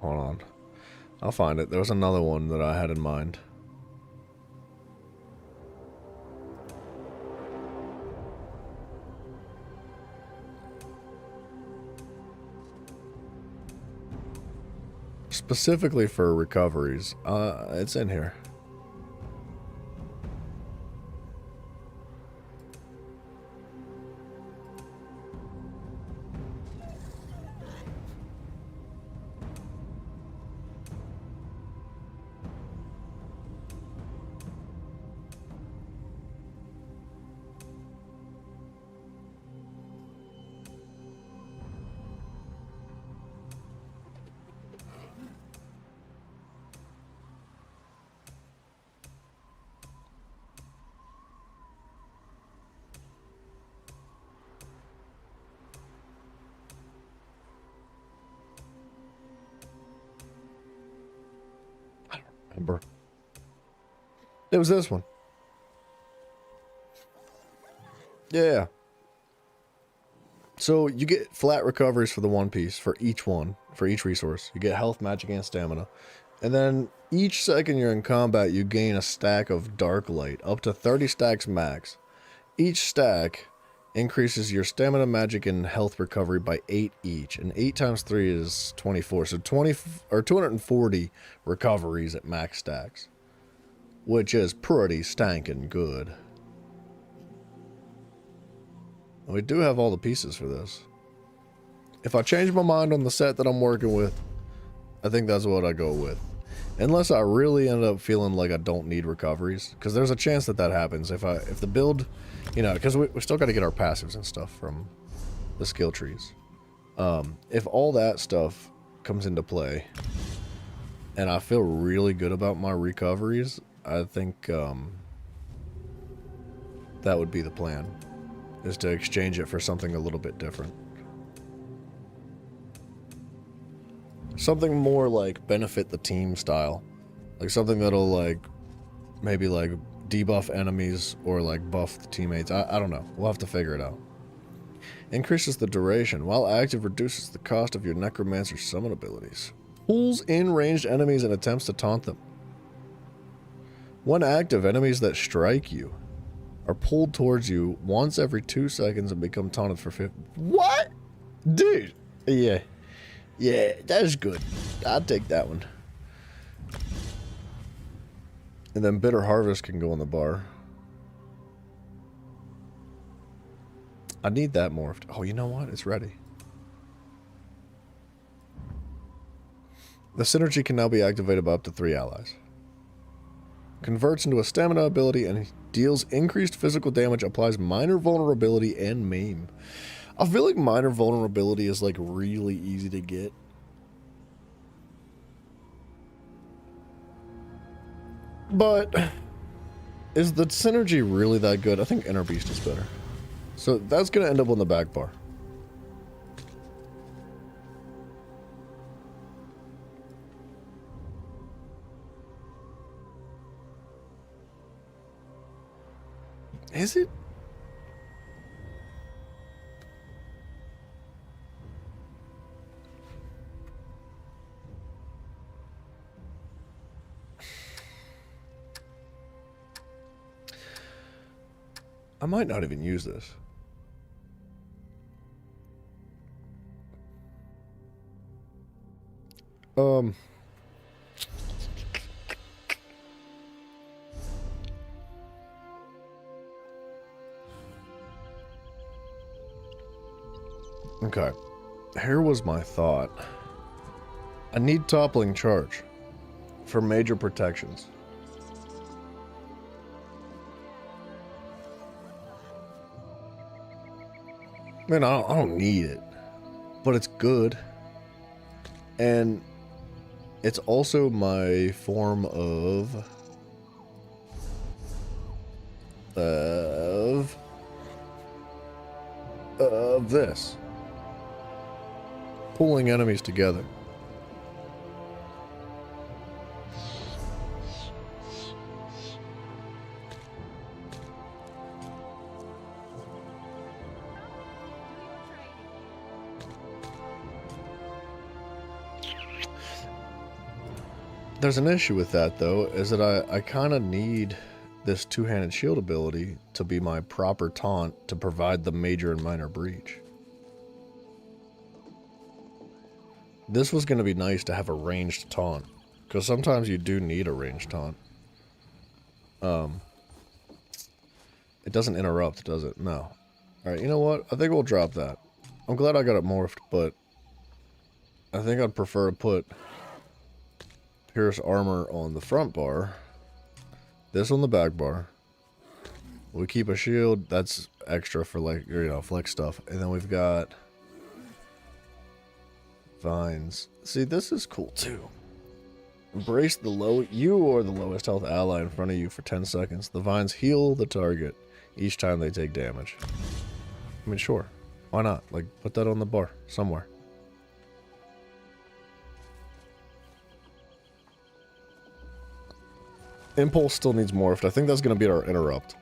Hold on. I'll find it. There was another one that I had in mind. Specifically for recoveries. It's in here. Remember. It was this one. Yeah. So you get flat recoveries for the one piece, for each one, for each resource. You get health, magic, and stamina. And then each second you're in combat, you gain a stack of dark light, up to 30 stacks max. Each stack increases your stamina, magic, and health recovery by 8 each. And 8 times 3 is 24. So 240 recoveries at max stacks. Which is pretty stankin' good. We do have all the pieces for this. If I change my mind on the set that I'm working with, I think that's what I go with. Unless I really end up feeling like I don't need recoveries. Because there's a chance that that happens. If the build, you know, because we still got to get our passives and stuff from the skill trees. If all that stuff comes into play, and I feel really good about my recoveries, I think that would be the plan. Is to exchange it for something a little bit different. Something more like benefit the team style. Like something that'll like maybe like debuff enemies or like buff the teammates. I don't know. We'll have to figure it out. Increases the duration. While active, reduces the cost of your necromancer summon abilities. Pulls in ranged enemies and attempts to taunt them. When active, enemies that strike you are pulled towards you once every 2 seconds and become taunted for 50. What? Dude. Yeah. Yeah, that is good. I'll take that one. And then Bitter Harvest can go on the bar. I need that morphed. Oh, you know what? It's ready. The synergy can now be activated by up to 3 allies. Converts into a stamina ability and deals increased physical damage, applies minor vulnerability and maim. I feel like minor vulnerability is like really easy to get. But is the synergy really that good? I think Inner Beast is better. So that's going to end up on the back bar. Is it? I might not even use this. Okay. Here was my thought. I need toppling charge. for major protections. Man, I don't need it, but it's good. And it's also my form of this. Pulling enemies together. There's an issue with that, though, is that I kind of need this two-handed shield ability to be my proper taunt to provide the major and minor breach. This was going to be nice to have a ranged taunt, because sometimes you do need a ranged taunt. It doesn't interrupt, does it? No. Alright, you know what? I think we'll drop that. I'm glad I got it morphed, but I think I'd prefer to put Pierce armor on the front bar, this on the back bar. We keep a shield, that's extra for, like, you know, flex stuff. And then we've got vines. See, this is cool too. Embrace the low, you or the lowest health ally in front of you for 10 seconds. The vines heal the target each time they take damage. I mean, sure, why not? Like, put that on the bar somewhere. Impulse still needs morphed. I think that's going to be our interrupt.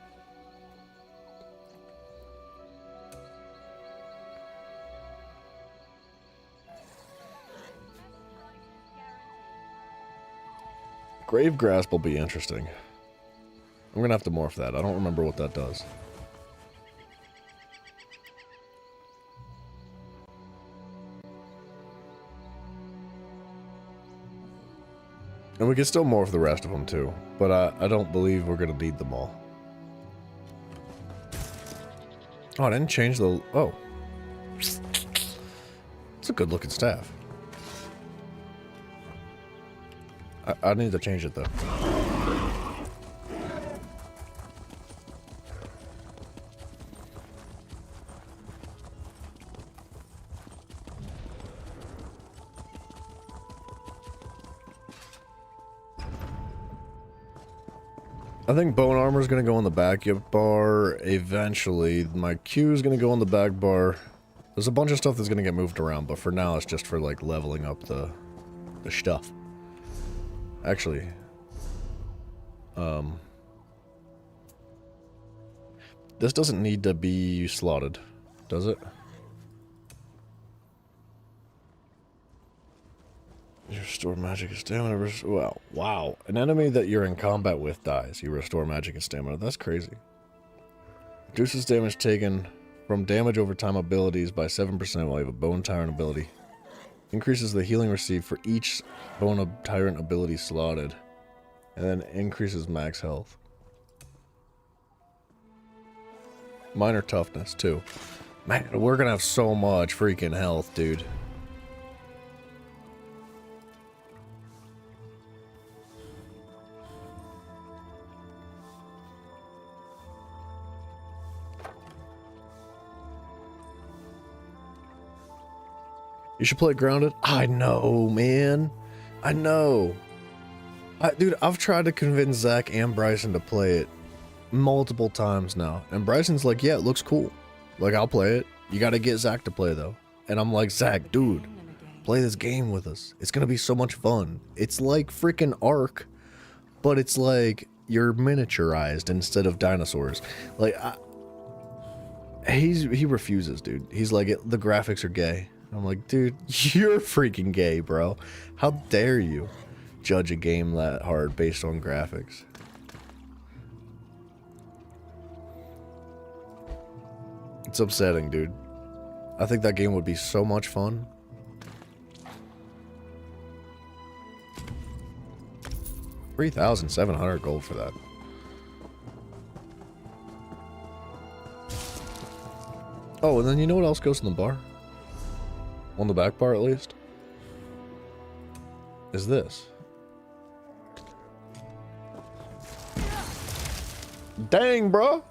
Grave Grasp will be interesting. I'm going to have to morph that. I don't remember what that does. And we can still morph the rest of them too, but I don't believe we're going to need them all. Oh, I didn't change the... Oh. It's a good looking staff. I need to change it though. I think bone armor is going to go on the back bar eventually. My Q is going to go on the back bar. There's a bunch of stuff that's going to get moved around, but for now it's just for like leveling up the stuff. Actually, this doesn't need to be slotted, does it? You restore magic and stamina. Well, wow. An enemy that you're in combat with dies. You restore magic and stamina. That's crazy. Reduces damage taken from damage over time abilities by 7% while you have a Bone Tyrant ability. Increases the healing received for each Bone Tyrant ability slotted. And then increases max health. Minor toughness, too. Man, we're gonna have so much freaking health, dude. You should play Grounded. I know, man. I know. Dude, I've tried to convince Zach and Bryson to play it multiple times now. And Bryson's like, yeah, it looks cool. Like, I'll play it. You gotta get Zach to play, though. And I'm like, Zach, dude, play this game with us. It's gonna be so much fun. It's like freaking Ark, but it's like you're miniaturized instead of dinosaurs. Like, he refuses, dude. He's like, the graphics are gay. I'm like, dude, you're freaking gay, bro. How dare you judge a game that hard based on graphics? It's upsetting, dude. I think that game would be so much fun. $3,700 gold for that. Oh, and then you know what else goes in the bar? On the back bar, at least? Is this. Dang, bro.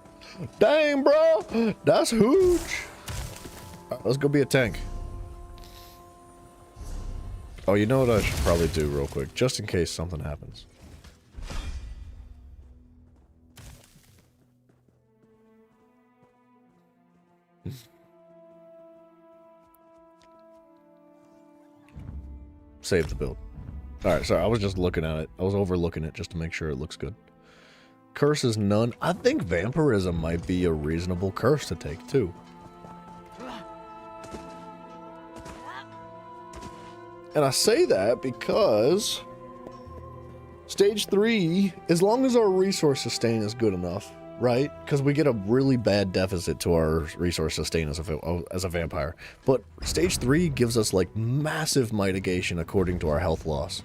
Dang, bro. That's huge. Right, let's go be a tank. Oh, you know what I should probably do real quick, just in case something happens. Save the build. Alright, sorry, I was just looking at it. I was overlooking it just to make sure it looks good. Curse is none. I think vampirism might be a reasonable curse to take, too. And I say that because stage 3, as long as our resource sustain is good enough, right? Because we get a really bad deficit to our resource sustain as a vampire. But stage 3 gives us like massive mitigation according to our health loss.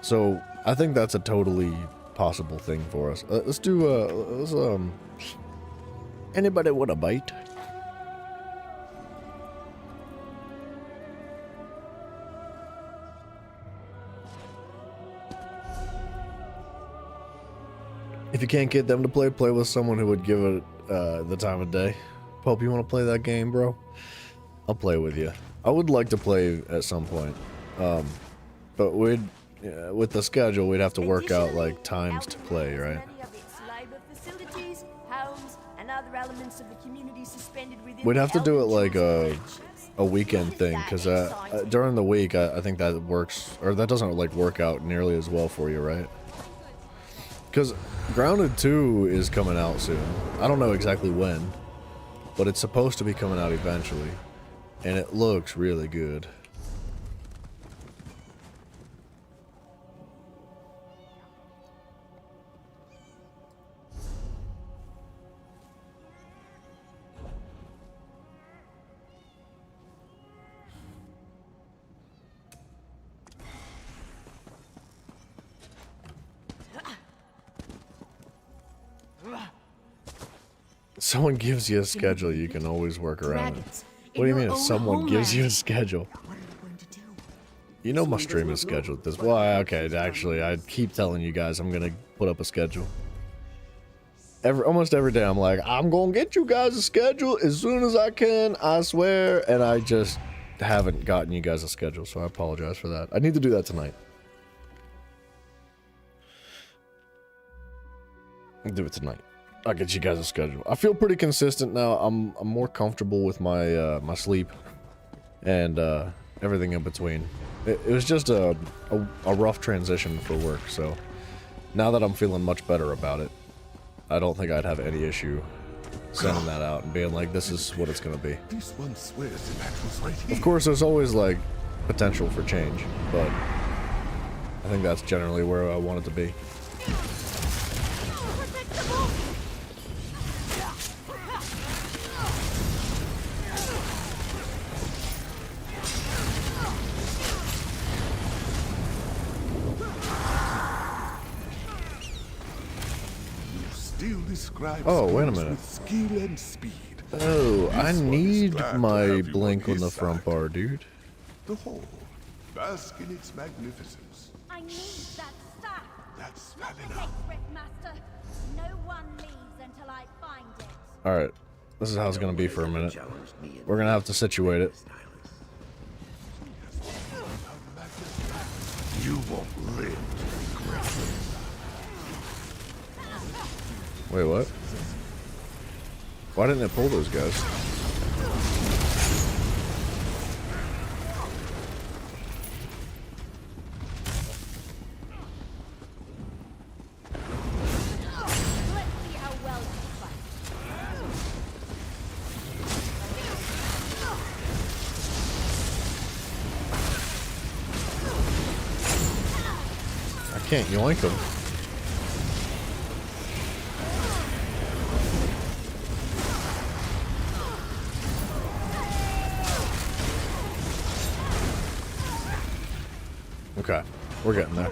So I think that's a totally possible thing for us. Let's do anybody want a bite? If you can't get them to play with someone who would give it the time of day. Pope, you want to play that game, bro? I'll play with you. I would like to play at some point. But with the schedule, we'd have to work out like times to play, right? We'd have to do it like a weekend thing, because during the week, I think that works, or that doesn't like work out nearly as well for you, right? Because Grounded 2 is coming out soon. I don't know exactly when, but it's supposed to be coming out eventually. And it looks really good. Someone gives you a schedule, you can always work around it. What do you mean if someone gives you a schedule? You know my stream is scheduled this. Well, okay, actually, I keep telling you guys I'm gonna put up a schedule. Almost every day I'm like, I'm gonna get you guys a schedule as soon as I can, I swear, and I just haven't gotten you guys a schedule, so I apologize for that. I need to do that tonight. I'll do it tonight. I'll get you guys a schedule. I feel pretty consistent now. I'm more comfortable with my my sleep and everything in between. It was just a rough transition for work, so now that I'm feeling much better about it, I don't think I'd have any issue sending that out and being like, this is what it's gonna be. This one swears that was right here. Of course, there's always like potential for change, but I think that's generally where I want it to be. Oh, wait a minute. Skill and speed. Oh, I need my blink on the front bar, dude. The whole, bask in its magnificence. I need that staff. That's Not the enough. Master. No one leaves until I find it. Alright, this is how it's gonna be for a minute. We're gonna have to situate it. You won't live to regret it. Wait, what? Why didn't it pull those guys? I can't yoink them. Okay, we're getting there.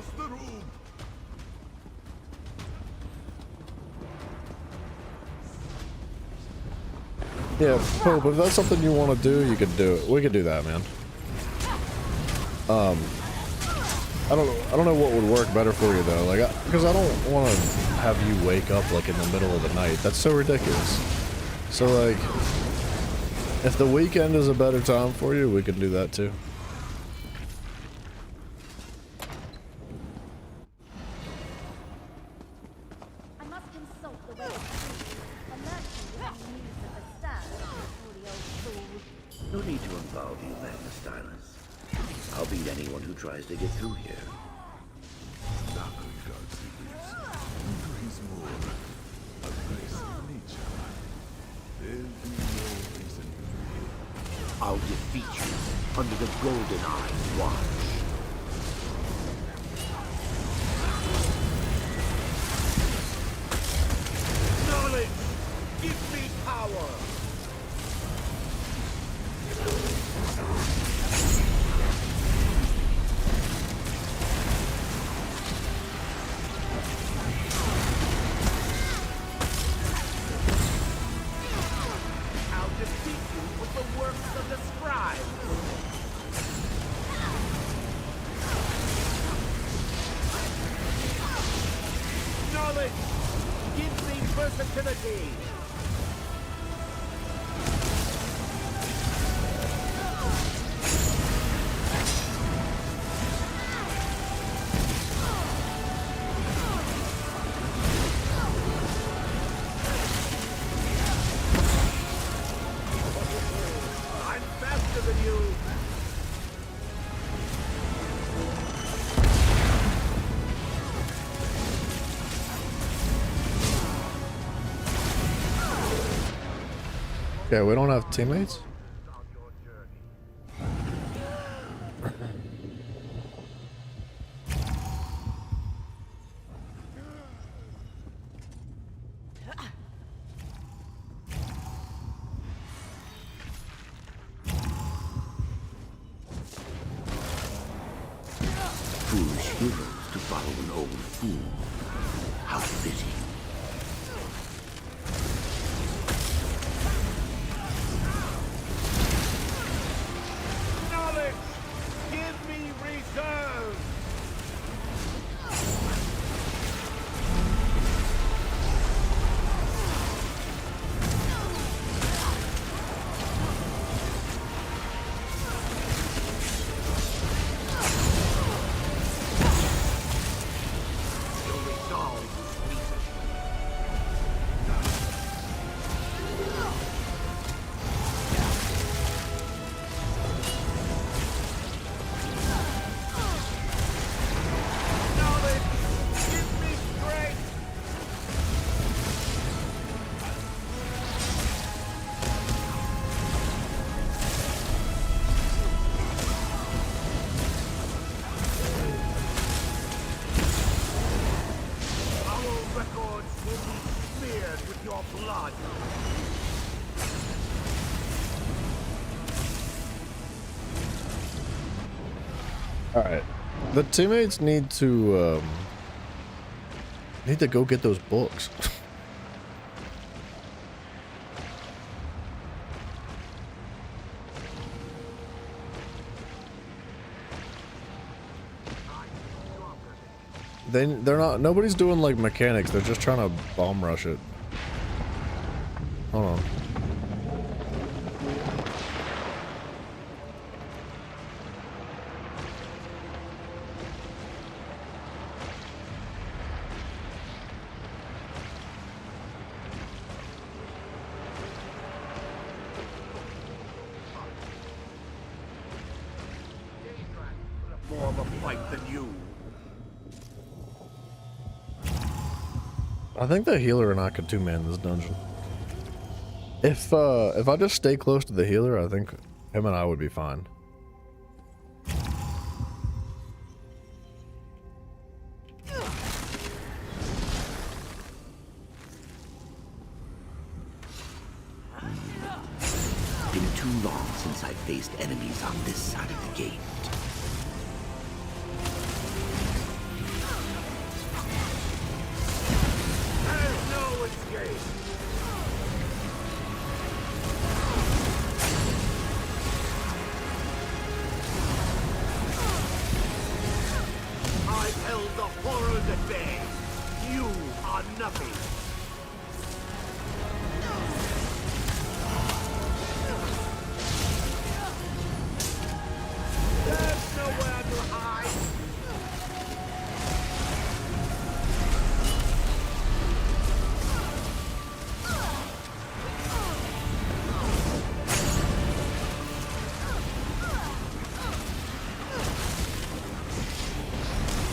Yeah, Pope, if that's something you want to do, you could do it. We could do that, man. I don't know what would work better for you though. Like, because I don't want to have you wake up like in the middle of the night. That's so ridiculous. So like, if the weekend is a better time for you, we can do that too. I must consult the weather. Alert me with any news of the stars before the old fool. No need to involve you, Magnus Stylus. I'll beat anyone who tries to get through here. I'll defeat you under the Golden Eye's watch. Knowledge! Give me power! I'll defeat you with the works of the scribes! Knowledge! Give me versatility! I'm faster than you! Okay, we don't have teammates? Foolish heroes to follow an old fool. How fitting. Knowledge! Give me reserve! Your resolve is weakened. Knowledge! Give me strength! Our records will be smeared with your blood! Alright. The teammates need to go get those books. They're not, nobody's doing like mechanics, they're just trying to bomb rush it. Hold on. More of a fight than you. I think the healer and I could two-man this dungeon. If I just stay close to the healer, I think him and I would be fine. Been too long since I faced enemies on this side of the gate. There's no escape! leave the horrors at bay. You are nothing. There's nowhere to hide.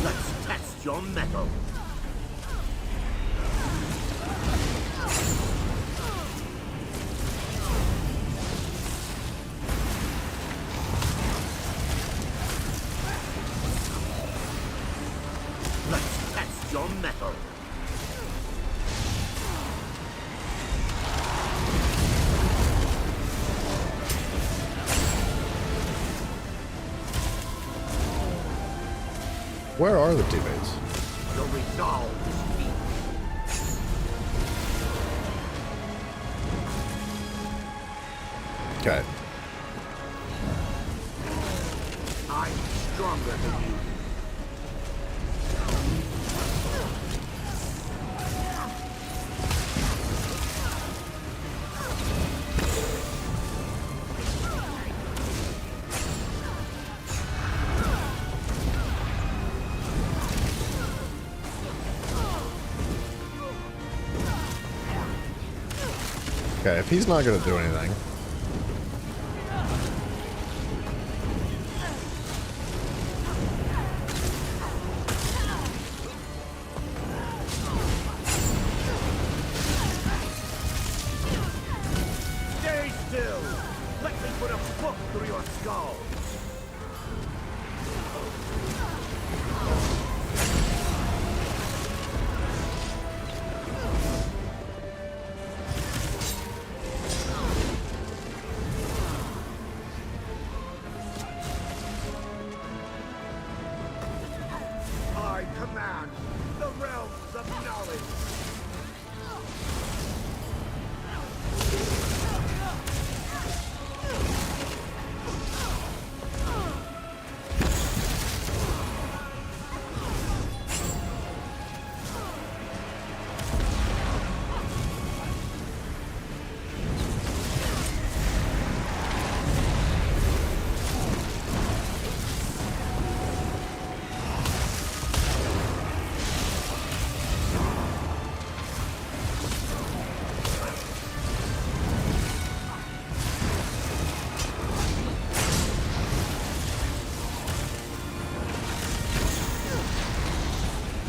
Let's test your metal. Let's test your metal. Where are the teammates? Your resolve is weak. Okay. I'm stronger than you. Okay, if he's not gonna do anything. Stay still. Let me put a book through your skull. I command the realms of knowledge.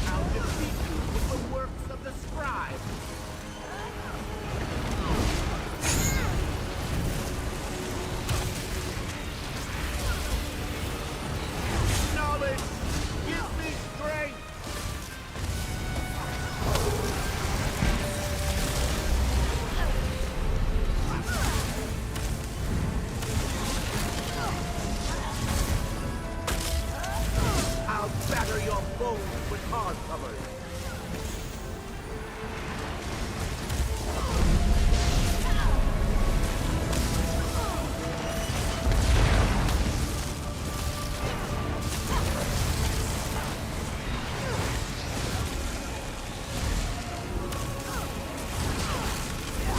I'll defeat you with the works of the scribe. Knowledge, give me strength. I'll batter your bones with hard covers.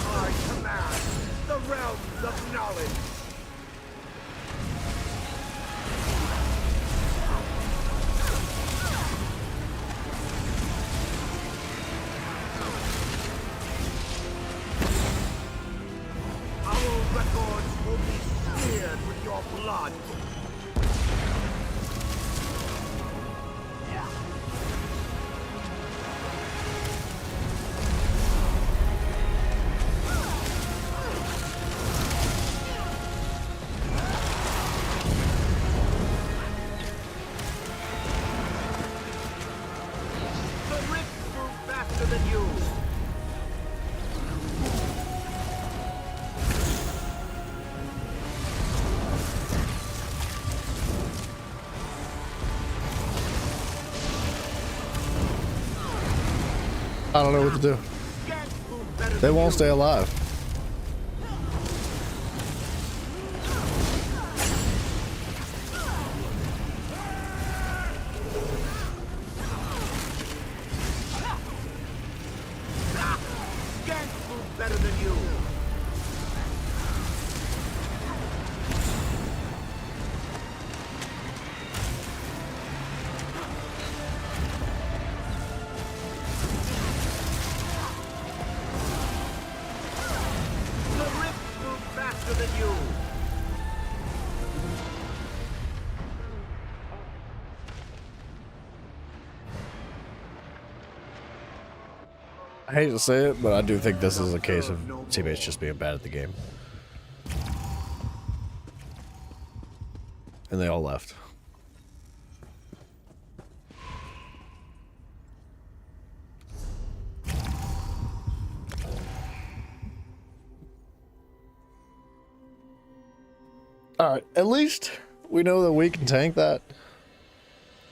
I command the realms of knowledge. Our records will be smeared with your blood. The rifts move faster than you. I don't know what to do. They won't stay alive. I hate to say it, but I do think this is a case of teammates just being bad at the game. And they all left. Alright, at least we know that we can tank that.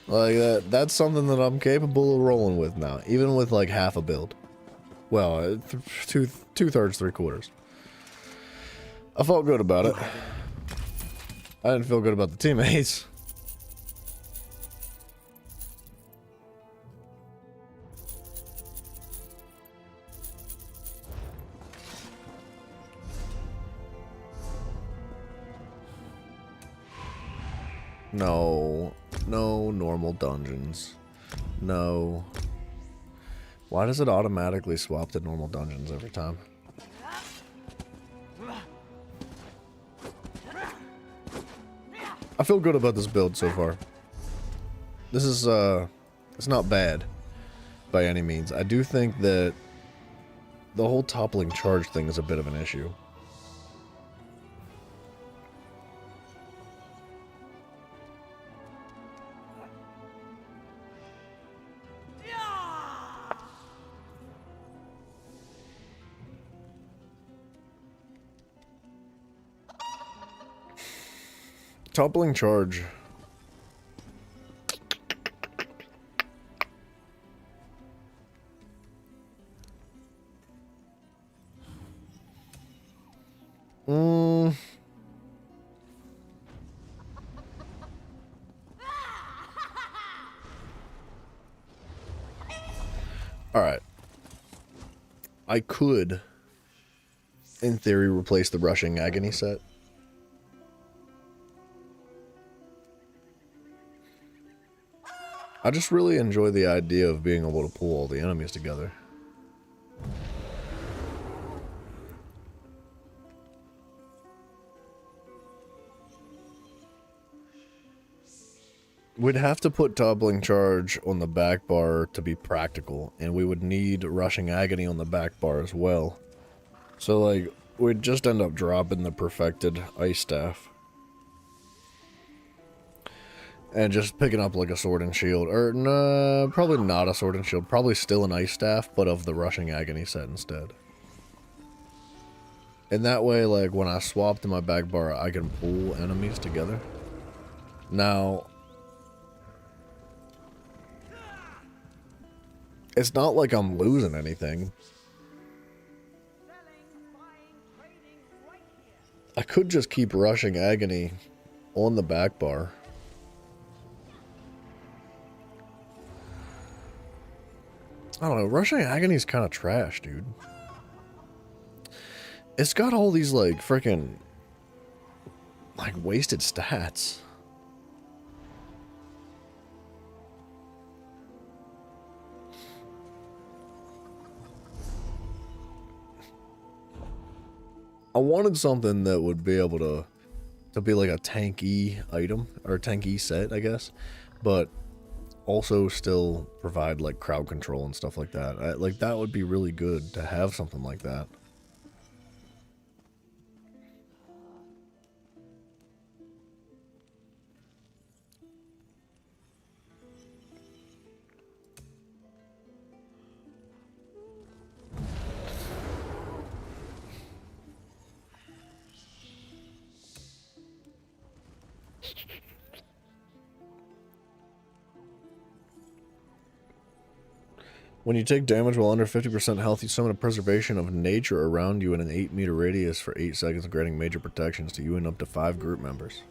Like, that's something that I'm capable of rolling with now, even with like half a build. Well, two-thirds, three-quarters. I felt good about it. I didn't feel good about the teammates. No. No normal dungeons. No. Why does it automatically swap to normal dungeons every time? I feel good about this build so far. This is, it's not bad by any means. I do think that the whole toppling charge thing is a bit of an issue. Toppling charge. Alright. I could, in theory, replace the rushing agony set. I just really enjoy the idea of being able to pull all the enemies together. We'd have to put toppling charge on the back bar to be practical, and we would need rushing agony on the back bar as well. So, like, we'd just end up dropping the perfected ice staff. And just picking up like a sword and shield, or no, probably not a sword and shield, probably still an ice staff, but of the rushing agony set instead. And that way, like, when I swap to my back bar, I can pull enemies together. Now, it's not like I'm losing anything. I could just keep rushing agony on the back bar. I don't know, rushing agony is kind of trash, dude. It's got all these, like, freaking, like, wasted stats. I wanted something that would be able to be like a tanky item, or a tanky set, I guess, but also still provide like crowd control and stuff like that. Like that would be really good to have something like that. When you take damage while under 50% health, you summon a preservation of nature around you in an 8-meter radius for 8 seconds, granting major protections to you and up to 5 group members.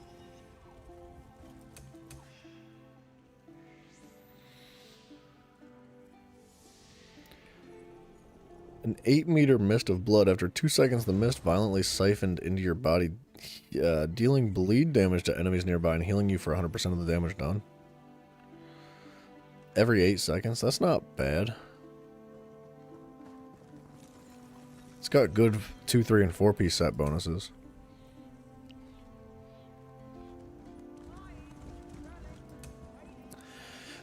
An 8-meter mist of blood. After 2 seconds, the mist violently siphoned into your body, dealing bleed damage to enemies nearby and healing you for 100% of the damage done. Every 8 seconds? That's not bad. It's got good 2, 3, and 4-piece set bonuses.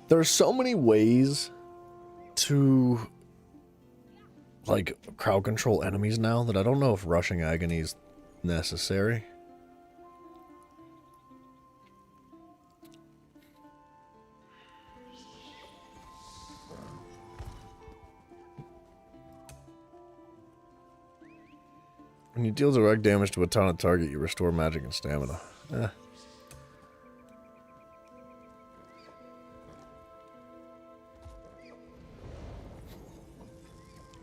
There are so many ways to like crowd control enemies now that I don't know if rushing agony is necessary. When you deal direct damage to a taunted target, you restore magic and stamina. Eh.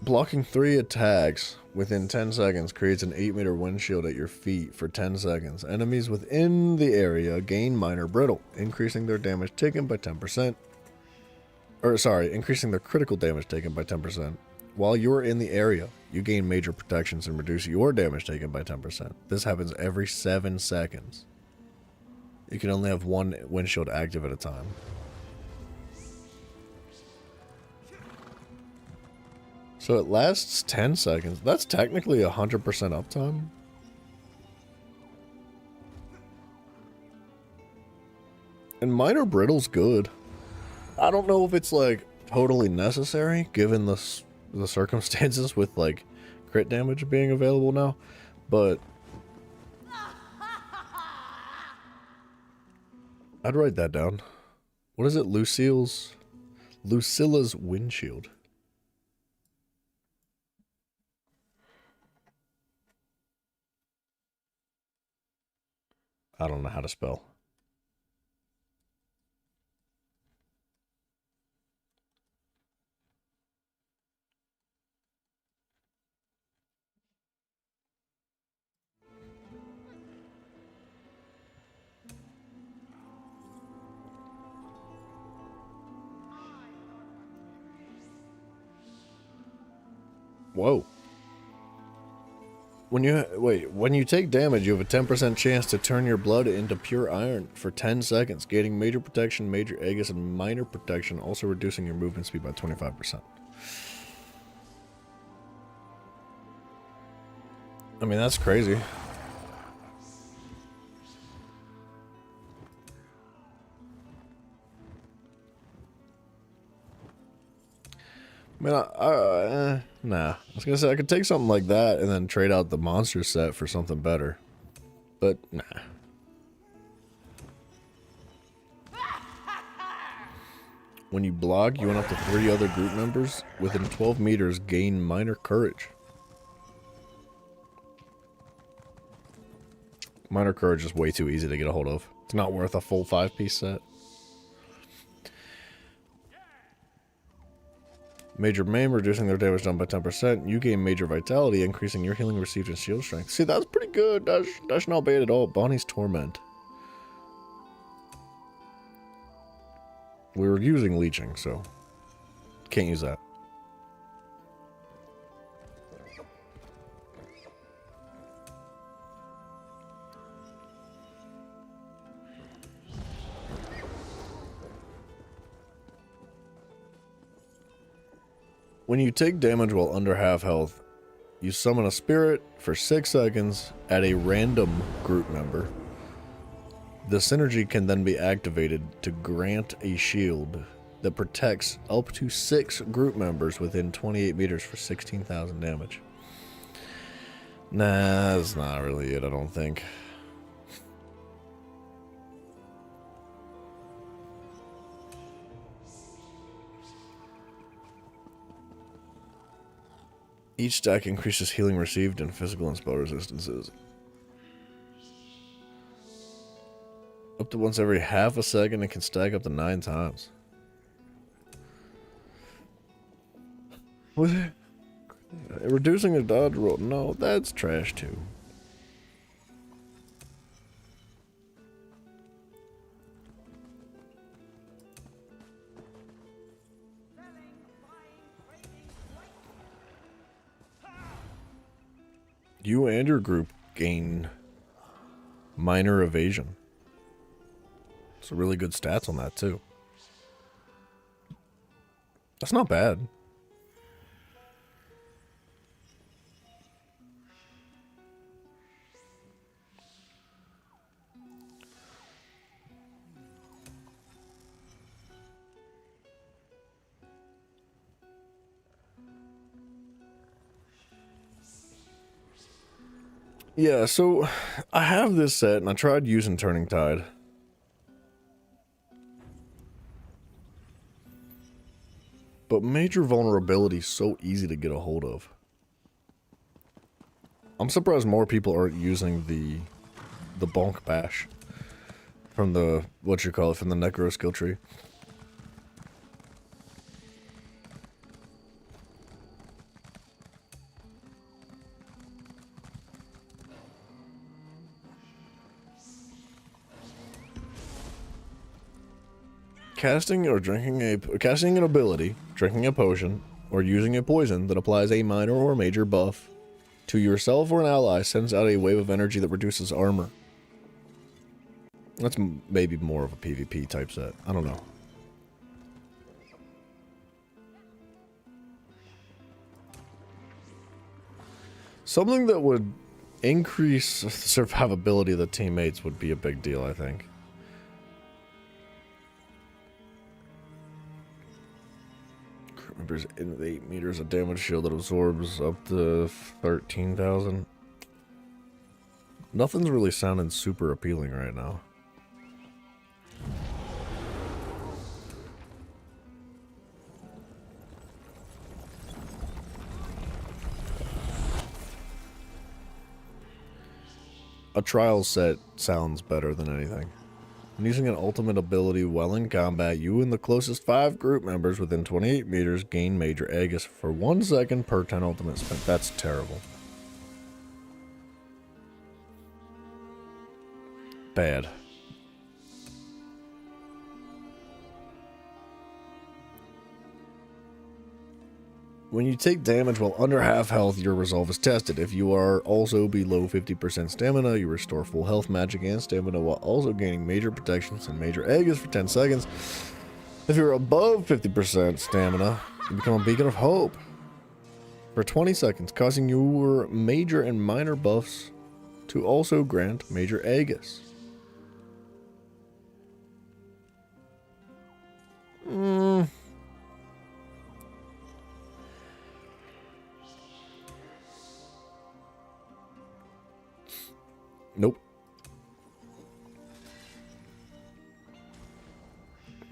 Blocking 3 attacks within 10 seconds creates an 8-meter windshield at your feet for 10 seconds. Enemies within the area gain minor brittle, increasing their damage taken by 10%. Or, sorry, increasing their critical damage taken by 10%. While you're in the area, you gain major protections and reduce your damage taken by 10%. This happens every 7 seconds. You can only have 1 windshield active at a time. So it lasts 10 seconds. That's technically 100% uptime. And minor brittle's good. I don't know if it's like totally necessary given the circumstances with like crit damage being available now, but I'd write that down. What is it? Lucilla's windshield. I don't know how to spell. Whoa. When you take damage, you have a 10% chance to turn your blood into pure iron for 10 seconds, gaining major protection, major aegis, and minor protection, also reducing your movement speed by 25%. I mean, that's crazy. I mean, nah. I was gonna say I could take something like that and then trade out the monster set for something better, but nah. When you block, you and up to 3 other group members within 12 meters gain minor courage. Minor courage is way too easy to get a hold of. It's not worth a full 5-piece set. Major maim, reducing their damage done by 10%. You gain major vitality, increasing your healing received and shield strength. See, that's pretty good. That's not bad at all. Bonnie's Torment. We were using leeching, so can't use that. When you take damage while under half health, you summon a spirit for 6 seconds at a random group member. The synergy can then be activated to grant a shield that protects up to 6 group members within 28 meters for 16,000 damage. Nah, that's not really it, I don't think. Each stack increases healing received and physical and spell resistances. Up to once every half a second, it can stack up to 9 times. What? Reducing a dodge roll? No, that's trash too. You and your group gain minor evasion. It's really good stats on that too. That's not bad. Yeah, so I have this set, and I tried using Turning Tide. But Major Vulnerability is so easy to get a hold of. I'm surprised more people aren't using the Bonk Bash from the, from the Necro skill tree. Casting an ability, drinking a potion, or using a poison that applies a minor or major buff to yourself or an ally sends out a wave of energy that reduces armor. That's maybe more of a PvP type set. I don't know. Something that would increase the survivability of the teammates would be a big deal, I think. Members in 8 meters of damage shield that absorbs up to 13,000. Nothing's really sounding super appealing right now. A trial set sounds better than anything. When using an ultimate ability while in combat, you and the closest 5 group members within 28 meters gain Major Aegis for 1 second per 10 ultimate spent. That's terrible. Bad. When you take damage while under half health, your resolve is tested. If you are also below 50% stamina, you restore full health, magic, and stamina while also gaining major protections and Major Aegis for 10 seconds. If you're above 50% stamina, you become a beacon of hope for 20 seconds, causing your major and minor buffs to also grant Major Aegis. Nope.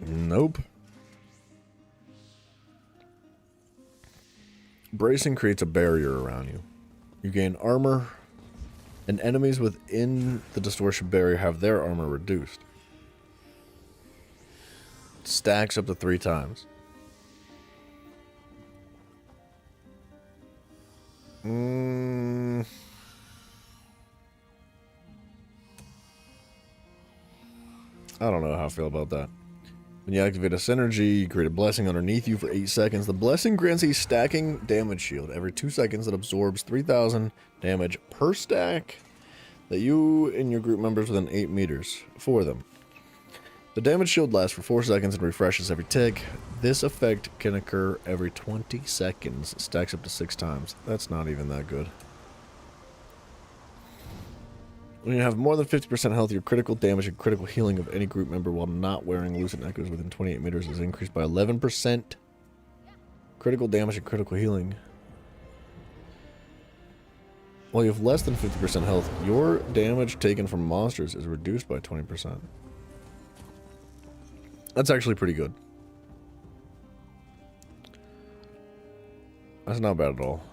Nope. Bracing creates a barrier around you. You gain armor, and enemies within the distortion barrier have their armor reduced. It stacks up to 3 times. I don't know how I feel about that. When you activate a synergy, you create a blessing underneath you for 8 seconds. The blessing grants a stacking damage shield every 2 seconds that absorbs 3,000 damage per stack that you and your group members within 8 meters for them. The damage shield lasts for 4 seconds and refreshes every tick. This effect can occur every 20 seconds. It stacks up to 6 times. That's not even that good. When you have more than 50% health, your critical damage and critical healing of any group member while not wearing Lucent Echoes within 28 meters is increased by 11%. Critical damage and critical healing. While you have less than 50% health, your damage taken from monsters is reduced by 20%. That's actually pretty good. That's not bad at all.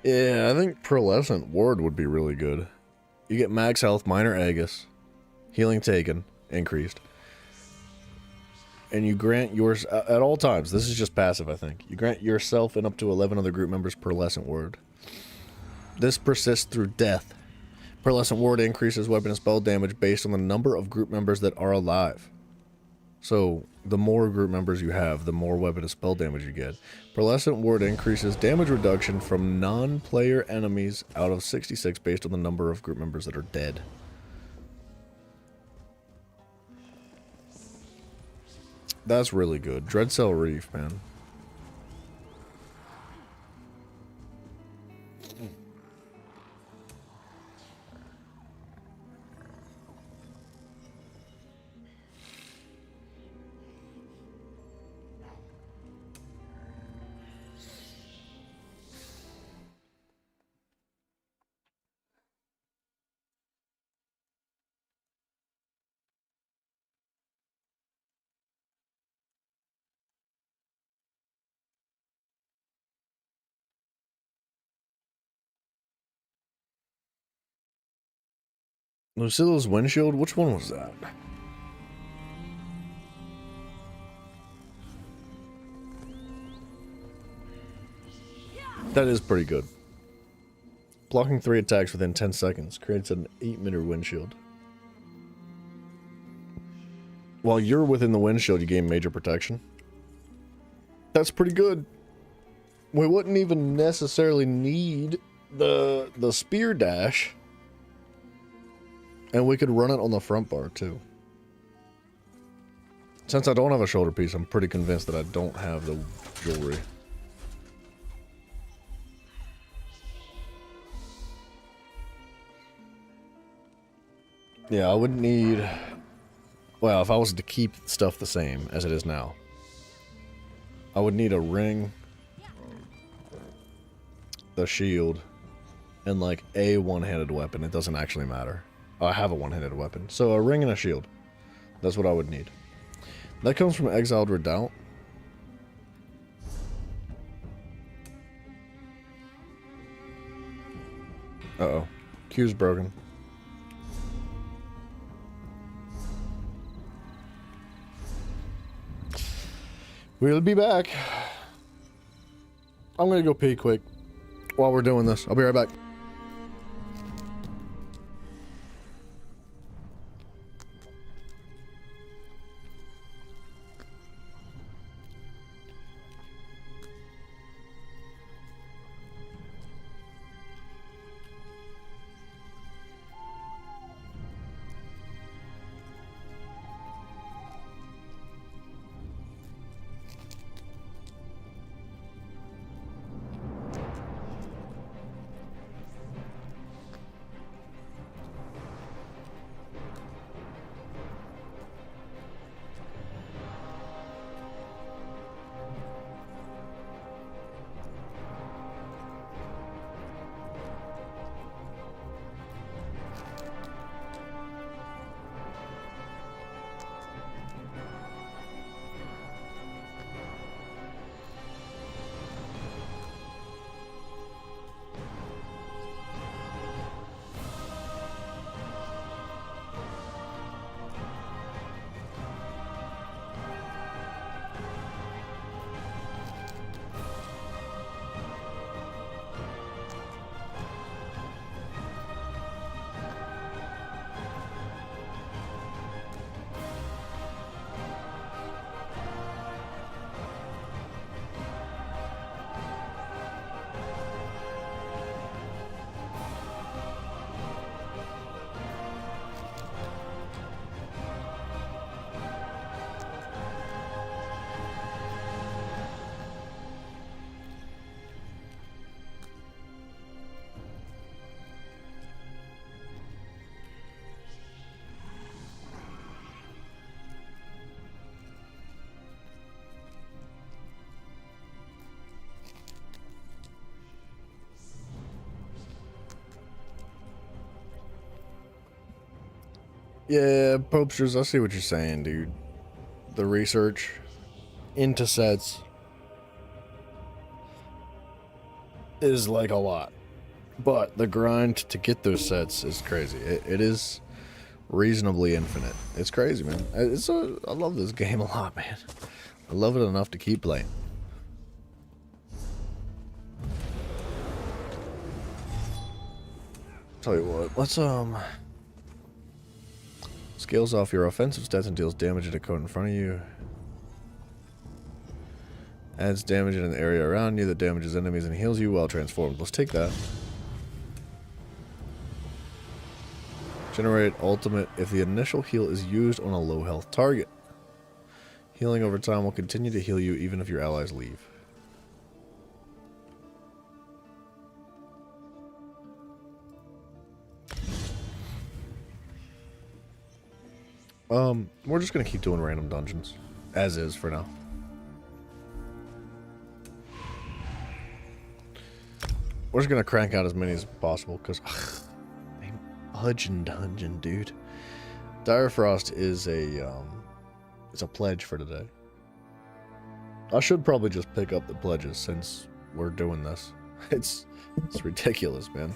Yeah, I think Pearlescent Ward would be really good. You get max health, minor Aegis, healing taken, increased. And you grant yours, at all times, this is just passive, I think. You grant yourself and up to 11 other group members Pearlescent Ward. This persists through death. Pearlescent Ward increases weapon and spell damage based on the number of group members that are alive. So, the more group members you have, the more weapon and spell damage you get. Pearlescent Ward increases damage reduction from non-player enemies out of 66 based on the number of group members that are dead. That's really good. Dreadcell Reef, man. Lucilla's windshield? Which one was that? That is pretty good. Blocking 3 attacks within 10 seconds creates an 8-meter windshield. While you're within the windshield, you gain major protection. That's pretty good. We wouldn't even necessarily need the spear dash. And we could run it on the front bar too. Since I don't have a shoulder piece, I'm pretty convinced that I don't have the jewelry. Yeah, I would need... Well, if I was to keep stuff the same as it is now, I would need a ring, the shield, and like a one-handed weapon. It doesn't actually matter. I have a one-handed weapon. So a ring and a shield. That's what I would need. That comes from Exiled Redoubt. Uh-oh. Queue's broken. We'll be back. I'm gonna go pee quick while we're doing this. I'll be right back. Yeah, Popesters, I see what you're saying, dude. The research into sets is like a lot. But the grind to get those sets is crazy. It is reasonably infinite. It's crazy, man. I love this game a lot, man. I love it enough to keep playing. Tell you what, let's scales off your offensive stats and deals damage at a cone in front of you. Adds damage in an area around you that damages enemies and heals you while transformed. Let's take that. Generate ultimate if the initial heal is used on a low health target. Healing over time will continue to heal you even if your allies leave. We're just gonna keep doing random dungeons, as is for now. We're just gonna crank out as many as possible, because dungeon, dude. Dire Frost is it's a pledge for today. I should probably just pick up the pledges since we're doing this. It's ridiculous, man.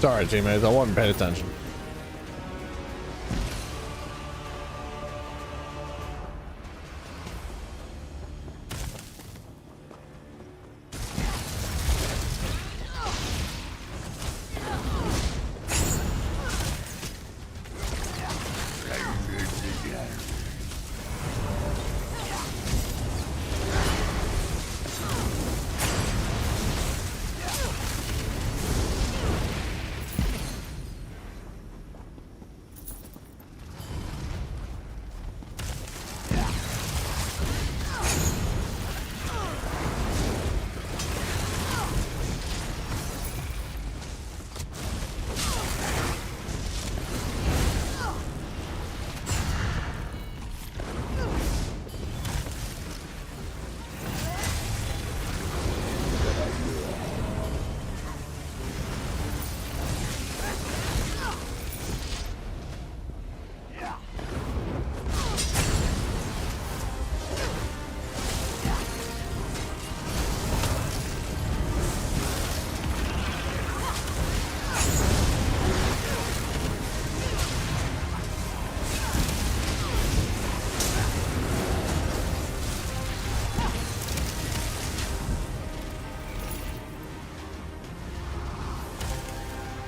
Sorry, teammates. I wasn't paying attention.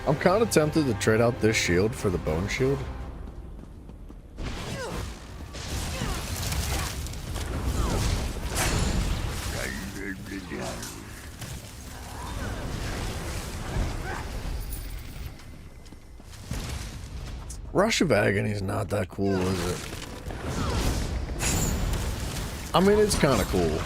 I'm kind of tempted to trade out this shield for the bone shield. Rush of Agony is not that cool, is it? I mean, it's kind of cool.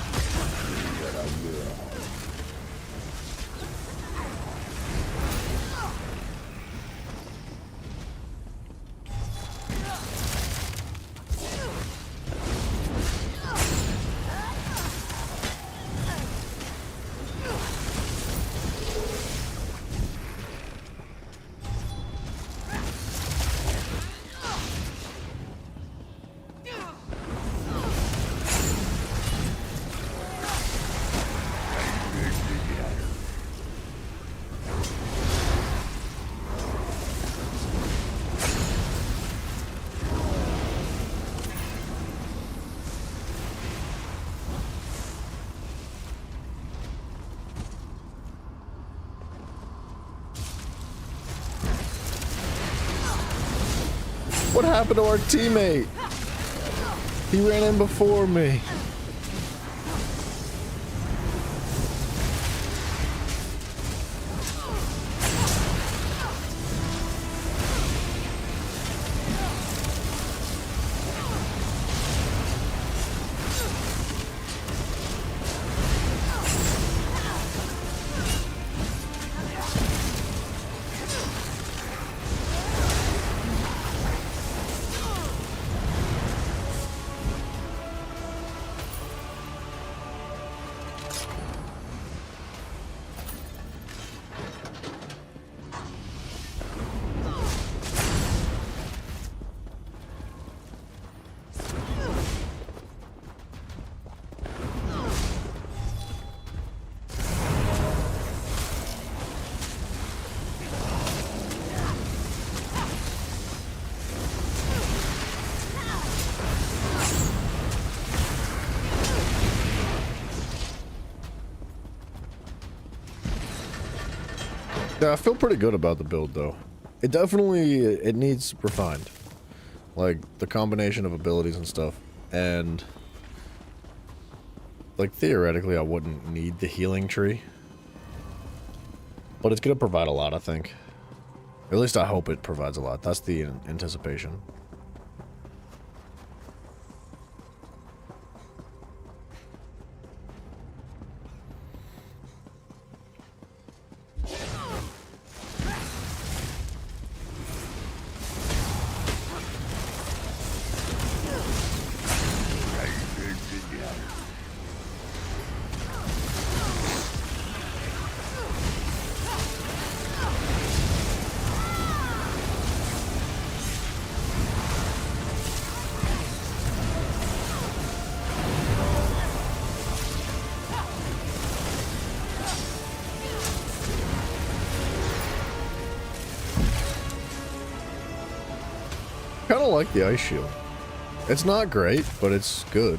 What happened to our teammate? He ran in before me. Yeah, I feel pretty good about the build though. It definitely, it needs refined. Like the combination of abilities and stuff. And like theoretically I wouldn't need the healing tree. But it's gonna provide a lot, I think. At least I hope it provides a lot. That's the anticipation. kind of like the ice shield. It's not great, but it's good.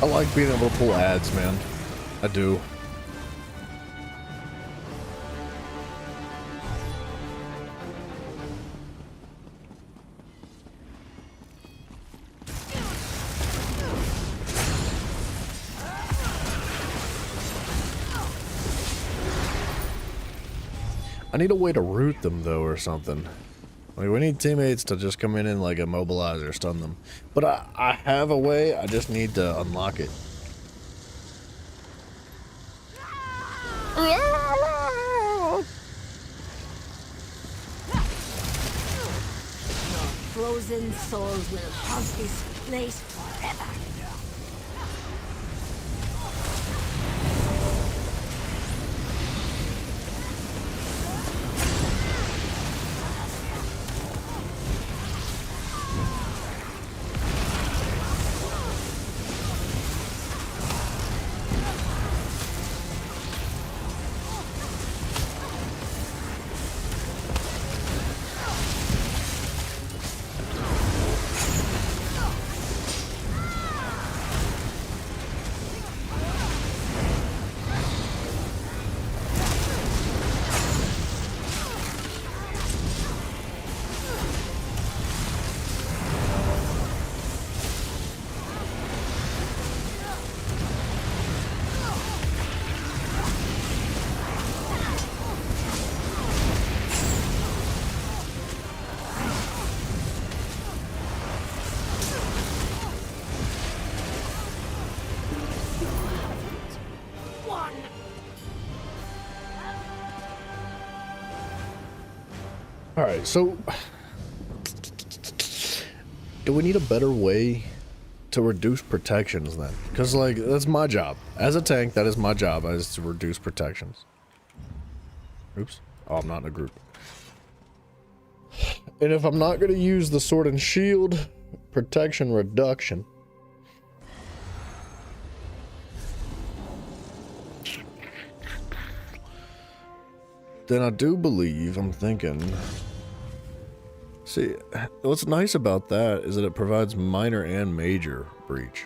I like being able to pull ads, man. I do. I need a way to root them, though, or something. Like, we need teammates to just come in and, like, immobilize or stun them. But I have a way, I just need to unlock it. Frozen souls will haunt this place forever. Alright, so do we need a better way to reduce protections then? Because, like, that's my job. As a tank, that is my job, is to reduce protections. Oops. Oh, I'm not in a group. And if I'm not going to use the sword and shield, protection reduction. Then I do believe, I'm thinking... See, what's nice about that is that it provides minor and major breach.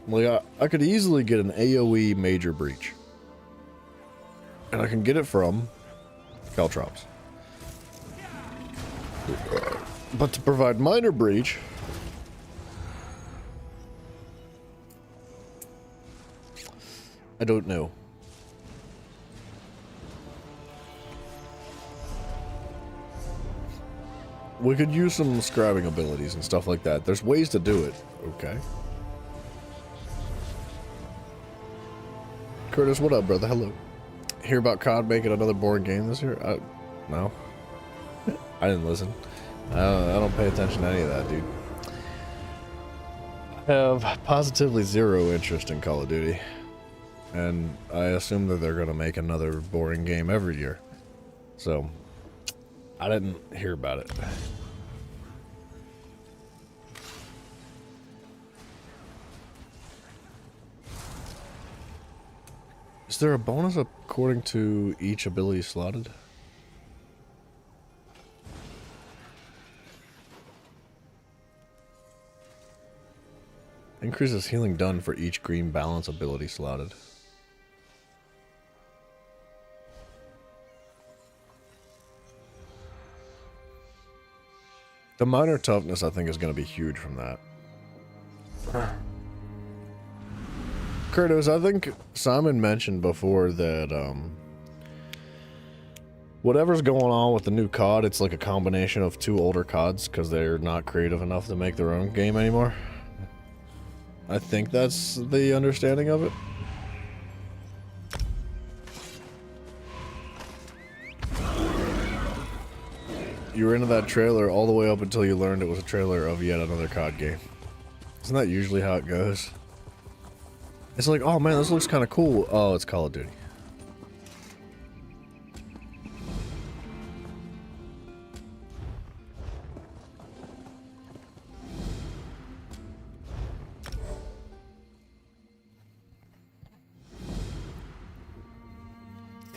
Like, I could easily get an AoE major breach. And I can get it from Caltrops. But to provide minor breach... I don't know. We could use some scribing abilities and stuff like that. There's ways to do it. Okay. Curtis, what up, brother? Hello. Hear about COD making another boring game this year? No. I didn't listen. I don't pay attention to any of that, dude. I have positively zero interest in Call of Duty. And I assume that they're going to make another boring game every year. So... I didn't hear about it. Is there a bonus according to each ability slotted? Increases healing done for each green balance ability slotted. The minor toughness, I think, is going to be huge from that. Kurtos, I think Simon mentioned before that whatever's going on with the new COD, it's like a combination of two older CODs because they're not creative enough to make their own game anymore. I think that's the understanding of it. You were into that trailer all the way up until you learned it was a trailer of yet another COD game. Isn't that usually how it goes? It's like, oh man, this looks kind of cool. Oh, it's Call of Duty.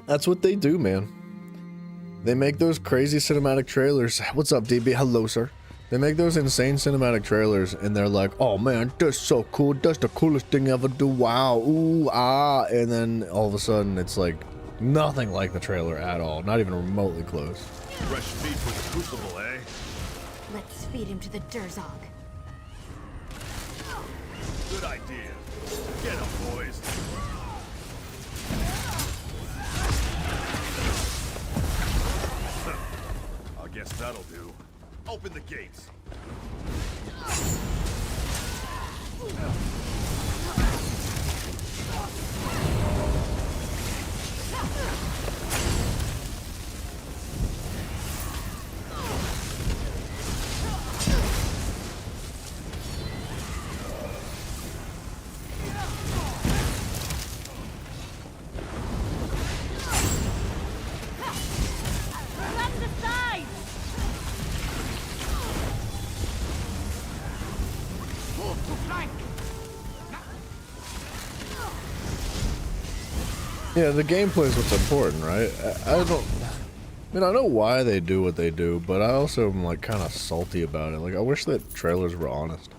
That's what they do, man. They make those crazy cinematic trailers. What's up, DB? Hello, sir. They make those insane cinematic trailers, and they're like, oh man, that's so cool. That's the coolest thing ever do. Wow. Ooh, ah. And then all of a sudden, it's like nothing like the trailer at all. Not even remotely close. Fresh meat from the crucible, eh? Let's feed him to the Durzog. Good idea. Get him, boys. I guess that'll do. Open the gates. Yeah, the gameplay is what's important, right? I don't... I mean, I know why they do what they do, but I also am, like, kind of salty about it. Like, I wish that trailers were honest.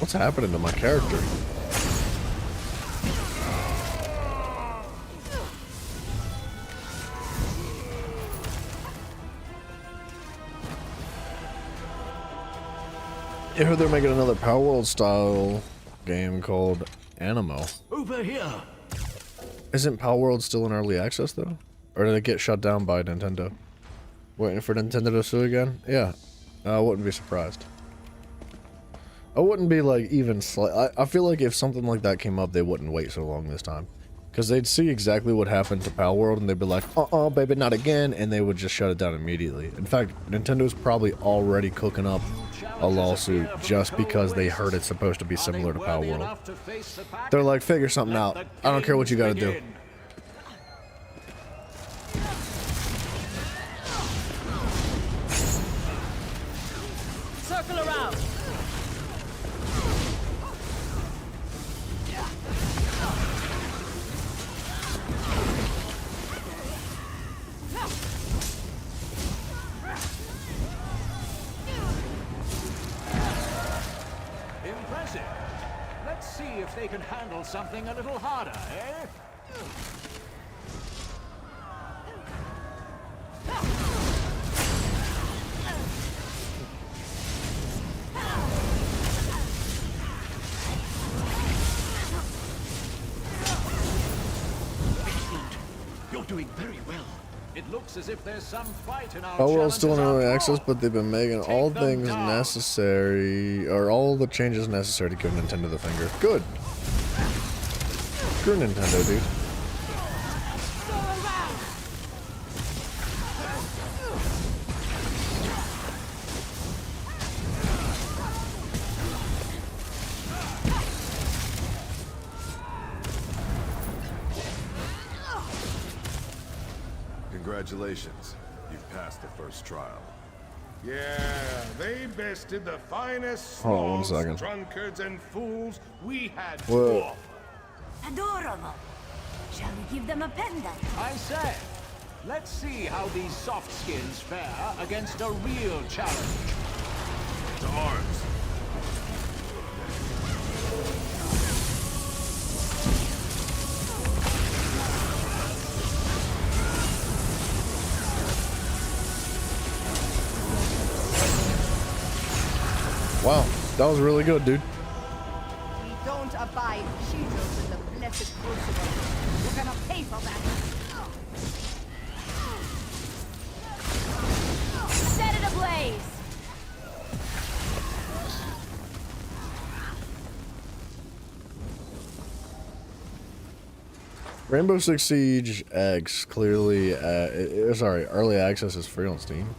What's happening to my character? I heard they're making another Power World style game called Animo. Over here. Isn't Power World still in early access though? Or did it get shut down by Nintendo? Waiting for Nintendo to sue again? Yeah. I wouldn't be surprised. I wouldn't be like even I feel like if something like that came up, they wouldn't wait so long this time. Because they'd see exactly what happened to Power World and they'd be like, baby, not again, and they would just shut it down immediately. In fact, Nintendo's probably already cooking up a lawsuit just because they heard it's supposed to be similar to Power World. They're like, figure something out. I don't care what you gotta do. Circle around. Impressive. Let's see if they can handle something a little harder, eh? You're doing very well. It looks as if there's some fight in our Power World's still in early challenges access, but they've been making all things necessary, or all the changes necessary to give Nintendo the finger. Good. Screw Nintendo, dude. Congratulations. You've passed the first trial. Yeah, they bested the finest Hold on 1 slobs, second. drunkards, and fools we had to Whoa. offer. Adorable. Shall we give them a pendant? I say, let's see how these soft skins fare against a real challenge. To arms. Wow, that was really good, dude. We don't abide cheaters in the blessed crucible. You're gonna pay for that. Set it ablaze! Rainbow Six Siege X clearly, sorry, early access is free on Steam.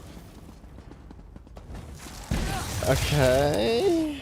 Okay.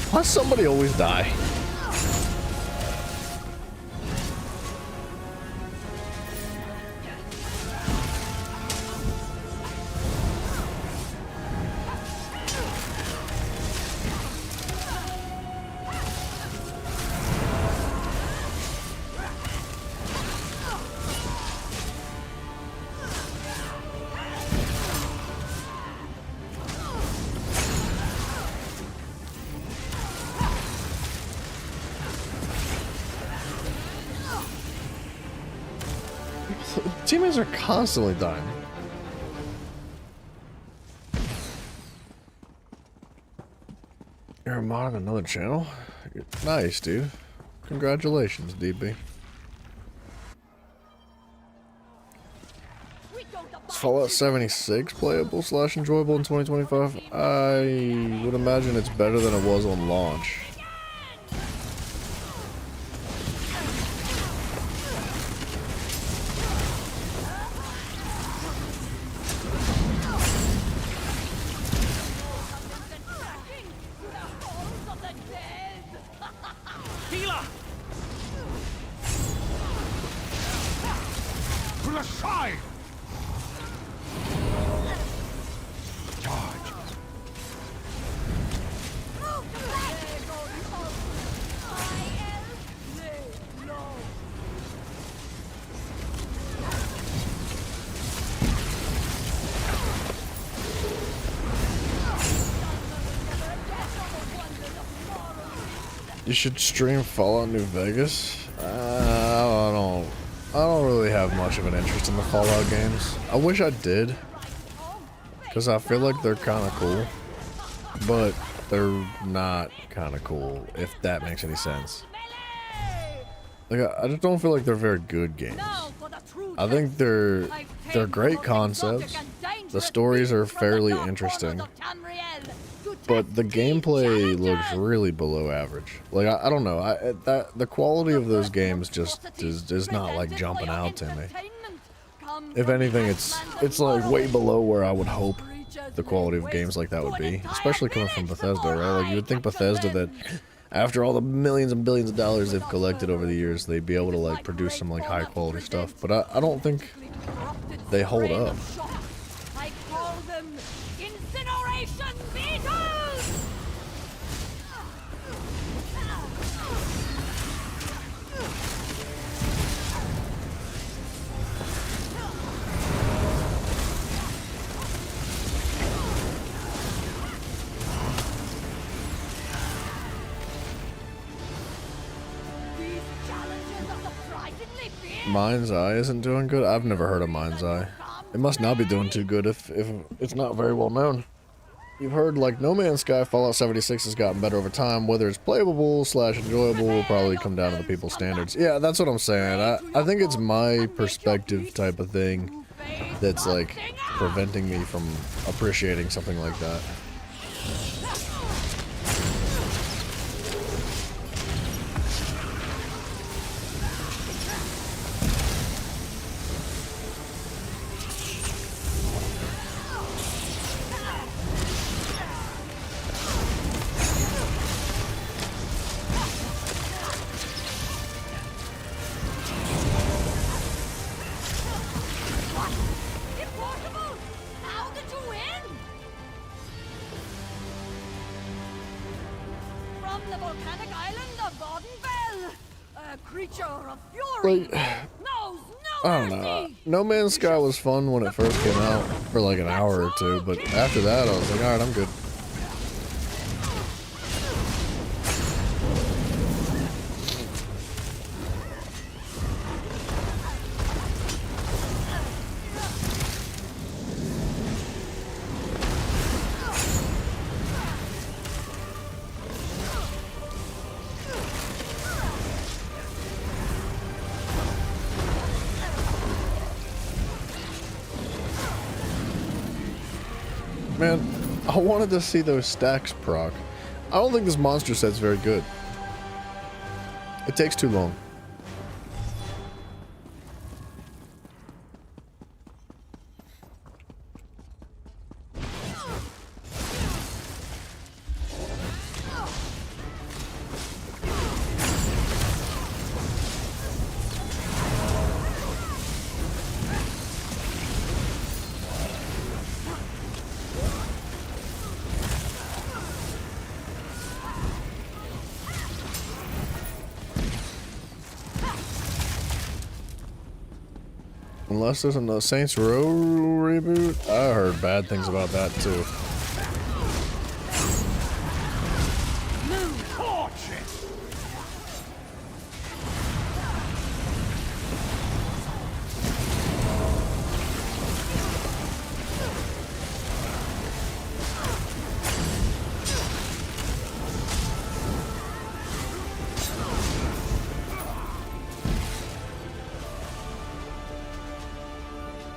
Why does somebody always die? Teammates are constantly dying. You're a mod on another channel? Nice, dude. Congratulations, DB. Is Fallout 76 playable / enjoyable in 2025? I would imagine it's better than it was on launch. Healer! To the side! Charge! You should stream Fallout New Vegas. I don't really have much of an interest in the Fallout games. I wish I did, because I feel like they're kind of cool, but they're not kind of cool, if that makes any sense. Like, I just don't feel like they're very good games. I think they're great concepts. The stories are fairly interesting, but the gameplay looks really below average. Like, I don't know. The quality of those games just is not like jumping out to me. If anything, it's like way below where I would hope the quality of games like that would be, especially coming from Bethesda, right? Like, you would think Bethesda, that after all the millions and billions of dollars they've collected over the years, they'd be able to like produce some like high quality stuff. But I don't think they hold up. I call them incineration beetles! Mind's Eye isn't doing good? I've never heard of Mind's Eye. It must not be doing too good if it's not very well known. You've heard, like, No Man's Sky, Fallout 76 has gotten better over time. Whether it's playable / enjoyable will probably come down to the people's standards. Yeah, that's what I'm saying. I think it's my perspective type of thing that's, like, preventing me from appreciating something like that. The volcanic island of Vvardenfell! A creature of fury! Like, I don't know. No Man's Sky was fun when it first came out for like an hour or two, but after that I was like, alright, I'm good. Man, I wanted to see those stacks proc. I don't think this monster set's very good. It takes too long. Unless there's a Saints Row reboot. I heard bad things about that too.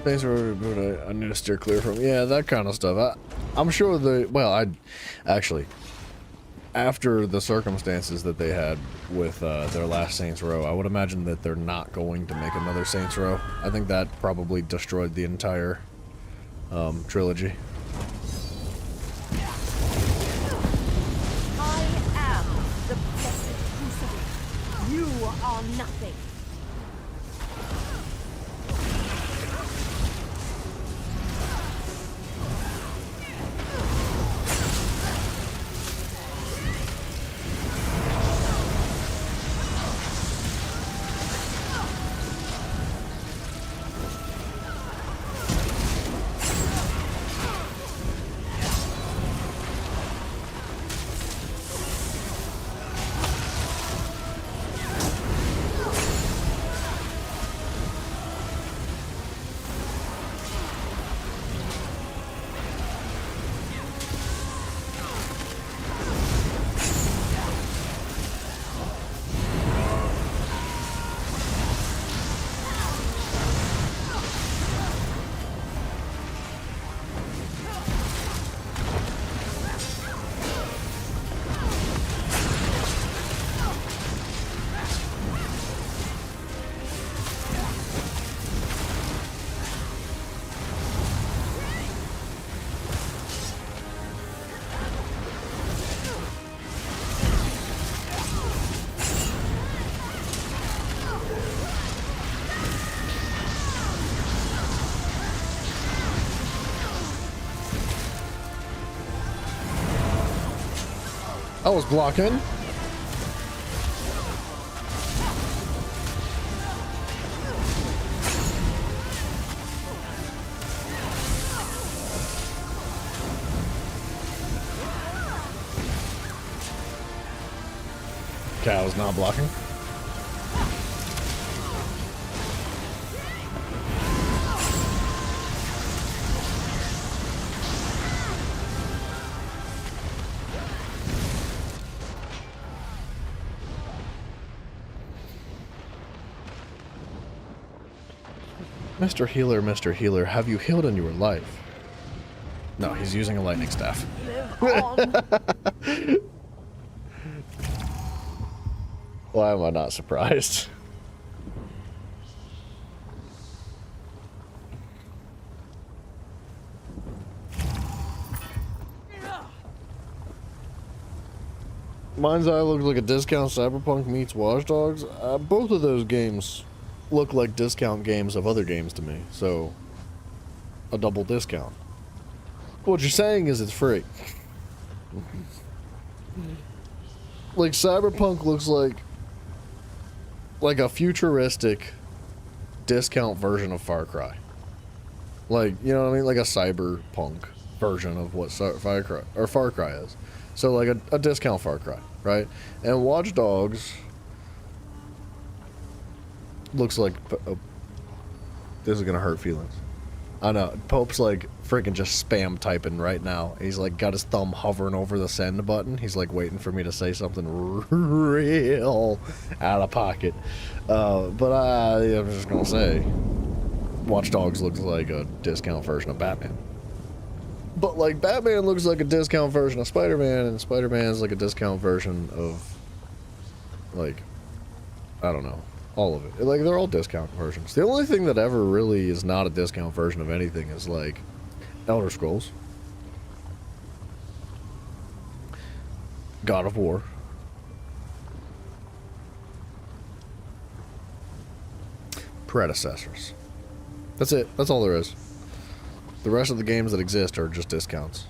Saints Row reboot, I need to steer clear from. Yeah, that kind of stuff. I'm sure actually, after the circumstances that they had with their last Saints Row, I would imagine that they're not going to make another Saints Row. I think that probably destroyed the entire trilogy. I am the blessed crucible. You are nothing. I was blocking. Cow's not blocking. Mr. Healer, have you healed in your life? No, he's using a lightning staff. Why am I not surprised? Mind's Eye looks like a discount Cyberpunk meets Watch Dogs. Both of those games look like discount games of other games to me, so a double discount. What you're saying is it's free. Like Cyberpunk looks like a futuristic discount version of Far Cry. Like, you know what I mean? Like a cyberpunk version of what Far Cry is. So like a discount Far Cry, right? And Watch Dogs looks like this is gonna hurt feelings. I know. Pope's like freaking just spam typing right now. He's like got his thumb hovering over the send button. He's like waiting for me to say something real out of pocket. But I'm just gonna say, Watch Dogs looks like a discount version of Batman. But like Batman looks like a discount version of Spider-Man, and Spider-Man's like a discount version of, like, I don't know, all of it. Like they're all discount versions. The only thing that ever really is not a discount version of anything is like Elder Scrolls, God of War, predecessors. That's it. That's all there is. The rest of the games that exist are just discounts.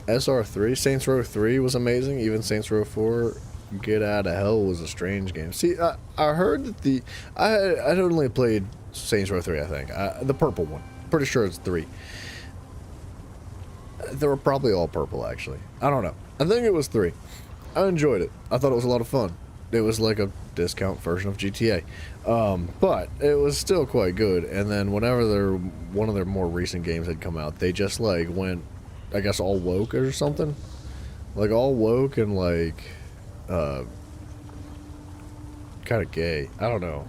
SR3, Saints Row 3 was amazing. Even Saints Row 4, Get Out of Hell was a strange game. See, I heard that I'd only played Saints Row 3, I think. The purple one. Pretty sure it's 3. They were probably all purple, actually. I don't know. I think it was 3. I enjoyed it. I thought it was a lot of fun. It was like a discount version of GTA. But it was still quite good. And then whenever one of their more recent games had come out, they just like went, I guess, all woke or something. Like all woke and like kind of gay. I don't know.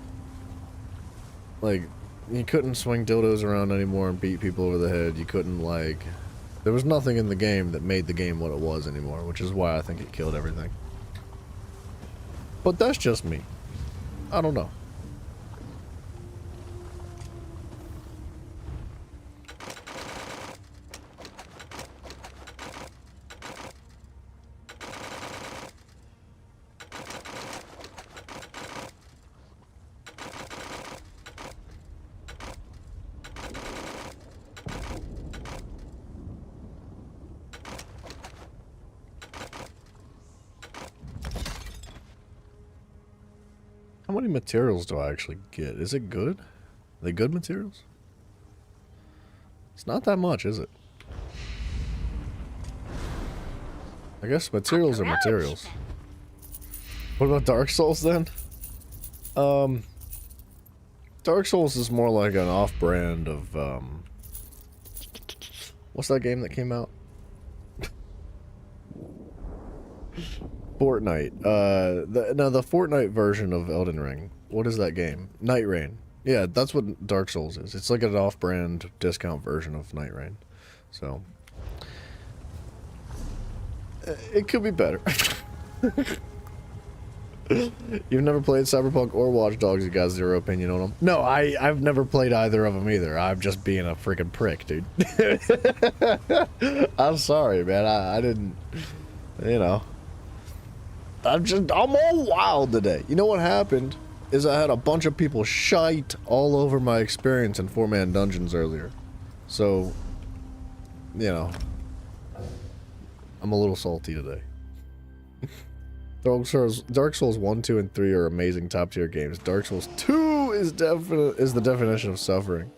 Like you couldn't swing dildos around anymore and beat people over the head. You couldn't like, there was nothing in the game that made the game what it was anymore, which is why I think it killed everything. But that's just me. I don't know. How many materials do I actually get? Is it good? Are they good materials? It's not that much, is it? I guess materials are materials. What about Dark Souls then? Dark Souls is more like an off-brand of, what's that game that came out? Fortnite. The Fortnite version of Elden Ring. What is that game? Night Rain. Yeah, that's what Dark Souls is. It's like an off-brand discount version of Night Rain. So it could be better. You've never played Cyberpunk or Watch Dogs. You got zero opinion on them. No, I've never played either of them either. I'm just being a freaking prick, dude. I'm sorry, man. I didn't, you know. I'm all wild today. You know what happened is I had a bunch of people shite all over my experience in 4-man dungeons earlier. So, you know, I'm a little salty today. Dark Souls 1, 2, and 3 are amazing top tier games. Dark Souls 2 is the definition of suffering.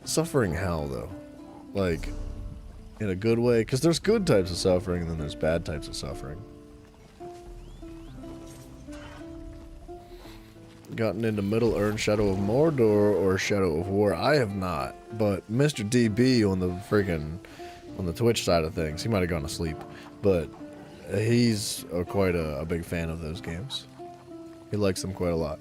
Suffering how though? Like, in a good way? Because there's good types of suffering and then there's bad types of suffering. Gotten into Middle-earth Shadow of Mordor or Shadow of War? I have not, but Mr. DB on the Twitch side of things, he might have gone to sleep, but he's quite a big fan of those games. He likes them quite a lot.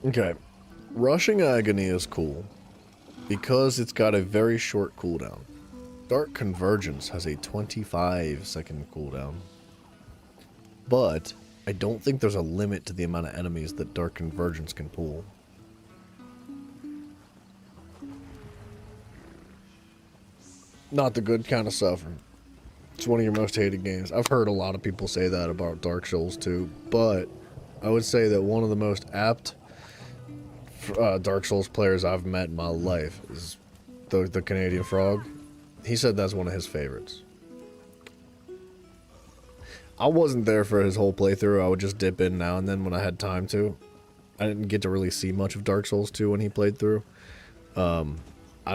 Okay, Rushing Agony is cool because it's got a very short cooldown. Dark Convergence has a 25-second cooldown, but I don't think there's a limit to the amount of enemies that Dark Convergence can pull. Not the good kind of suffering. It's one of your most hated games. I've heard a lot of people say that about Dark Souls 2, but I would say that one of the most apt Dark Souls players I've met in my life is the Canadian Frog. He said that's one of his favorites. I wasn't there for his whole playthrough. I would just dip in now and then when I had time to. I didn't get to really see much of Dark Souls 2 when he played through. I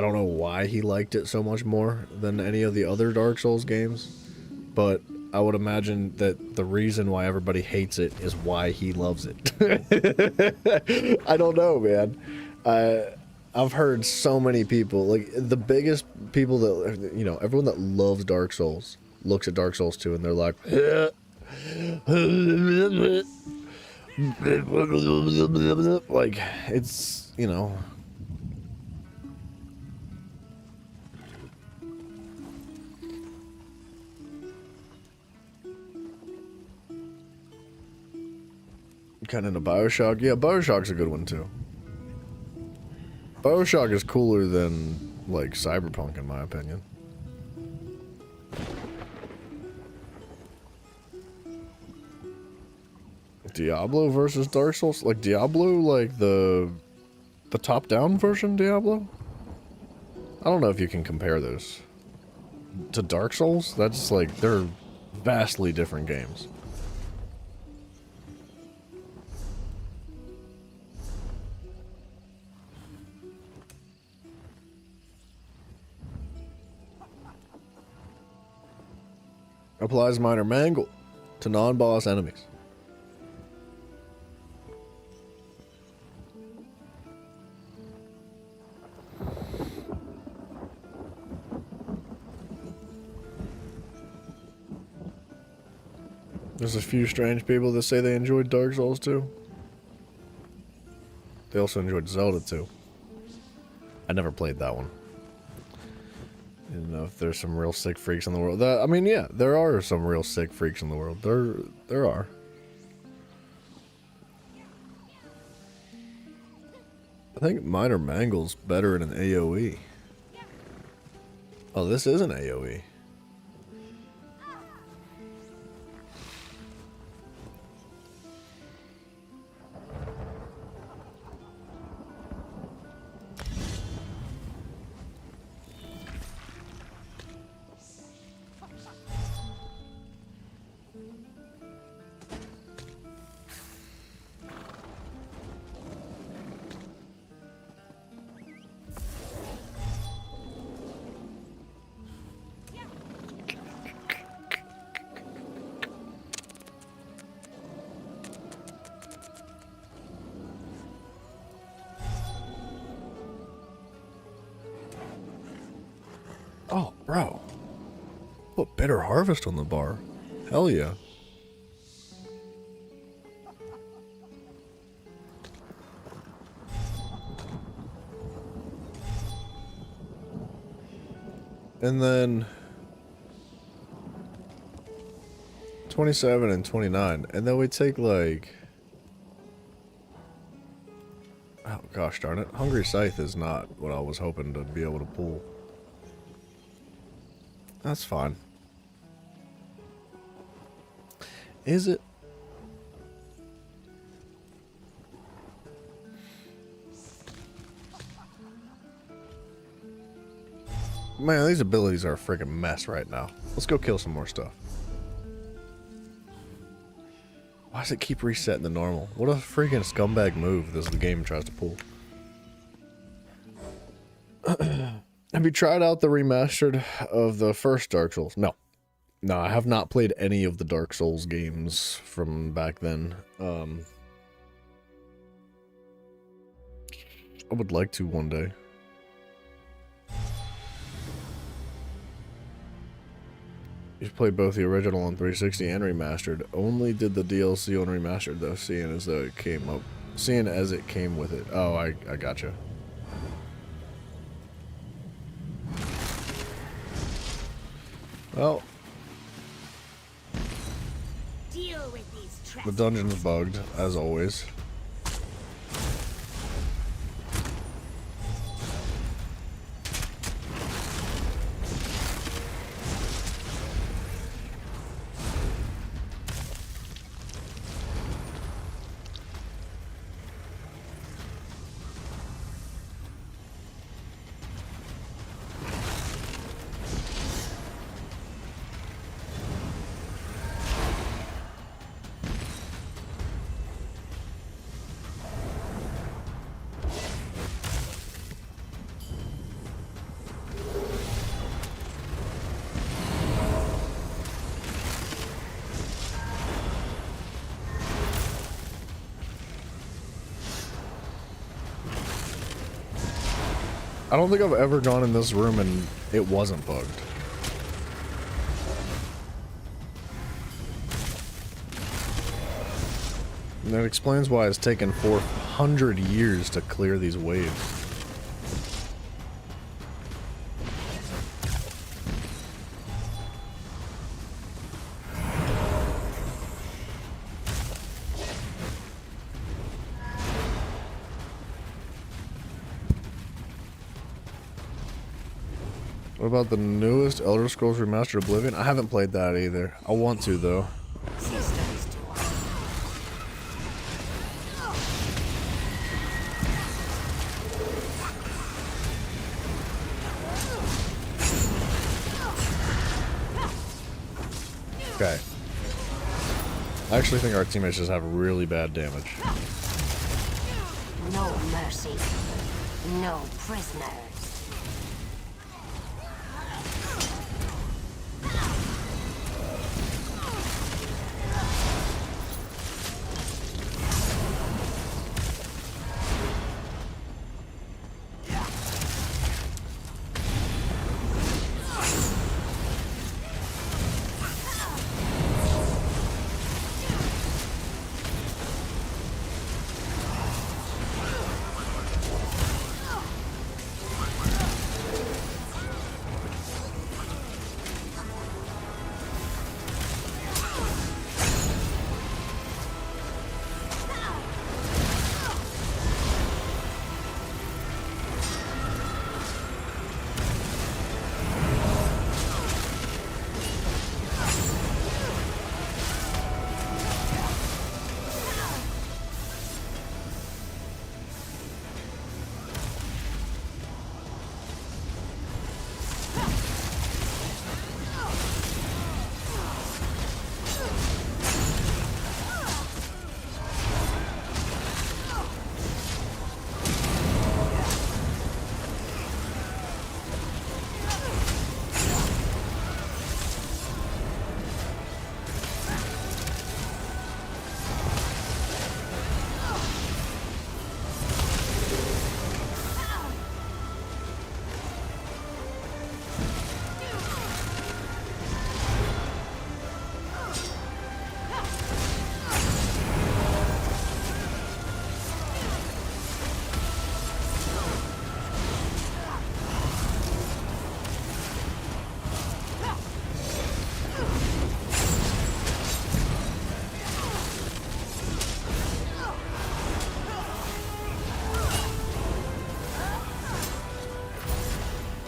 don't know why he liked it so much more than any of the other Dark Souls games, but I would imagine that the reason why everybody hates it is why he loves it. I don't know, man. I've heard so many people, like the biggest people that, you know, everyone that loves Dark Souls looks at Dark Souls 2 and they're like, like, it's, you know, kind of into BioShock. Yeah, BioShock's a good one too. BioShock is cooler than, like, Cyberpunk, in my opinion. Diablo versus Dark Souls? Like, Diablo, like, the top-down version Diablo? I don't know if you can compare those to Dark Souls. That's, like, they're vastly different games. Applies Minor Mangle to non-boss enemies. There's a few strange people that say they enjoyed Dark Souls 2. They also enjoyed Zelda 2. I never played that one. I don't know if there's some real sick freaks in the world. I mean, yeah, there are some real sick freaks in the world. There are. I think Minor Mangle's better in an AoE. Oh, this is an AoE. Oh, bro. Put Bitter Harvest on the bar. Hell yeah. And then 27 and 29. And then we take like... Oh, gosh darn it. Hungry Scythe is not what I was hoping to be able to pull. That's fine. Is it? Man, these abilities are a freaking mess right now. Let's go kill some more stuff. Why does it keep resetting the normal? What a freaking scumbag move this game tries to pull. Have you tried out the remastered of the first Dark Souls? No. No, I have not played any of the Dark Souls games from back then. I would like to one day. You played both the original on 360 and remastered. Only did the DLC on remastered though, seeing as it came with it. Oh, I gotcha. Well, Deal with these the dungeon's bugged as always. I don't think I've ever gone in this room and it wasn't bugged. And that explains why it's taken 400 years to clear these waves. What about the newest Elder Scrolls Remastered Oblivion? I haven't played that either. I want to though. Okay. I actually think our teammates just have really bad damage. No mercy. No prisoners.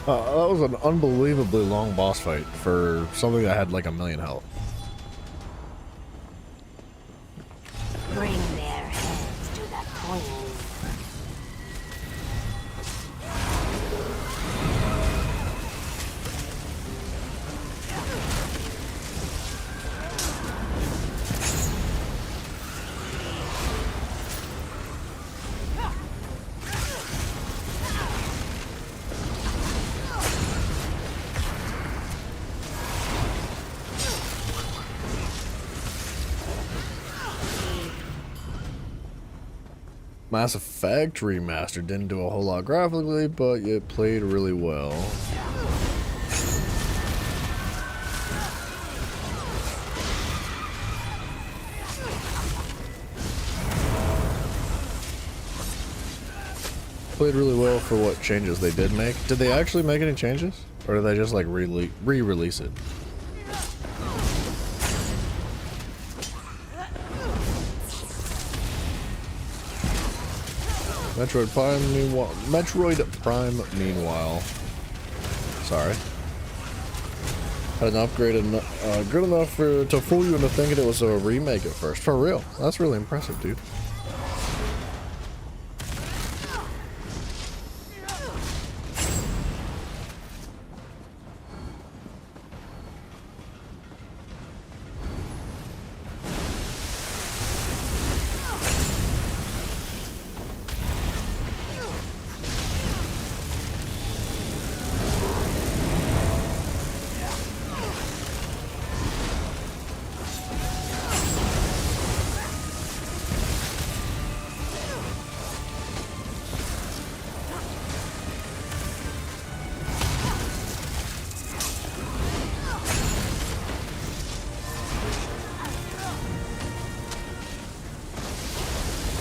That was an unbelievably long boss fight for something that had like 1,000,000 health. Bring their heads to the queen. Mass Effect Remastered didn't do a whole lot graphically, but it played really well. Played really well for what changes they did make. Did they actually make any changes? Or did they just like re-release it? Metroid Prime meanwhile. Sorry. Had an upgrade good enough to fool you into thinking it was a remake at first. For real. That's really impressive, dude.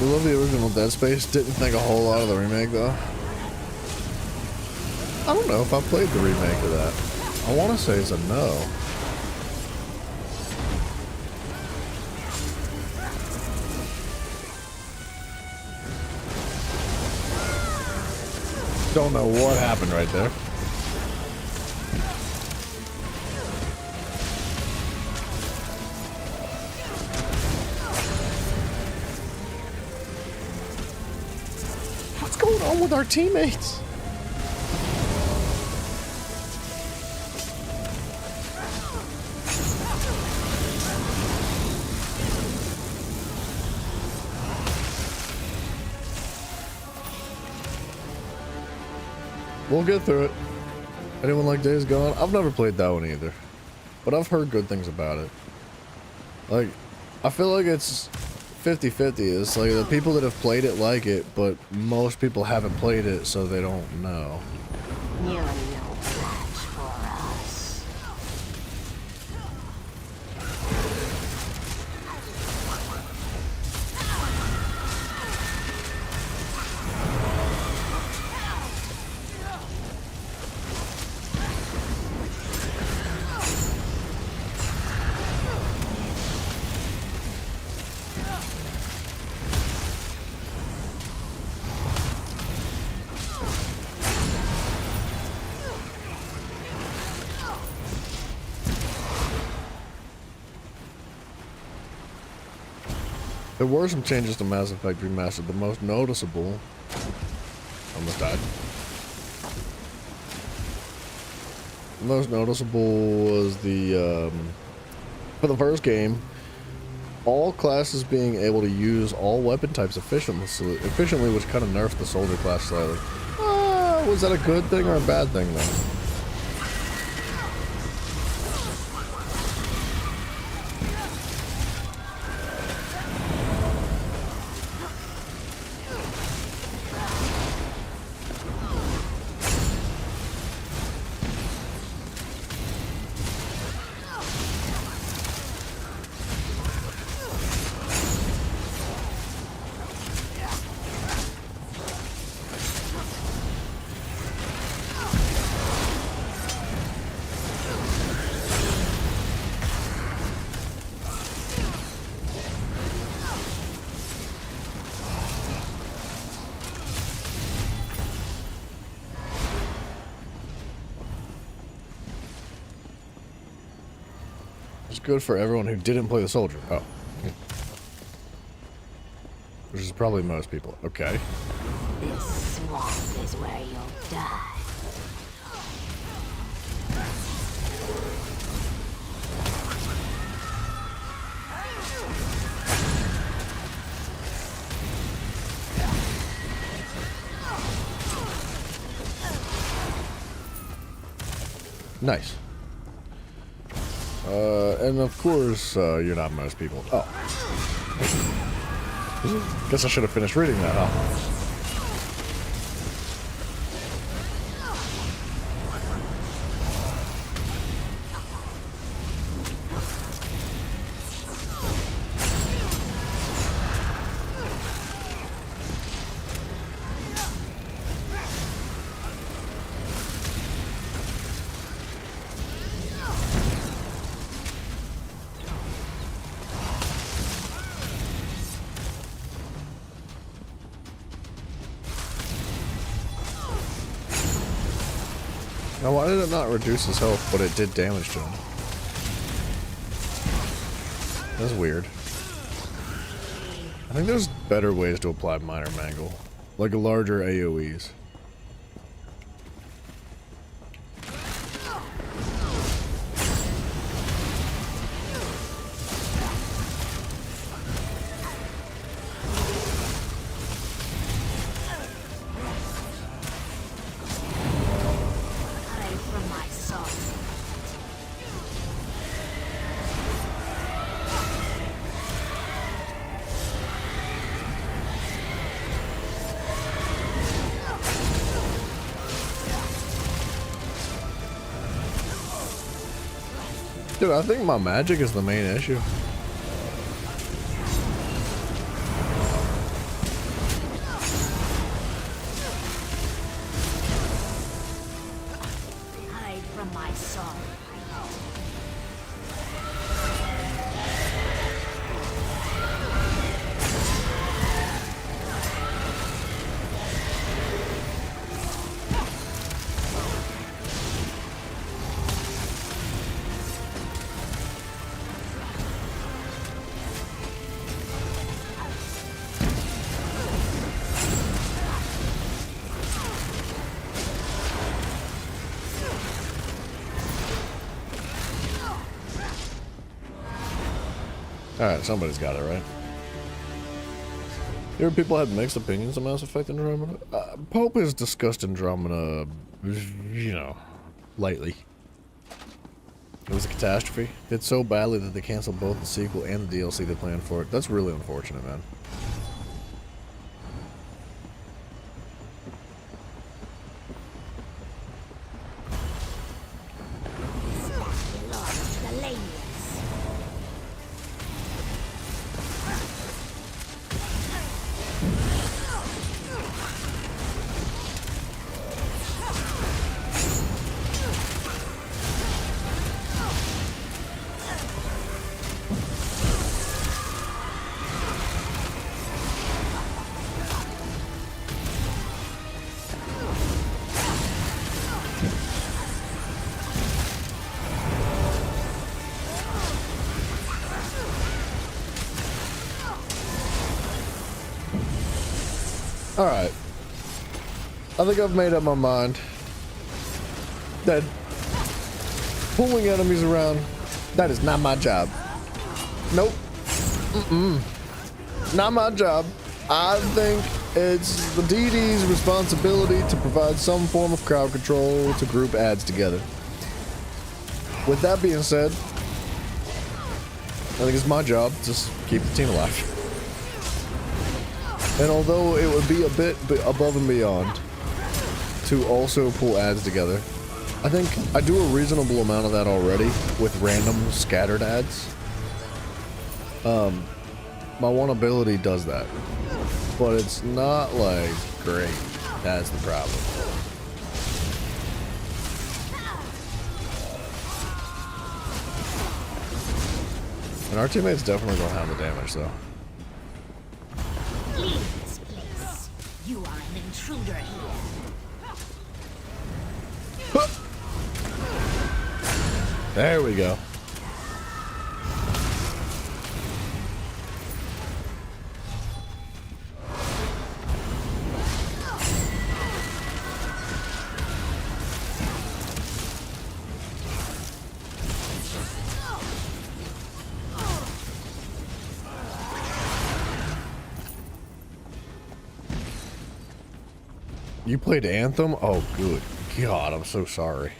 We love the original Dead Space. Didn't think a whole lot of the remake though. I don't know if I played the remake of that. I want to say it's a no. Don't know what happened right there. What's going on with our teammates? We'll get through it. Anyone like Days Gone? I've never played that one either, but I've heard good things about it. Like, I feel like it's 50-50. It's like the people that have played it like it, but most people haven't played it, so they don't know. You're no match for us. There were some changes to Mass Effect Remastered. The most noticeable... Almost died. The most noticeable was the, for the first game, all classes being able to use all weapon types efficiently, which kind of nerfed the soldier class slightly. Was that a good thing or a bad thing, though? Good for everyone who didn't play the soldier. Oh. Which is probably most people. Okay. This swamp is where you'll die. Nice. And of course, you're not most people. Oh. Guess I should have finished reading that, huh? Now, why did it not reduce his health, but it did damage to him? That's weird. I think there's better ways to apply Minor Mangle, like larger AoEs. Dude, I think my magic is the main issue. Hide from my sword. Alright, somebody's got it, right? There people had mixed opinions on Mass Effect Andromeda. Pope has discussed Andromeda, you know, lightly. It was a catastrophe. Did so badly that they canceled both the sequel and the DLC they planned for it. That's really unfortunate, man. Alright. I think I've made up my mind that pulling enemies around, that is not my job. Nope. Not my job. I think it's the DD's responsibility to provide some form of crowd control to group ads together. With that being said, I think it's my job to just keep the team alive. And although it would be a bit above and beyond to also pull ads together, I think I do a reasonable amount of that already with random scattered ads. My one ability does that, but it's not like great. That's the problem. And our teammates definitely don't have the damage though. Leave this place. You are an intruder here. There we go. You played Anthem? Oh, good God, I'm so sorry.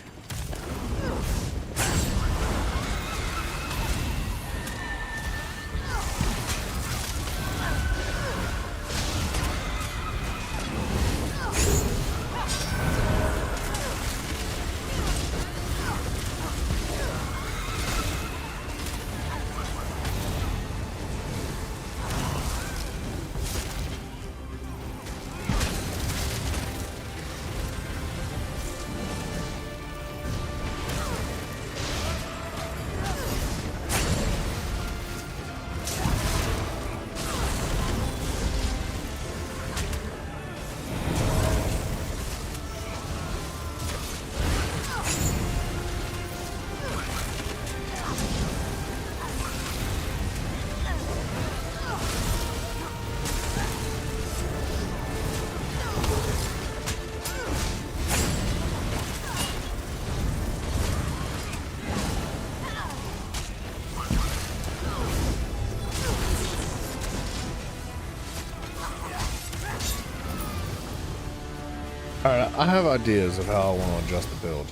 Alright, I have ideas of how I want to adjust the build.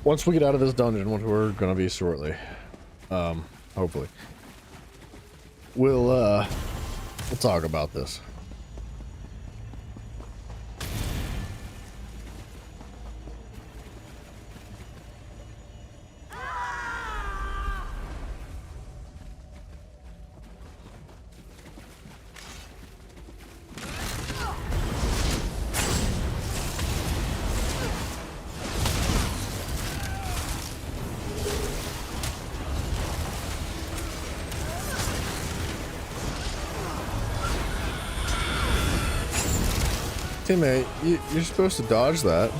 Once we get out of this dungeon, which we're gonna be shortly, hopefully, we'll talk about this. Teammate, you're supposed to dodge that.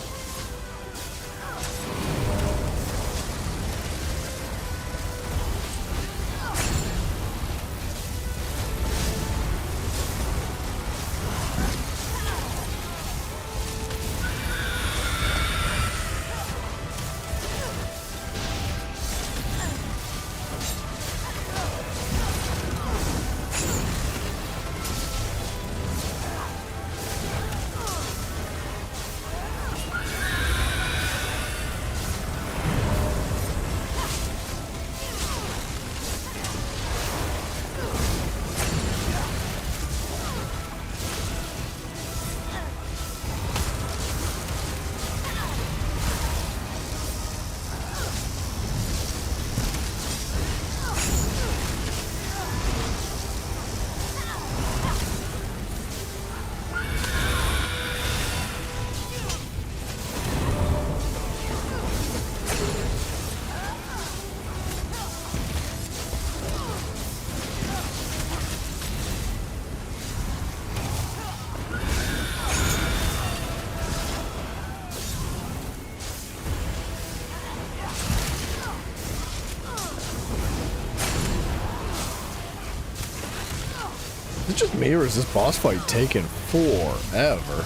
Is it just me, or is this boss fight taking forever?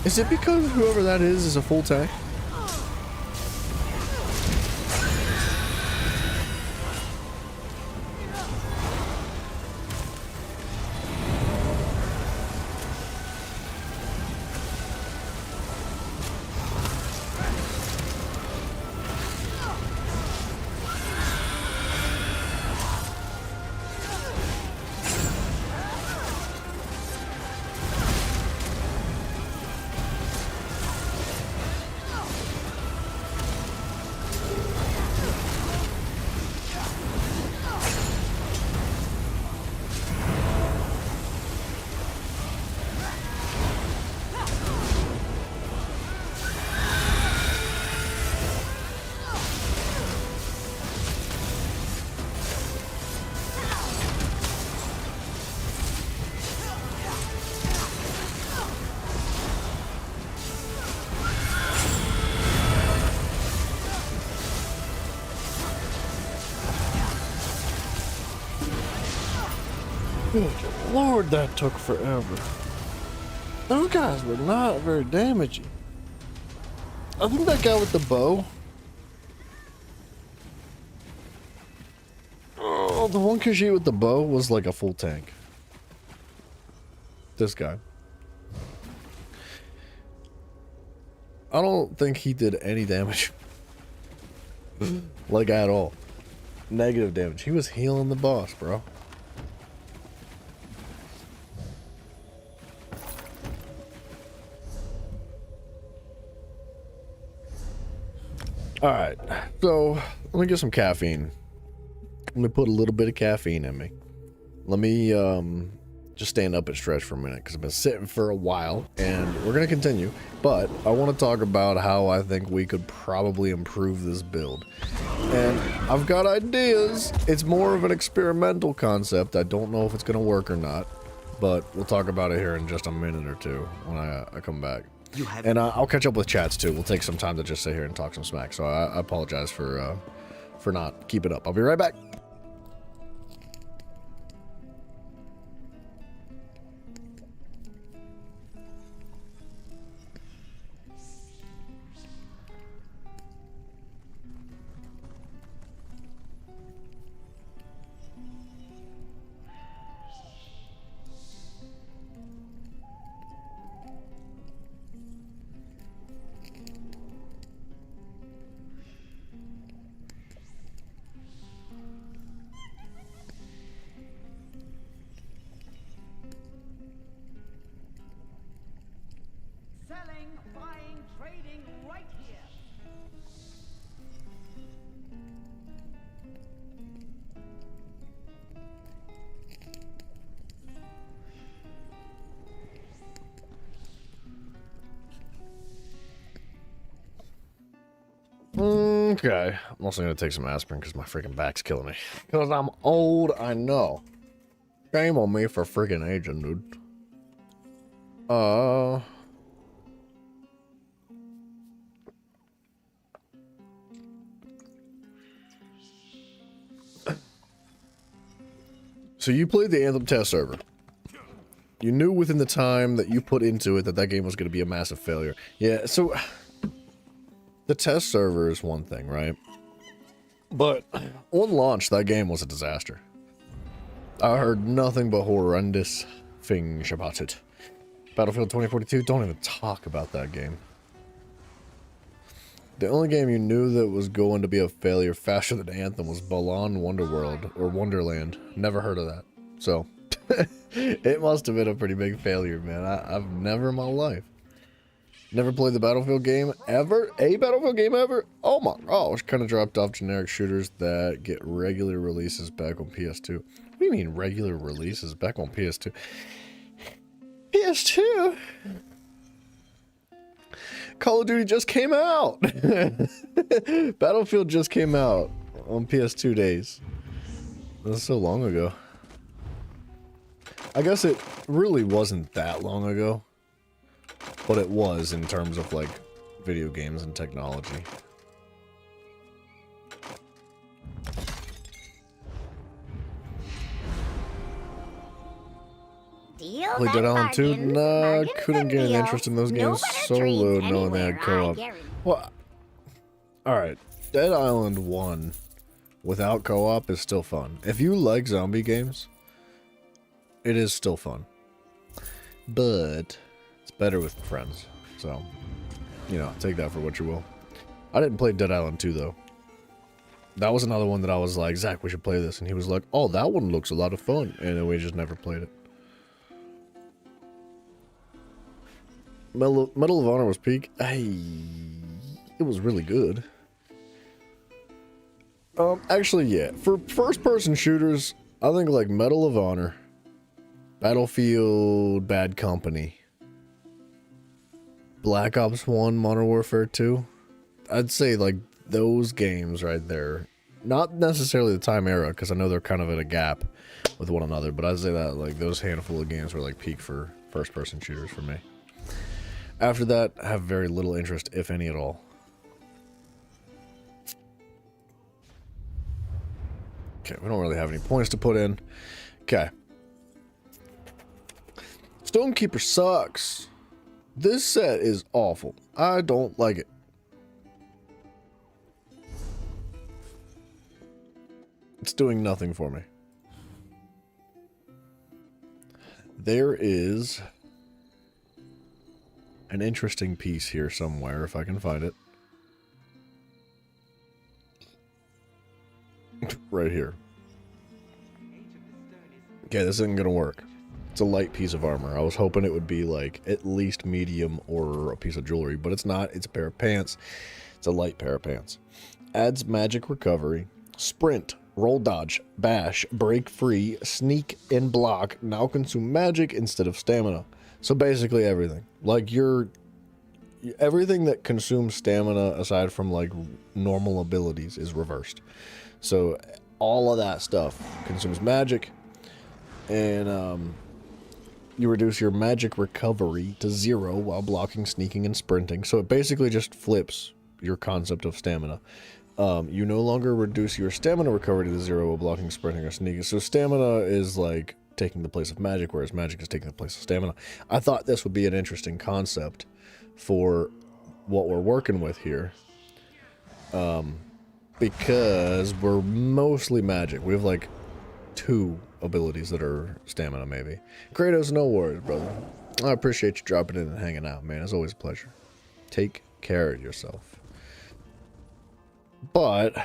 Is it because whoever that is a full tank? Good Lord, that took forever. Those guys were not very damaging. I think that guy with the bow. Oh, the one Khajiit with the bow was like a full tank. This guy. I don't think he did any damage. Like at all. Negative damage. He was healing the boss, bro. Alright, so let me get some caffeine. Let me put a little bit of caffeine in me. Let me just stand up and stretch for a minute because I've been sitting for a while and we're going to continue. But I want to talk about how I think we could probably improve this build. And I've got ideas. It's more of an experimental concept. I don't know if it's going to work or not. But we'll talk about it here in just a minute or two when I come back. And I'll catch up with chats too. We'll take some time to just sit here and talk some smack. So I apologize for not keeping up. I'll be right back. Selling, buying, trading right here. Okay. I'm also going to take some aspirin because my freaking back's killing me. Because I'm old, I know. Shame on me for freaking aging, dude. So you played the Anthem test server. You knew within the time that you put into it that that game was going to be a massive failure. Yeah, so the test server is one thing, right? But on launch, that game was a disaster. I heard nothing but horrendous things about it. Battlefield 2042, don't even talk about that game. The only game you knew that was going to be a failure faster than Anthem was Balan Wonderworld, or Wonderland. Never heard of that. So, it must have been a pretty big failure, man. I've never in my life. Never played the Battlefield game ever? A Battlefield game ever? Oh my gosh. Kind of dropped off generic shooters that get regular releases back on PS2. What do you mean regular releases back on PS2? PS2? Call of Duty just came out. Battlefield just came out on PS2 days. That's so long ago. I guess it really wasn't that long ago, but it was in terms of like video games and technology. Played Dead Island 2? Nah, couldn't get an interest in those games solo knowing they had co-op. Well, alright. Dead Island 1 without co-op is still fun. If you like zombie games, it is still fun. But it's better with friends. So, you know, take that for what you will. I didn't play Dead Island 2 though. That was another one that I was like, Zach, we should play this. And he was like, oh, that one looks a lot of fun. And then we just never played it. Medal of Honor was peak. It was really good. Actually, yeah. For first-person shooters, I think like Medal of Honor, Battlefield, Bad Company, Black Ops 1, Modern Warfare 2. I'd say like those games right there. Not necessarily the time era, because I know they're kind of in a gap with one another, but I'd say that like those handful of games were like peak for first-person shooters for me. After that, I have very little interest, if any at all. Okay, we don't really have any points to put in. Okay. Stonekeeper sucks. This set is awful. I don't like it. It's doing nothing for me. There is an interesting piece here somewhere, if I can find it. Right here. Okay, this isn't gonna work. It's a light piece of armor. I was hoping it would be like at least medium or a piece of jewelry, but it's not. It's a pair of pants. It's a light pair of pants. Adds magic recovery, sprint, roll dodge, bash, break free, sneak, and block now consume magic instead of stamina. So basically everything. Like everything that consumes stamina aside from like normal abilities is reversed. So all of that stuff consumes magic, and you reduce your magic recovery to 0 while blocking, sneaking, and sprinting. So it basically just flips your concept of stamina. You no longer reduce your stamina recovery to 0 while blocking, sprinting, or sneaking. So stamina is like taking the place of magic, whereas magic is taking the place of stamina. I thought this would be an interesting concept for what we're working with here. Because we're mostly magic. We have like 2 abilities that are stamina, maybe. Kratos, no worries, brother. I appreciate you dropping in and hanging out, man. It's always a pleasure. Take care of yourself. But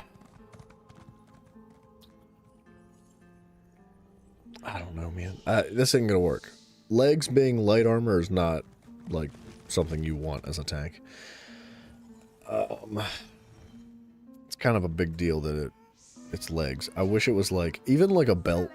I don't know, man. This ain't gonna work. Legs being light armor is not like something you want as a tank. It's kind of a big deal that it's legs. I wish it was like even like a belt.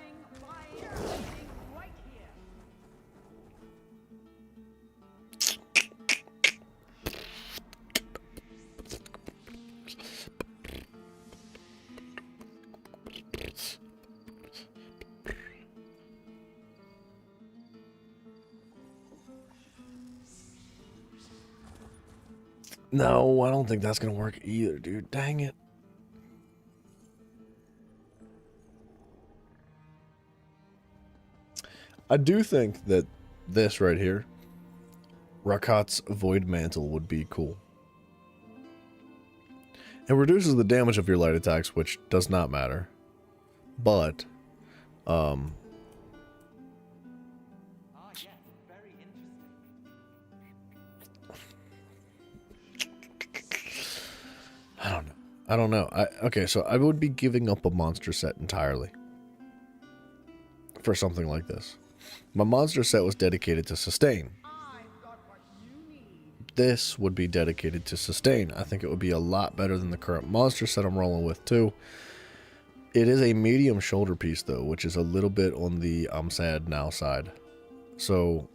No, I don't think that's gonna work either, dude. Dang it. I do think that this right here, Rakat's Void Mantle, would be cool. It reduces the damage of your light attacks, which does not matter. But, I don't know. I don't know. Okay, so I would be giving up a monster set entirely for something like this. My monster set was dedicated to sustain. This would be dedicated to sustain. I think it would be a lot better than the current monster set I'm rolling with too. It is a medium shoulder piece though, which is a little bit on the I'm sad now side. So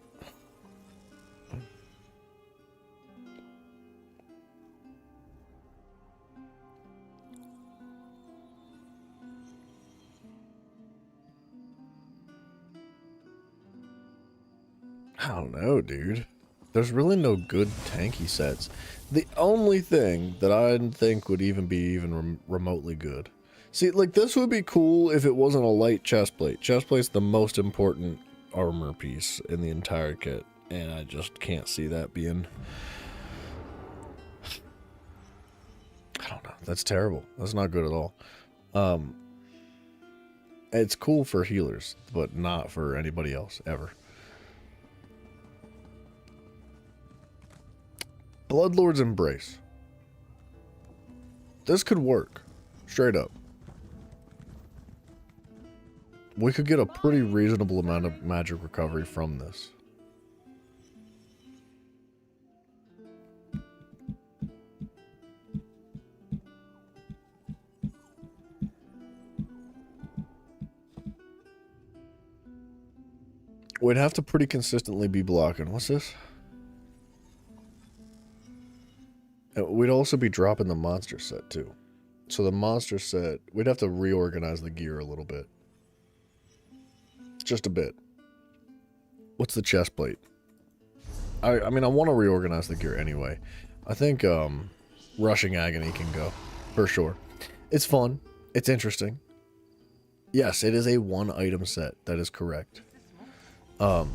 I don't know, dude. There's really no good tanky sets. The only thing that I think would even be remotely good. See, like this would be cool if it wasn't a light chestplate. Chestplate's the most important armor piece in the entire kit, and I just can't see that being... I don't know. That's terrible. That's not good at all. It's cool for healers, but not for anybody else, ever. Bloodlord's Embrace. This could work. Straight up. We could get a pretty reasonable amount of magic recovery from this. We'd have to pretty consistently be blocking. What's this? We'd also be dropping the monster set too. So the monster set, we'd have to reorganize the gear a little bit. Just a bit. What's the chest plate? I mean, I want to reorganize the gear anyway. I think Rushing Agony can go, for sure. It's fun. It's interesting. Yes, it is a 1-item set. That is correct.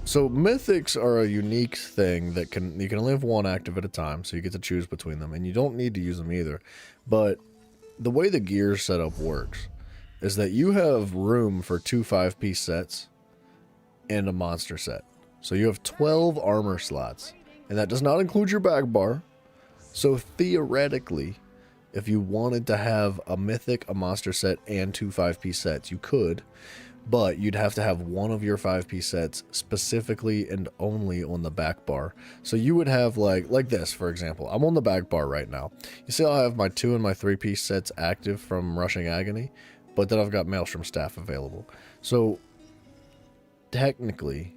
So mythics are a unique thing that you can only have 1 active at a time, so you get to choose between them, and you don't need to use them either. But the way the gear setup works is that you have room for 2 5-piece sets and a monster set. So you have 12 armor slots, and that does not include your back bar. So theoretically, if you wanted to have a mythic, a monster set, and 2 5-piece sets, you could. but you'd have to have one of your 5-piece sets specifically and only on the back bar. So you would have like this, for example. I'm on the back bar right now. You see I have my 2 and my 3-piece sets active from Rushing Agony, but then I've got Maelstrom Staff available. So technically,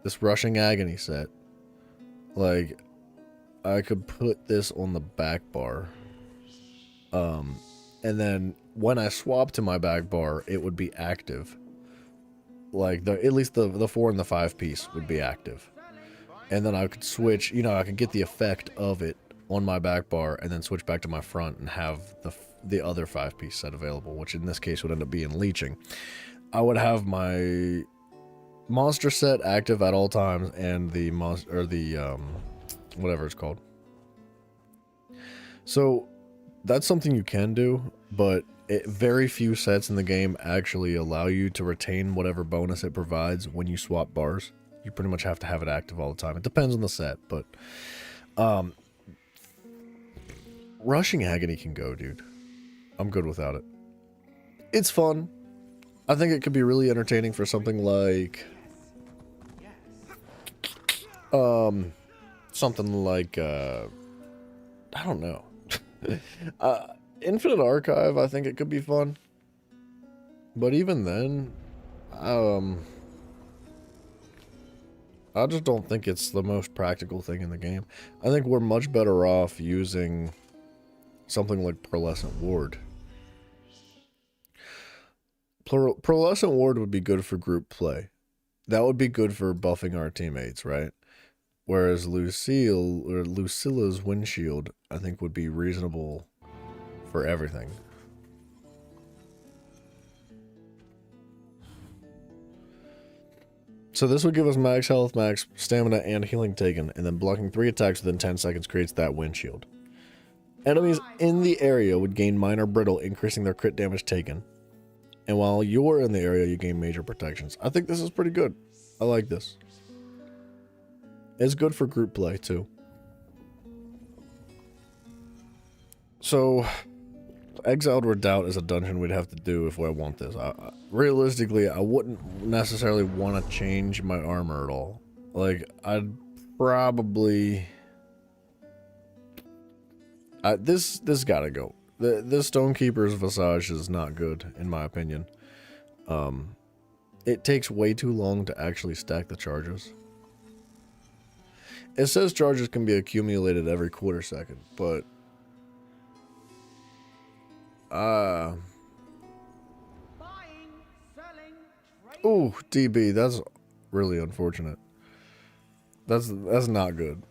this Rushing Agony set, like, I could put this on the back bar. And then when I swap to my back bar, it would be active. Like, at least the 4 and the 5-piece would be active. And then I could switch, you know, I could get the effect of it on my back bar and then switch back to my front and have the other 5-piece set available, which in this case would end up being Leeching. I would have my monster set active at all times and the whatever it's called. So that's something you can do, but very few sets in the game actually allow you to retain whatever bonus it provides when you swap bars. You pretty much have to have it active all the time. It depends on the set, but Rushing Agony can go, dude. I'm good without it. It's fun. I think it could be really entertaining for something like I don't know. Infinite Archive, I think it could be fun. But even then, I just don't think it's the most practical thing in the game. I think we're much better off using something like Pearlescent Ward. Pearlescent Ward would be good for group play. That would be good for buffing our teammates, right? Whereas Lucilla's Windshield, I think, would be reasonable for everything. So this would give us max health, max stamina, and healing taken, and then blocking 3 attacks within 10 seconds creates that windshield. Enemies in the area would gain minor brittle, increasing their crit damage taken. And while you're in the area, you gain major protections. I think this is pretty good. I like this. It's good for group play, too. So, Exiled Redoubt is a dungeon we'd have to do if I want this. Realistically, I wouldn't necessarily want to change my armor at all. Like, I'd probably... This gotta go. The Stonekeeper's Visage is not good, in my opinion. It takes way too long to actually stack the charges. It says charges can be accumulated every quarter second, but... Ooh, DB, that's really unfortunate. That's not good.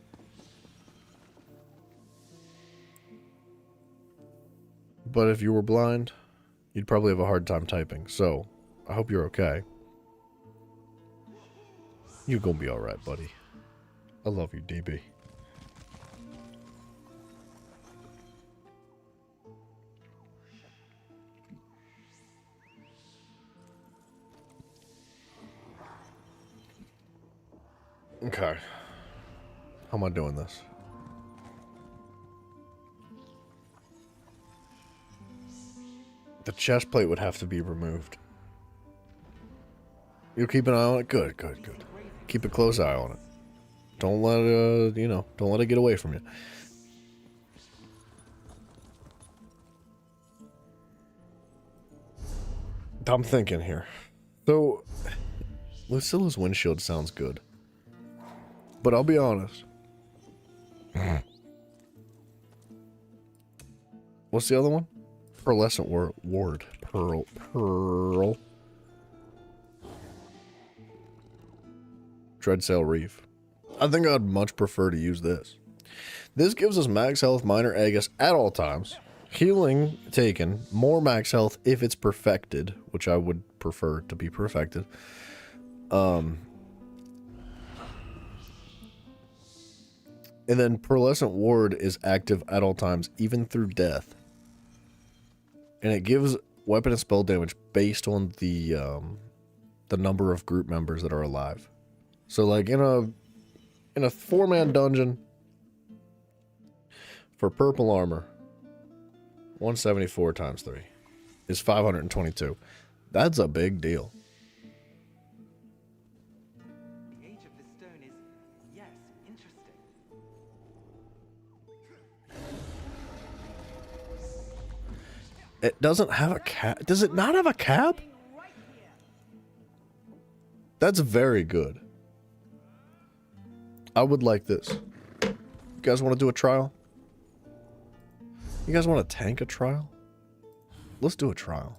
But if you were blind, you'd probably have a hard time typing, so I hope you're okay. You're gonna be alright, buddy. I love you, DB. Okay. How am I doing this? The chest plate would have to be removed. You'll keep an eye on it? Good, good, good. Keep a close eye on it. Don't let it, don't let it get away from you. I'm thinking here. So, Lucilla's Windshield sounds good. But I'll be honest. What's the other one? Pearlescent Ward. Pearl. Dreadsail Reef. I think I'd much prefer to use this. This gives us max health, minor Aegis at all times. Healing taken, more max health if it's perfected, which I would prefer to be perfected. And then Pearlescent Ward is active at all times, even through death. And it gives weapon and spell damage based on the number of group members that are alive. So like in a 4-man dungeon for purple armor, 174 times 3 is 522. That's a big deal. It doesn't have a cab. Does it not have a cab? That's very good. I would like this. You guys want to do a trial? You guys want to tank a trial? Let's do a trial.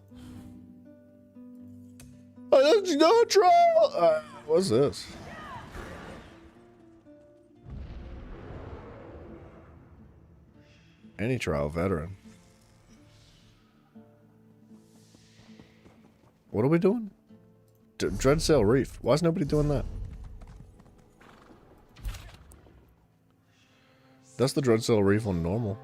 Oh, let's do a trial! What's this? Any trial veteran. What are we doing? Dreadsail Reef. Why is nobody doing that? That's the Dreadsail Reef on normal.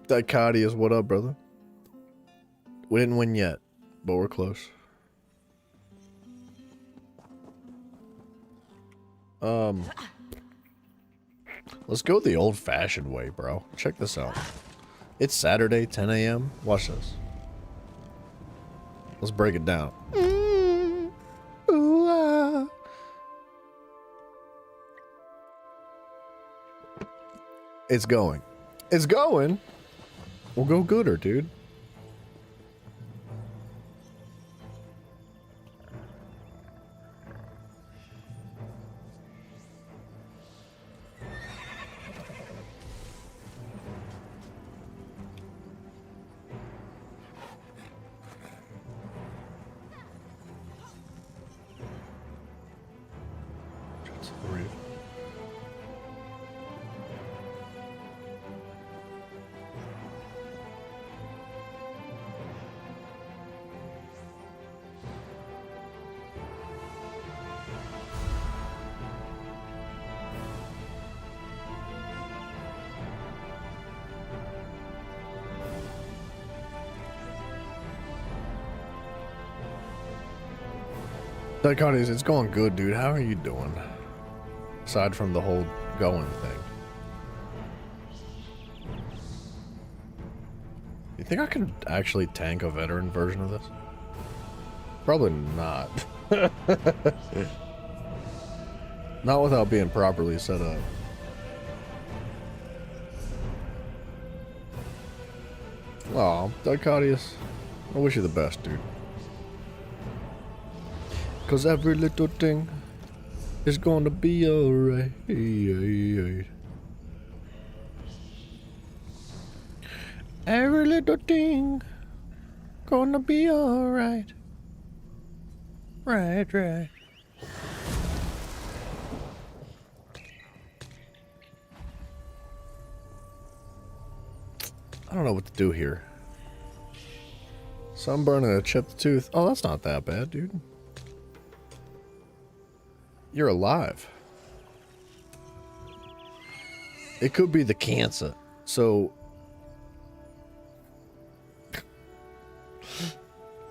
Dichotius, what up, brother? We didn't win yet, but we're close. Let's go the old-fashioned way, bro. Check this out. It's Saturday, 10 a.m. Watch this. Let's break it down. Ooh, ah. It's going. It's going. We'll go gooder, dude. Dichotius, it's going good, dude. How are you doing? Aside from the whole going thing. You think I can actually tank a veteran version of this? Probably not. Not without being properly set up. Aw, Dichotius, I wish you the best, dude. Cause every little thing is gonna be alright. Every little thing gonna be alright. Right. I don't know what to do here. Sunburn and a chipped tooth. Oh, that's not that bad, dude. You're alive. It could be the cancer. So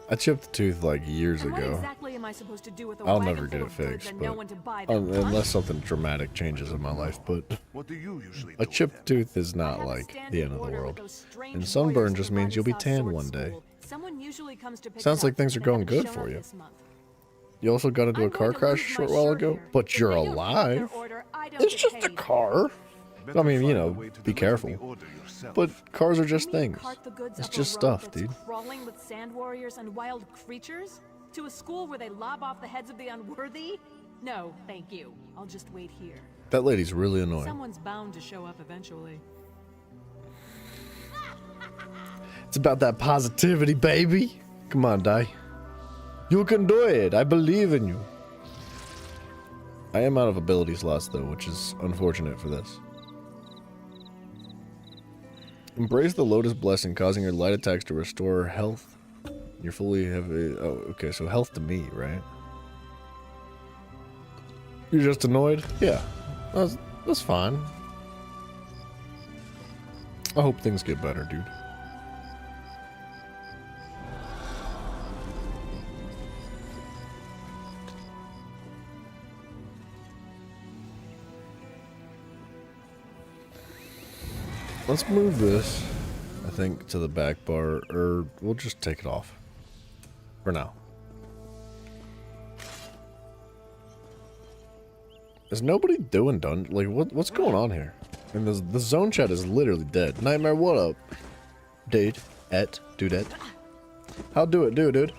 I chipped the tooth like years ago. What exactly am I supposed to do with a I'll wagon never get full it of goods fixed, and but no one to buy them, huh? unless something dramatic changes in my life. But What do you usually a chipped tooth is not like the end of the world. And sunburn just means you'll be tanned one day. Someone usually comes to pick Sounds it like up, things are but going they haven't good shown for up you. this month. You also got into a car crash a short while ago, but you're alive. It's just a car. I mean, you know, be careful. But cars are just things. It's just stuff, dude. Crawling with sand warriors and wild creatures? To a school where they lob off the heads of the unworthy? No, thank you. I'll just wait here. That lady's really annoying. Someone's bound to show up eventually. It's about that positivity, baby. Come on, Di. You can do it. I believe in you. I am out of ability slots, though, which is unfortunate for this. Embrace the Lotus Blessing, causing your light attacks to restore health. You're fully heavy. Oh, okay, so health to me, right? You're just annoyed? Yeah. That's fine. I hope things get better, dude. Let's move this, I think, to the back bar, or we'll just take it off. For now. Is nobody doing done? Like, what's going on here? And the zone chat is literally dead. Nightmare, what up? Dude. Dudette. How do it, dude?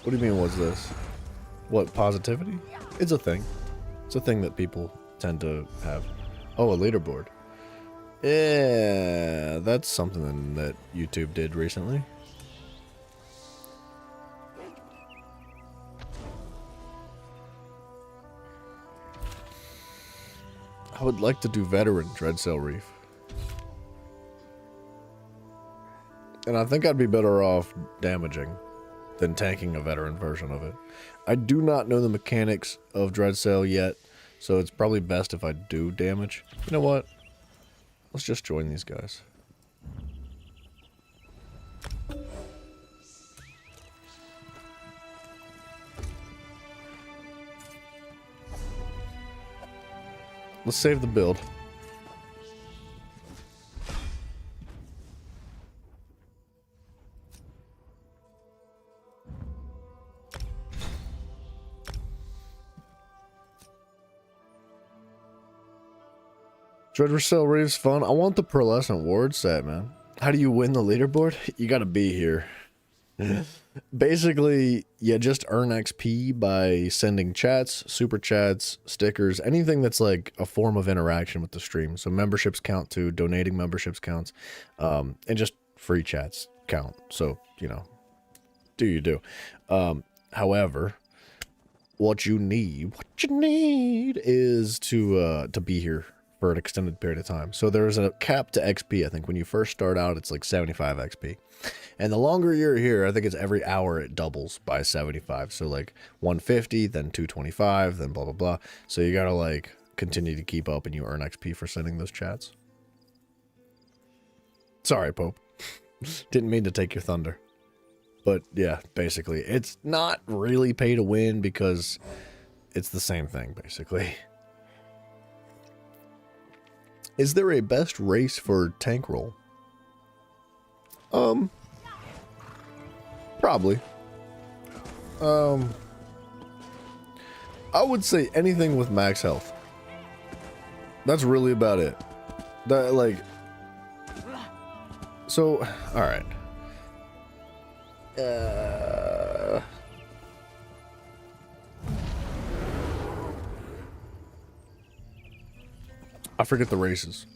What do you mean, what's this? What, positivity? It's a thing. It's a thing that people tend to have. Oh, a leaderboard. Yeah, that's something that YouTube did recently. I would like to do veteran Dreadsail Reef. And I think I'd be better off damaging than tanking a veteran version of it. I do not know the mechanics of Dreadsail yet, so it's probably best if I do damage. You know what? Let's just join these guys. Let's save the build. Dreadsail Reef's fun. I want the pearlescent ward set, man. How do you win the leaderboard? You gotta be here. Basically, you just earn XP by sending chats, super chats, stickers, anything that's like a form of interaction with the stream. So memberships count too, donating memberships counts, and just free chats count. So, you know, do you do. However, what you need is to be here for an extended period of time. So there's a cap to XP. I think when you first start out, it's like 75 XP. And the longer you're here, I think it's every hour it doubles by 75. So like 150, then 225, then blah, blah, blah. So you gotta like continue to keep up and you earn XP for sending those chats. Sorry, Pope. Didn't mean to take your thunder. But yeah, basically, it's not really pay to win because it's the same thing, basically. Is there a best race for tank roll? Probably. I would say anything with max health. That's really about it. That, like... So, alright. I forget the races.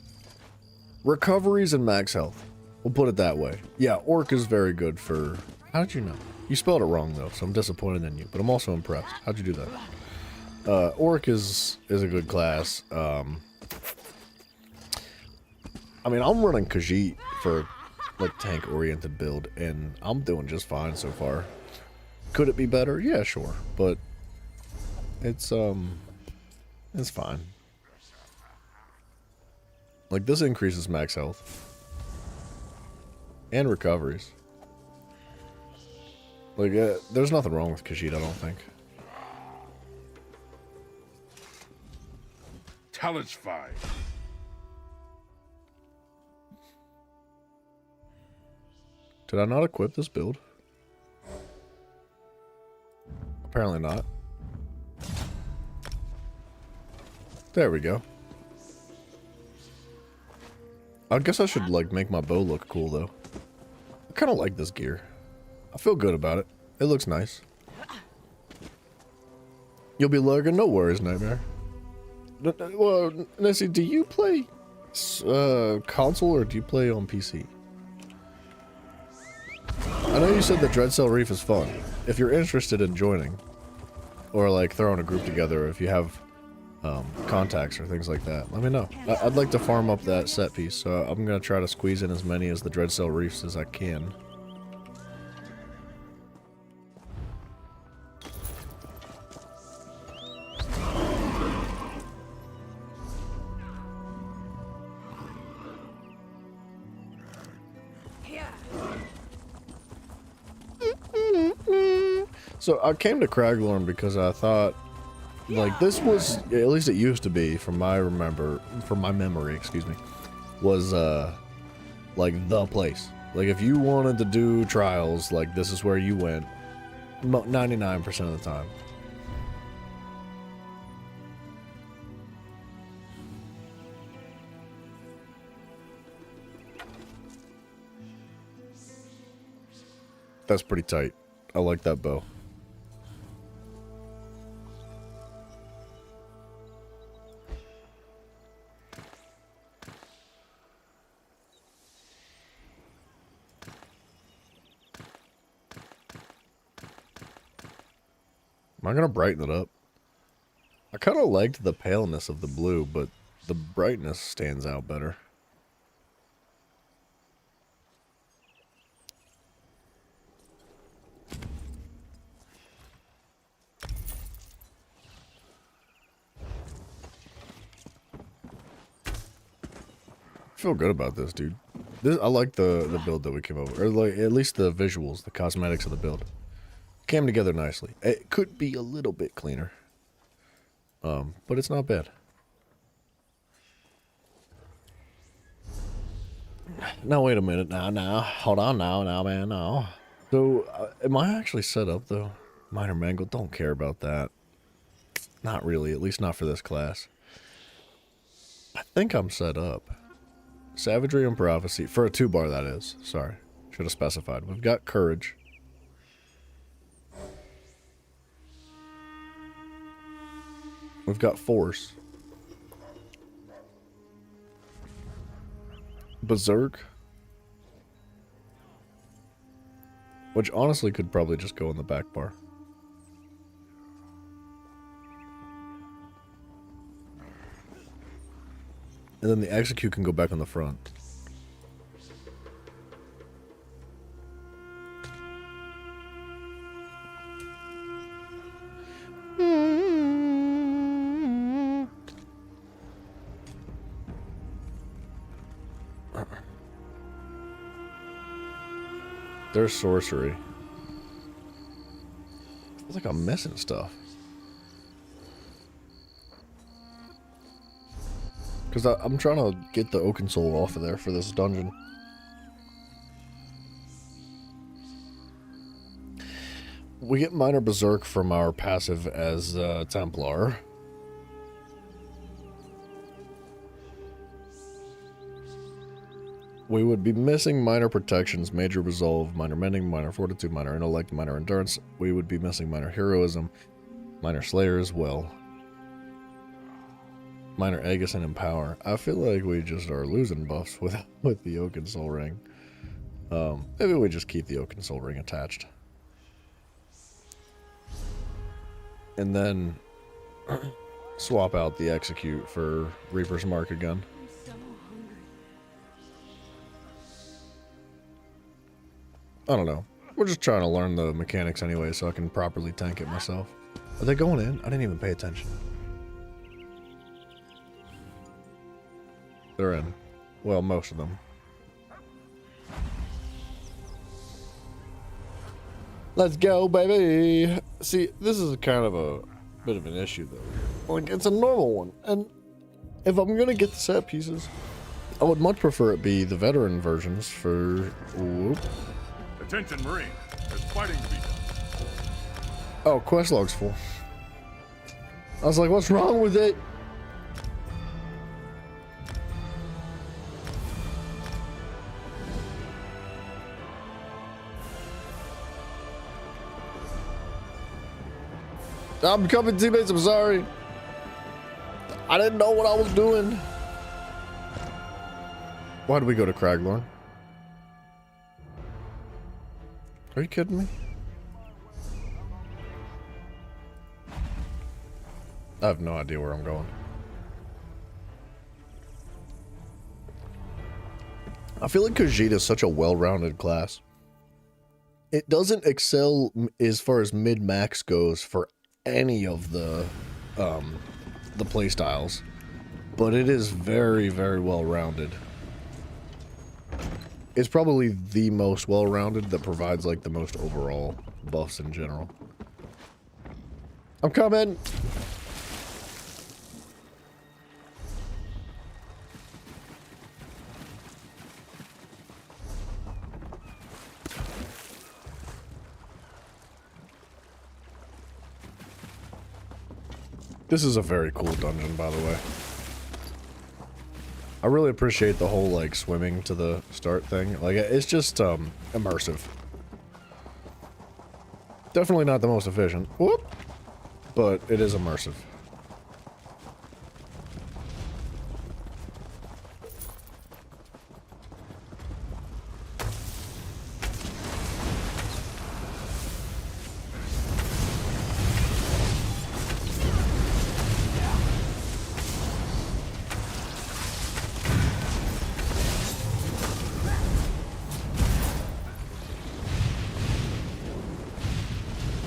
Recoveries and max health. We'll put it that way. Yeah, Orc is very good for... How did you know? You spelled it wrong, though, so I'm disappointed in you. But I'm also impressed. How'd you do that? Orc is a good class. I mean, I'm running Khajiit for like tank-oriented build, and I'm doing just fine so far. Could it be better? Yeah, sure. But it's fine. Like, this increases max health. And recoveries. Like, there's nothing wrong with Khajiit, I don't think. Talent's fine. Did I not equip this build? Apparently not. There we go. I guess I should, like, make my bow look cool, though. I kind of like this gear. I feel good about it. It looks nice. You'll be lurking? No worries, Nightmare. Well, Nessie, do you play console or do you play on PC? I know you said that Dreadsail Reef is fun. If you're interested in joining, or like throwing a group together, if you have contacts or things like that, let me know. I'd like to farm up that set piece, so I'm going to try to squeeze in as many as the Dreadsail Reefs as I can. So I came to Craglorn because I thought, like, this was, at least it used to be, from my memory, excuse me, was like the place. Like, if you wanted to do trials, like, this is where you went 99% of the time. That's pretty tight. I like that bow. Am I gonna brighten it up? I kind of liked the paleness of the blue, but the brightness stands out better. I feel good about this, dude. I like the build that we came over, or like at least the visuals, the cosmetics of the build came together nicely. It could be a little bit cleaner, but it's not bad. Now wait a minute. Now, hold on. Now, man. Now. So, am I actually set up though? Minor Mangle. Don't care about that. Not really. At least not for this class. I think I'm set up. Savagery and Prophecy. For a 2-bar, that is. Sorry. Should have specified. We've got Courage. We've got Force. Berserk. Which honestly could probably just go in the back bar. And then the Execute can go back on the front. There's Sorcery. Feels like I'm missing stuff. Because I'm trying to get the Oaken Soul off of there for this dungeon. We get Minor Berserk from our passive as Templar. We would be missing Minor Protections, Major Resolve, Minor Mending, Minor Fortitude, Minor Intellect, Minor Endurance. We would be missing Minor Heroism, Minor Slayer as well. Minor Aegis and Empower. I feel like we just are losing buffs with the Oaken Soul Ring. Maybe we just keep the Oaken Soul Ring attached. And then swap out the Execute for Reaper's Mark again. I don't know. We're just trying to learn the mechanics anyway so I can properly tank it myself. Are they going in? I didn't even pay attention. They're in. Well, most of them. Let's go, baby! See, this is kind of a bit of an issue, though. Like, it's a normal one. And if I'm gonna get the set pieces, I would much prefer it be the veteran versions for... Whoop. Attention, Marine. There's fighting to be done. Oh, quest log's full. I was like, what's wrong with it? I'm coming, teammates. I'm sorry. I didn't know what I was doing. Why did we go to Craglorn? Are you kidding me? I have no idea where I'm going. I feel like Khajiit is such a well-rounded class. It doesn't excel as far as mid-max goes for any of the play styles, but it is very, very well-rounded. It's probably the most well-rounded that provides like the most overall buffs in general. I'm coming. This is a very cool dungeon, by the way. I really appreciate the whole, like, swimming to the start thing. Like, it's just, immersive. Definitely not the most efficient. Whoop! But it is immersive.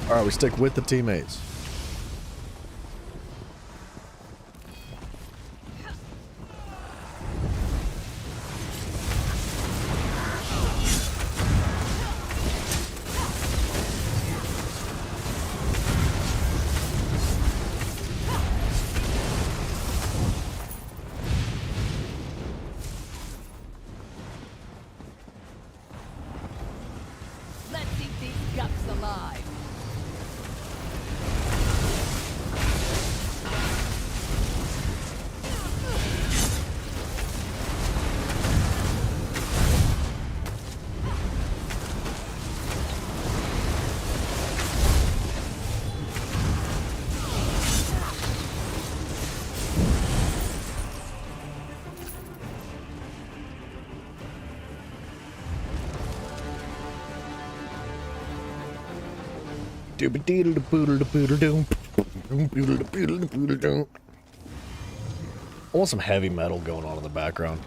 Alright, we stick with the teammates. Let's eat these guts alive. I want some heavy metal going on in the background.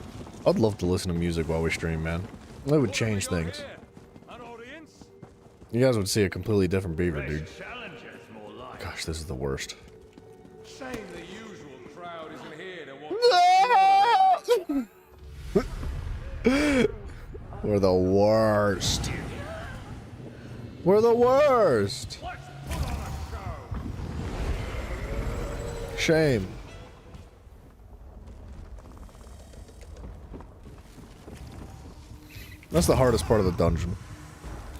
I'd love to listen to music while we stream, man. That would change things. You guys would see a completely different Beaver, dude. Gosh, this is the worst. Shame the usual crowd isn't here to watch. We're the worst. We're the worst. Shame. That's the hardest part of the dungeon.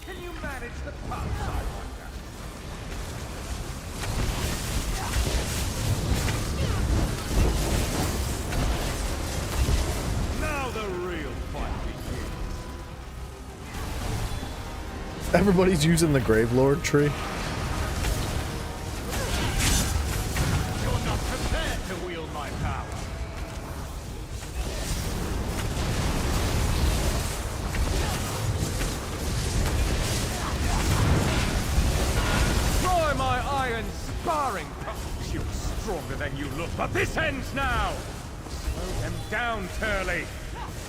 Can you manage the pups, I wonder? Now the real fight begins. Everybody's using the Gravelord tree. You're not prepared to wield my power. Try my iron sparring. You're stronger than you look, but this ends now. Slow them down, Turley.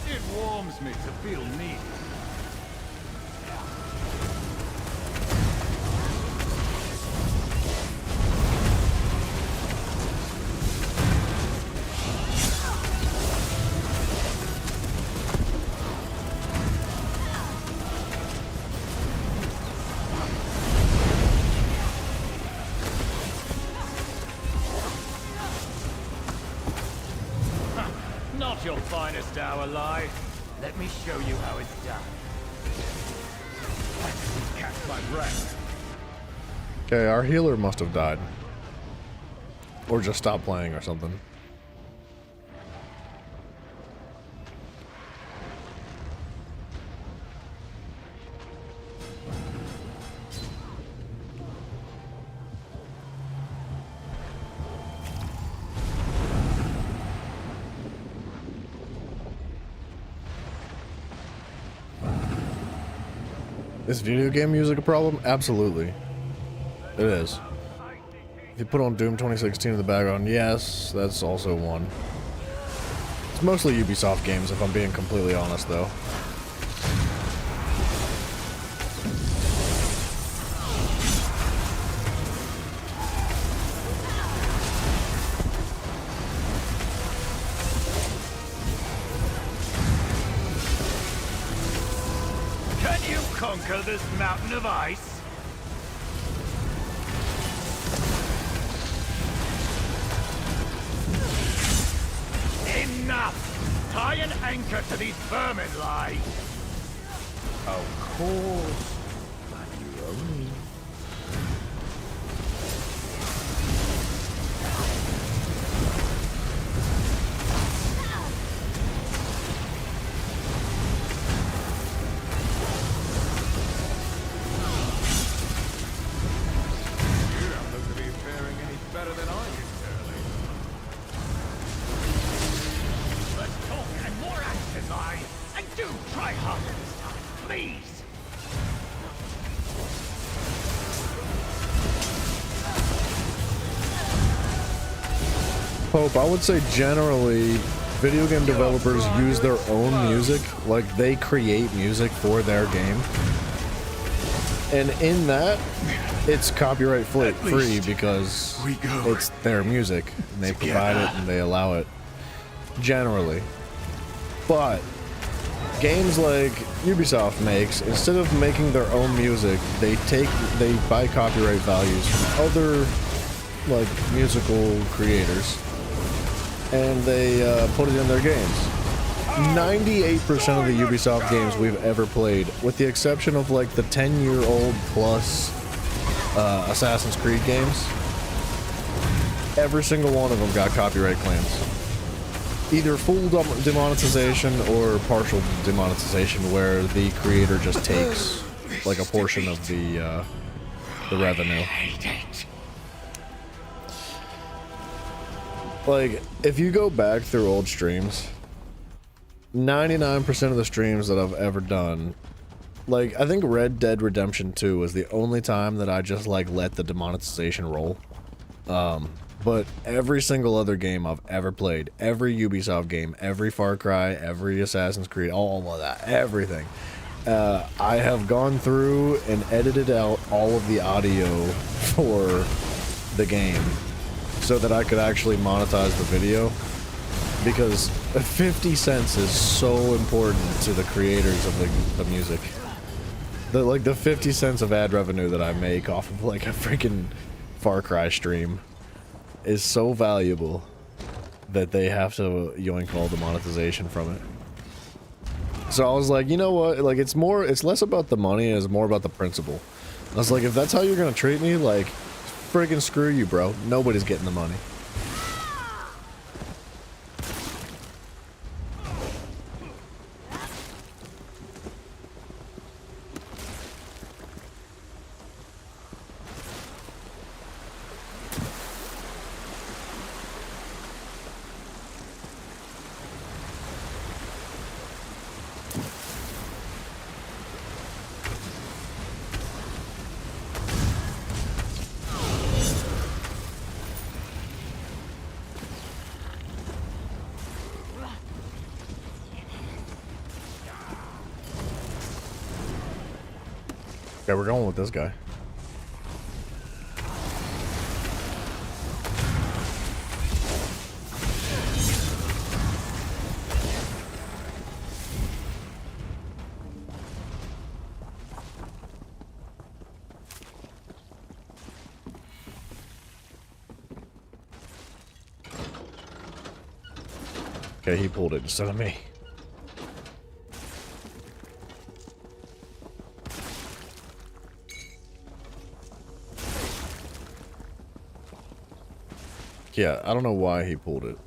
It warms me to feel needed. Not your finest hour, lie. Let me show you how it's done. I didn't catch my breath. Okay, our healer must have died. Or just stopped playing or something. Is video game music a problem? Absolutely. It is. If you put on Doom 2016 in the background, yes, that's also one. It's mostly Ubisoft games, if I'm being completely honest, though. Can you conquer this mountain of ice? Enough! Tie an anchor to these vermin, lie! Of course. Pope, I would say generally video game developers use their own music, like they create music for their game. And in that, it's copyright free because it's their music and they provide it and they allow it generally. But games like Ubisoft makes, instead of making their own music, they buy copyright values from other like musical creators and they put it in their games. 98% of the Ubisoft games we've ever played, with the exception of like the 10-year-old plus Assassin's Creed games, every single one of them got copyright claims. Either full demonetization or partial demonetization, where the creator just takes like a portion of the revenue. Like, if you go back through old streams, 99% of the streams that I've ever done, like, I think Red Dead Redemption 2 was the only time that I just, like, let the demonetization roll. But every single other game I've ever played, every Ubisoft game, every Far Cry, every Assassin's Creed, all of that, everything, I have gone through and edited out all of the audio for the game so that I could actually monetize the video, because 50 cents is so important to the creators of the music. The 50 cents of ad revenue that I make off of like a freaking Far Cry stream is so valuable that they have to yoink all the monetization from it. So I was like, you know what, like it's less about the money and it's more about the principle. I was like, if that's how you're gonna treat me, like friggin' screw you, bro. Nobody's getting the money. Okay, we're going with this guy. Okay, he pulled it instead of me. Yeah, I don't know why he pulled it.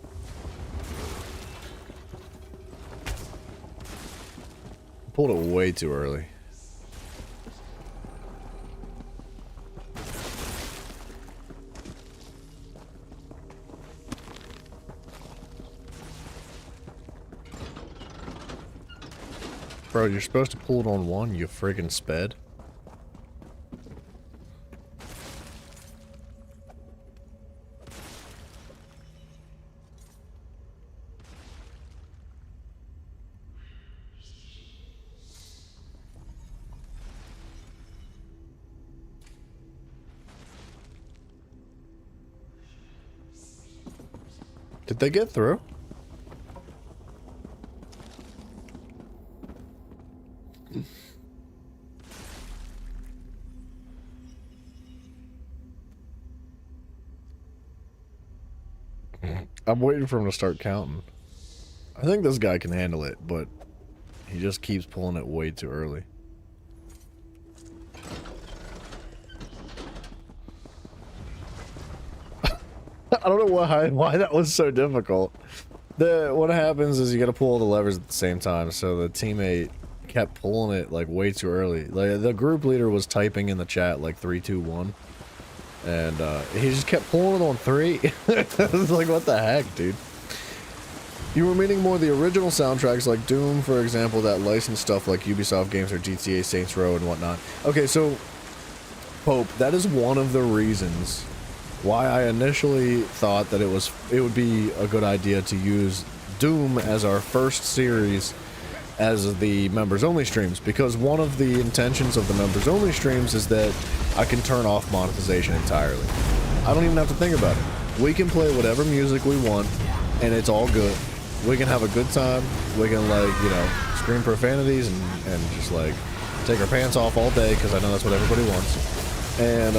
Pulled it way too early. Bro, you're supposed to pull it on one, you friggin' sped. Did they get through? I'm waiting for him to start counting. I think this guy can handle it, but he just keeps pulling it way too early. I don't know why that was so difficult. What happens is you gotta pull all the levers at the same time, so the teammate kept pulling it like way too early. Like the group leader was typing in the chat like 3, 2, 1. And he just kept pulling it on 3. I was like, what the heck, dude? You were meaning more the original soundtracks like Doom, for example, that licensed stuff like Ubisoft games or GTA, Saints Row, and whatnot. Okay, so, Pope, that is one of the reasons why I initially thought that it would be a good idea to use Doom as our first series as the members only streams, because one of the intentions of the members only streams is that I can turn off monetization entirely. I don't even have to think about it. We can play whatever music we want and it's all good. We can have a good time. We can, like, you know, scream profanities and just like take our pants off all day, because I know that's what everybody wants. And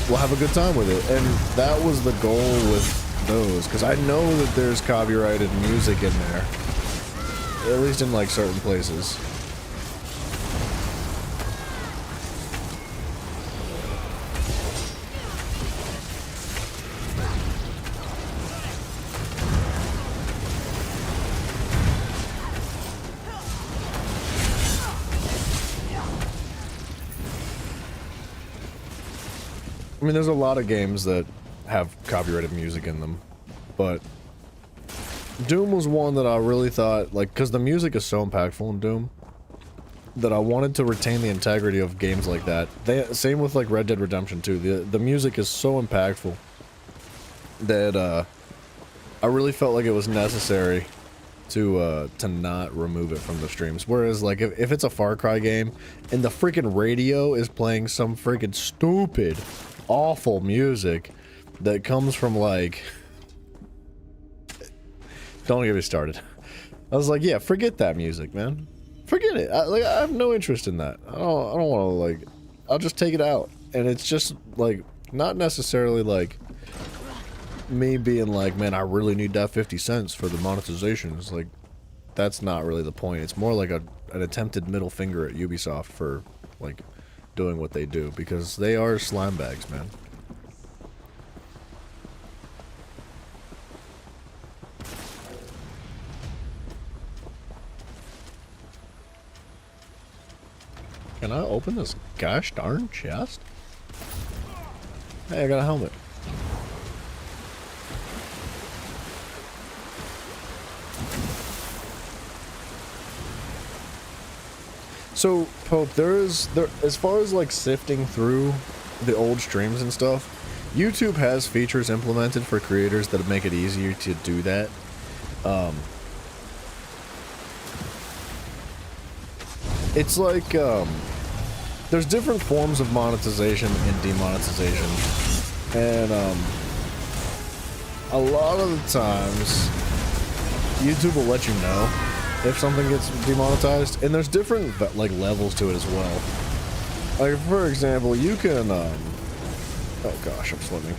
we'll have a good time with it. And that was the goal with those, because I know that there's copyrighted music in there, at least in like certain places. I mean, there's a lot of games that have copyrighted music in them, but Doom was one that I really thought, like, because the music is so impactful in Doom, that I wanted to retain the integrity of games like that. Same with, like, Red Dead Redemption 2. The music is so impactful that I really felt like it was necessary to not remove it from the streams. Whereas, like, if it's a Far Cry game and the freaking radio is playing some freaking stupid, awful music that comes from, like, don't get me started. I was like, yeah, forget that music, man. Forget it. I have no interest in that. I don't want to, like, I'll just take it out. And it's just, like, not necessarily, like, me being like, man, I really need that 50 cents for the monetization. It's like, that's not really the point. It's more like an attempted middle finger at Ubisoft for, like, doing what they do, because they are slime bags, man. Can I open this gosh darn chest? Hey, I got a helmet. So, Pope, as far as like sifting through the old streams and stuff, YouTube has features implemented for creators that make it easier to do that. It's like, there's different forms of monetization and demonetization, and a lot of the times YouTube will let you know if something gets demonetized, and there's different like levels to it as well. Like, for example, you can oh gosh, I'm swimming.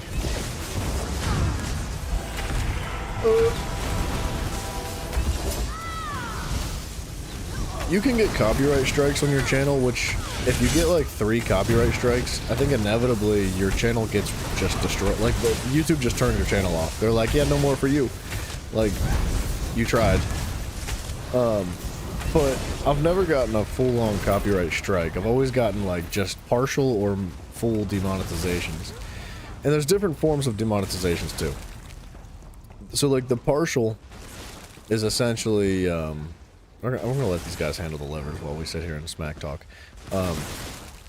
You can get copyright strikes on your channel, which, if you get like 3 copyright strikes, I think inevitably your channel gets just destroyed. Like, YouTube just turned your channel off. They're like, yeah, no more for you. Like, you tried. But I've never gotten a full-on copyright strike. I've always gotten like just partial or full demonetizations. And there's different forms of demonetizations too. So like the partial is essentially, I'm gonna let these guys handle the levers while we sit here and smack talk.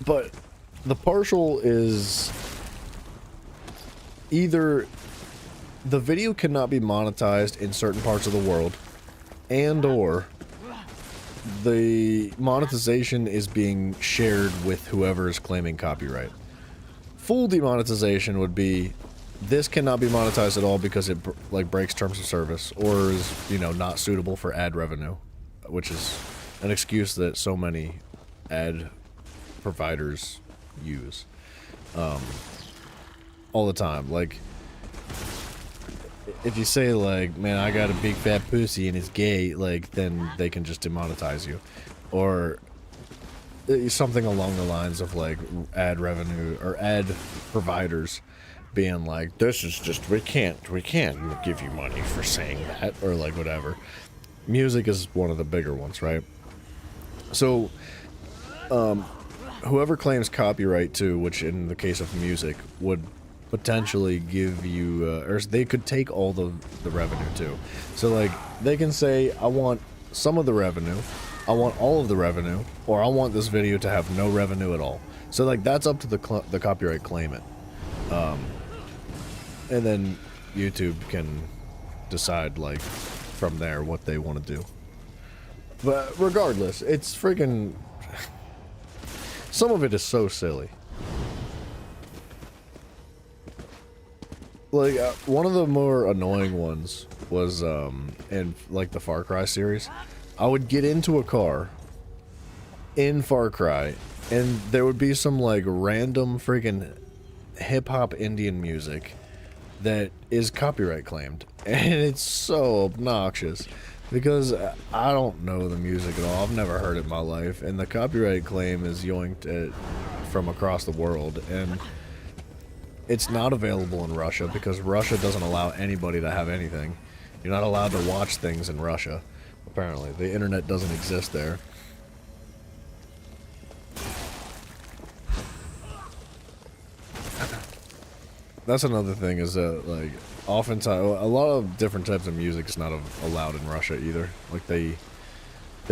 But the partial is either the video cannot be monetized in certain parts of the world, and or the monetization is being shared with whoever is claiming copyright. Full demonetization would be, this cannot be monetized at all because it like breaks terms of service or is, you know, not suitable for ad revenue, which is an excuse that so many ad providers use all the time. Like, if you say like, man, I got a big fat pussy and it's gay, like, then they can just demonetize you. Or something along the lines of like ad revenue or ad providers being like, this is just, we can't give you money for saying that, or like whatever. Music is one of the bigger ones, right? So whoever claims copyright to, which in the case of music would potentially give you, or they could take all the revenue too. So like, they can say, I want some of the revenue, I want all of the revenue, or I want this video to have no revenue at all. So like, that's up to the copyright claimant. And then YouTube can decide, like, from there what they want to do. But regardless, it's freaking... Some of it is so silly. Like, one of the more annoying ones was, in, like, the Far Cry series. I would get into a car in Far Cry, and there would be some, like, random freaking hip-hop Indian music that is copyright claimed. And it's so obnoxious. Because I don't know the music at all. I've never heard it in my life. And the copyright claim is yoinked from across the world. And it's not available in Russia because Russia doesn't allow anybody to have anything. You're not allowed to watch things in Russia, apparently. The internet doesn't exist there. That's another thing is that, like, oftentimes, a lot of different types of music is not allowed in Russia either. Like, they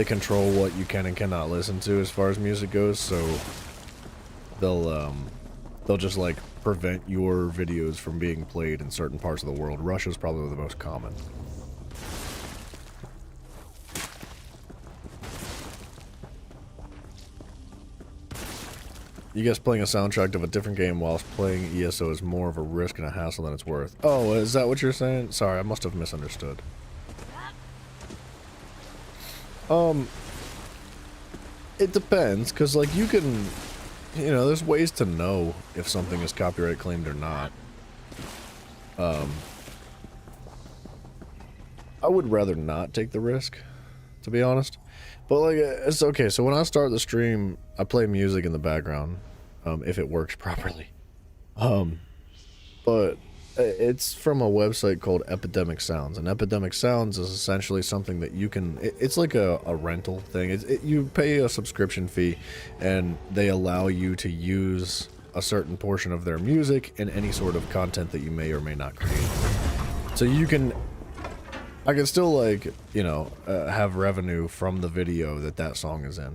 control what you can and cannot listen to as far as music goes, so they'll just, like, prevent your videos from being played in certain parts of the world. Russia's probably the most common. You guys playing a soundtrack of a different game whilst playing ESO is more of a risk and a hassle than it's worth. Oh, is that what you're saying? Sorry, I must have misunderstood. It depends, because, like, you can, you know, there's ways to know if something is copyright claimed or not. I would rather not take the risk, to be honest. But, like, it's okay. So when I start the stream, I play music in the background, if it works properly. But it's from a website called Epidemic Sounds, and Epidemic Sounds is essentially something that you can... It's like a rental thing. You pay a subscription fee, and they allow you to use a certain portion of their music in any sort of content that you may or may not create. So you can... I can still, like, you know, have revenue from the video that song is in.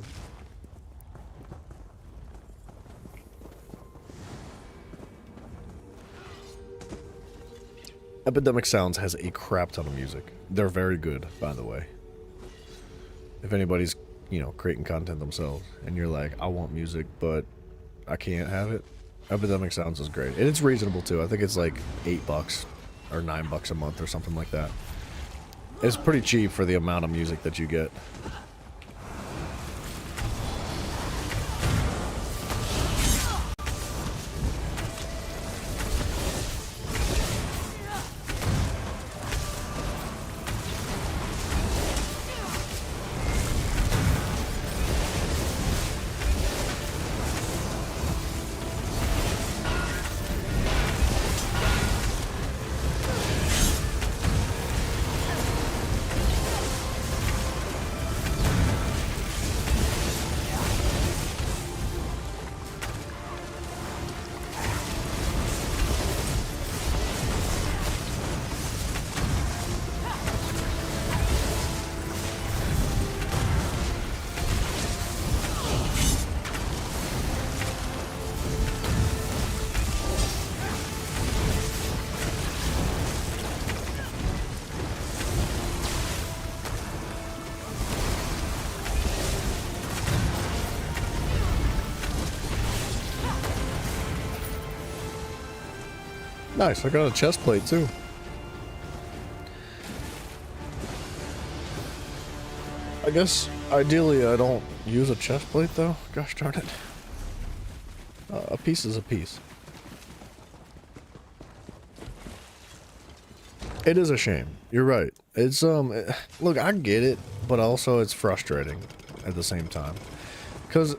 Epidemic Sounds has a crap ton of music. They're very good, by the way. If anybody's, you know, creating content themselves, and you're like, I want music, but I can't have it, Epidemic Sounds is great. And it's reasonable, too. I think it's like $8 or $9 a month or something like that. It's pretty cheap for the amount of music that you get. Nice, I got a chest plate too. I guess ideally I don't use a chest plate though. Gosh darn it. A piece is a piece. It is a shame. You're right. It's look, I get it, but also it's frustrating at the same time. Cuz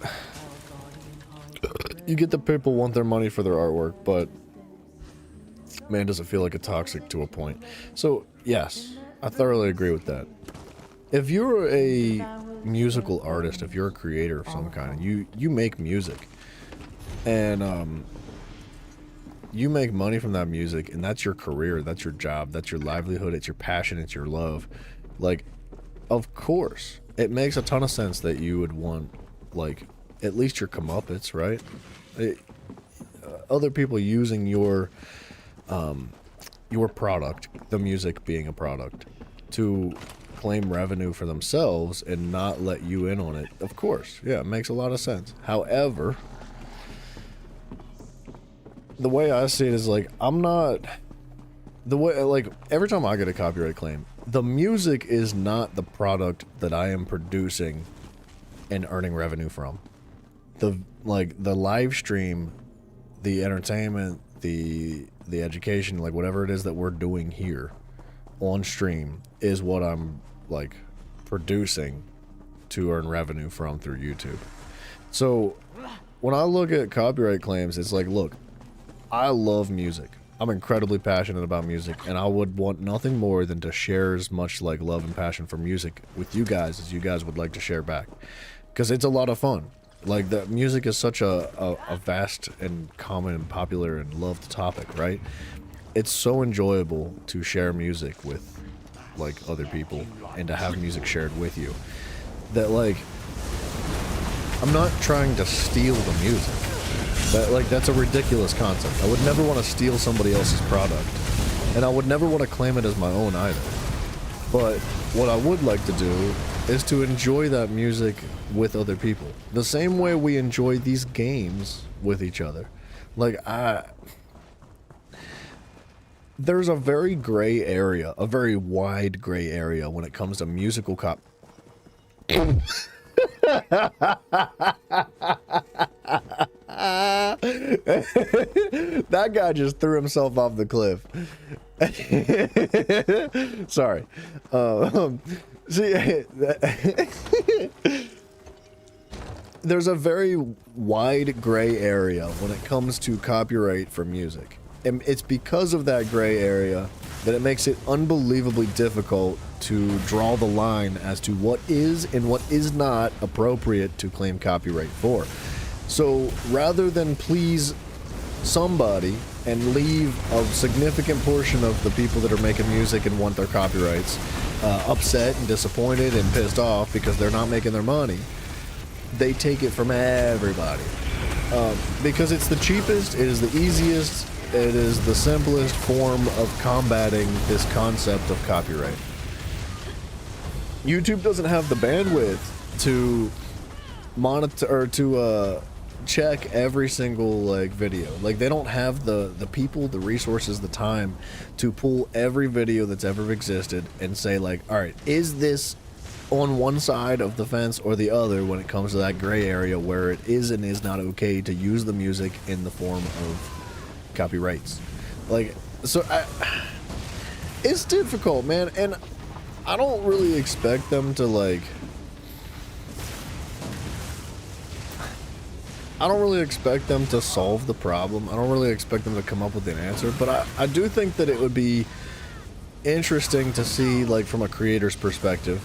you get the people want their money for their artwork, but man, does it feel like a toxic to a point. So, yes, I thoroughly agree with that. If you're a musical artist, if you're a creator of some kind, you make music, and you make money from that music, and that's your career, that's your job, that's your livelihood, it's your passion, it's your love, like, of course, it makes a ton of sense that you would want, like, at least your comeuppance, right? Other people using your your product, the music being a product, to claim revenue for themselves and not let you in on it. Of course, yeah, it makes a lot of sense. However, the way I see it is like, I'm not... The way, like, every time I get a copyright claim, the music is not the product that I am producing and earning revenue from. The live stream, the entertainment, the education, like whatever it is that we're doing here on stream is what I'm like producing to earn revenue from through YouTube. So when I look at copyright claims, it's like, look, I love music. I'm incredibly passionate about music, and I would want nothing more than to share as much like love and passion for music with you guys as you guys would like to share back, because it's a lot of fun. Like, the music is such a vast and common and popular and loved topic, right? It's so enjoyable to share music with like other people and to have music shared with you that, like, I'm not trying to steal the music. That's a ridiculous concept. I would never want to steal somebody else's product, and I would never want to claim it as my own either. But what I would like to do is to enjoy that music with other people, the same way we enjoy these games with each other. Like, there's a very gray area, a very wide gray area when it comes to musical that guy just threw himself off the cliff. Sorry. See, there's a very wide gray area when it comes to copyright for music. And it's because of that gray area that it makes it unbelievably difficult to draw the line as to what is and what is not appropriate to claim copyright for. So rather than please somebody and leave a significant portion of the people that are making music and want their copyrights upset and disappointed and pissed off because they're not making their money, they take it from everybody. Because it's the cheapest, it is the easiest, it is the simplest form of combating this concept of copyright. YouTube doesn't have the bandwidth to monitor or to check every single like video. Like, they don't have the people, the resources, the time to pull every video that's ever existed and say like, all right, is this on one side of the fence or the other when it comes to that gray area where it is and is not okay to use the music in the form of copyrights. Like, so it's difficult, man, and I don't really expect them to like, I don't really expect them to solve the problem. I don't really expect them to come up with an answer, but I do think that it would be interesting to see, like, from a creator's perspective,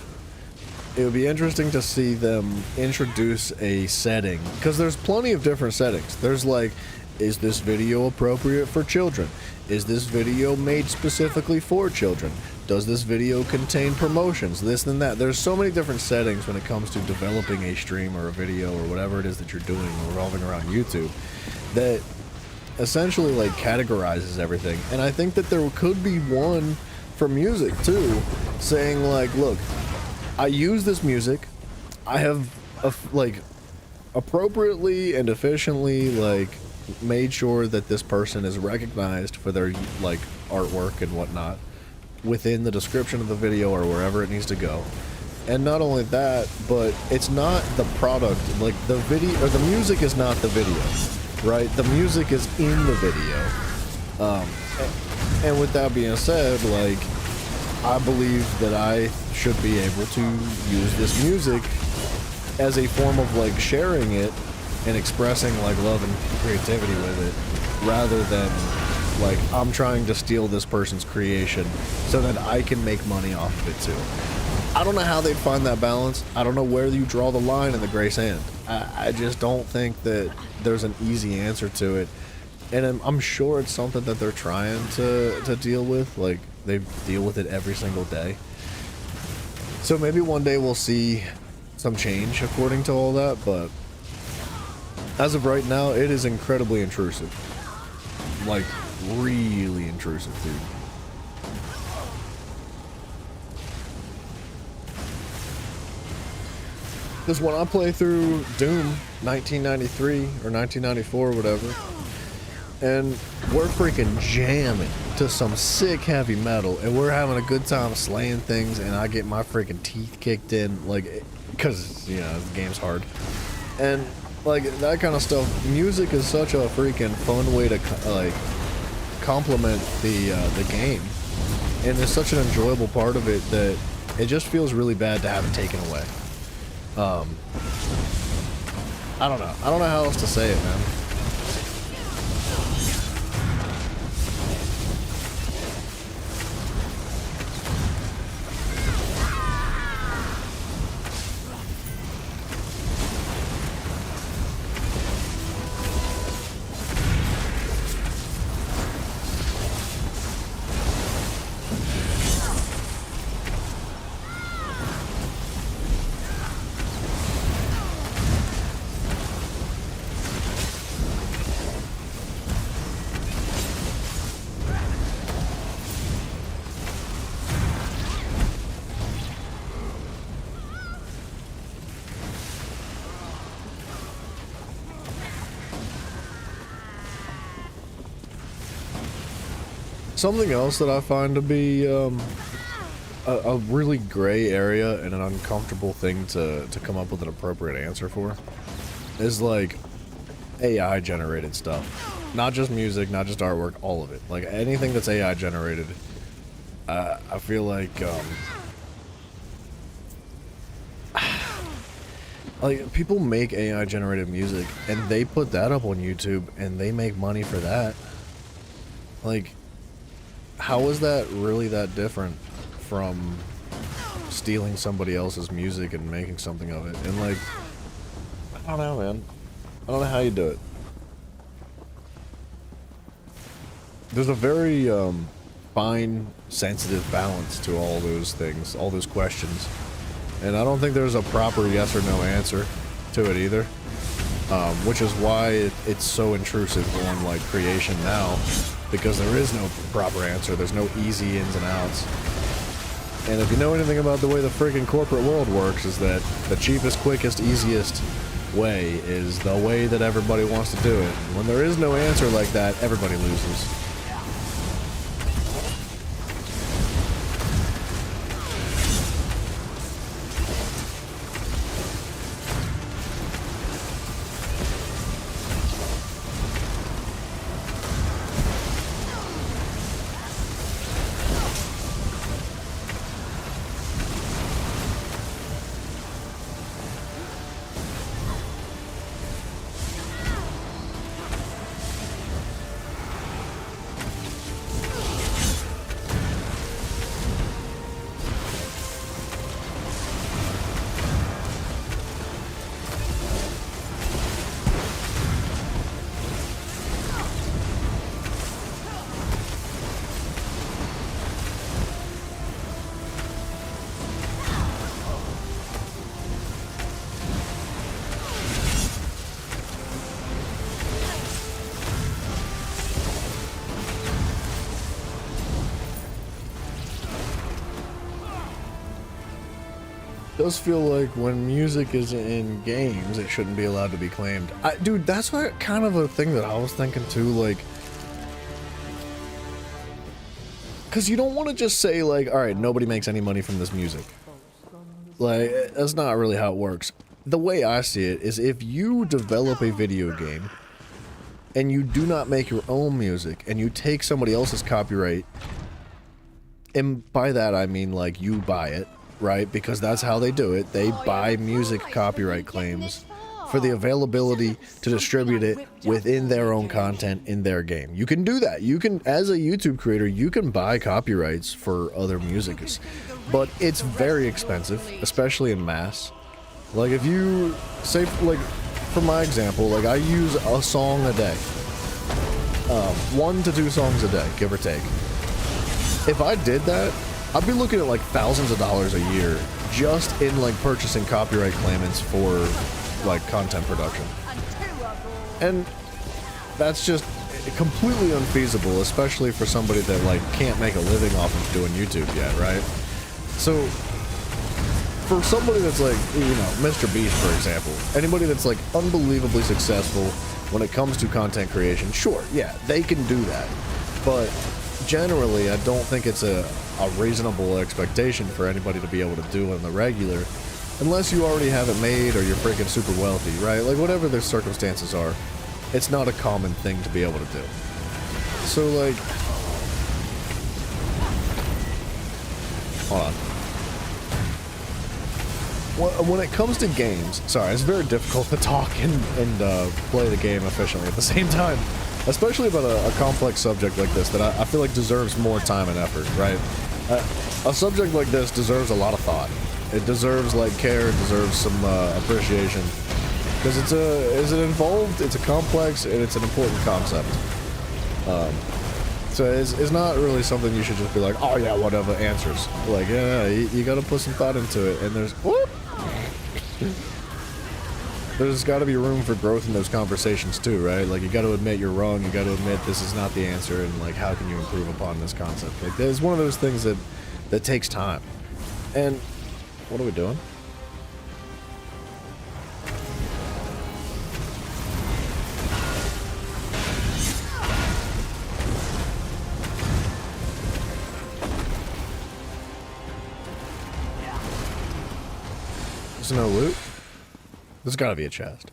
it would be interesting to see them introduce a setting, because there's plenty of different settings. There's like, is this video appropriate for children? Is this video made specifically for children? Does this video contain promotions? This and that. There's so many different settings when it comes to developing a stream or a video or whatever it is that you're doing revolving around YouTube that essentially like categorizes everything. And I think that there could be one for music too, saying like, look, I use this music, I have like appropriately and efficiently like made sure that this person is recognized for their like artwork and whatnot within the description of the video or wherever it needs to go. And not only that, but it's not the product, like the video or the music is not the video, right? The music is in the video. And with that being said, like, I believe that I should be able to use this music as a form of like sharing it and expressing like love and creativity with it, rather than like I'm trying to steal this person's creation so that I can make money off of it too. I don't know how they'd find that balance. I don't know where you draw the line in the gray sand. I just don't think that there's an easy answer to it, and I'm sure it's something that they're trying to deal with. Like, they deal with it every single day. So maybe one day we'll see some change according to all that, but as of right now, it is incredibly intrusive. Like, really intrusive, dude. Because when I play through Doom 1993 or 1994 or whatever, and we're freaking jamming to some sick heavy metal, and we're having a good time slaying things, and I get my freaking teeth kicked in, like, because, you know, the game's hard. And, like, that kind of stuff, music is such a freaking fun way to, like, complement the game. And it's such an enjoyable part of it that it just feels really bad to have it taken away. I don't know. I don't know how else to say it, man. Something else that I find to be a really gray area and an uncomfortable thing to come up with an appropriate answer for is like AI generated stuff. Not just music, not just artwork, all of it. Like anything that's AI generated, I feel like people make AI generated music and they put that up on YouTube and they make money for that. Like, how is that really that different from stealing somebody else's music and making something of it? And like, I don't know, man. I don't know how you do it. There's a very fine, sensitive balance to all those things, all those questions. And I don't think there's a proper yes or no answer to it either. Which is why it's so intrusive on like creation now. Because there is no proper answer, there's no easy ins and outs. And if you know anything about the way the freaking corporate world works, is that the cheapest, quickest, easiest way is the way that everybody wants to do it. And when there is no answer like that, everybody loses. Does feel like when music is in games, it shouldn't be allowed to be claimed. Dude, that's what kind of a thing that I was thinking too, like, because you don't want to just say like, all right, nobody makes any money from this music. Like, that's not really how it works. The way I see it is if you develop a video game and you do not make your own music and you take somebody else's copyright, and by that I mean like you buy it, right? Because that's how they do it. They buy music copyright claims for the availability to distribute it within their own content in their game. You can do that. You can, as a YouTube creator, you can buy copyrights for other music, but it's very expensive, especially in mass. Like if you say, like for my example, like I use a song a day, 1 to 2 songs a day, give or take. If I did that, I'd be looking at like thousands of dollars a year just in like purchasing copyright claimants for like content production. And that's just completely unfeasible, especially for somebody that like can't make a living off of doing YouTube yet, right? So for somebody that's like, you know, Mr. Beast, for example, anybody that's like unbelievably successful when it comes to content creation, sure, yeah, they can do that. But generally, I don't think it's a reasonable expectation for anybody to be able to do on the regular, unless you already have it made or you're freaking super wealthy, right? Like, whatever the circumstances are, it's not a common thing to be able to do. So, like, hold on. When it comes to games, sorry, it's very difficult to talk and play the game efficiently at the same time, especially about a complex subject like this that I feel like deserves more time and effort, right? A subject like this deserves a lot of thought. It deserves like care, it deserves some appreciation, because it's involved, it's a complex, and it's an important concept. So it's not really something you should just be like, oh yeah, whatever, answers. Like, yeah, you gotta put some thought into it, and there's gotta be room for growth in those conversations too, right? Like, you gotta admit you're wrong, you gotta admit this is not the answer, and like, how can you improve upon this concept? Like, it's one of those things that takes time. And what are we doing? There's no loot? There's gotta be a chest.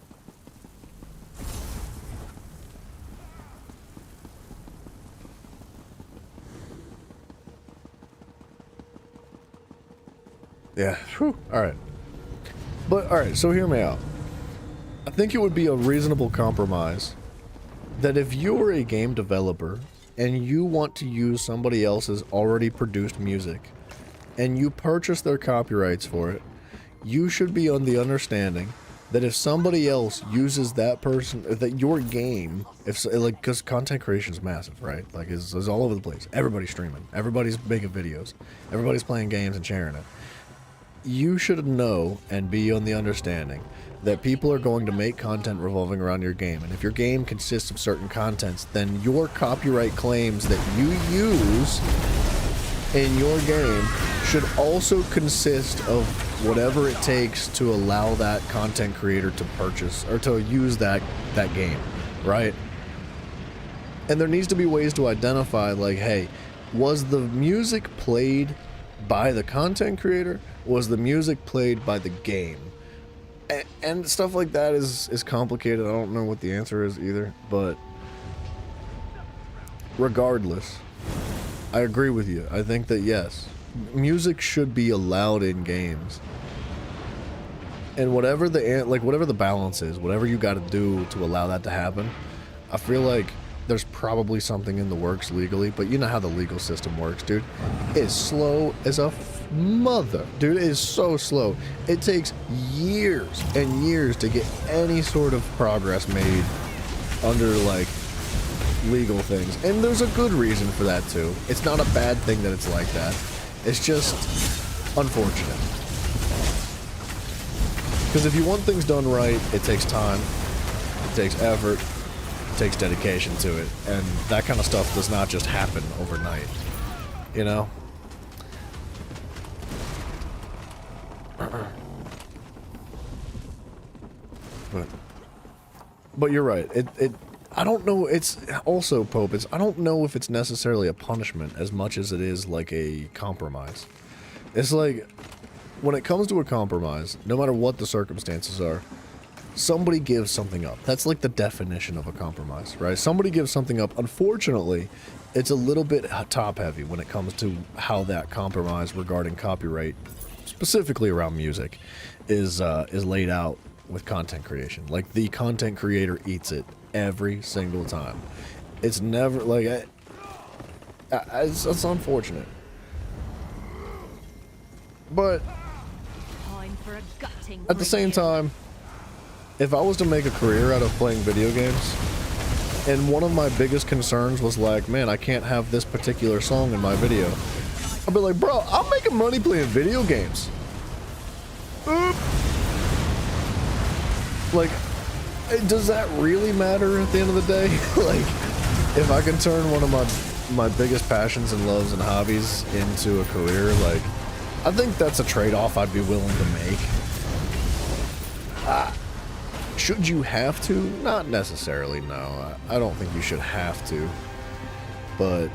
Yeah, whew, alright. But, alright, so hear me out. I think it would be a reasonable compromise that if you're a game developer and you want to use somebody else's already produced music and you purchase their copyrights for it, you should be on the understanding that if somebody else uses that person, that your game, if like, because content creation is massive, right? Like, it's all over the place. Everybody's streaming, everybody's making videos, everybody's playing games and sharing it. You should know and be on the understanding that people are going to make content revolving around your game, and if your game consists of certain contents, then your copyright claims that you use in your game should also consist of whatever it takes to allow that content creator to purchase or to use that game, right? And there needs to be ways to identify, like, hey, was the music played by the content creator? Was the music played by the game? And stuff like that is complicated. I don't know what the answer is either, but regardless, I agree with you. I think that yes, music should be allowed in games. And whatever the balance is, whatever you got to do to allow that to happen, I feel like there's probably something in the works legally, but you know how the legal system works, dude. It's slow as a mother. Dude, it is so slow. It takes years and years to get any sort of progress made under, like, legal things. And there's a good reason for that, too. It's not a bad thing that it's like that. It's just unfortunate. Because if you want things done right, it takes time, it takes effort, it takes dedication to it. And that kind of stuff does not just happen overnight, you know? But you're right. I don't know. It's also, Pope, I don't know if it's necessarily a punishment as much as it is like a compromise. It's like, when it comes to a compromise, no matter what the circumstances are, somebody gives something up. That's like the definition of a compromise, right? Somebody gives something up. Unfortunately, it's a little bit top heavy when it comes to how that compromise regarding copyright, specifically around music, is laid out with content creation. Like, the content creator eats it every single time. It's never like it's unfortunate, but at the same time, if I was to make a career out of playing video games, and one of my biggest concerns was like, man, I can't have this particular song in my video, I'd be like, bro, I'm making money playing video games. Like, does that really matter at the end of the day? Like, if I can turn one of my biggest passions and loves and hobbies into a career, like, I think that's a trade-off I'd be willing to make. Should you have to? Not necessarily, no. I don't think you should have to. But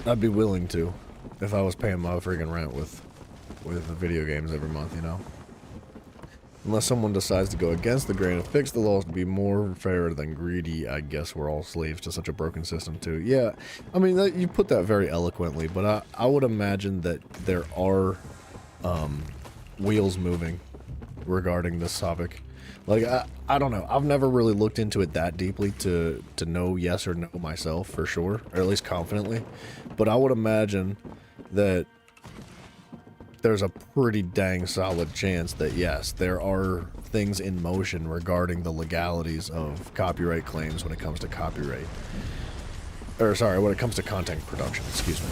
I'd be willing to if I was paying my freaking rent with the video games every month, you know? Unless someone decides to go against the grain and fix the laws to be more fair than greedy, I guess we're all slaves to such a broken system too. Yeah, I mean, you put that very eloquently, but I would imagine that there are wheels moving regarding this topic. Like, I don't know. I've never really looked into it that deeply to know yes or no myself for sure, or at least confidently. But I would imagine that there's a pretty dang solid chance that yes, there are things in motion regarding the legalities of copyright claims when it comes to copyright. Or sorry, when it comes to content production, excuse me.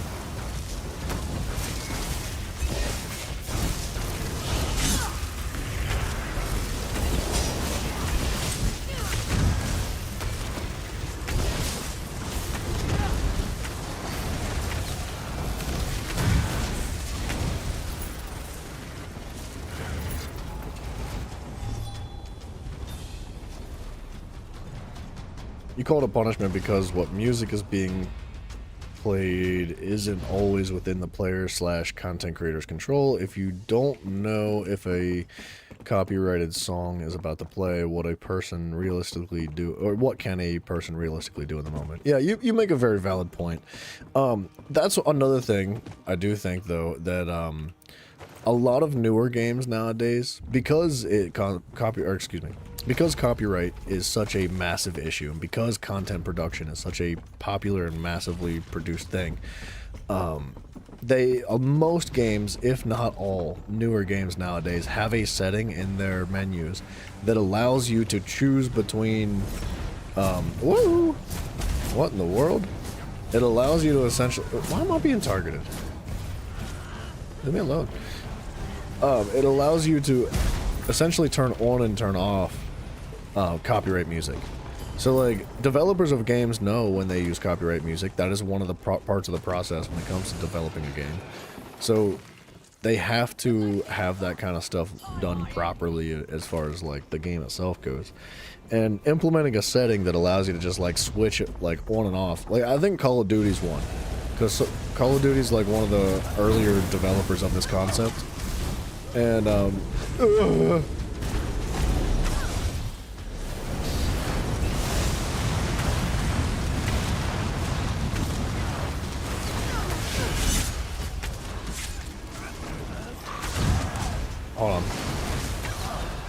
You call it a punishment because what music is being played isn't always within the player / content creator's control. If you don't know if a copyrighted song is about to play, what a person realistically do, or what can a person realistically do in the moment? Yeah, you make a very valid point. That's another thing I do think though, that a lot of newer games nowadays, because because copyright is such a massive issue, and because content production is such a popular and massively produced thing, most games, if not all, newer games nowadays have a setting in their menus that allows you to choose between, woo! What in the world? It allows you to essentially, why am I being targeted? Leave me alone. It allows you to essentially turn on and turn off copyright music. So like, developers of games know when they use copyright music. That is one of the parts of the process when it comes to developing a game. So they have to have that kind of stuff done properly as far as like the game itself goes. And implementing a setting that allows you to just like switch it like on and off. Like, I think Call of Duty's one, because Call of Duty's like one of the earlier developers of this concept. And hold on.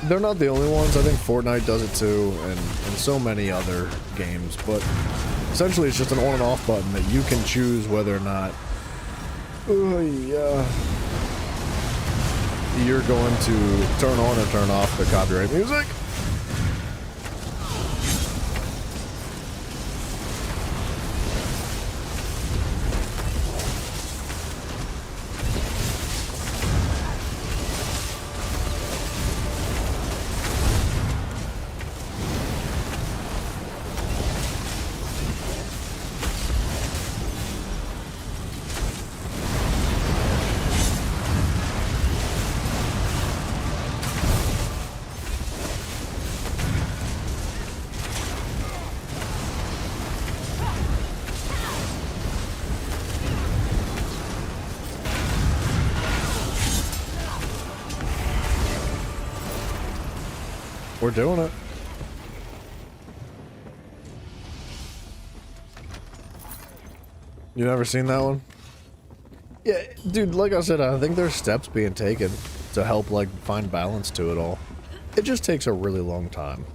They're not the only ones. I think Fortnite does it too, and so many other games. But essentially, it's just an on and off button that you can choose whether or not you're going to turn on or turn off the copyright music. We're doing it. You never seen that one? Yeah, dude, like I said, I think there's steps being taken to help, like, find balance to it all. It just takes a really long time.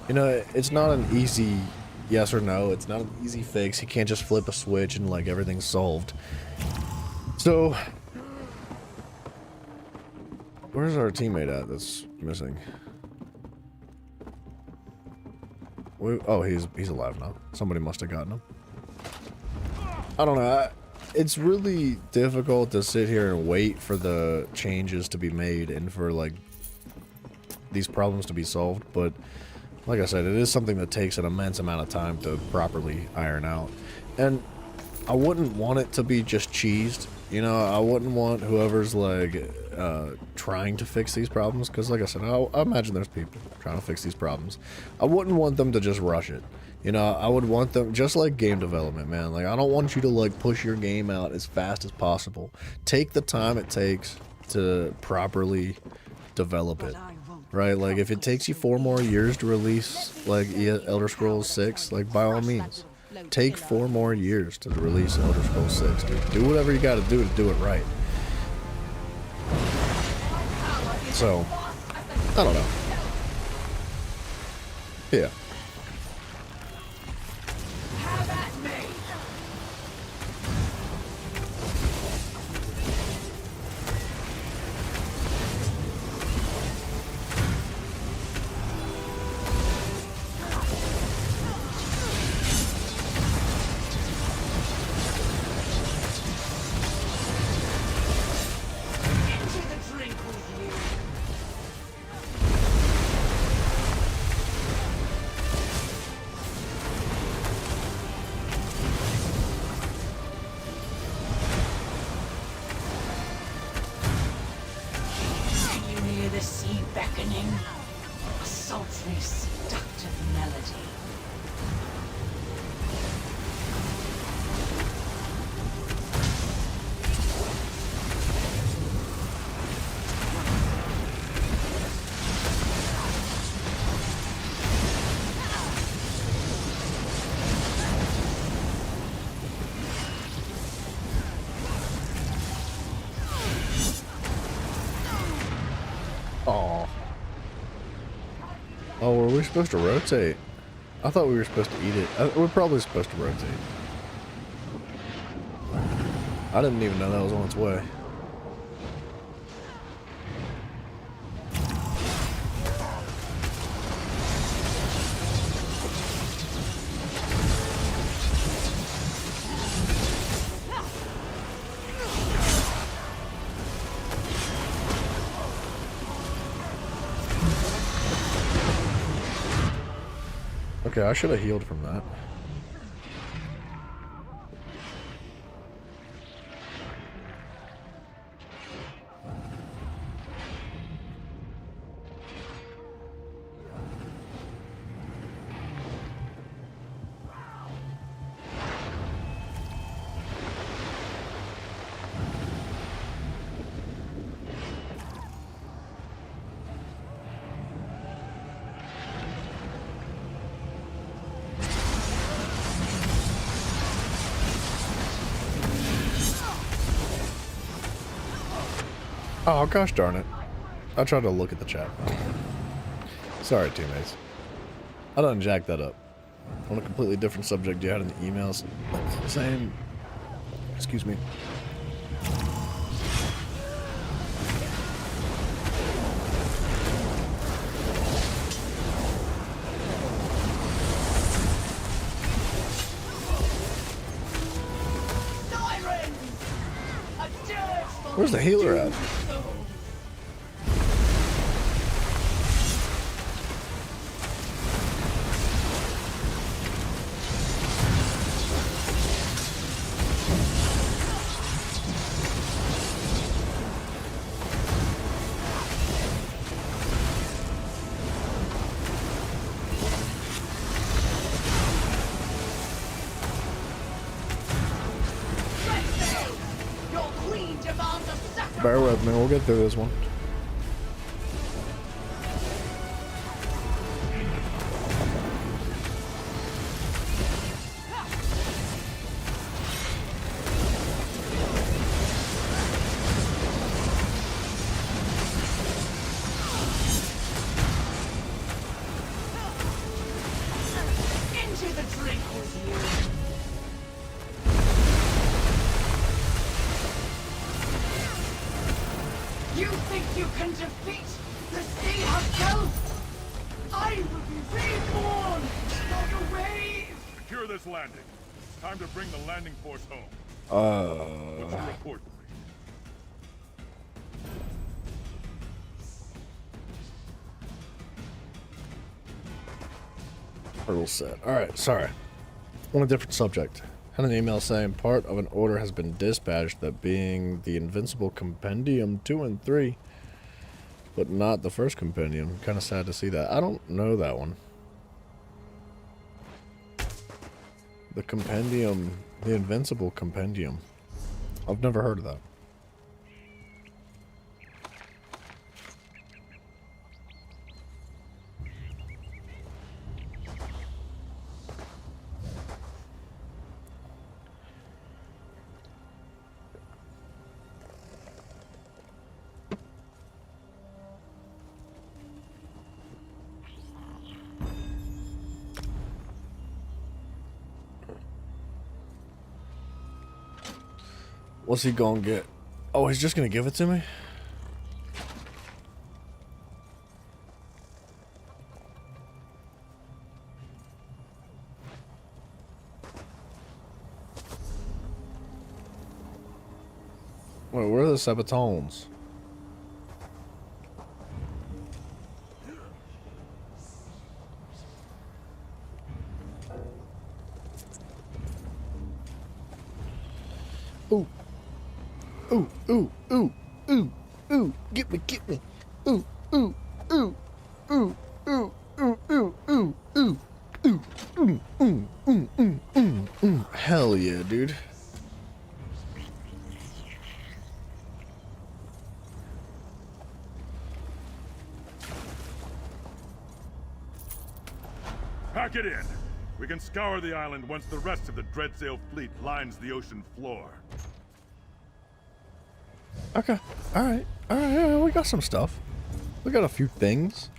You know, it's not an easy yes or no. It's not an easy fix. You can't just flip a switch and, like, everything's solved. So, where's our teammate at that's missing? Oh, he's alive now. Somebody must have gotten him. I don't know. It's really difficult to sit here and wait for the changes to be made and for, like, these problems to be solved. But, like I said, it is something that takes an immense amount of time to properly iron out. And I wouldn't want it to be just cheesed. You know, I wouldn't want whoever's like trying to fix these problems, because like I said, I imagine there's people trying to fix these problems. I wouldn't want them to just rush it. You know, I would want them, just like game development, man. Like, I don't want you to like push your game out as fast as possible. Take the time it takes to properly develop it, right? Like, if it takes you 4 more years to release like Elder Scrolls 6, like, by all means, take 4 more years to release Elder Scrolls 6, dude. Do whatever you gotta do to do it right. So, I don't know. Yeah. Oh, were we supposed to rotate? I thought we were supposed to eat it. We're probably supposed to rotate. I didn't even know that was on its way. Okay, I should have healed from that. Oh, gosh darn it. I tried to look at the chat. Sorry, teammates. I done jacked that up. On a completely different subject you had in the emails. Same. Excuse me. Where's the healer at? Bear with me, we'll get through this one. Into the drink with you. You think you can defeat the sea herself? I will be reborn, not a wave! Secure this landing. It's time to bring the landing force home. What's your report? Hurdle set. Alright, sorry. On a different subject. Had an email saying part of an order has been dispatched, that being the Invincible Compendium 2 and 3, but not the first compendium. Kind of sad to see that. I don't know that one. The compendium, the Invincible Compendium. I've never heard of that. What's he gonna get? Oh, he's just gonna give it to me? Wait, where are the Sabatons? Ooh. Ooh, ooh, ooh, ooh, ooh, get me, ooh, ooh, ooh, ooh, ooh, ooh, ooh, ooh, ooh, ooh, hell yeah, dude. Pack it in. We can scour the island once the rest of the Dreadsail fleet lines the ocean floor. Okay, alright, alright, we got some stuff. We got a few things.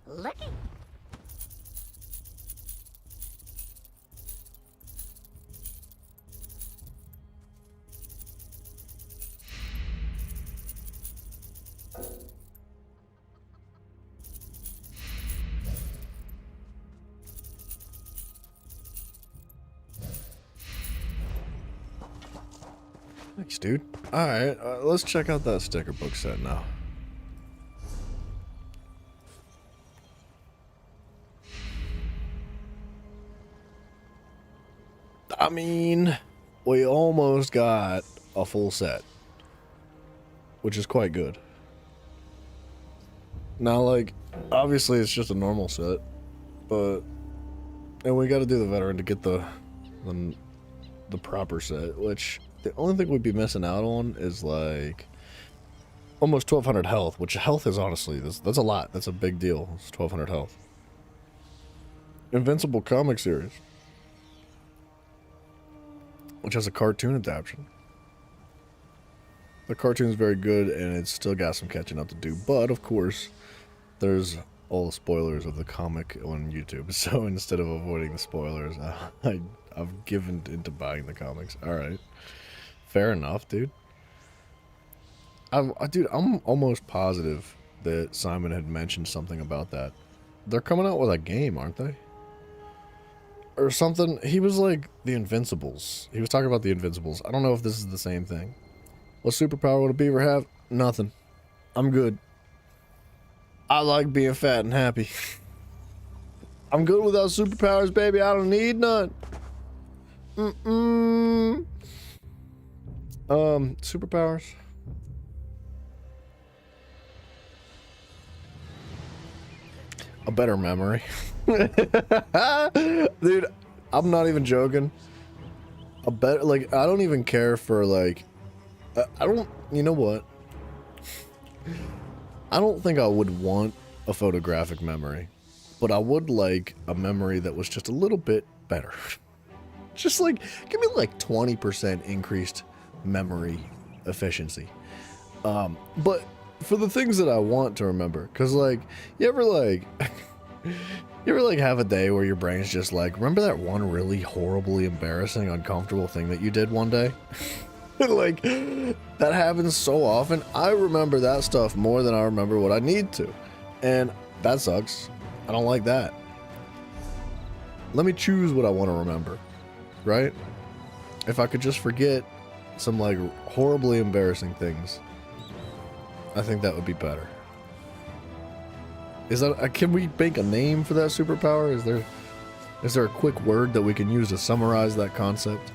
Lucky. Thanks, dude. Alright, let's check out that sticker book set now. I mean, we almost got a full set, which is quite good. Now, like, obviously it's just a normal set, but and we got to do the veteran to get the proper set, which the only thing we'd be missing out on is like almost 1200 health, which health is honestly, that's a lot. That's a big deal. It's 1200 health. Invincible comic series, which has a cartoon adaptation. The cartoon is very good, and it's still got some catching up to do. But of course, there's all the spoilers of the comic on YouTube. So instead of avoiding the spoilers, I've given into buying the comics. All right, fair enough, dude. Dude, I'm almost positive that Simon had mentioned something about that. They're coming out with a game, aren't they? Or something. He was like the Invincibles. He was talking about the Invincibles. I don't know if this is the same thing. What superpower would a beaver have? Nothing. I'm good. I like being fat and happy. I'm good without superpowers, baby. I don't need none. Superpowers. A better memory. Dude, I'm not even joking. A better, like, I don't even care for, like, I don't, you know what? I don't think I would want a photographic memory, but I would like a memory that was just a little bit better. Just like, give me like 20% increased memory efficiency. But for the things that I want to remember, because like, you ever like have a day where your brain's just like, remember that one really horribly embarrassing, uncomfortable thing that you did one day? Like, that happens so often. I remember that stuff more than I remember what I need to. And that sucks. I don't like that. Let me choose what I want to remember, right? If I could just forget some, like, horribly embarrassing things, I think that would be better. Is that, can we make a name for that superpower? Is there, Is there a quick word that we can use to summarize that concept?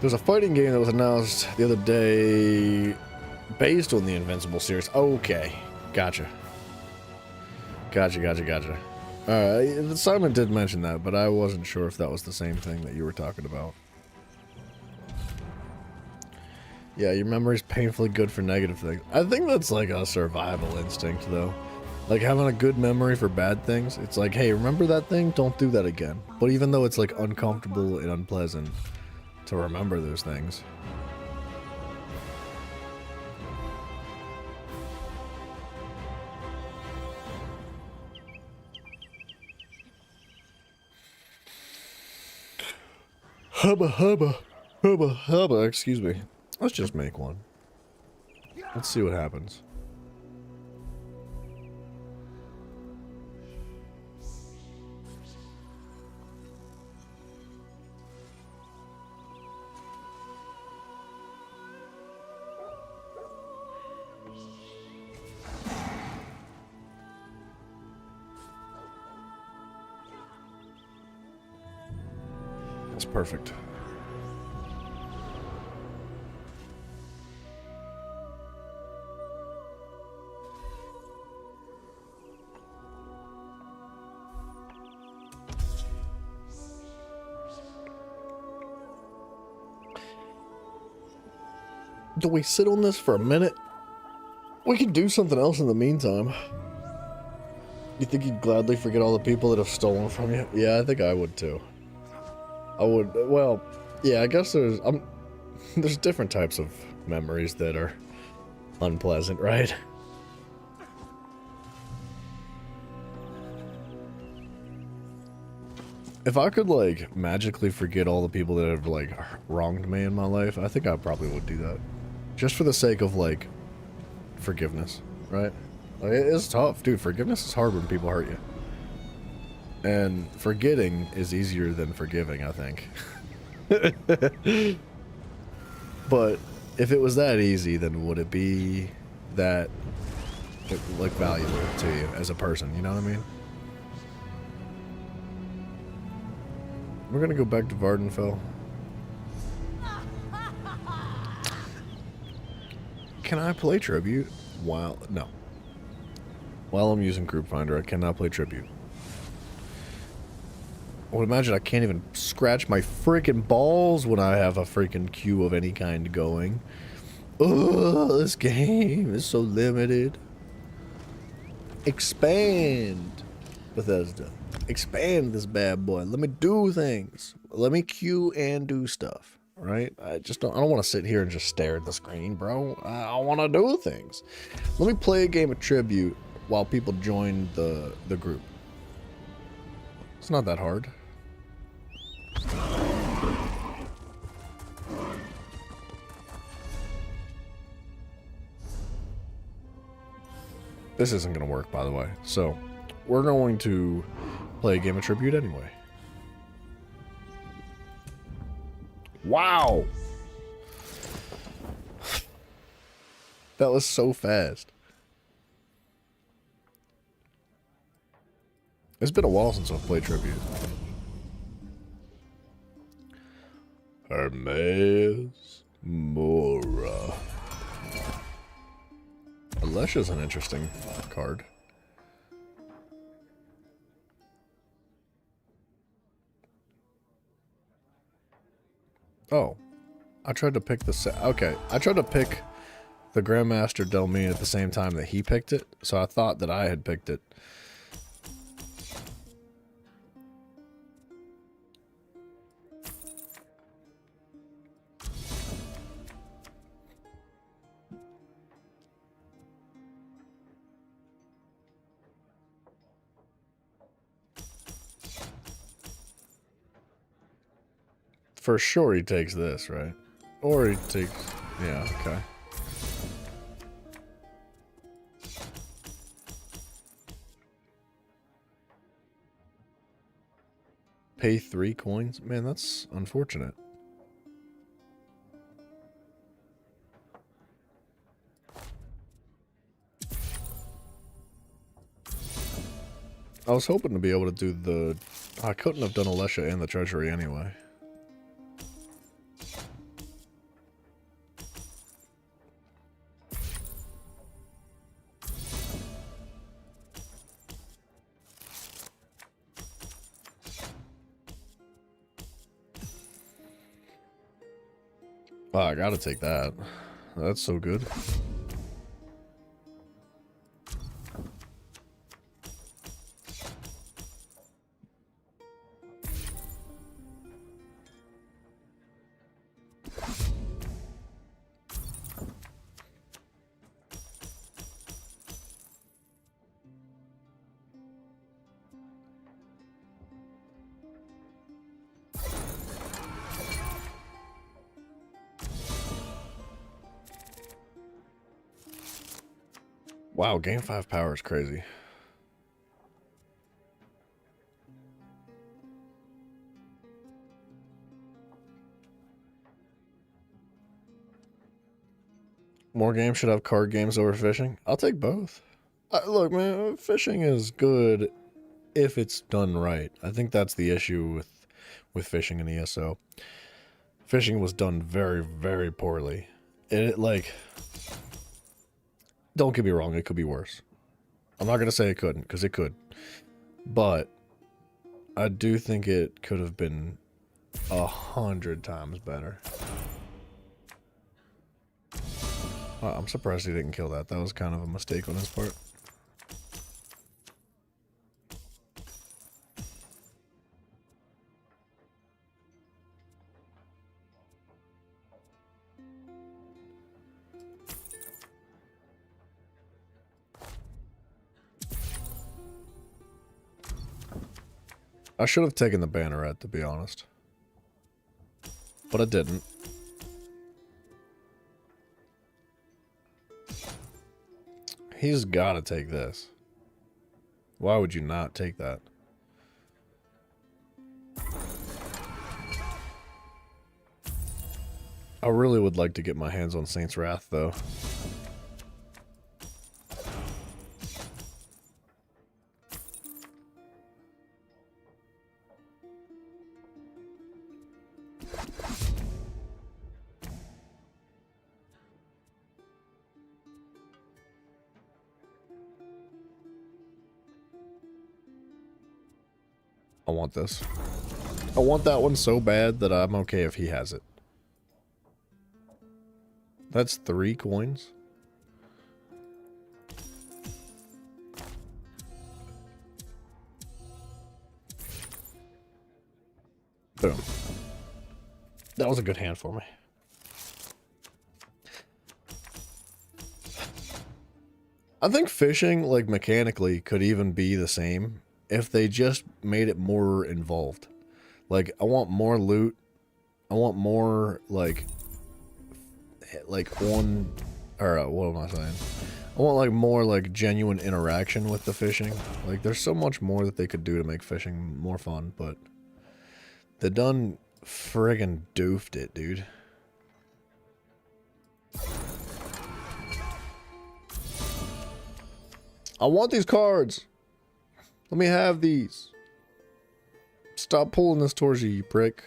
There's a fighting game that was announced the other day based on the Invincible series. Okay, gotcha. Gotcha. Simon did mention that, but I wasn't sure if that was the same thing that you were talking about. Yeah, your memory's painfully good for negative things. I think that's like a survival instinct, though. Like having a good memory for bad things. It's like, hey, remember that thing? Don't do that again. But even though it's like uncomfortable and unpleasant to remember those things. Hubba, excuse me. Let's just make one. Let's see what happens. That's perfect. Do we sit on this for a minute? We can do something else in the meantime. You think you'd gladly forget all the people that have stolen from you? Yeah, I think I would too. I would, well, yeah, I guess there's different types of memories that are unpleasant, right? If I could, like, magically forget all the people that have, like, wronged me in my life, I think I probably would do that. Just for the sake of, like, forgiveness, right? Like, it's tough, dude. Forgiveness is hard when people hurt you. And forgetting is easier than forgiving, I think. But if it was that easy, then would it be that, like, valuable to you as a person? You know what I mean? We're gonna go back to Vvardenfell. Can I play Tribute? No. While I'm using Group Finder, I cannot play Tribute. I would imagine I can't even scratch my freaking balls when I have a freaking queue of any kind going. Ugh, this game is so limited. Expand, Bethesda. Expand this bad boy. Let me do things. Let me queue and do stuff. Right? I don't want to sit here and just stare at the screen, bro. I want to do things. Let me play a game of Tribute while people join the group. It's not that hard. This isn't going to work, by the way. So, we're going to play a game of Tribute anyway. Wow! That was so fast. It's been a while since I've played Tribute. Hermes Mora. Alesha's an interesting card. Oh, I tried to pick okay, I tried to pick the Grandmaster Delmine at the same time that he picked it, so I thought that I had picked it. For sure he takes this, right? Or he takes... yeah, okay. Pay 3 coins? Man, that's unfortunate. I was hoping to be able to do the... I couldn't have done Alessia and the treasury anyway. Oh, I gotta take that. That's so good. Wow, game 5 power is crazy. More games should have card games over fishing. I'll take both. Look, man, fishing is good if it's done right. I think that's the issue with fishing in ESO. Fishing was done very, very poorly. It, like... Don't get me wrong, it could be worse. I'm not going to say it couldn't, because it could. But I do think it could have been 100 times better. Wow, I'm surprised he didn't kill that. That was kind of a mistake on his part. I should have taken the banneret, to be honest. But I didn't. He's gotta take this. Why would you not take that? I really would like to get my hands on Saint's Wrath, though. I want this. I want that one so bad that I'm okay if he has it. That's 3 coins. Boom. That was a good hand for me. I think fishing, like, mechanically could even be the same if they just made it more involved. Like, I want more loot. I want more, like on... Or, what am I saying? I want, like, more, like, genuine interaction with the fishing. Like, there's so much more that they could do to make fishing more fun, but... They done friggin' doofed it, dude. I want these cards! Let me have these. Stop pulling this towards you, you prick.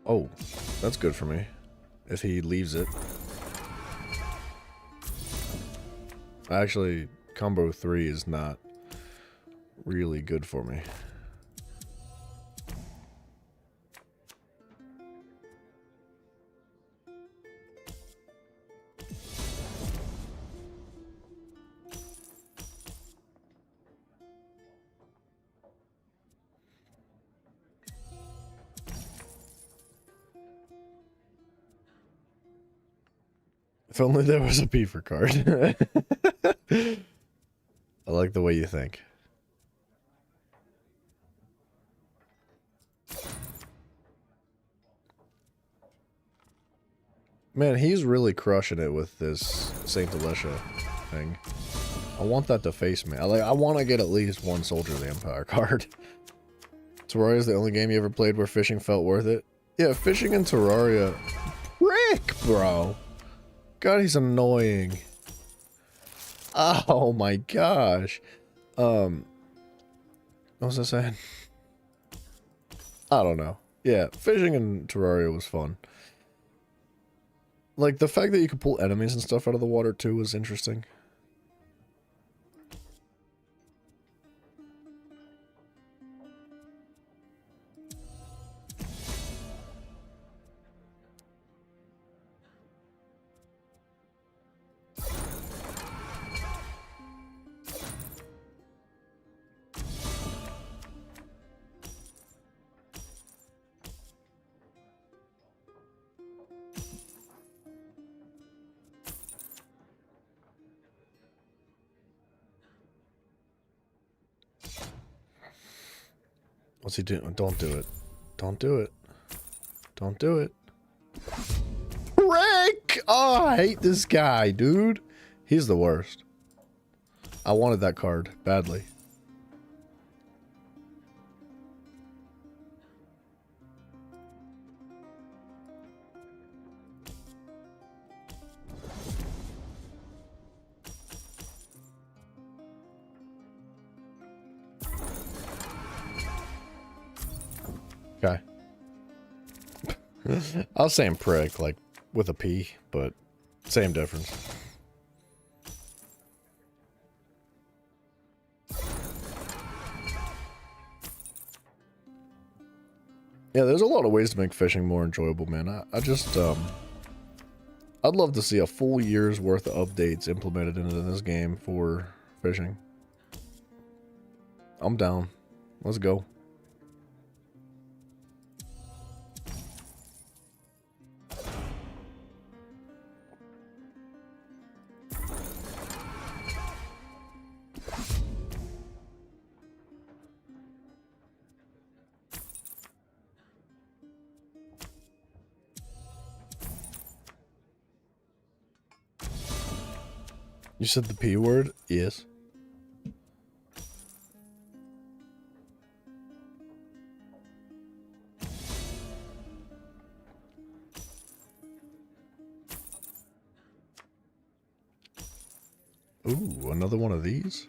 Oh, that's good for me. If he leaves it. Actually, combo 3 is not really good for me. If only there was a Beaver card. I like the way you think. Man, he's really crushing it with this Saint Alessia thing. I want that to face me. I want to get at least one Soldier of the Empire card. Terraria is the only game you ever played where fishing felt worth it. Yeah, fishing in Terraria. Rick, bro. God, he's annoying. Oh my gosh. What was I saying? I don't know. Yeah, fishing in Terraria was fun. Like, the fact that you could pull enemies and stuff out of the water, too, was interesting. What's he doing? Don't do it. Don't do it. Don't do it. Rick! Oh, I hate this guy, dude. He's the worst. I wanted that card badly. Okay. I was saying prick, like, with a P, but same difference. Yeah, there's a lot of ways to make fishing more enjoyable, man. I just, I'd love to see a full year's worth of updates implemented into this game for fishing. I'm down. Let's go. You said the P word? Yes. Ooh, another one of these?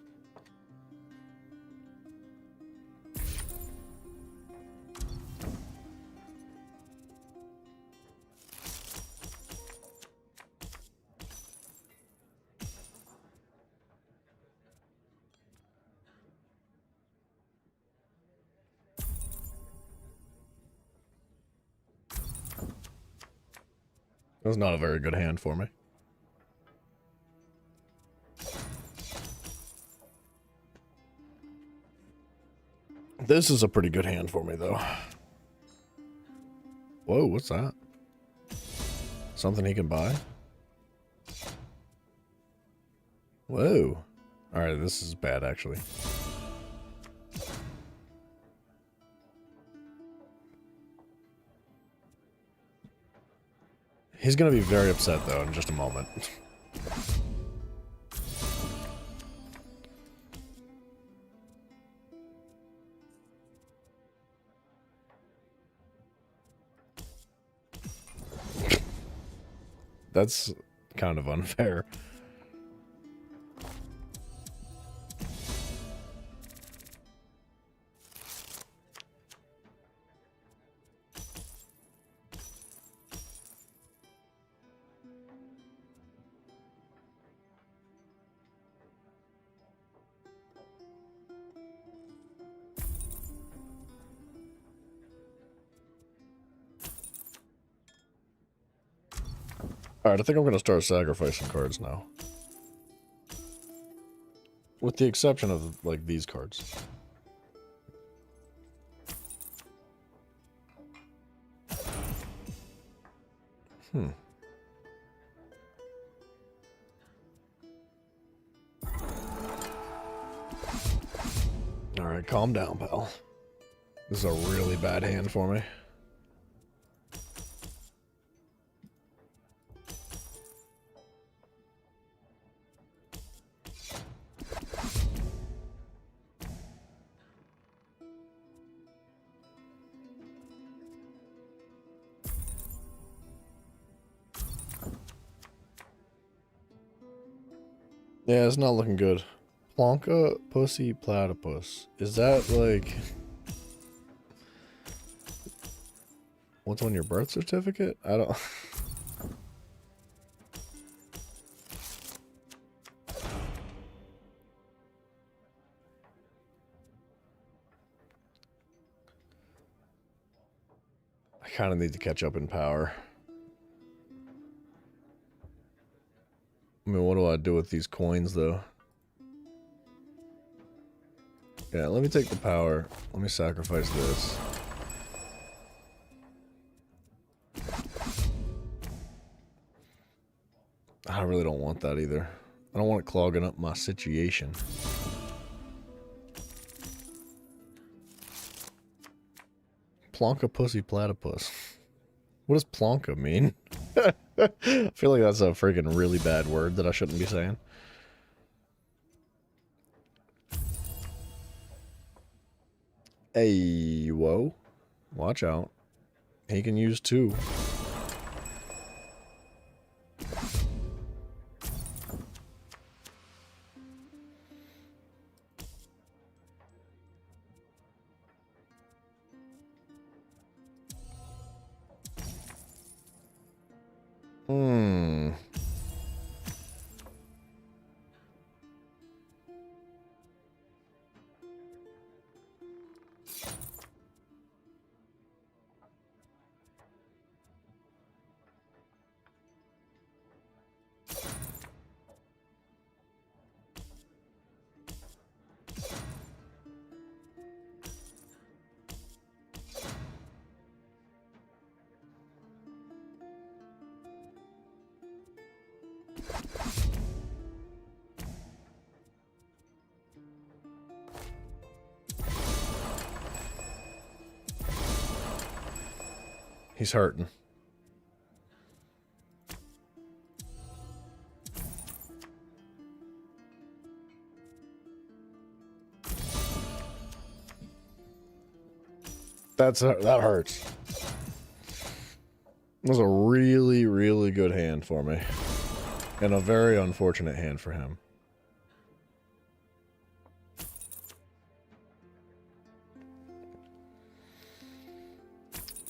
That was not a very good hand for me. This is a pretty good hand for me, though. Whoa, what's that? Something he can buy? Whoa. Alright, this is bad, actually. He's gonna be very upset, though, in just a moment. That's kind of unfair. Alright, I think I'm going to start sacrificing cards now. With the exception of, like, these cards. Alright, calm down, pal. This is a really bad hand for me. Yeah, it's not looking good. Plonka pussy platypus. Is that like what's on your birth certificate? I don't. I kind of need to catch up in power. I mean, what do I do with these coins, though? Yeah, let me take the power. Let me sacrifice this. I really don't want that either. I don't want it clogging up my situation. Plonka pussy platypus. What does plonka mean? I feel like that's a freaking really bad word that I shouldn't be saying. Hey, whoa. Watch out. He can use two. Hmm. He's hurting. That hurts. That was a really, really good hand for me. And a very unfortunate hand for him.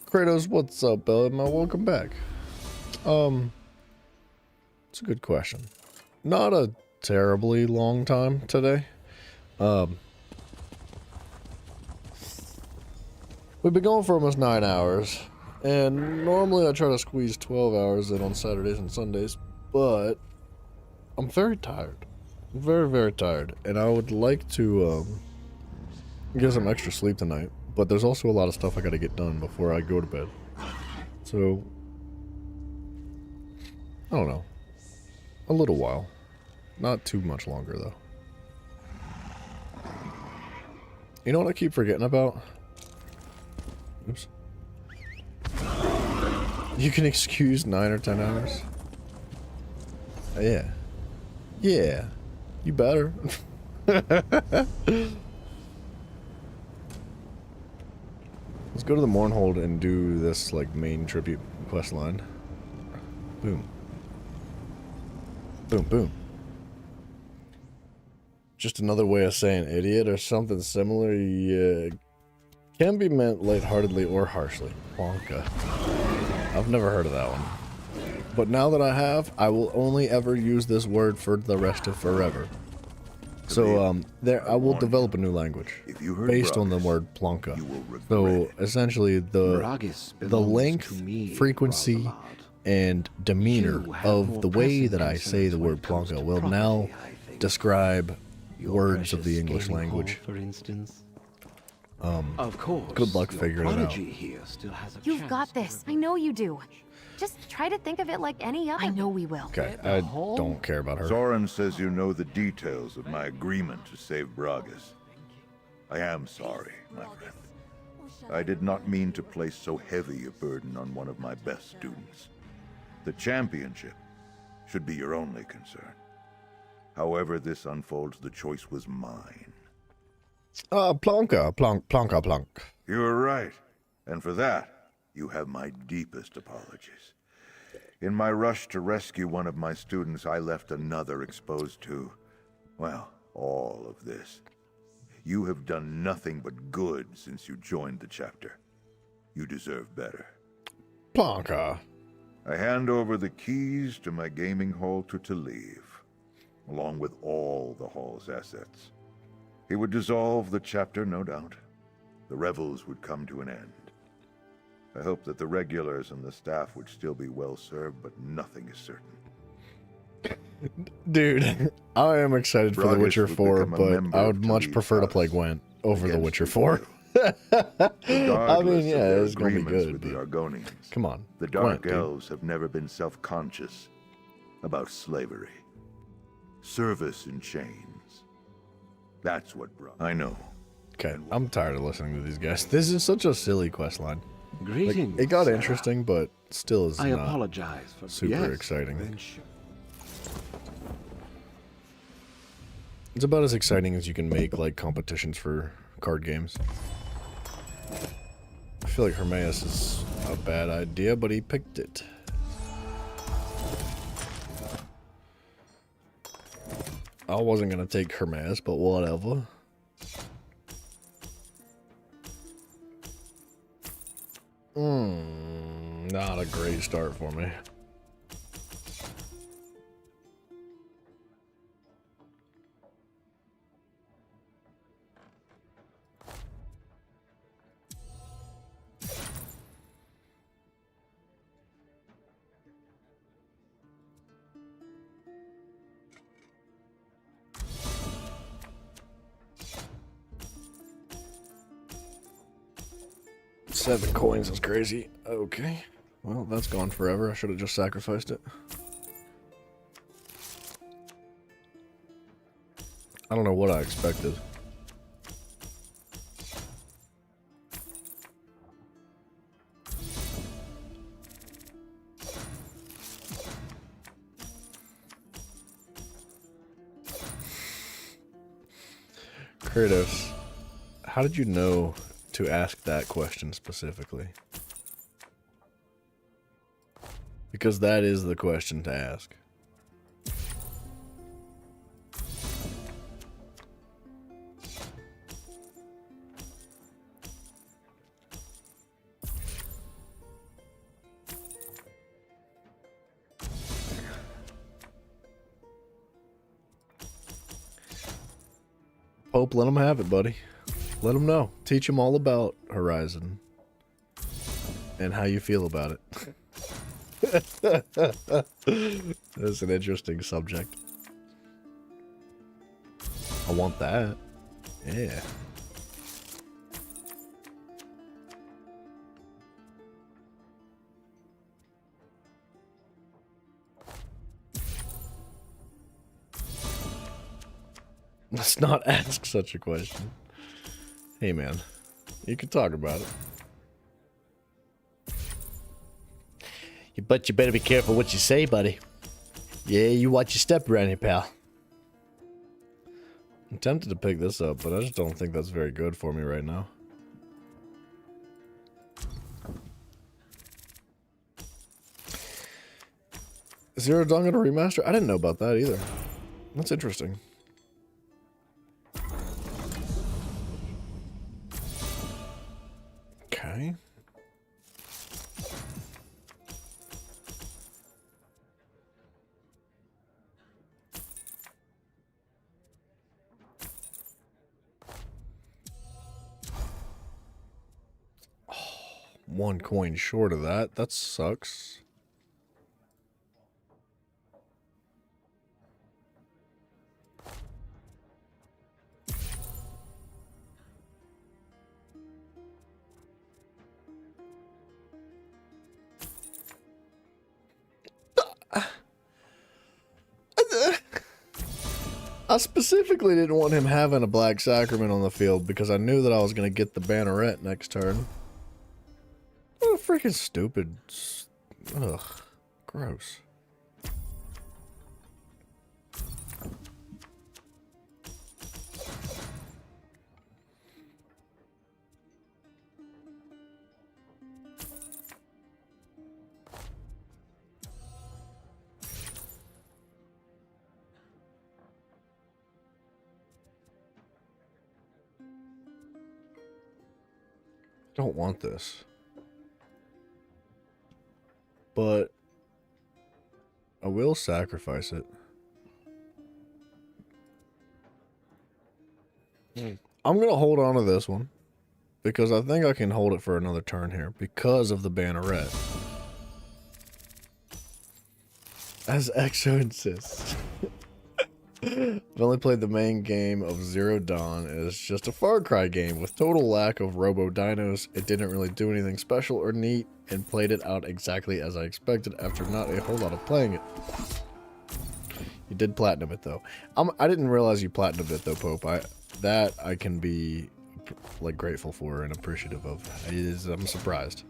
Kratos, what's up, Bellama? Welcome back. It's a good question. Not a terribly long time today. We've been going for almost 9 hours, and normally I try to squeeze 12 hours in on Saturdays and Sundays, but I'm very tired. I'm very, very tired, and I would like to get some extra sleep tonight, but there's also a lot of stuff I gotta get done before I go to bed. So, I don't know. A little while. Not too much longer, though. You know what I keep forgetting about? Oops. You can excuse 9 or 10 hours? Yeah. Yeah. You better. Let's go to the Mournhold and do this, like, main tribute quest line. Boom. Boom, boom. Just another way of saying idiot or something similar. Yeah. Can be meant lightheartedly or harshly. Plonka. I've never heard of that one. But now that I have, I will only ever use this word for the rest of forever. So, I will develop a new language based on the word plonka. So, essentially, the length, frequency, and demeanor of the way that I say the word plonka will now describe words of the English language. For instance. Of course. Good luck figuring it out. You've got this. I know you do. Just try to think of it like any other. I know we will. Okay, I don't care about her. Soren says you know the details of my agreement to save Bragas. I am sorry, my friend. I did not mean to place so heavy a burden on one of my best students. The championship should be your only concern. However this unfolds, the choice was mine. Plonka, plonka, plonk. You were right, and for that, you have my deepest apologies. In my rush to rescue one of my students, I left another exposed to Well, all of this. You have done nothing but good since you joined the chapter. You deserve better. Blanca. I hand over the keys to my gaming hall to Taliv, along with all the hall's assets. He would dissolve the chapter, no doubt. The revels would come to an end. I hope that the regulars and the staff would still be well served, but nothing is certain. Dude, I am excited for The Witcher 4, but I would much prefer to play Gwent over The Witcher 4. I mean, yeah, it's going to be good, but come on. The Dark Elves have never been self-conscious about slavery. Service in chains. That's what brought... I know. Okay, I'm tired of listening to these guys. This is such a silly quest line. Greetings. Like, it got interesting, but still is I not apologize for super exciting. It's about as exciting as you can make, like, competitions for card games. I feel like Hermaeus is a bad idea, but he picked it. I wasn't gonna take Hermaeus, but whatever. Not a great start for me. $7 coins is crazy. Okay. Well, that's gone forever. I should have just sacrificed it. I don't know what I expected. Kratos, how did you know to ask that question specifically? Because that is the question to ask. Pope, let him have it, buddy. Let him know. Teach him all about Horizon and how you feel about it. That's an interesting subject. I want that. Yeah. Let's not ask such a question. Hey man, you can talk about it. But you better be careful what you say, buddy. Yeah, you watch your step around here, pal. I'm tempted to pick this up, but I just don't think that's very good for me right now. Zero Dawn got a remaster? I didn't know about that either. That's interesting. Okay. Oh, 1 coin short of that. That sucks. I specifically didn't want him having a Black Sacrament on the field because I knew that I was going to get the Banneret next turn. What a freaking stupid... Ugh. Gross. don't want this. But I will sacrifice it. I'm going to hold on to this one because I think I can hold it for another turn here because of the banneret. As Exo insists. I've only played the main game of Zero Dawn. It's just a Far Cry game with total lack of robo-dinos. It didn't really do anything special or neat and played it out exactly as I expected after not a whole lot of playing it. You did platinum it though. I didn't realize you platinumed it though, Pope. I can be like grateful for and appreciative of. I'm surprised.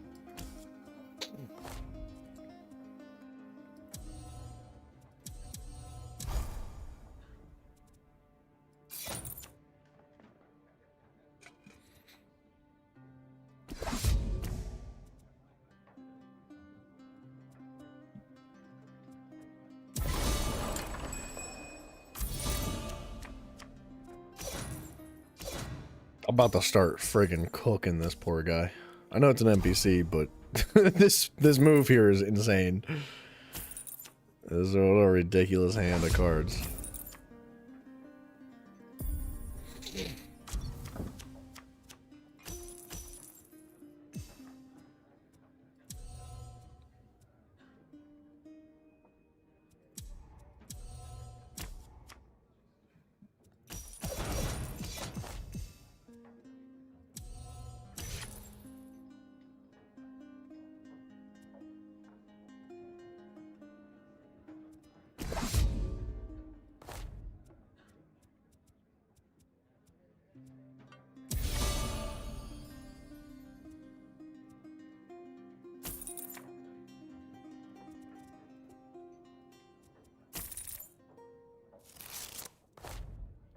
I'm about to start friggin' cooking this poor guy. I know it's an NPC, but this move here is insane. This is what a ridiculous hand of cards.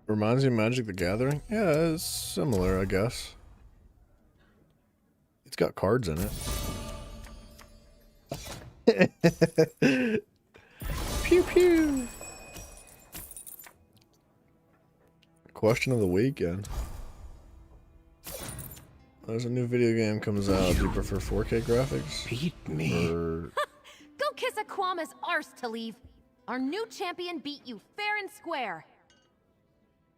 Reminds you of Magic the Gathering? Yeah, it's similar, I guess. It's got cards in it. Pew pew! Question of the weekend. There's a new video game comes out. Do you prefer 4K graphics? Beat me. Go kiss a Kwama's arse to leave. Our new champion beat you fair and square.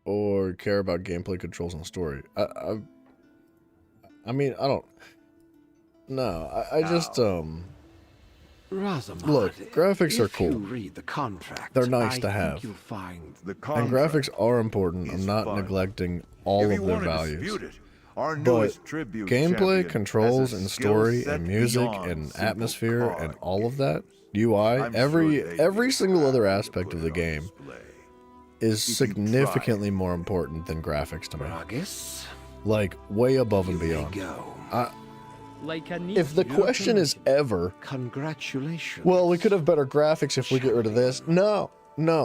Or care about gameplay controls and story? I mean, I don't... No, I just, Razamad, look, graphics are cool. Read the contract, they're nice to have. You'll find the and graphics are important. I'm not neglecting all of their values. But gameplay, controls, and story, and music, and atmosphere, and all of that, UI, every single other aspect of the game is significantly more important than graphics to me. Like, way above and beyond. If the question is ever, congratulations. Well, we could have better graphics if we get rid of this. No,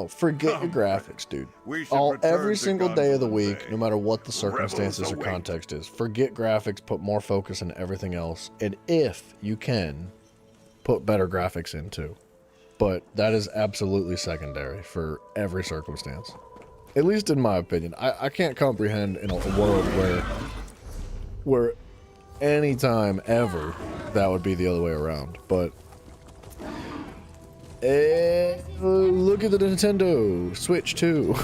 forget your graphics, dude. Every single day of the week, no matter what the circumstances or context is, forget graphics, put more focus on everything else, and if you can, put better graphics in too. But that is absolutely secondary for every circumstance. At least in my opinion. I can't comprehend in a world where any time ever that would be the other way around. But look at the Nintendo Switch 2.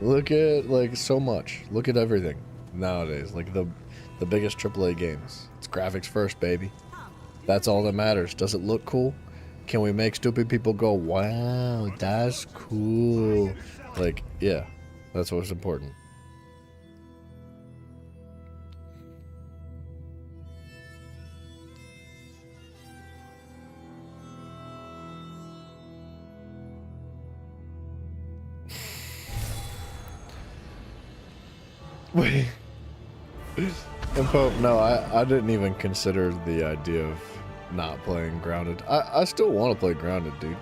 Look at like so much. Look at everything nowadays. Like the biggest AAA games. It's graphics first, baby. That's all that matters. Does it look cool? Can we make stupid people go, wow, that's cool? Like, yeah, that's what's important. Wait. And Pope, no, I didn't even consider the idea of not playing Grounded. I still want to play Grounded, dude.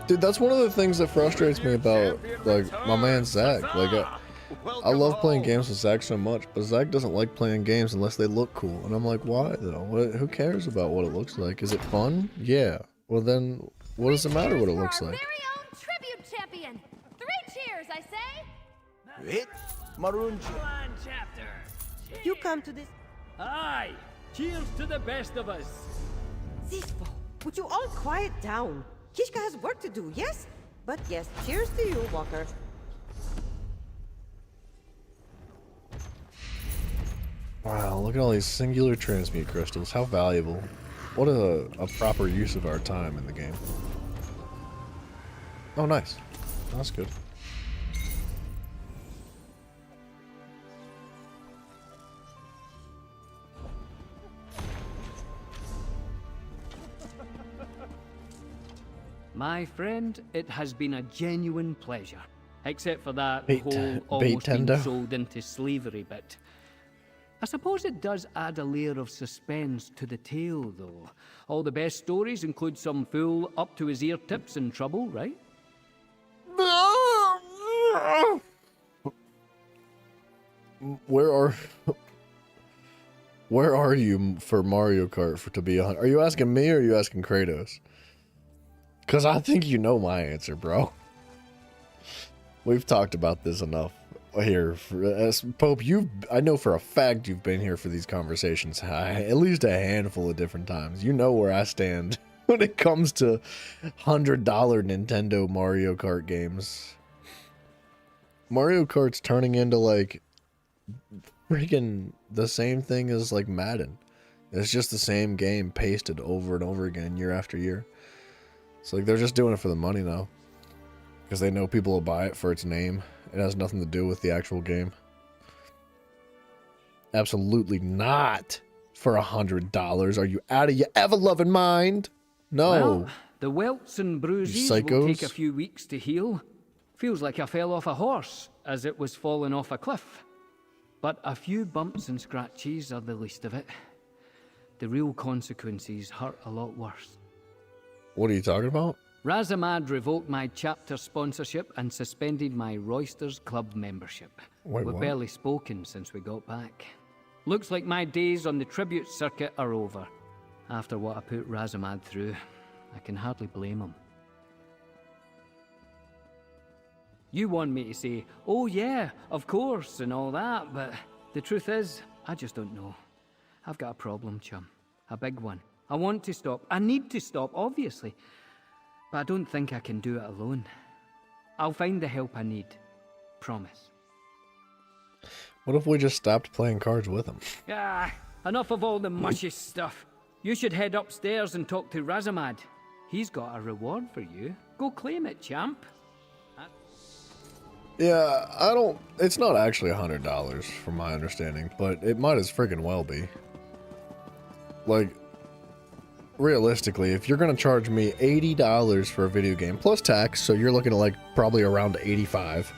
Dude, that's one of the things that frustrates me about, like, my man Zach. Like, I love playing games with Zach so much, but Zach doesn't like playing games unless they look cool. And I'm like, why, though? Who cares about what it looks like? Is it fun? Yeah. Well, then, what does it matter what it looks like? Very own tribute champion. 3 cheers, I say. Hit Marunji. One chapter. You come to this. Aye! Cheers to the best of us! Zispo, would you all quiet down? Kishka has work to do, yes? But yes, cheers to you, Walker. Wow, look at all these singular transmute crystals. How valuable. What a proper use of our time in the game. Oh, nice. That's good. My friend, it has been a genuine pleasure. Except for that Bait whole almost being tender. sold into slavery bit. I suppose it does add a layer of suspense to the tale, though. All the best stories include some fool up to his ear tips in trouble, right? Where are you for Mario Kart to be on? Are you asking me or are you asking Kratos? Because I think you know my answer, bro. We've talked about this enough here. Pope, I know for a fact you've been here for these conversations at least a handful of different times. You know where I stand when it comes to $100 Nintendo Mario Kart games. Mario Kart's turning into like freaking the same thing as like Madden. It's just the same game pasted over and over again year after year. It's like they're just doing it for the money now. Because they know people will buy it for its name. It has nothing to do with the actual game. Absolutely not for $100. Are you out of your ever-loving mind? No. Well, the welts and bruises will take a psychos. few weeks to heal. Feels like I fell off a horse as it was falling off a cliff. But a few bumps and scratches are the least of it. The real consequences hurt a lot worse. What are you talking about? Razamad revoked my chapter sponsorship and suspended my Roysters Club membership. Wait, We've what? barely spoken since we got back. Looks like my days on the tribute circuit are over. After what I put Razamad through, I can hardly blame him. You want me to say, oh yeah, of course, and all that, but the truth is, I just don't know. I've got a problem, chum. A big one. I want to stop. I need to stop, obviously. But I don't think I can do it alone. I'll find the help I need. Promise. What if we just stopped playing cards with him? Ah, enough of all the mushy stuff. You should head upstairs and talk to Razamad. He's got a reward for you. Go claim it, champ. Yeah, it's not actually $100 from my understanding, but it might as friggin' well be. Like, realistically, if you're gonna charge me $80 for a video game plus tax, so you're looking at like probably around $85,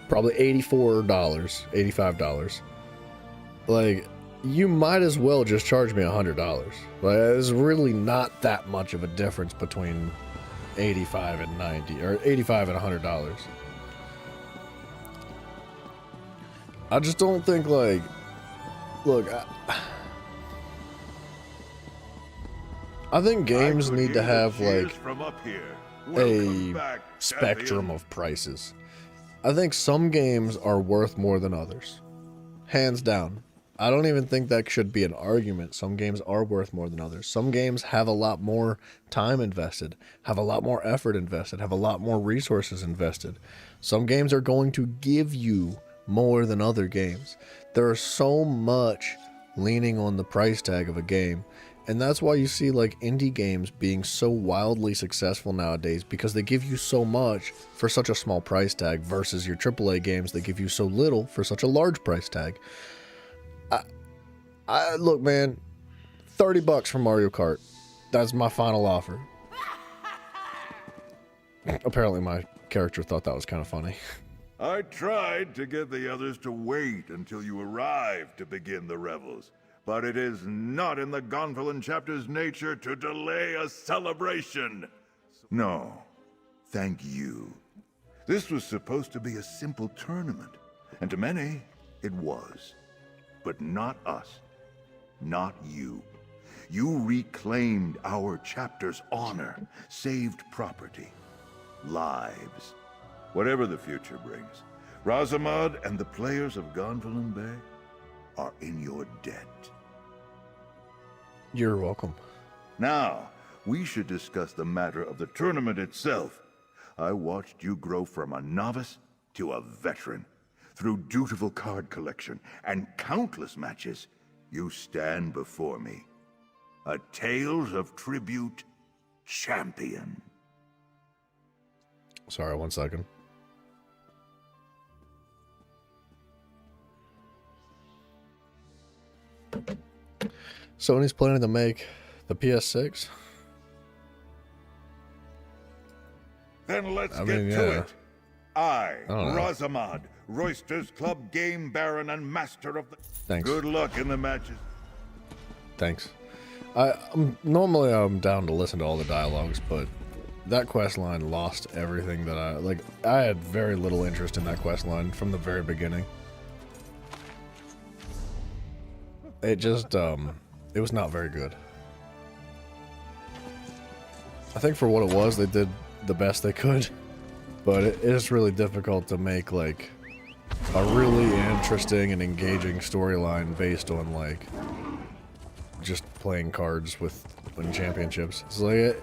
probably $84, $85. Like, you might as well just charge me $100. Like, there's really not that much of a difference between 85 and 90, or 85 and $100. I just don't think, like, look, I think games need to have like a spectrum of prices. I think some games are worth more than others. Hands down. I don't even think that should be an argument. Some games are worth more than others. Some games have a lot more time invested, have a lot more effort invested, have a lot more resources invested. Some games are going to give you more than other games. There is so much leaning on the price tag of a game. And that's why you see like indie games being so wildly successful nowadays, because they give you so much for such a small price tag versus your AAA games that give you so little for such a large price tag. Look, man, $30 for Mario Kart. That's my final offer. Apparently my character thought that was kind of funny. I tried to get the others to wait until you arrived to begin the revels. But it is not in the Vvardenfell chapter's nature to delay a celebration. No, thank you. This was supposed to be a simple tournament, and to many, it was. But not us. Not you. You reclaimed our chapter's honor, saved property, lives. Whatever the future brings, Razamad and the players of Vvardenfell Bay are in your debt. You're welcome. Now, we should discuss the matter of the tournament itself. I watched you grow from a novice to a veteran. Through dutiful card collection and countless matches, you stand before me. A Tales of Tribute champion. Sorry, 1 second. Sony's planning to make the PS6. Then let's I get mean, to yeah. it. I don't know. Rosamond, Royster's Club Game Baron and Master of the... Thanks. Good luck in the matches. Thanks. Normally I'm down to listen to all the dialogues, but that quest line lost everything that I had very little interest in that quest line from the very beginning. It just it was not very good. I think for what it was, they did the best they could, but it is really difficult to make like a really interesting and engaging storyline based on like just playing cards with winning championships. It's like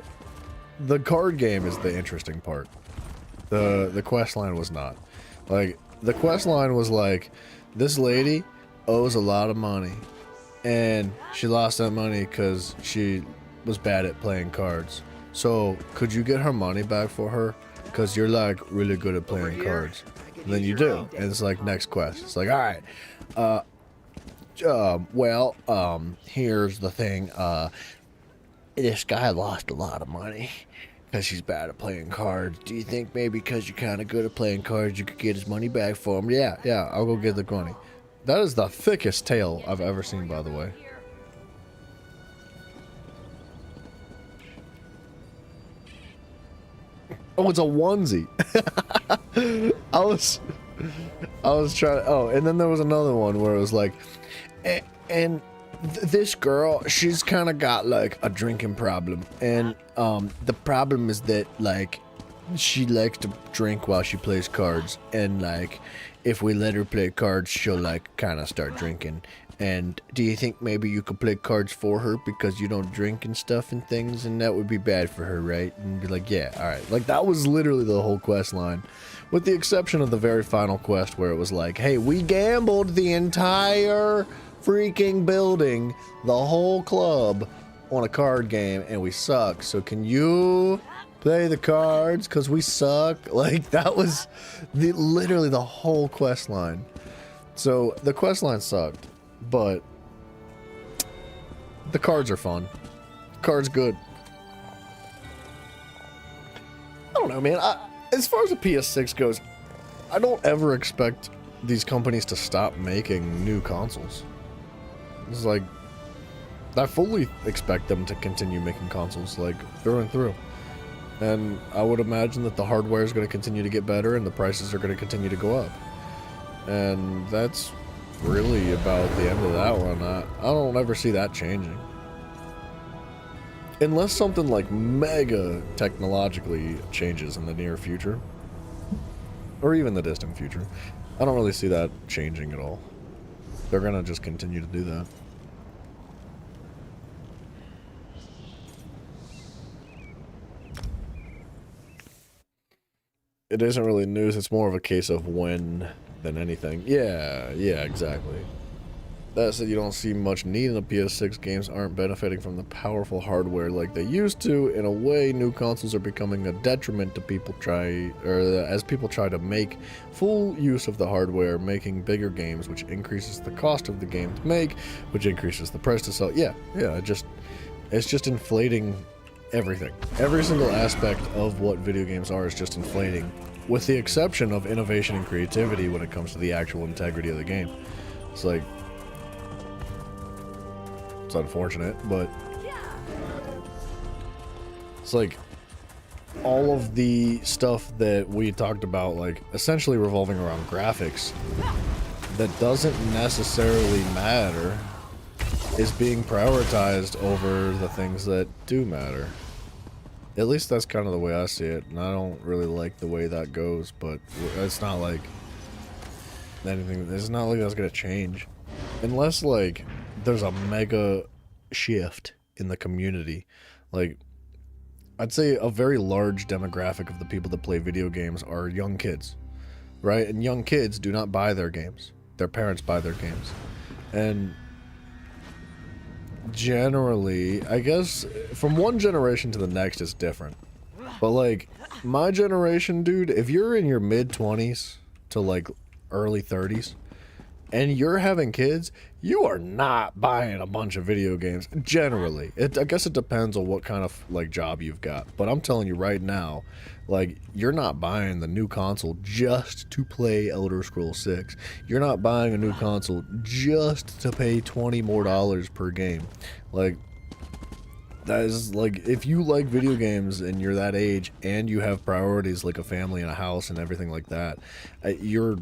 the card game is the interesting part. The quest line was not. Like the quest line was like, this lady owes a lot of money and she lost that money because she was bad at playing cards. So could you get her money back for her? Because you're like really good at playing cards. And then you do. And it's like next quest. It's like, all right, here's the thing. This guy lost a lot of money because he's bad at playing cards. Do you think maybe because you're kind of good at playing cards, you could get his money back for him? Yeah, I'll go get the money. That is the thickest tale I've ever seen, by the way. Oh, it's a onesie. I was trying. Oh, and then there was another one where it was like, this girl, she's kind of got like a drinking problem, and the problem is that like she likes to drink while she plays cards, and like if we let her play cards, she'll like kind of start drinking. And do you think maybe you could play cards for her because you don't drink and stuff and things, and that would be bad for her, right? And be like, yeah, all right. Like that was literally the whole quest line, with the exception of the very final quest where it was like, hey, we gambled the entire freaking building, the whole club, on a card game, and we suck. So can you play the cards because we suck? Like that was literally the whole quest line. So the quest line sucked. But the cards are fun. Cards good. I don't know, man. As far as the PS6 goes, I don't ever expect these companies to stop making new consoles. It's like, I fully expect them to continue making consoles, like, through and through. And I would imagine that the hardware is going to continue to get better and the prices are going to continue to go up. And that's really about the end of that one. I don't ever see that changing. Unless something like mega technologically changes in the near future. Or even the distant future. I don't really see that changing at all. They're gonna just continue to do that. It isn't really news, it's more of a case of when than anything. Yeah, exactly. That said, you don't see much need in the PS6. Games aren't benefiting from the powerful hardware like they used to. In a way, new consoles are becoming a detriment to people as people try to make full use of the hardware, making bigger games, which increases the cost of the game to make, which increases the price to sell. Yeah, it's just inflating everything. Every single aspect of what video games are is just inflating, with the exception of innovation and creativity when it comes to the actual integrity of the game. It's like, it's unfortunate, but it's like all of the stuff that we talked about, like essentially revolving around graphics, that doesn't necessarily matter, is being prioritized over the things that do matter. At least that's kind of the way I see it, and I don't really like the way that goes, but it's not like anything, it's not like that's gonna change. unless like there's a mega shift in the community, like I'd say a very large demographic of the people that play video games are young kids, right? And young kids do not buy their games. Their parents buy their games. And generally, I guess from one generation to the next is different. But like my generation, dude, if you're in your mid 20s to like early 30s and you're having kids, you are not buying a bunch of video games generally. I guess it depends on what kind of like job you've got, but I'm telling you right now, like you're not buying the new console just to play Elder Scrolls 6. You're not buying a new console just to pay $20 more per game. Like that is like, if you like video games and you're that age and you have priorities like a family and a house and everything like that, you're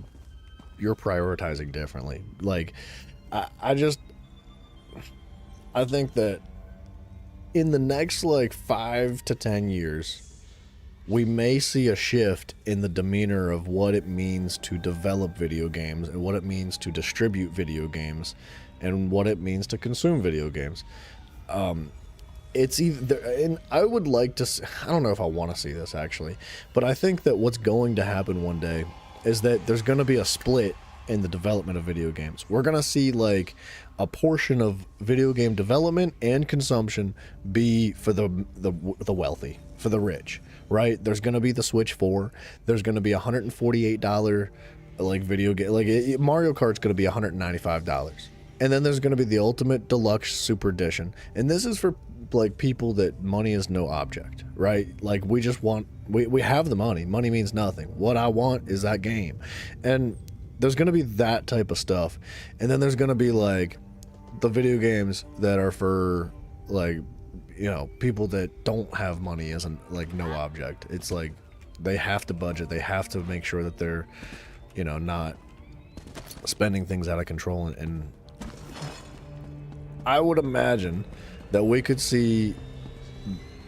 prioritizing differently. Like I think that in the next like 5 to 10 years, we may see a shift in the demeanor of what it means to develop video games and what it means to distribute video games and what it means to consume video games. It's either, and I would like to, I don't know if I want to see this actually, but I think that what's going to happen one day is that there's going to be a split in the development of video games. We're going to see like a portion of video game development and consumption be for the wealthy, for the rich, right? There's going to be the Switch 4. There's going to be $148 like video game, like Mario Kart's going to be $195. And then there's going to be the Ultimate Deluxe Super Edition. And this is for like people that money is no object, right? Like we just want, we have the money. Money means nothing. What I want is that game. And there's going to be that type of stuff. And then there's going to be like the video games that are for like, you know, people that don't have money as an like no object. It's like they have to budget. They have to make sure that they're, you know, not spending things out of control. And I would imagine that we could see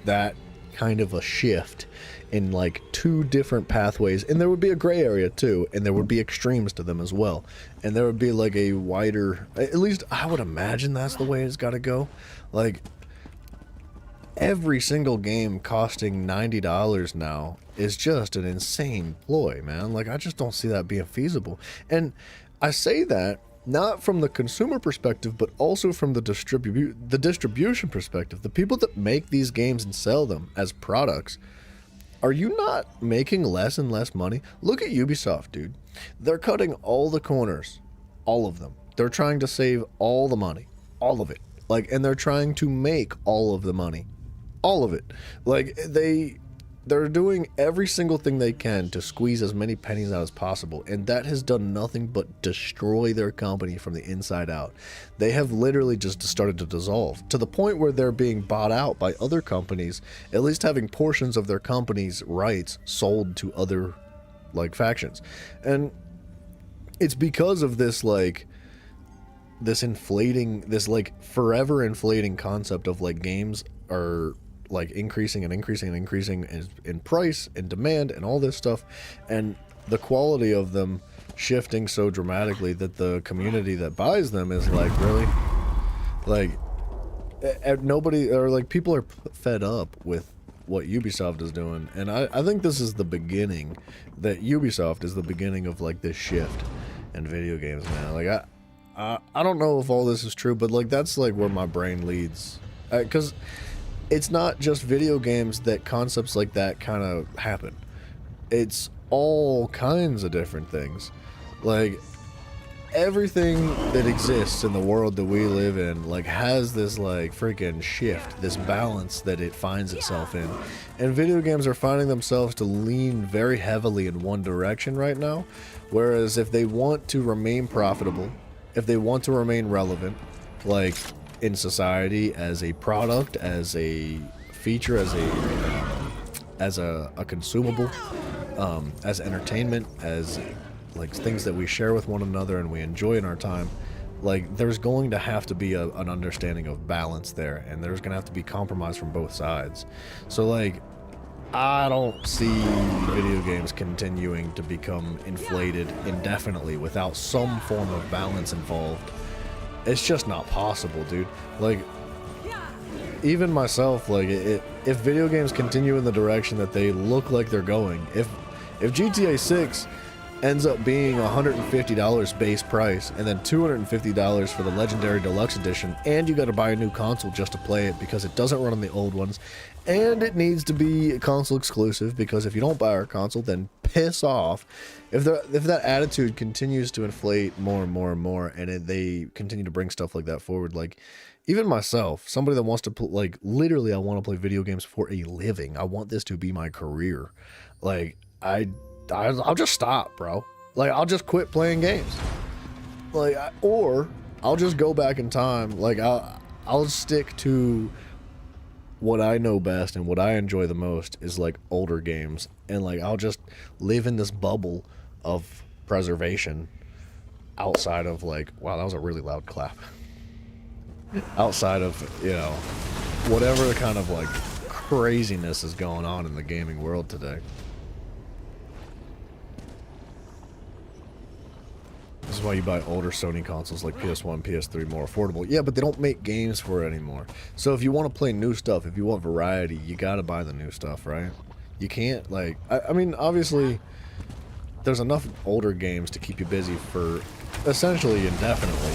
that kind of a shift in like 2 different pathways, and there would be a gray area too, and there would be extremes to them as well, and there would be like a wider, at least I would imagine that's the way it's got to go. Like every single game costing $90 now is just an insane ploy, man. Like I just don't see that being feasible. And I say that not from the consumer perspective, but also from the distribution perspective. The people that make these games and sell them as products, are you not making less and less money? Look at Ubisoft, dude. They're cutting all the corners, all of them. They're trying to save all the money, all of it. Like, and they're trying to make all of the money, all of it. Like they're doing every single thing they can to squeeze as many pennies out as possible, and that has done nothing but destroy their company from the inside out. They have literally just started to dissolve to the point where they're being bought out by other companies, at least having portions of their company's rights sold to other like factions. And it's because of this like this inflating, this like forever inflating concept of like games are like increasing and increasing and increasing in price and demand and all this stuff, and the quality of them shifting so dramatically that the community that buys them is like, really, like nobody, or like people are fed up with what Ubisoft is doing. And I think this is the beginning, that Ubisoft is the beginning of like this shift in video games, man. Like I don't know if all this is true, but like that's like where my brain leads, because it's not just video games that concepts like that kind of happen. It's all kinds of different things. Like everything that exists in the world that we live in like has this like freaking shift, this balance that it finds itself in. And video games are finding themselves to lean very heavily in one direction right now. Whereas if they want to remain profitable, if they want to remain relevant, like in society as a product, as a feature, as a consumable, as entertainment, as like things that we share with one another and we enjoy in our time, like there's going to have to be an understanding of balance there, and there's gonna have to be compromise from both sides. So like I don't see video games continuing to become inflated indefinitely without some form of balance involved. it's just not possible, dude. Like, even myself, like, if video games continue in the direction that they look like they're going, if GTA 6 ends up being $150 base price and then $250 for the Legendary Deluxe Edition, and you got to buy a new console just to play it because it doesn't run on the old ones, and it needs to be console exclusive because if you don't buy our console, then piss off. If that attitude continues to inflate more and more and more, and they continue to bring stuff like that forward, like, even myself, somebody that wants to like, literally, I want to play video games for a living. I want this to be my career. Like, I'll just stop, bro. Like, I'll just quit playing games. Like, or I'll just go back in time. Like, I'll stick to what I know best and what I enjoy the most is like older games, and like I'll just live in this bubble of preservation outside of like, wow, that was a really loud clap. Outside of, you know, whatever kind of like craziness is going on in the gaming world today. This is why you buy older Sony consoles like PS1, PS3 more affordable. Yeah, but they don't make games for it anymore. So if you want to play new stuff, if you want variety, you gotta buy the new stuff, right? You can't, like, I mean, obviously, there's enough older games to keep you busy for essentially indefinitely.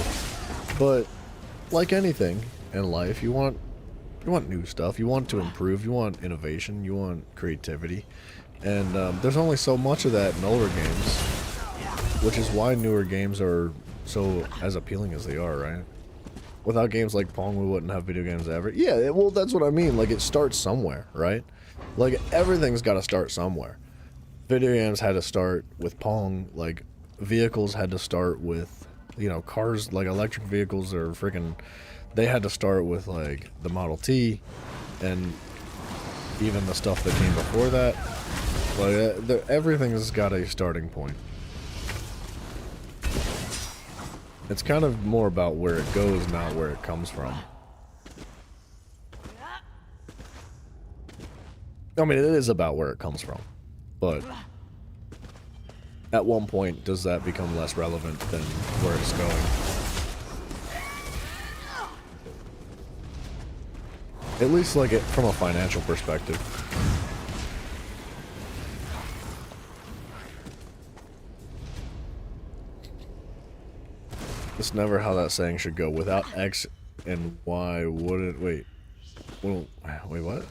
But like anything in life, you want new stuff. You want to improve. You want innovation. You want creativity. And there's only so much of that in older games, which is why newer games are so as appealing as they are, right? Without games like Pong, we wouldn't have video games ever. Yeah, well, that's what I mean. Like, it starts somewhere, right? Like, everything's got to start somewhere. Video games had to start with Pong. Like, vehicles had to start with, you know, cars, like electric vehicles are freaking, they had to start with, like, the Model T and even the stuff that came before that. Like, everything's got a starting point. It's kind of more about where it goes, not where it comes from. I mean, it is about where it comes from, but at one point, does that become less relevant than where it's going? At least, like, it from a financial perspective. It's never how that saying should go. Without X and Y, wouldn't... Wait. Well, wait, what?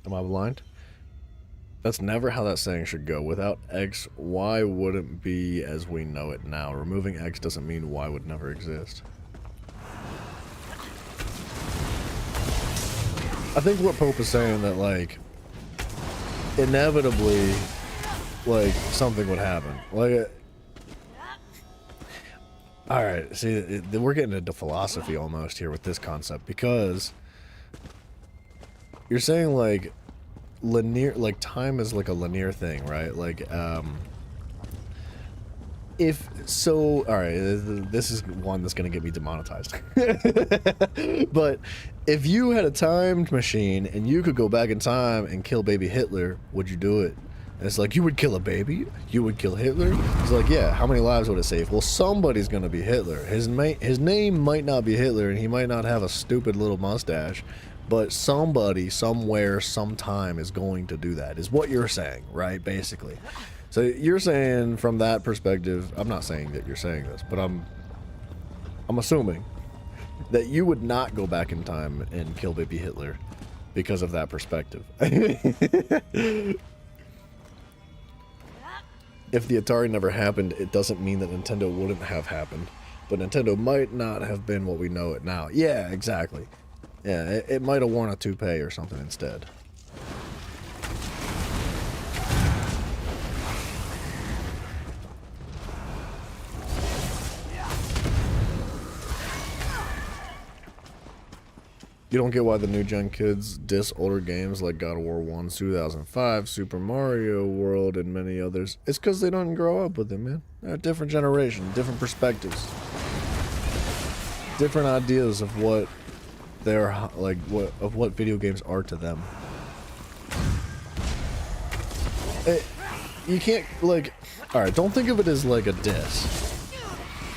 Am I blind? That's never how that saying should go. Without X, Y wouldn't be as we know it now. Removing X doesn't mean Y would never exist. I think what Pope is saying that, like, inevitably, like, something would happen. Like, alright, see, we're getting into philosophy almost here with this concept, because you're saying, like, linear, like, time is like a linear thing, right? Like, if so, alright, this is one that's gonna get me demonetized. But if you had a time machine and you could go back in time and kill baby Hitler, would you do it? And it's like, you would kill a baby? You would kill Hitler? It's like, yeah, how many lives would it save? Well, somebody's gonna be Hitler. His name might not be Hitler, and he might not have a stupid little mustache, but somebody, somewhere, sometime is going to do that, is what you're saying, right? Basically. So you're saying from that perspective, I'm not saying that you're saying this, but I'm assuming that you would not go back in time and kill baby Hitler because of that perspective. If the Atari never happened, it doesn't mean that Nintendo wouldn't have happened, but Nintendo might not have been what we know it now. Yeah, exactly. Yeah, it might have worn a toupee or something instead. You don't get why the new gen kids diss older games like God of War 1, 2005, Super Mario World, and many others. It's because they don't grow up with them, man. They're a different generation, different perspectives, different ideas of what they're like, what video games are to them. you can't, like, alright, don't think of it as like a diss.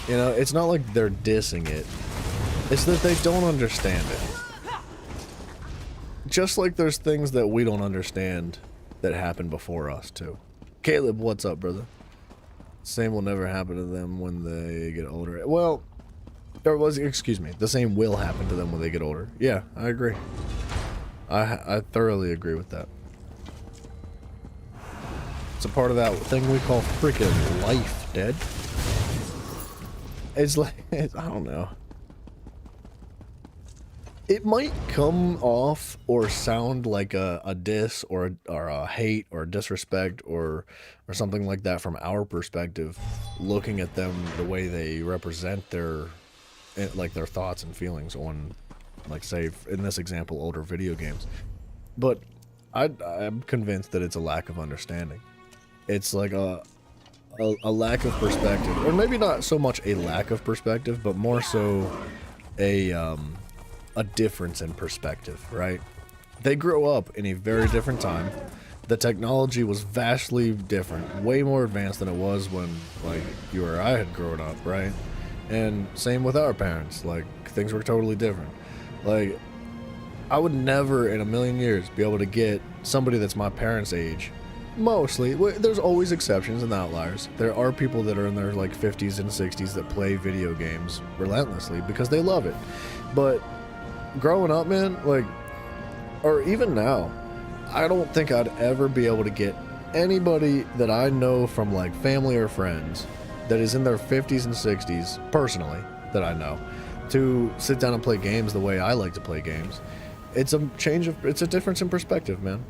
You know, it's not like they're dissing it. It's that they don't understand it. Just like there's things that we don't understand that happened before us, too. Caleb, what's up, brother? Same will never happen to them when they get older. Well, excuse me, the same will happen to them when they get older. Yeah, I agree. I thoroughly agree with that. It's a part of that thing we call freaking life, Dad. It's like, I don't know. It might come off or sound like a diss or a hate or disrespect or something like that from our perspective, looking at them the way they represent their thoughts and feelings on, like, say, in this example, older video games. But I'm convinced that it's a lack of understanding. It's like a lack of perspective, or maybe not so much a lack of perspective, but more so a difference in perspective, right? They grew up in a very different time. The technology was vastly different, way more advanced than it was when, like, you or I had grown up, right? And same with our parents, like, things were totally different. Like, I would never in a million years be able to get somebody that's my parents' age. Mostly, there's always exceptions and outliers. There are people that are in their, like, 50s and 60s that play video games relentlessly because they love it. But growing up, man, like, or even now, I don't think I'd ever be able to get anybody that I know from, like, family or friends that is in their 50s and 60s, personally, that I know, to sit down and play games the way I like to play games. It's a difference in perspective, man.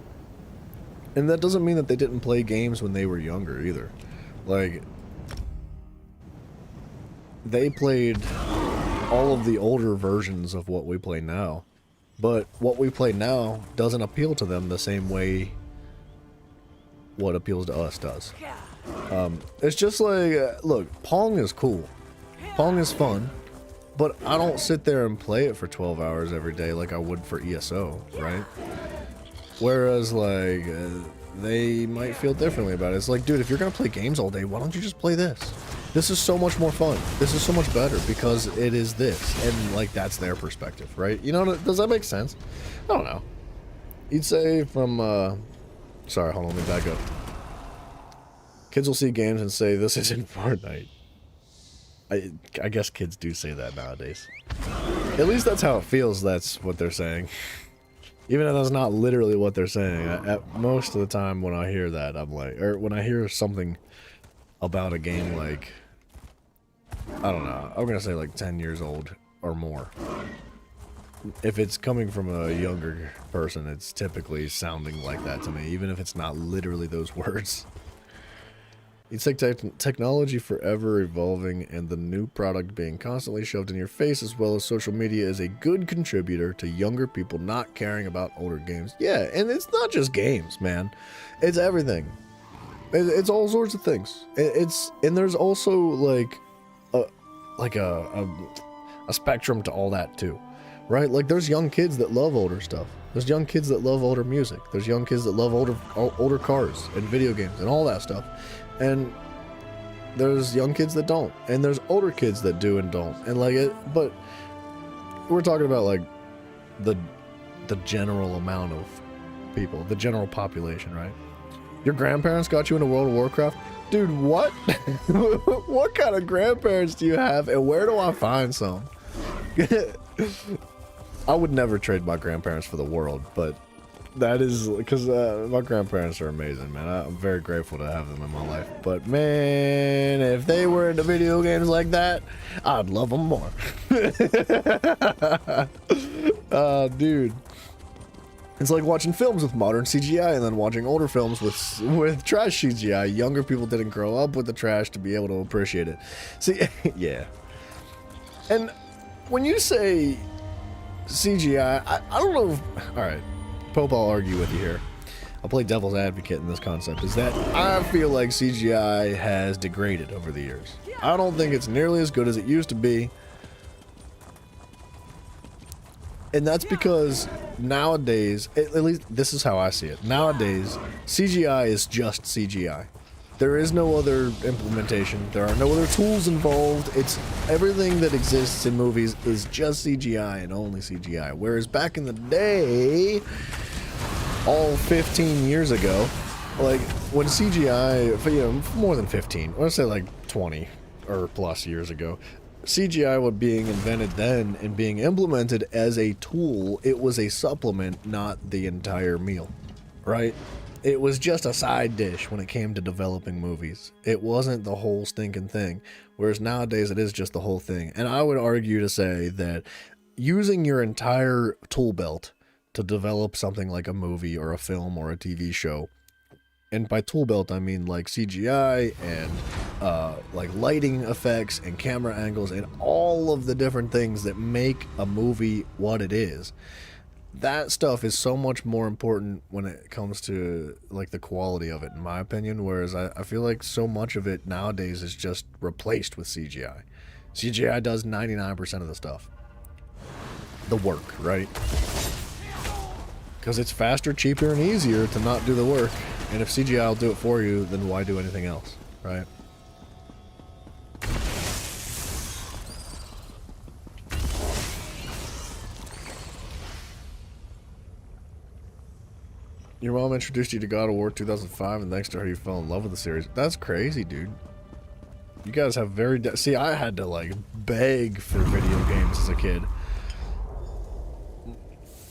And that doesn't mean that they didn't play games when they were younger either. Like, they played all of the older versions of what we play now, but what we play now doesn't appeal to them the same way what appeals to us does. It's just like, look, Pong is cool. Pong is fun, but I don't sit there and play it for 12 hours every day like I would for ESO, right? Whereas, like, they might feel differently about it. It's like, dude, if you're gonna play games all day, why don't you just play this? This is so much more fun. This is so much better because it is this. And, like, that's their perspective, right? You know, does that make sense? I don't know. You'd say from, sorry, hold on, let me back up. Kids will see games and say, this isn't Fortnite. I guess kids do say that nowadays. At least that's how it feels, that's what they're saying. Even if that's not literally what they're saying. Most of the time when I hear that, I'm like, or when I hear something about a game like, I don't know, I'm gonna say like 10 years old or more. If it's coming from a younger person, it's typically sounding like that to me, even if it's not literally those words. It's like technology forever evolving, and the new product being constantly shoved in your face, as well as social media, is a good contributor to younger people not caring about older games. Yeah, and it's not just games, man. It's everything. It's all sorts of things. And there's also like a spectrum to all that too, right? Like, there's young kids that love older stuff. There's young kids that love older music. There's young kids that love older cars and video games and all that stuff. And there's young kids that don't, and there's older kids that do and don't, and like it. But we're talking about like the general amount of people, the general population, right? Your grandparents got you into World of Warcraft, dude. What? What kind of grandparents do you have, and where do I find some? I would never trade my grandparents for the world, but that is because my grandparents are amazing, man. I'm very grateful to have them in my life. But man, if they were into video games like that, I'd love them more. Dude, it's like watching films with modern CGI and then watching older films with trash CGI. Younger people didn't grow up with the trash to be able to appreciate it. See, yeah. And when you say CGI, I don't know if, all right, Pope, I'll argue with you here. I'll play devil's advocate in this concept, is that I feel like CGI has degraded over the years. I don't think it's nearly as good as it used to be. And that's because nowadays, at least this is how I see it, nowadays, CGI is just CGI. There is no other implementation. There are no other tools involved. It's everything that exists in movies is just CGI and only CGI. Whereas back in the day, all 15 years ago, like when CGI, you know, more than 15, I want to say like 20 or plus years ago, CGI was being invented then and being implemented as a tool. It was a supplement, not the entire meal, right? It was just a side dish when it came to developing movies. It wasn't the whole stinking thing. Whereas nowadays it is just the whole thing. And I would argue to say that using your entire tool belt to develop something like a movie or a film or a TV show, and by tool belt I mean like CGI and like lighting effects and camera angles and all of the different things that make a movie what it is. That stuff is so much more important when it comes to like the quality of it, in my opinion, whereas I feel like so much of it nowadays is just replaced with CGI. CGI does 99% of the stuff. The work, right? Because it's faster, cheaper, and easier to not do the work. And if CGI will do it for you, then why do anything else, right? Your mom introduced you to God of War 2005, and thanks to her, you fell in love with the series. That's crazy, dude. You guys have very... See, I had to, like, beg for video games as a kid.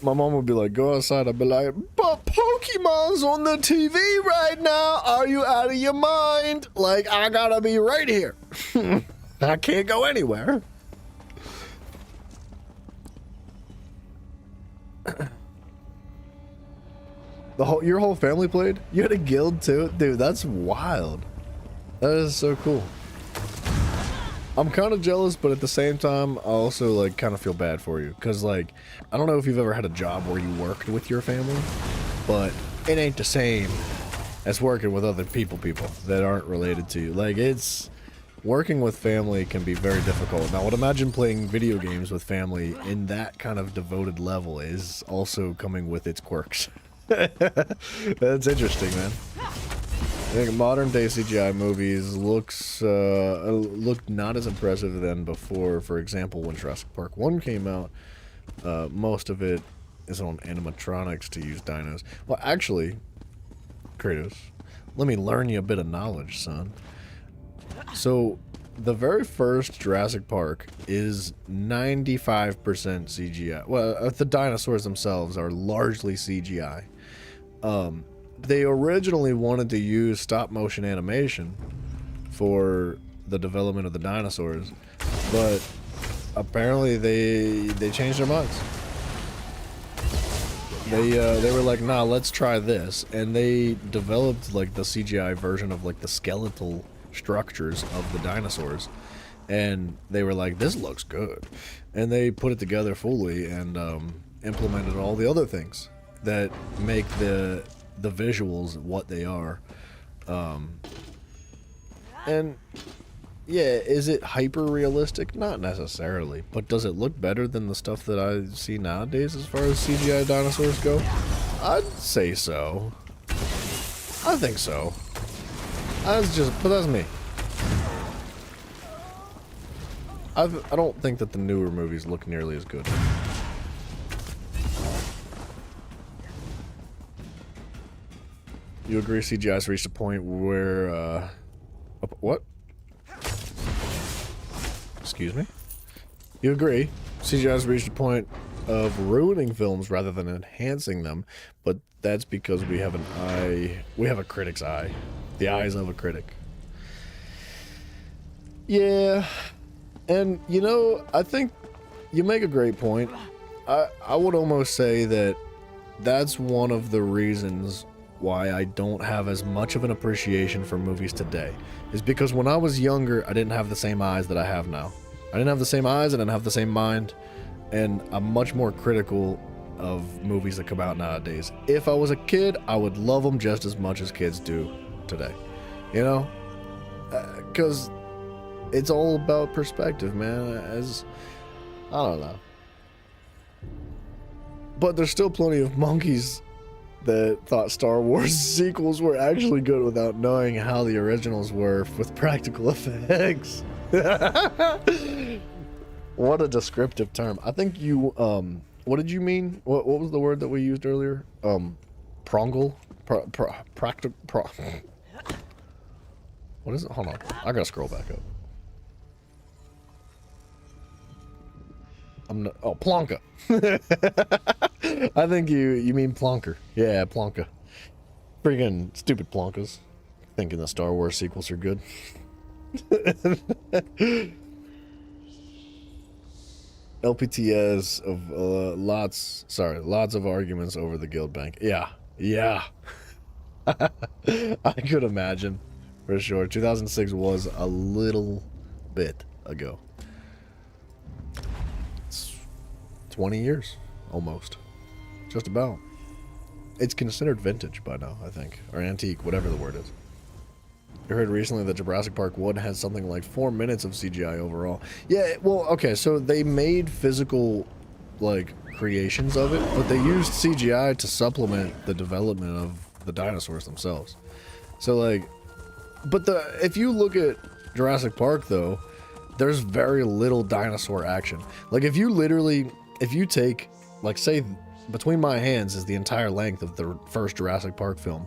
My mom would be like, go outside. I'd be like, but Pokemon's on the TV right now. Are you out of your mind? Like, I gotta be right here. I can't go anywhere. Your whole family played? You had a guild too? Dude, that's wild. That is so cool. I'm kind of jealous, but at the same time, I also like kind of feel bad for you. Cause like, I don't know if you've ever had a job where you worked with your family, but it ain't the same as working with other people that aren't related to you. Like working with family can be very difficult. Now I would imagine playing video games with family in that kind of devoted level is also coming with its quirks. That's interesting, man. I think modern day CGI movies look not as impressive than before. For example, when Jurassic Park 1 came out, most of it is on animatronics to use dinos. Well, actually, Kratos, let me learn you a bit of knowledge, son. So, the very first Jurassic Park is 95% CGI. Well, the dinosaurs themselves are largely CGI. They originally wanted to use stop-motion animation for the development of the dinosaurs, but apparently they changed their minds. They were like, nah, let's try this, and they developed like the CGI version of like the skeletal structures of the dinosaurs, and they were like, this looks good, and they put it together fully and implemented all the other things that make the visuals what they are. And yeah, is it hyper realistic? Not necessarily, but does it look better than the stuff that I see nowadays as far as CGI dinosaurs go? I'd say so. I think so. But that's me. I don't think that the newer movies look nearly as good. You agree CGI's reached a point where, what? Excuse me? You agree CGI's reached a point of ruining films rather than enhancing them, but that's because we have a critic's eye. The eyes of a critic. Yeah, and you know, I think you make a great point. I would almost say that that's one of the reasons why I don't have as much of an appreciation for movies today, is because when I was younger, I didn't have the same eyes that I have now. I didn't have the same eyes, I didn't have the same mind, and I'm much more critical of movies that come out nowadays. If I was a kid, I would love them just as much as kids do today. You know? Because it's all about perspective, man. I don't know. But there's still plenty of monkeys that thought Star Wars sequels were actually good without knowing how the originals were with practical effects. What a descriptive term. I think you, what did you mean? What was the word that we used earlier? Prongle? What is it? Hold on. I gotta scroll back up. Plonka. I think you mean Plonker. Yeah, Plonka. Freaking stupid Plonkas. Thinking the Star Wars sequels are good. LPTS of lots of arguments over the guild bank. Yeah. I could imagine, for sure. 2006 was a little bit ago. It's 20 years, almost. Just about. It's considered vintage by now, I think. Or antique, whatever the word is. I heard recently that Jurassic Park 1 had something like 4 minutes of CGI overall. Yeah, well, okay, so they made physical, like, creations of it, but they used CGI to supplement the development of the dinosaurs themselves. So, like, but if you look at Jurassic Park, though, there's very little dinosaur action. Like, if you take, like, say, Between My Hands is the entire length of the first Jurassic Park film,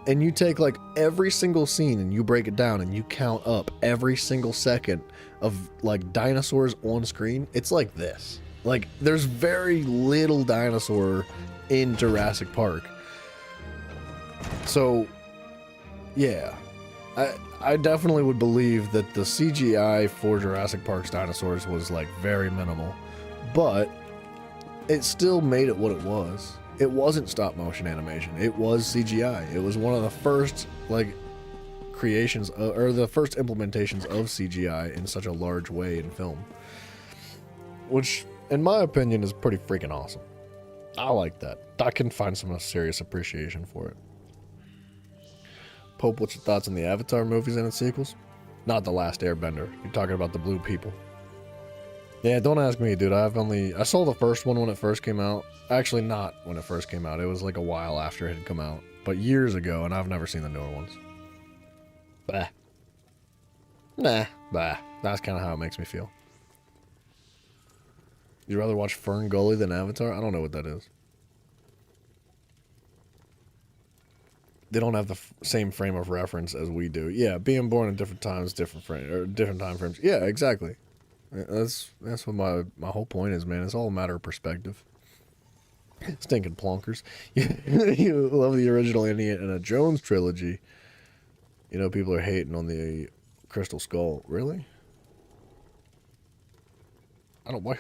and you take like every single scene and you break it down and you count up every single second of like dinosaurs on screen, it's like this. Like there's very little dinosaur in Jurassic Park. So yeah, I definitely would believe that the CGI for Jurassic Park's dinosaurs was like very minimal, but it still made it what it was. It wasn't stop motion animation. It was CGI. It was one of the first like creations or the first implementations of CGI in such a large way in film, which in my opinion is pretty freaking awesome. I like that. I can find some serious appreciation for it. Pope, what's your thoughts on the Avatar movies and its sequels? Not The Last Airbender. You're talking about the blue people. Yeah, don't ask me, dude. I saw the first one when it first came out. Actually, not when it first came out. It was like a while after it had come out. But years ago, and I've never seen the newer ones. Bah. Nah. Bah. That's kind of how it makes me feel. You'd rather watch Fern Gully than Avatar? I don't know what that is. They don't have the same frame of reference as we do. Yeah, being born in different times, different time frames. Yeah, exactly. That's what my whole point is, man. It's all a matter of perspective. Stinking plonkers. You love the original Indiana Jones trilogy. You know, people are hating on the Crystal Skull. Really?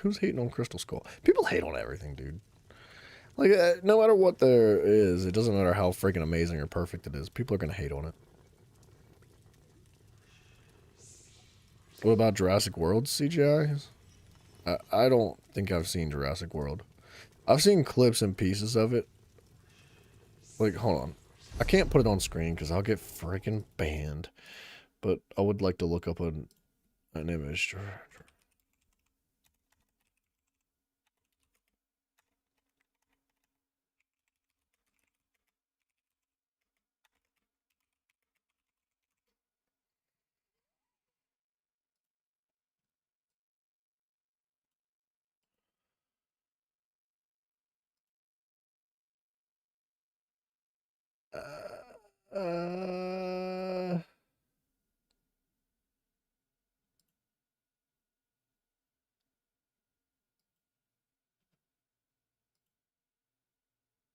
Who's hating on Crystal Skull? People hate on everything, dude. Like, no matter what there is, it doesn't matter how freaking amazing or perfect it is. People are going to hate on it. What about Jurassic World CGI? I don't think I've seen Jurassic World. I've seen clips and pieces of it. Like, hold on. I can't put it on screen because I'll get freaking banned. But I would like to look up an image.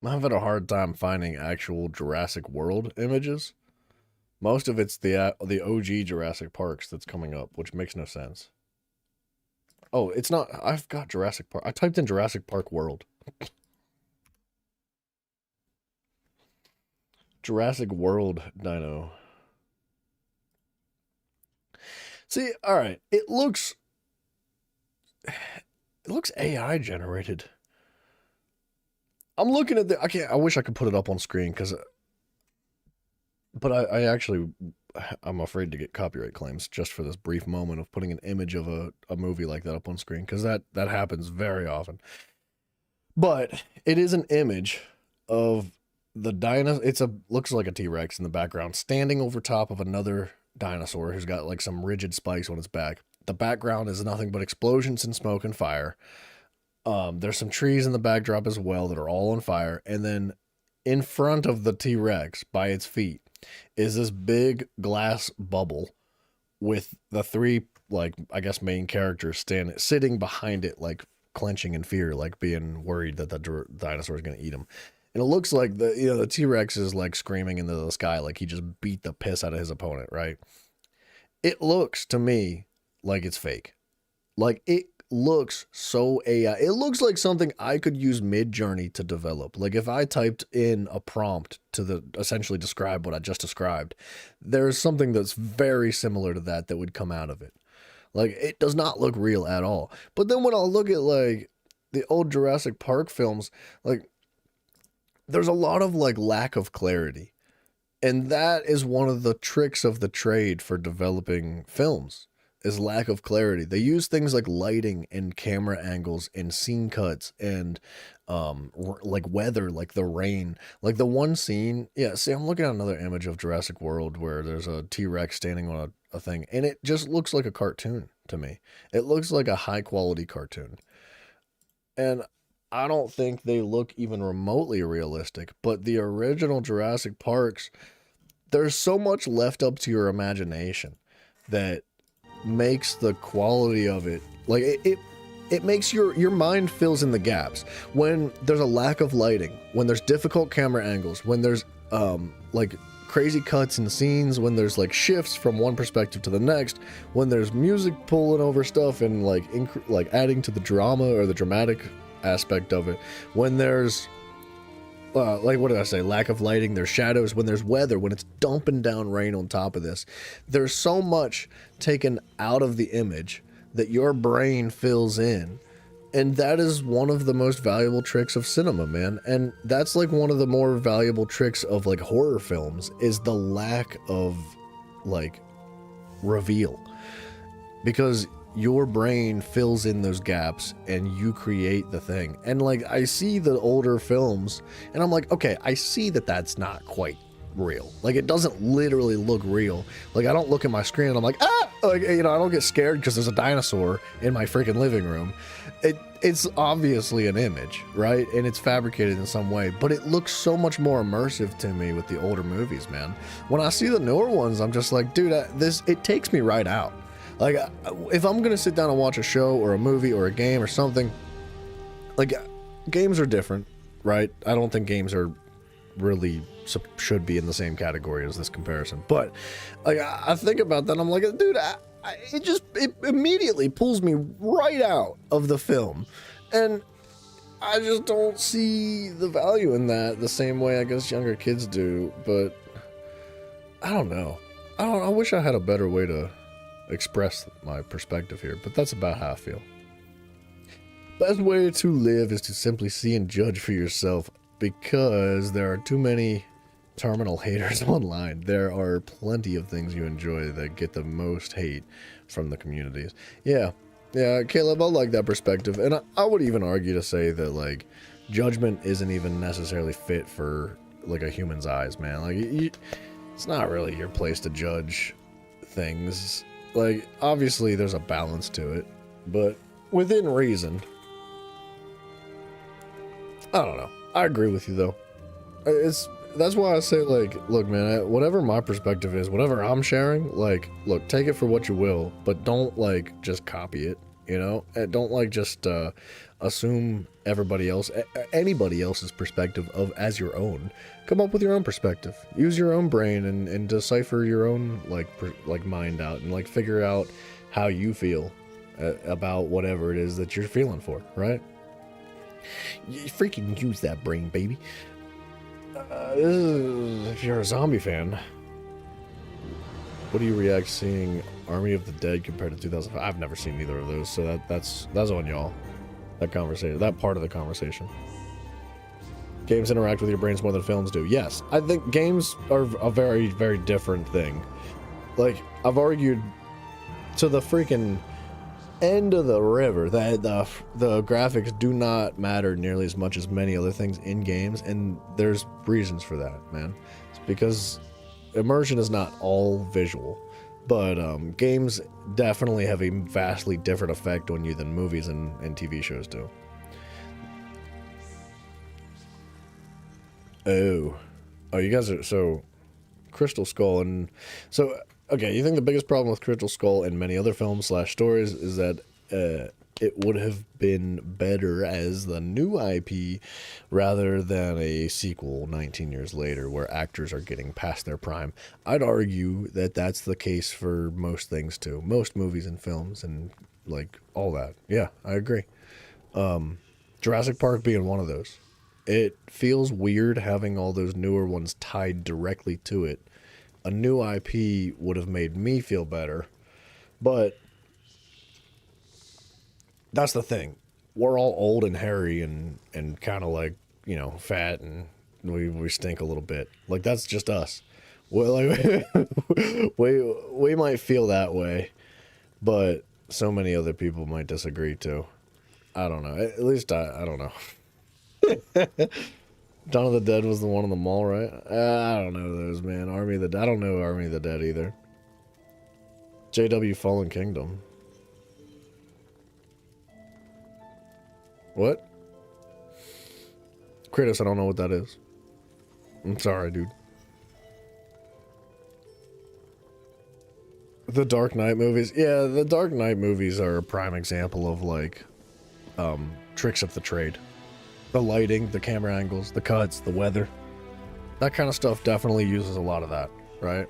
I'm having a hard time finding actual Jurassic World images. Most of it's the OG Jurassic Parks that's coming up, which makes no sense. Oh, it's not. I've got Jurassic Park. I typed in Jurassic Park World. Jurassic World Dino. See, all right. It looks AI generated. I'm looking at I wish I could put it up on screen but I'm afraid to get copyright claims just for this brief moment of putting an image of a movie like that up on screen, because that happens very often. But it is an image of looks like a T-Rex in the background, standing over top of another dinosaur who's got like some rigid spikes on its back. The background is nothing but explosions and smoke and fire. There's some trees in the backdrop as well that are all on fire. And then in front of the T-Rex, by its feet, is this big glass bubble with the three, like, I guess main characters sitting behind it, like clenching in fear, like being worried that the dinosaur is going to eat them. And it looks like the T-Rex is like screaming into the sky, like he just beat the piss out of his opponent, right? It looks to me like it's fake. Like, it looks so AI. It looks like something I could use Mid-Journey to develop. Like, if I typed in a prompt to essentially describe what I just described, there's something that's very similar to that would come out of it. Like, it does not look real at all. But then when I look at, like, the old Jurassic Park films, like, there's a lot of, like, lack of clarity. And that is one of the tricks of the trade for developing films, is lack of clarity. They use things like lighting and camera angles and scene cuts and like weather, like the rain. Like the one scene, yeah, see, I'm looking at another image of Jurassic World where there's a T-Rex standing on a thing, and it just looks like a cartoon to me. It looks like a high quality cartoon. And I don't think they look even remotely realistic, but the original Jurassic Parks, there's so much left up to your imagination that makes the quality of it, like, it makes your mind fills in the gaps. When there's a lack of lighting, when there's difficult camera angles, when there's like crazy cuts in scenes, when there's like shifts from one perspective to the next, when there's music pulling over stuff and like adding to the drama or the dramatic aspect of it, when there's like, what did I say? Lack of lighting, there's shadows, when there's weather, when it's dumping down rain on top of this. There's so much taken out of the image that your brain fills in. And that is one of the most valuable tricks of cinema, man. And that's like one of the more valuable tricks of like horror films, is the lack of like reveal. Because your brain fills in those gaps and you create the thing. And like, I see the older films and I'm like, okay, I see that that's not quite real. Like, it doesn't literally look real. Like, I don't look at my screen and I'm like, ah, like, you know, I don't get scared because there's a dinosaur in my freaking living room. It's obviously an image, right? And it's fabricated in some way, but it looks so much more immersive to me with the older movies, man. When I see the newer ones, I'm just like, dude, it takes me right out. Like, if I'm gonna sit down and watch a show or a movie or a game or something, like, games are different, right? I don't think games are really should be in the same category as this comparison. But like, I think about that, I'm like, dude, it immediately pulls me right out of the film, and I just don't see the value in that the same way I guess younger kids do. But I don't know. I wish I had a better way to express my perspective here, but that's about how I feel. Best way to live is to simply see and judge for yourself, because there are too many terminal haters online. There are plenty of things you enjoy that get the most hate from the communities. Yeah, Caleb, I like that perspective, and I would even argue to say that like judgment isn't even necessarily fit for like a human's eyes, man. Like, it's not really your place to judge things. Like, obviously there's a balance to it, but within reason. I don't know. I agree with you though. That's why I say, like, look, man, whatever my perspective is, whatever I'm sharing, like, look, take it for what you will, but don't like just copy it, you know? And don't like just assume anybody else's perspective as your own. Come up with your own perspective. Use your own brain and decipher your own like mind out, and like figure out how you feel about whatever it is that you're feeling for, right? You freaking use that brain, baby. This is, if you're a zombie fan, what do you react seeing Army of the Dead compared to 2005? I've never seen either of those, so that's on y'all. That part of the conversation. Games interact with your brains more than films do. Yes, I think games are a very, very different thing. Like, I've argued to the freaking end of the river. The graphics do not matter nearly as much as many other things in games, and there's reasons for that, man. It's because immersion is not all visual, but games definitely have a vastly different effect on you than movies and TV shows do. Oh, you guys are so Crystal Skull, and so okay. You think the biggest problem with Crystal Skull and many other films / stories is that it would have been better as the new IP rather than a sequel 19 years later where actors are getting past their prime. I'd argue that that's the case for most things too. Most movies and films and like all that. Yeah, I agree. Jurassic Park being one of those. It feels weird having all those newer ones tied directly to it. A new IP would have made me feel better, but that's the thing. We're all old and hairy and kind of like, you know, fat, and we stink a little bit. Like, that's just us. Well, like, we might feel that way, but so many other people might disagree too. I don't know. At least I don't know. Dawn of the Dead was the one on the mall, right? I don't know those, man. I don't know Army of the Dead either. JW Fallen Kingdom. What? Kratos, I don't know what that is. I'm sorry, dude. The Dark Knight movies. Yeah, the Dark Knight movies are a prime example of, like, tricks of the trade. The lighting, the camera angles, the cuts, the weather. That kind of stuff definitely uses a lot of that, right?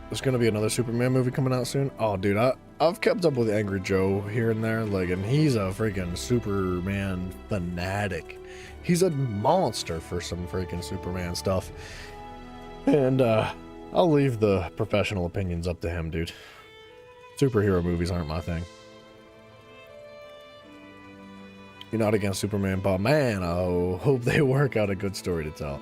There's gonna be another Superman movie coming out soon. Oh, dude, I've kept up with Angry Joe here and there, like, and he's a freaking Superman fanatic. He's a monster for some freaking Superman stuff. And I'll leave the professional opinions up to him, dude. Superhero movies aren't my thing. You're not against Superman, but man, I hope they work out a good story to tell.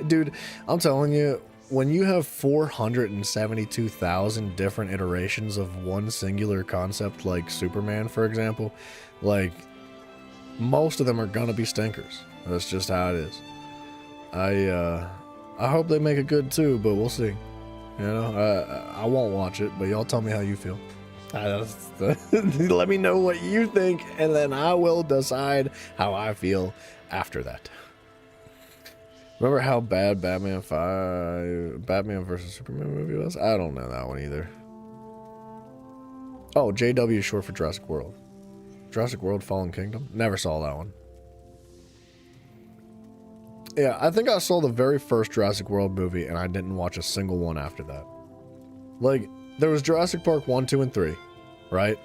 Dude, I'm telling you, when you have 472,000 different iterations of one singular concept, like Superman, for example, like, most of them are gonna be stinkers. That's just how it is. I hope they make it good too, but we'll see. You know, I won't watch it, but y'all tell me how you feel. Let me know what you think, and then I will decide how I feel after that. Remember how bad Batman vs. Superman movie was? I don't know that one either. Oh, JW is short for Jurassic World. Jurassic World Fallen Kingdom? Never saw that one. Yeah, I think I saw the very first Jurassic World movie, and I didn't watch a single one after that. Like, there was Jurassic Park 1, 2, and 3, right?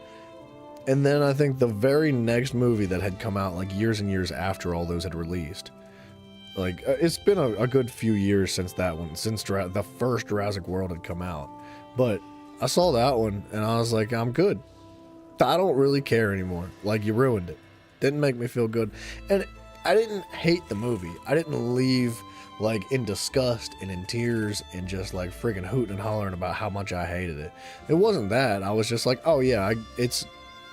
And then I think the very next movie that had come out, like, years and years after all those had released. Like, it's been a good few years since that one, since the first Jurassic World had come out. But I saw that one, and I was like, I'm good. I don't really care anymore. Like, you ruined it. Didn't make me feel good. And I didn't hate the movie. I didn't leave, like, in disgust and in tears and just, like, friggin' hooting and hollering about how much I hated it. It wasn't that. I was just like, oh, yeah,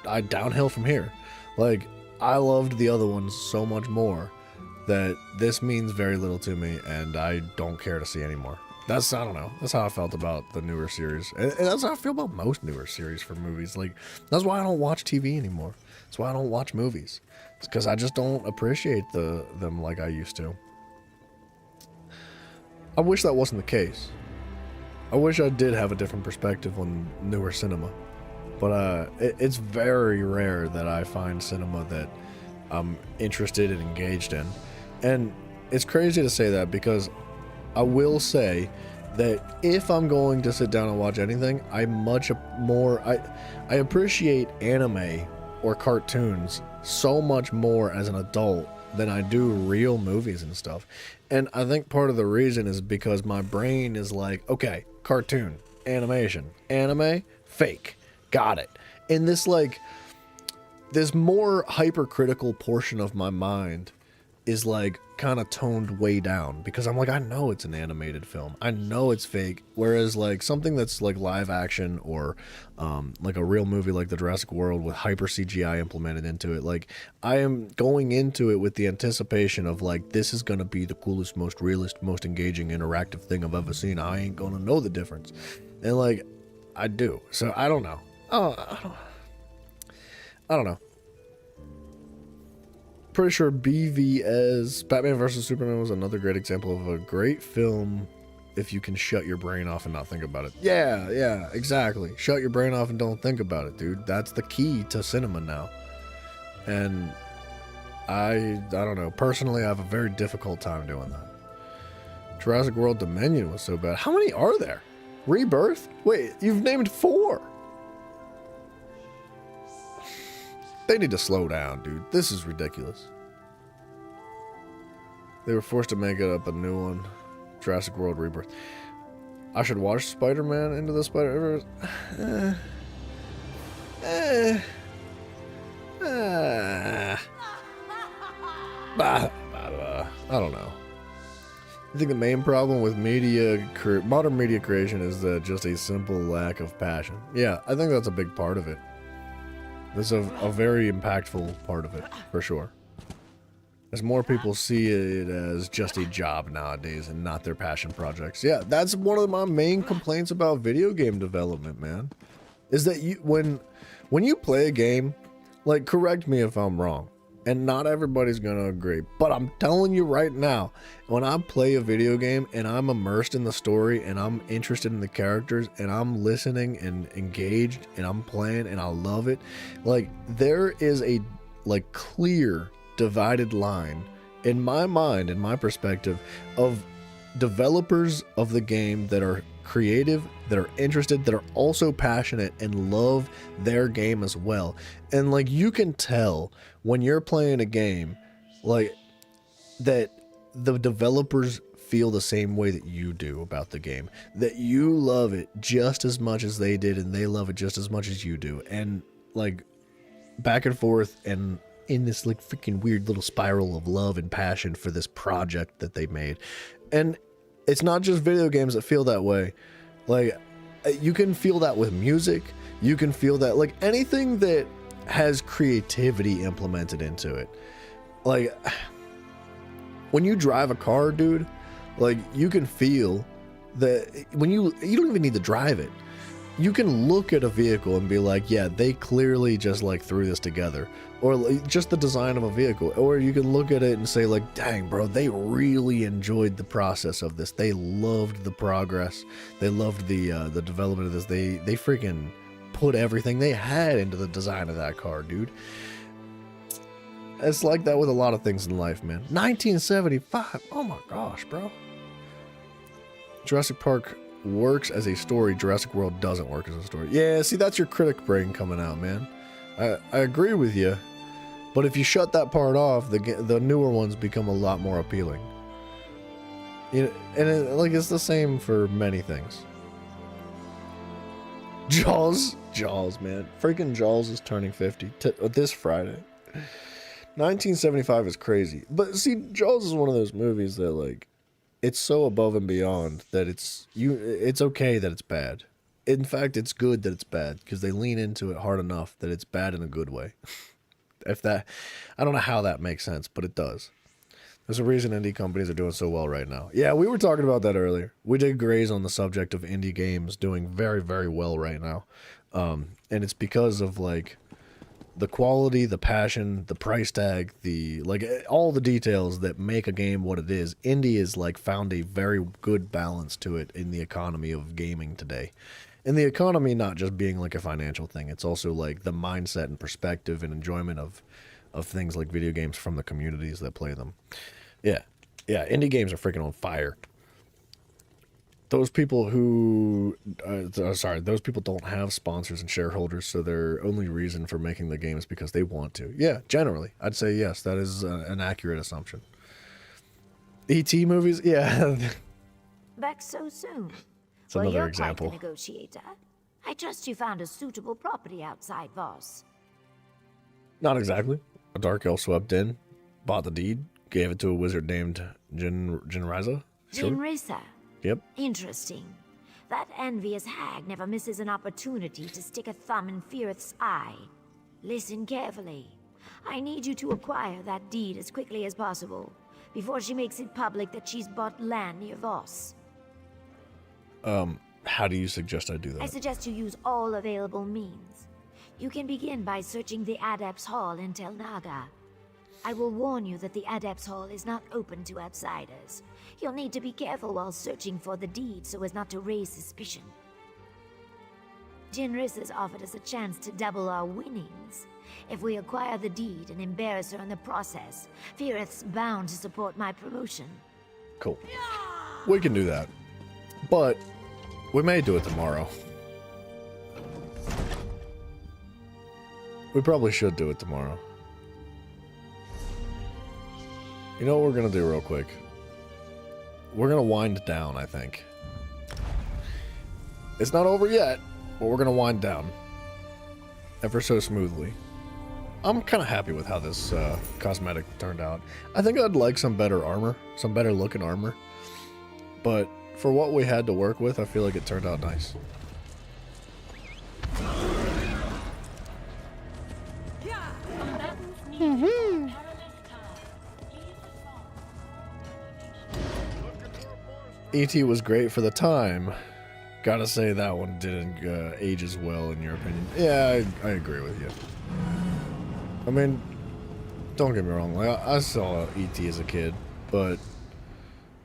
I downhill from here. Like, I loved the other ones so much more that this means very little to me, and I don't care to see anymore. I don't know. That's how I felt about the newer series. And that's how I feel about most newer series for movies. Like, that's why I don't watch TV anymore. That's why I don't watch movies. It's because I just don't appreciate them like I used to. I wish that wasn't the case. I wish I did have a different perspective on newer cinema. But it's very rare that I find cinema that I'm interested and engaged in. And it's crazy to say that, because I will say that if I'm going to sit down and watch anything, I appreciate anime or cartoons so much more as an adult than I do real movies and stuff. And I think part of the reason is because my brain is like, okay, cartoon, animation, anime, fake, got it. And this, like, this more hypercritical portion of my mind is like kind of toned way down because I'm like, I know it's an animated film, I know it's fake, whereas like something that's like live action or like a real movie like the Jurassic World with hyper CGI implemented into it, like I am going into it with the anticipation of like, this is gonna be the coolest, most realist, most engaging interactive thing I've ever seen. I ain't gonna know the difference, and like I do. So I don't know. I don't know. Pretty sure BVS, Batman vs. Superman, was another great example of a great film if you can shut your brain off and not think about it. Yeah, exactly. Shut your brain off and don't think about it, dude. That's the key to cinema now. And I don't know. Personally, I have a very difficult time doing that. Jurassic World Dominion was so bad. How many are there? Rebirth? Wait, you've named 4. They need to slow down, dude. This is ridiculous. They were forced to make it up a new one. Jurassic World Rebirth. I should watch Spider-Man Into the Spider-Verse. I don't know. I think the main problem with modern media creation is just a simple lack of passion. Yeah, I think that's a big part of it. That's a very impactful part of it, for sure. As more people see it as just a job nowadays and not their passion projects. Yeah, that's one of my main complaints about video game development, man. Is that when you play a game, like, correct me if I'm wrong, and not everybody's gonna agree, but I'm telling you right now, when I play a video game and I'm immersed in the story and I'm interested in the characters and I'm listening and engaged and I'm playing and I love it, like, there is a like clear divided line in my mind, in my perspective, of developers of the game that are creative, that are interested, that are also passionate and love their game as well. And like, you can tell when you're playing a game, like, that the developers feel the same way that you do about the game, that you love it just as much as they did and they love it just as much as you do, and like back and forth, and in this like freaking weird little spiral of love and passion for this project that they made. And it's not just video games that feel that way. Like, you can feel that with music. You can feel that, like, anything that has creativity implemented into it. Like, when you drive a car, dude, like, you can feel that when you don't even need to drive it. You can look at a vehicle and be like, yeah, they clearly just like threw this together, or like, just the design of a vehicle. Or you can look at it and say like, dang, bro, they really enjoyed the process of this. They loved the progress. They loved the development of this. They freaking put everything they had into the design of that car, dude. It's like that with a lot of things in life, man. 1975. Oh my gosh, bro. Jurassic Park works as a story. Jurassic World doesn't work as a story. Yeah, see, that's your critic brain coming out, man. I agree with you, but if you shut that part off, the newer ones become a lot more appealing. You know, and like, it's the same for many things. Jaws, man. Freaking Jaws is turning 50 this Friday. 1975 is crazy. But see, Jaws is one of those movies that, like, it's so above and beyond that it's okay that it's bad. In fact, it's good that it's bad because they lean into it hard enough that it's bad in a good way. I don't know how that makes sense, but it does. There's a reason indie companies are doing so well right now. Yeah, we were talking about that earlier. We did graze on the subject of indie games doing very, very well right now. And it's because of, like, the quality, the passion, the price tag, all the details that make a game what it is. Indie has, like, found a very good balance to it in the economy of gaming today. And the economy not just being like a financial thing, it's also like the mindset and perspective and enjoyment of things like video games from the communities that play them. Yeah, indie games are freaking on fire. Those people those people don't have sponsors and shareholders, so their only reason for making the game is because they want to. Yeah, generally, I'd say yes, that is an accurate assumption. E.T. movies, yeah. Back so soon. It's another you're example. Quite the negotiator. I trust you found a suitable property outside Voss. Not exactly. A dark elf swept in, bought the deed, gave it to a wizard named Jinriza. Sure. Jinrisa. Yep. Interesting. That envious hag never misses an opportunity to stick a thumb in Firith's eye. Listen carefully. I need you to acquire that deed as quickly as possible, before she makes it public that she's bought land near Voss. How do you suggest I do that? I suggest you use all available means. You can begin by searching the Adepts Hall in Tel Naga. I will warn you that the Adepts Hall is not open to outsiders. You'll need to be careful while searching for the deed so as not to raise suspicion. Jinris has offered us a chance to double our winnings. If we acquire the deed and embarrass her in the process, Firith's bound to support my promotion. Cool. We can do that. But we may do it tomorrow. We probably should do it tomorrow. You know what we're going to do real quick? We're going to wind down, I think. It's not over yet, but we're going to wind down. Ever so smoothly. I'm kind of happy with how this cosmetic turned out. I think I'd like some better armor. Some better looking armor. But for what we had to work with, I feel like it turned out nice. E.T. was great for the time. Gotta say that one didn't age as well, in your opinion. Yeah, I agree with you. I mean, don't get me wrong. Like, I saw E.T. as a kid, but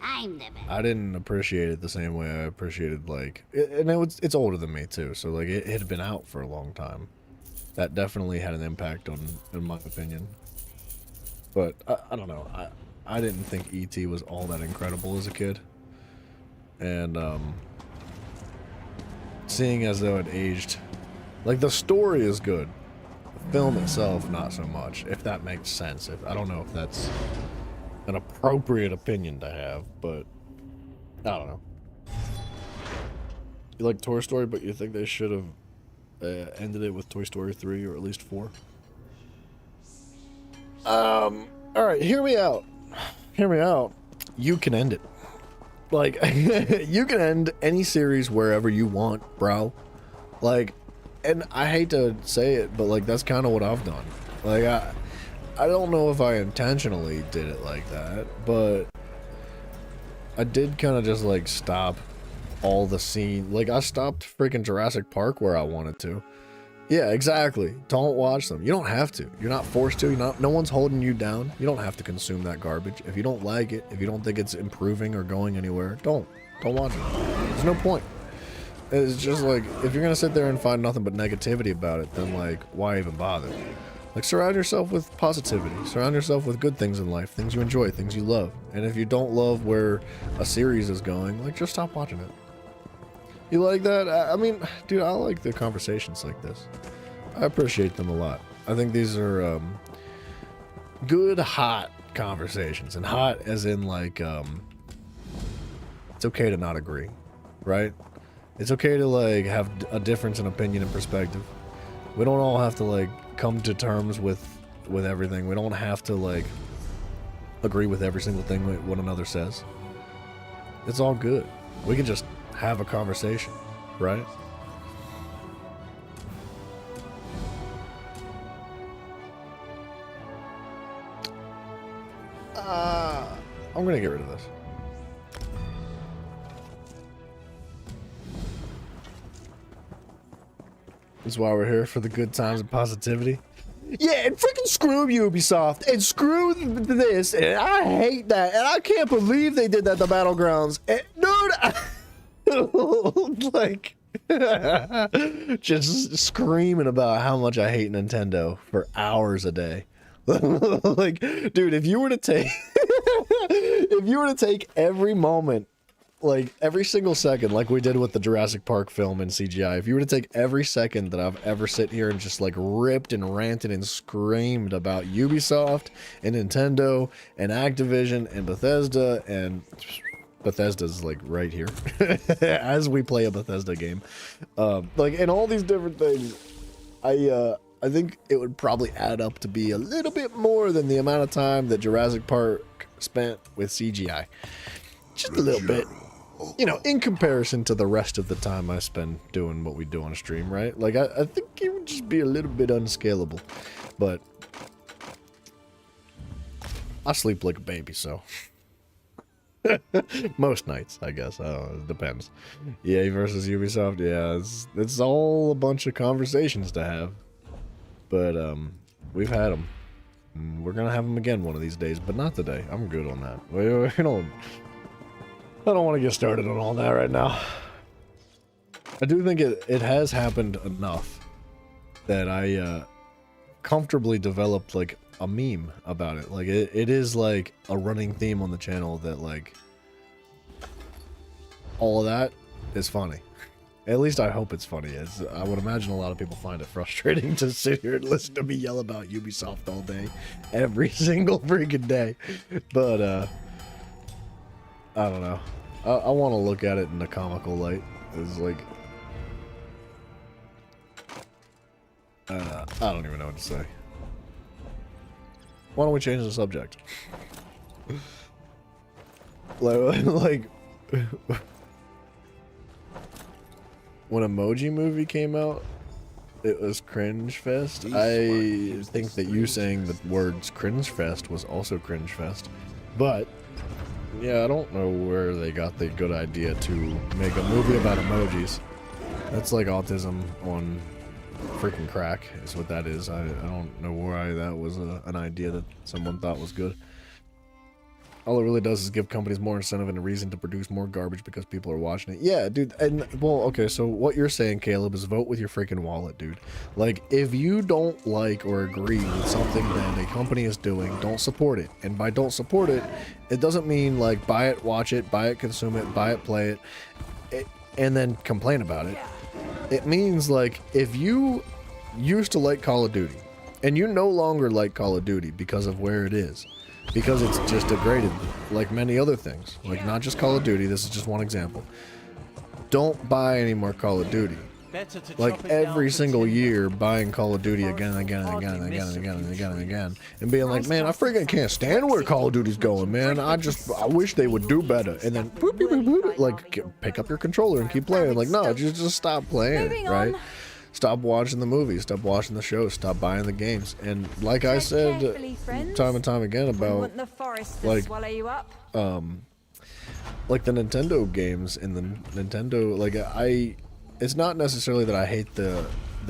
I didn't appreciate it the same way I appreciated, like... it's older than me, too, so, like, it had been out for a long time. That definitely had an impact on, in my opinion. But, I don't know. I didn't think E.T. was all that incredible as a kid. And, seeing as though it aged... Like, the story is good. The film itself, not so much. If that makes sense. I don't know if that's an appropriate opinion to have, but... I don't know. You like Toy Story, but you think they should have ended it with Toy Story 3, or at least 4? Alright, hear me out. Hear me out. You can end it. Like, you can end any series wherever you want, bro. Like, and I hate to say it, but, like, that's kind of what I've done. Like, I don't know if I intentionally did it like that, but I did kind of just, like, stop all the scene. Like, I stopped freaking Jurassic Park where I wanted to. Yeah, exactly. Don't watch them. You don't have to. You're not forced to. No one's holding you down. You don't have to consume that garbage. If you don't like it, if you don't think it's improving or going anywhere, don't watch it. There's no point. It's just like, if you're gonna sit there and find nothing but negativity about it, then, like, why even bother? Like, surround yourself with positivity. Surround yourself with good things in life, things you enjoy, things you love. And if you don't love where a series is going, like, just stop watching it. You like that? I mean, dude, I like the conversations like this. I appreciate them a lot. I think these are good, hot conversations. And hot as in, like, it's okay to not agree, right? It's okay to, like, have a difference in opinion and perspective. We don't all have to, like, come to terms with everything. We don't have to, like, agree with every single thing one another says. It's all good. We can just have a conversation, right? I'm gonna get rid of this. That's why we're here, for the good times and positivity. Yeah, and freaking screw Ubisoft, and screw this, and I hate that, and I can't believe they did that to Battlegrounds. And, dude, like, just screaming about how much I hate Nintendo for hours a day. Like, dude, if you were to take, every moment, like every single second, like we did with the Jurassic Park film and CGI, if you were to take every second that I've ever sit here and just like ripped and ranted and screamed about Ubisoft and Nintendo and Activision and Bethesda, and Bethesda's like right here as we play a Bethesda game, like, and all these different things, I think it would probably add up to be a little bit more than the amount of time that Jurassic Park spent with CGI. Just a little bit. You know, in comparison to the rest of the time I spend doing what we do on stream, right? Like, I think it would just be a little bit unscalable. But I sleep like a baby, so. Most nights, I guess. I don't know, it depends. EA versus Ubisoft, yeah, it's all a bunch of conversations to have. But, we've had them. We're gonna have them again one of these days, but not today. I'm good on that. I don't want to get started on all that right now. I do think it has happened enough that I comfortably developed like a meme about it. Like it is like a running theme on the channel that like all of that is funny. At least I hope it's funny. I would imagine a lot of people find it frustrating to sit here and listen to me yell about Ubisoft all day, every single freaking day. But I don't know. I want to look at it in a comical light. It's like I don't even know what to say. Why don't we change the subject? like when Emoji Movie came out, it was cringe fest. I think that you saying the words cringe fest was also cringe fest. But yeah, I don't know where they got the good idea to make a movie about emojis. That's like autism on freaking crack is what that is. I don't know why that was an idea that someone thought was good. All it really does is give companies more incentive and a reason to produce more garbage because people are watching it. Yeah, dude. And well, okay, so what you're saying, Caleb, is vote with your freaking wallet, dude. Like, if you don't like or agree with something that a company is doing, don't support it. And by don't support it, it doesn't mean like buy it, watch it, buy it, consume it, buy it, play it, and then complain about it. It means like if you used to like Call of Duty and you no longer like Call of Duty because of where it is, because it's just degraded like many other things, like not just Call of Duty, this is just one example. Don't buy any more Call of Duty. Like every single year buying Call of Duty again and again and again and again and again and again and again and being like, man, I freaking can't stand where Call of Duty's going, man. I wish they would do better. And then like pick up your controller and keep playing. Like, no, just stop playing, right? Stop watching the movies, stop watching the shows, stop buying the games. And like I said time and time again about like like the Nintendo games and the Nintendo, like it's not necessarily that I hate the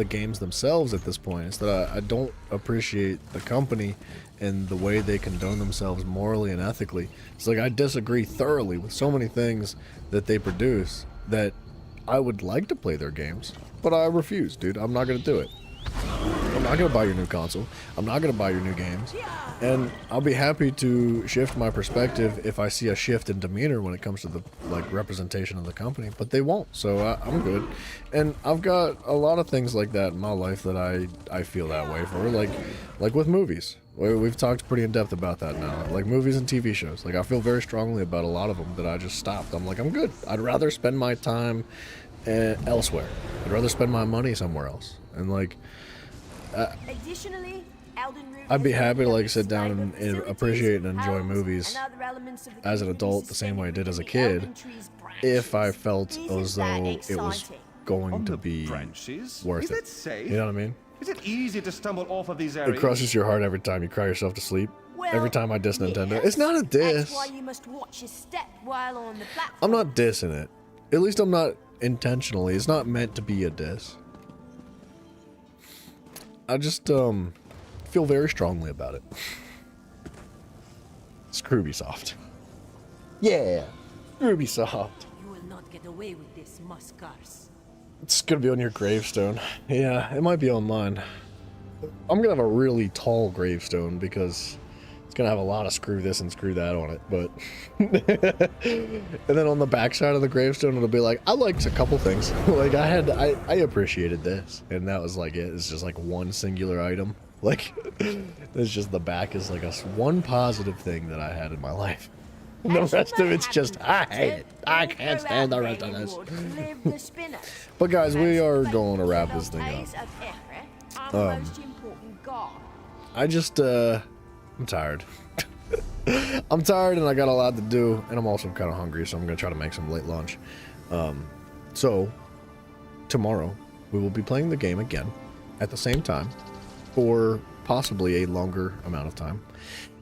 games themselves at this point. It's that I don't appreciate the company and the way they condone themselves morally and ethically. It's like I disagree thoroughly with so many things that they produce that I would like to play their games, but I refuse, dude. I'm not gonna do it. I'm not gonna buy your new console. I'm not gonna buy your new games. And I'll be happy to shift my perspective if I see a shift in demeanor when it comes to the like representation of the company, but they won't, so I'm good. And I've got a lot of things like that in my life that I feel that way for, like with movies. We've talked pretty in depth about that now, like movies and TV shows. Like I feel very strongly about a lot of them that I just stopped. I'm like, I'm good. I'd rather spend my time elsewhere. I'd rather spend my money somewhere else. And like Additionally, I'd be happy to like sit down and appreciate and enjoy movies as an adult the same way I did as a kid if I felt as though it was going to be worth it. You know what I mean? Is it easy to stumble off of these areas? It crushes your heart every time you cry yourself to sleep. Every time I diss Nintendo. It's not a diss. That's why you must watch your step while on the platform. I'm not dissing it. At least I'm not intentionally. It's not meant to be a diss. I just feel very strongly about it. Screw Ubisoft. Yeah, Ubisoft. You will not get away with this, Muscars. It's gonna be on your gravestone. Yeah, it might be on mine. I'm gonna have a really tall gravestone because it's gonna have a lot of screw this and screw that on it, but and then on the back side of the gravestone it'll be like, I liked a couple things. Like I appreciated this, and that was like it. It's just like one singular item. Like it's just the back is like one positive thing that I had in my life. And the rest of it's just, I hate it. I can't stand the rest of this. But guys, we are going to wrap this thing up. I just, I'm tired. I'm tired and I got a lot to do, and I'm also kind of hungry, so I'm gonna try to make some late lunch. So tomorrow we will be playing the game again at the same time for possibly a longer amount of time.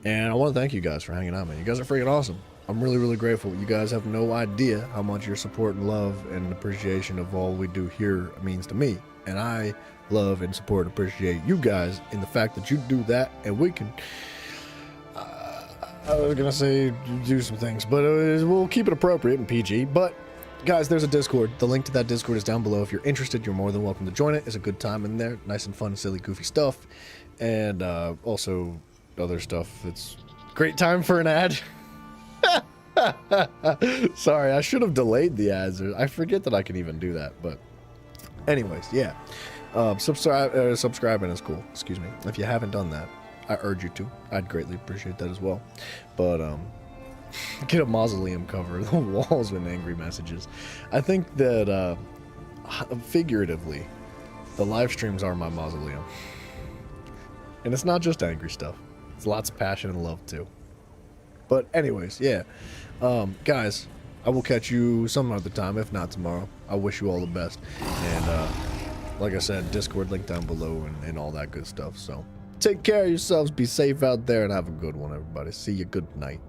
And I want to thank you guys for hanging out, man. You guys are freaking awesome. I'm really, really grateful. You guys have no idea how much your support and love and appreciation of all we do here means to me. And I love and support and appreciate you guys in the fact that you do that, and we can... I was gonna say do some things, but we'll keep it appropriate and PG. But guys, there's a Discord. The link to that Discord is down below. If you're interested, you're more than welcome to join it. It's a good time in there, nice and fun, silly, goofy stuff, and also other stuff. It's great time for an ad. Sorry, I should have delayed the ads. I forget that I can even do that. But anyways, yeah, subscribing is cool. Excuse me. If you haven't done that, I urge you to. I'd greatly appreciate that as well. But get a mausoleum cover. The walls with angry messages. I think that figuratively, the live streams are my mausoleum, and it's not just angry stuff. It's lots of passion and love too. But anyways, yeah, guys, I will catch you some other time, if not tomorrow. I wish you all the best, and like I said, Discord link down below and all that good stuff. So take care of yourselves, be safe out there, and have a good one, everybody. See you, good night.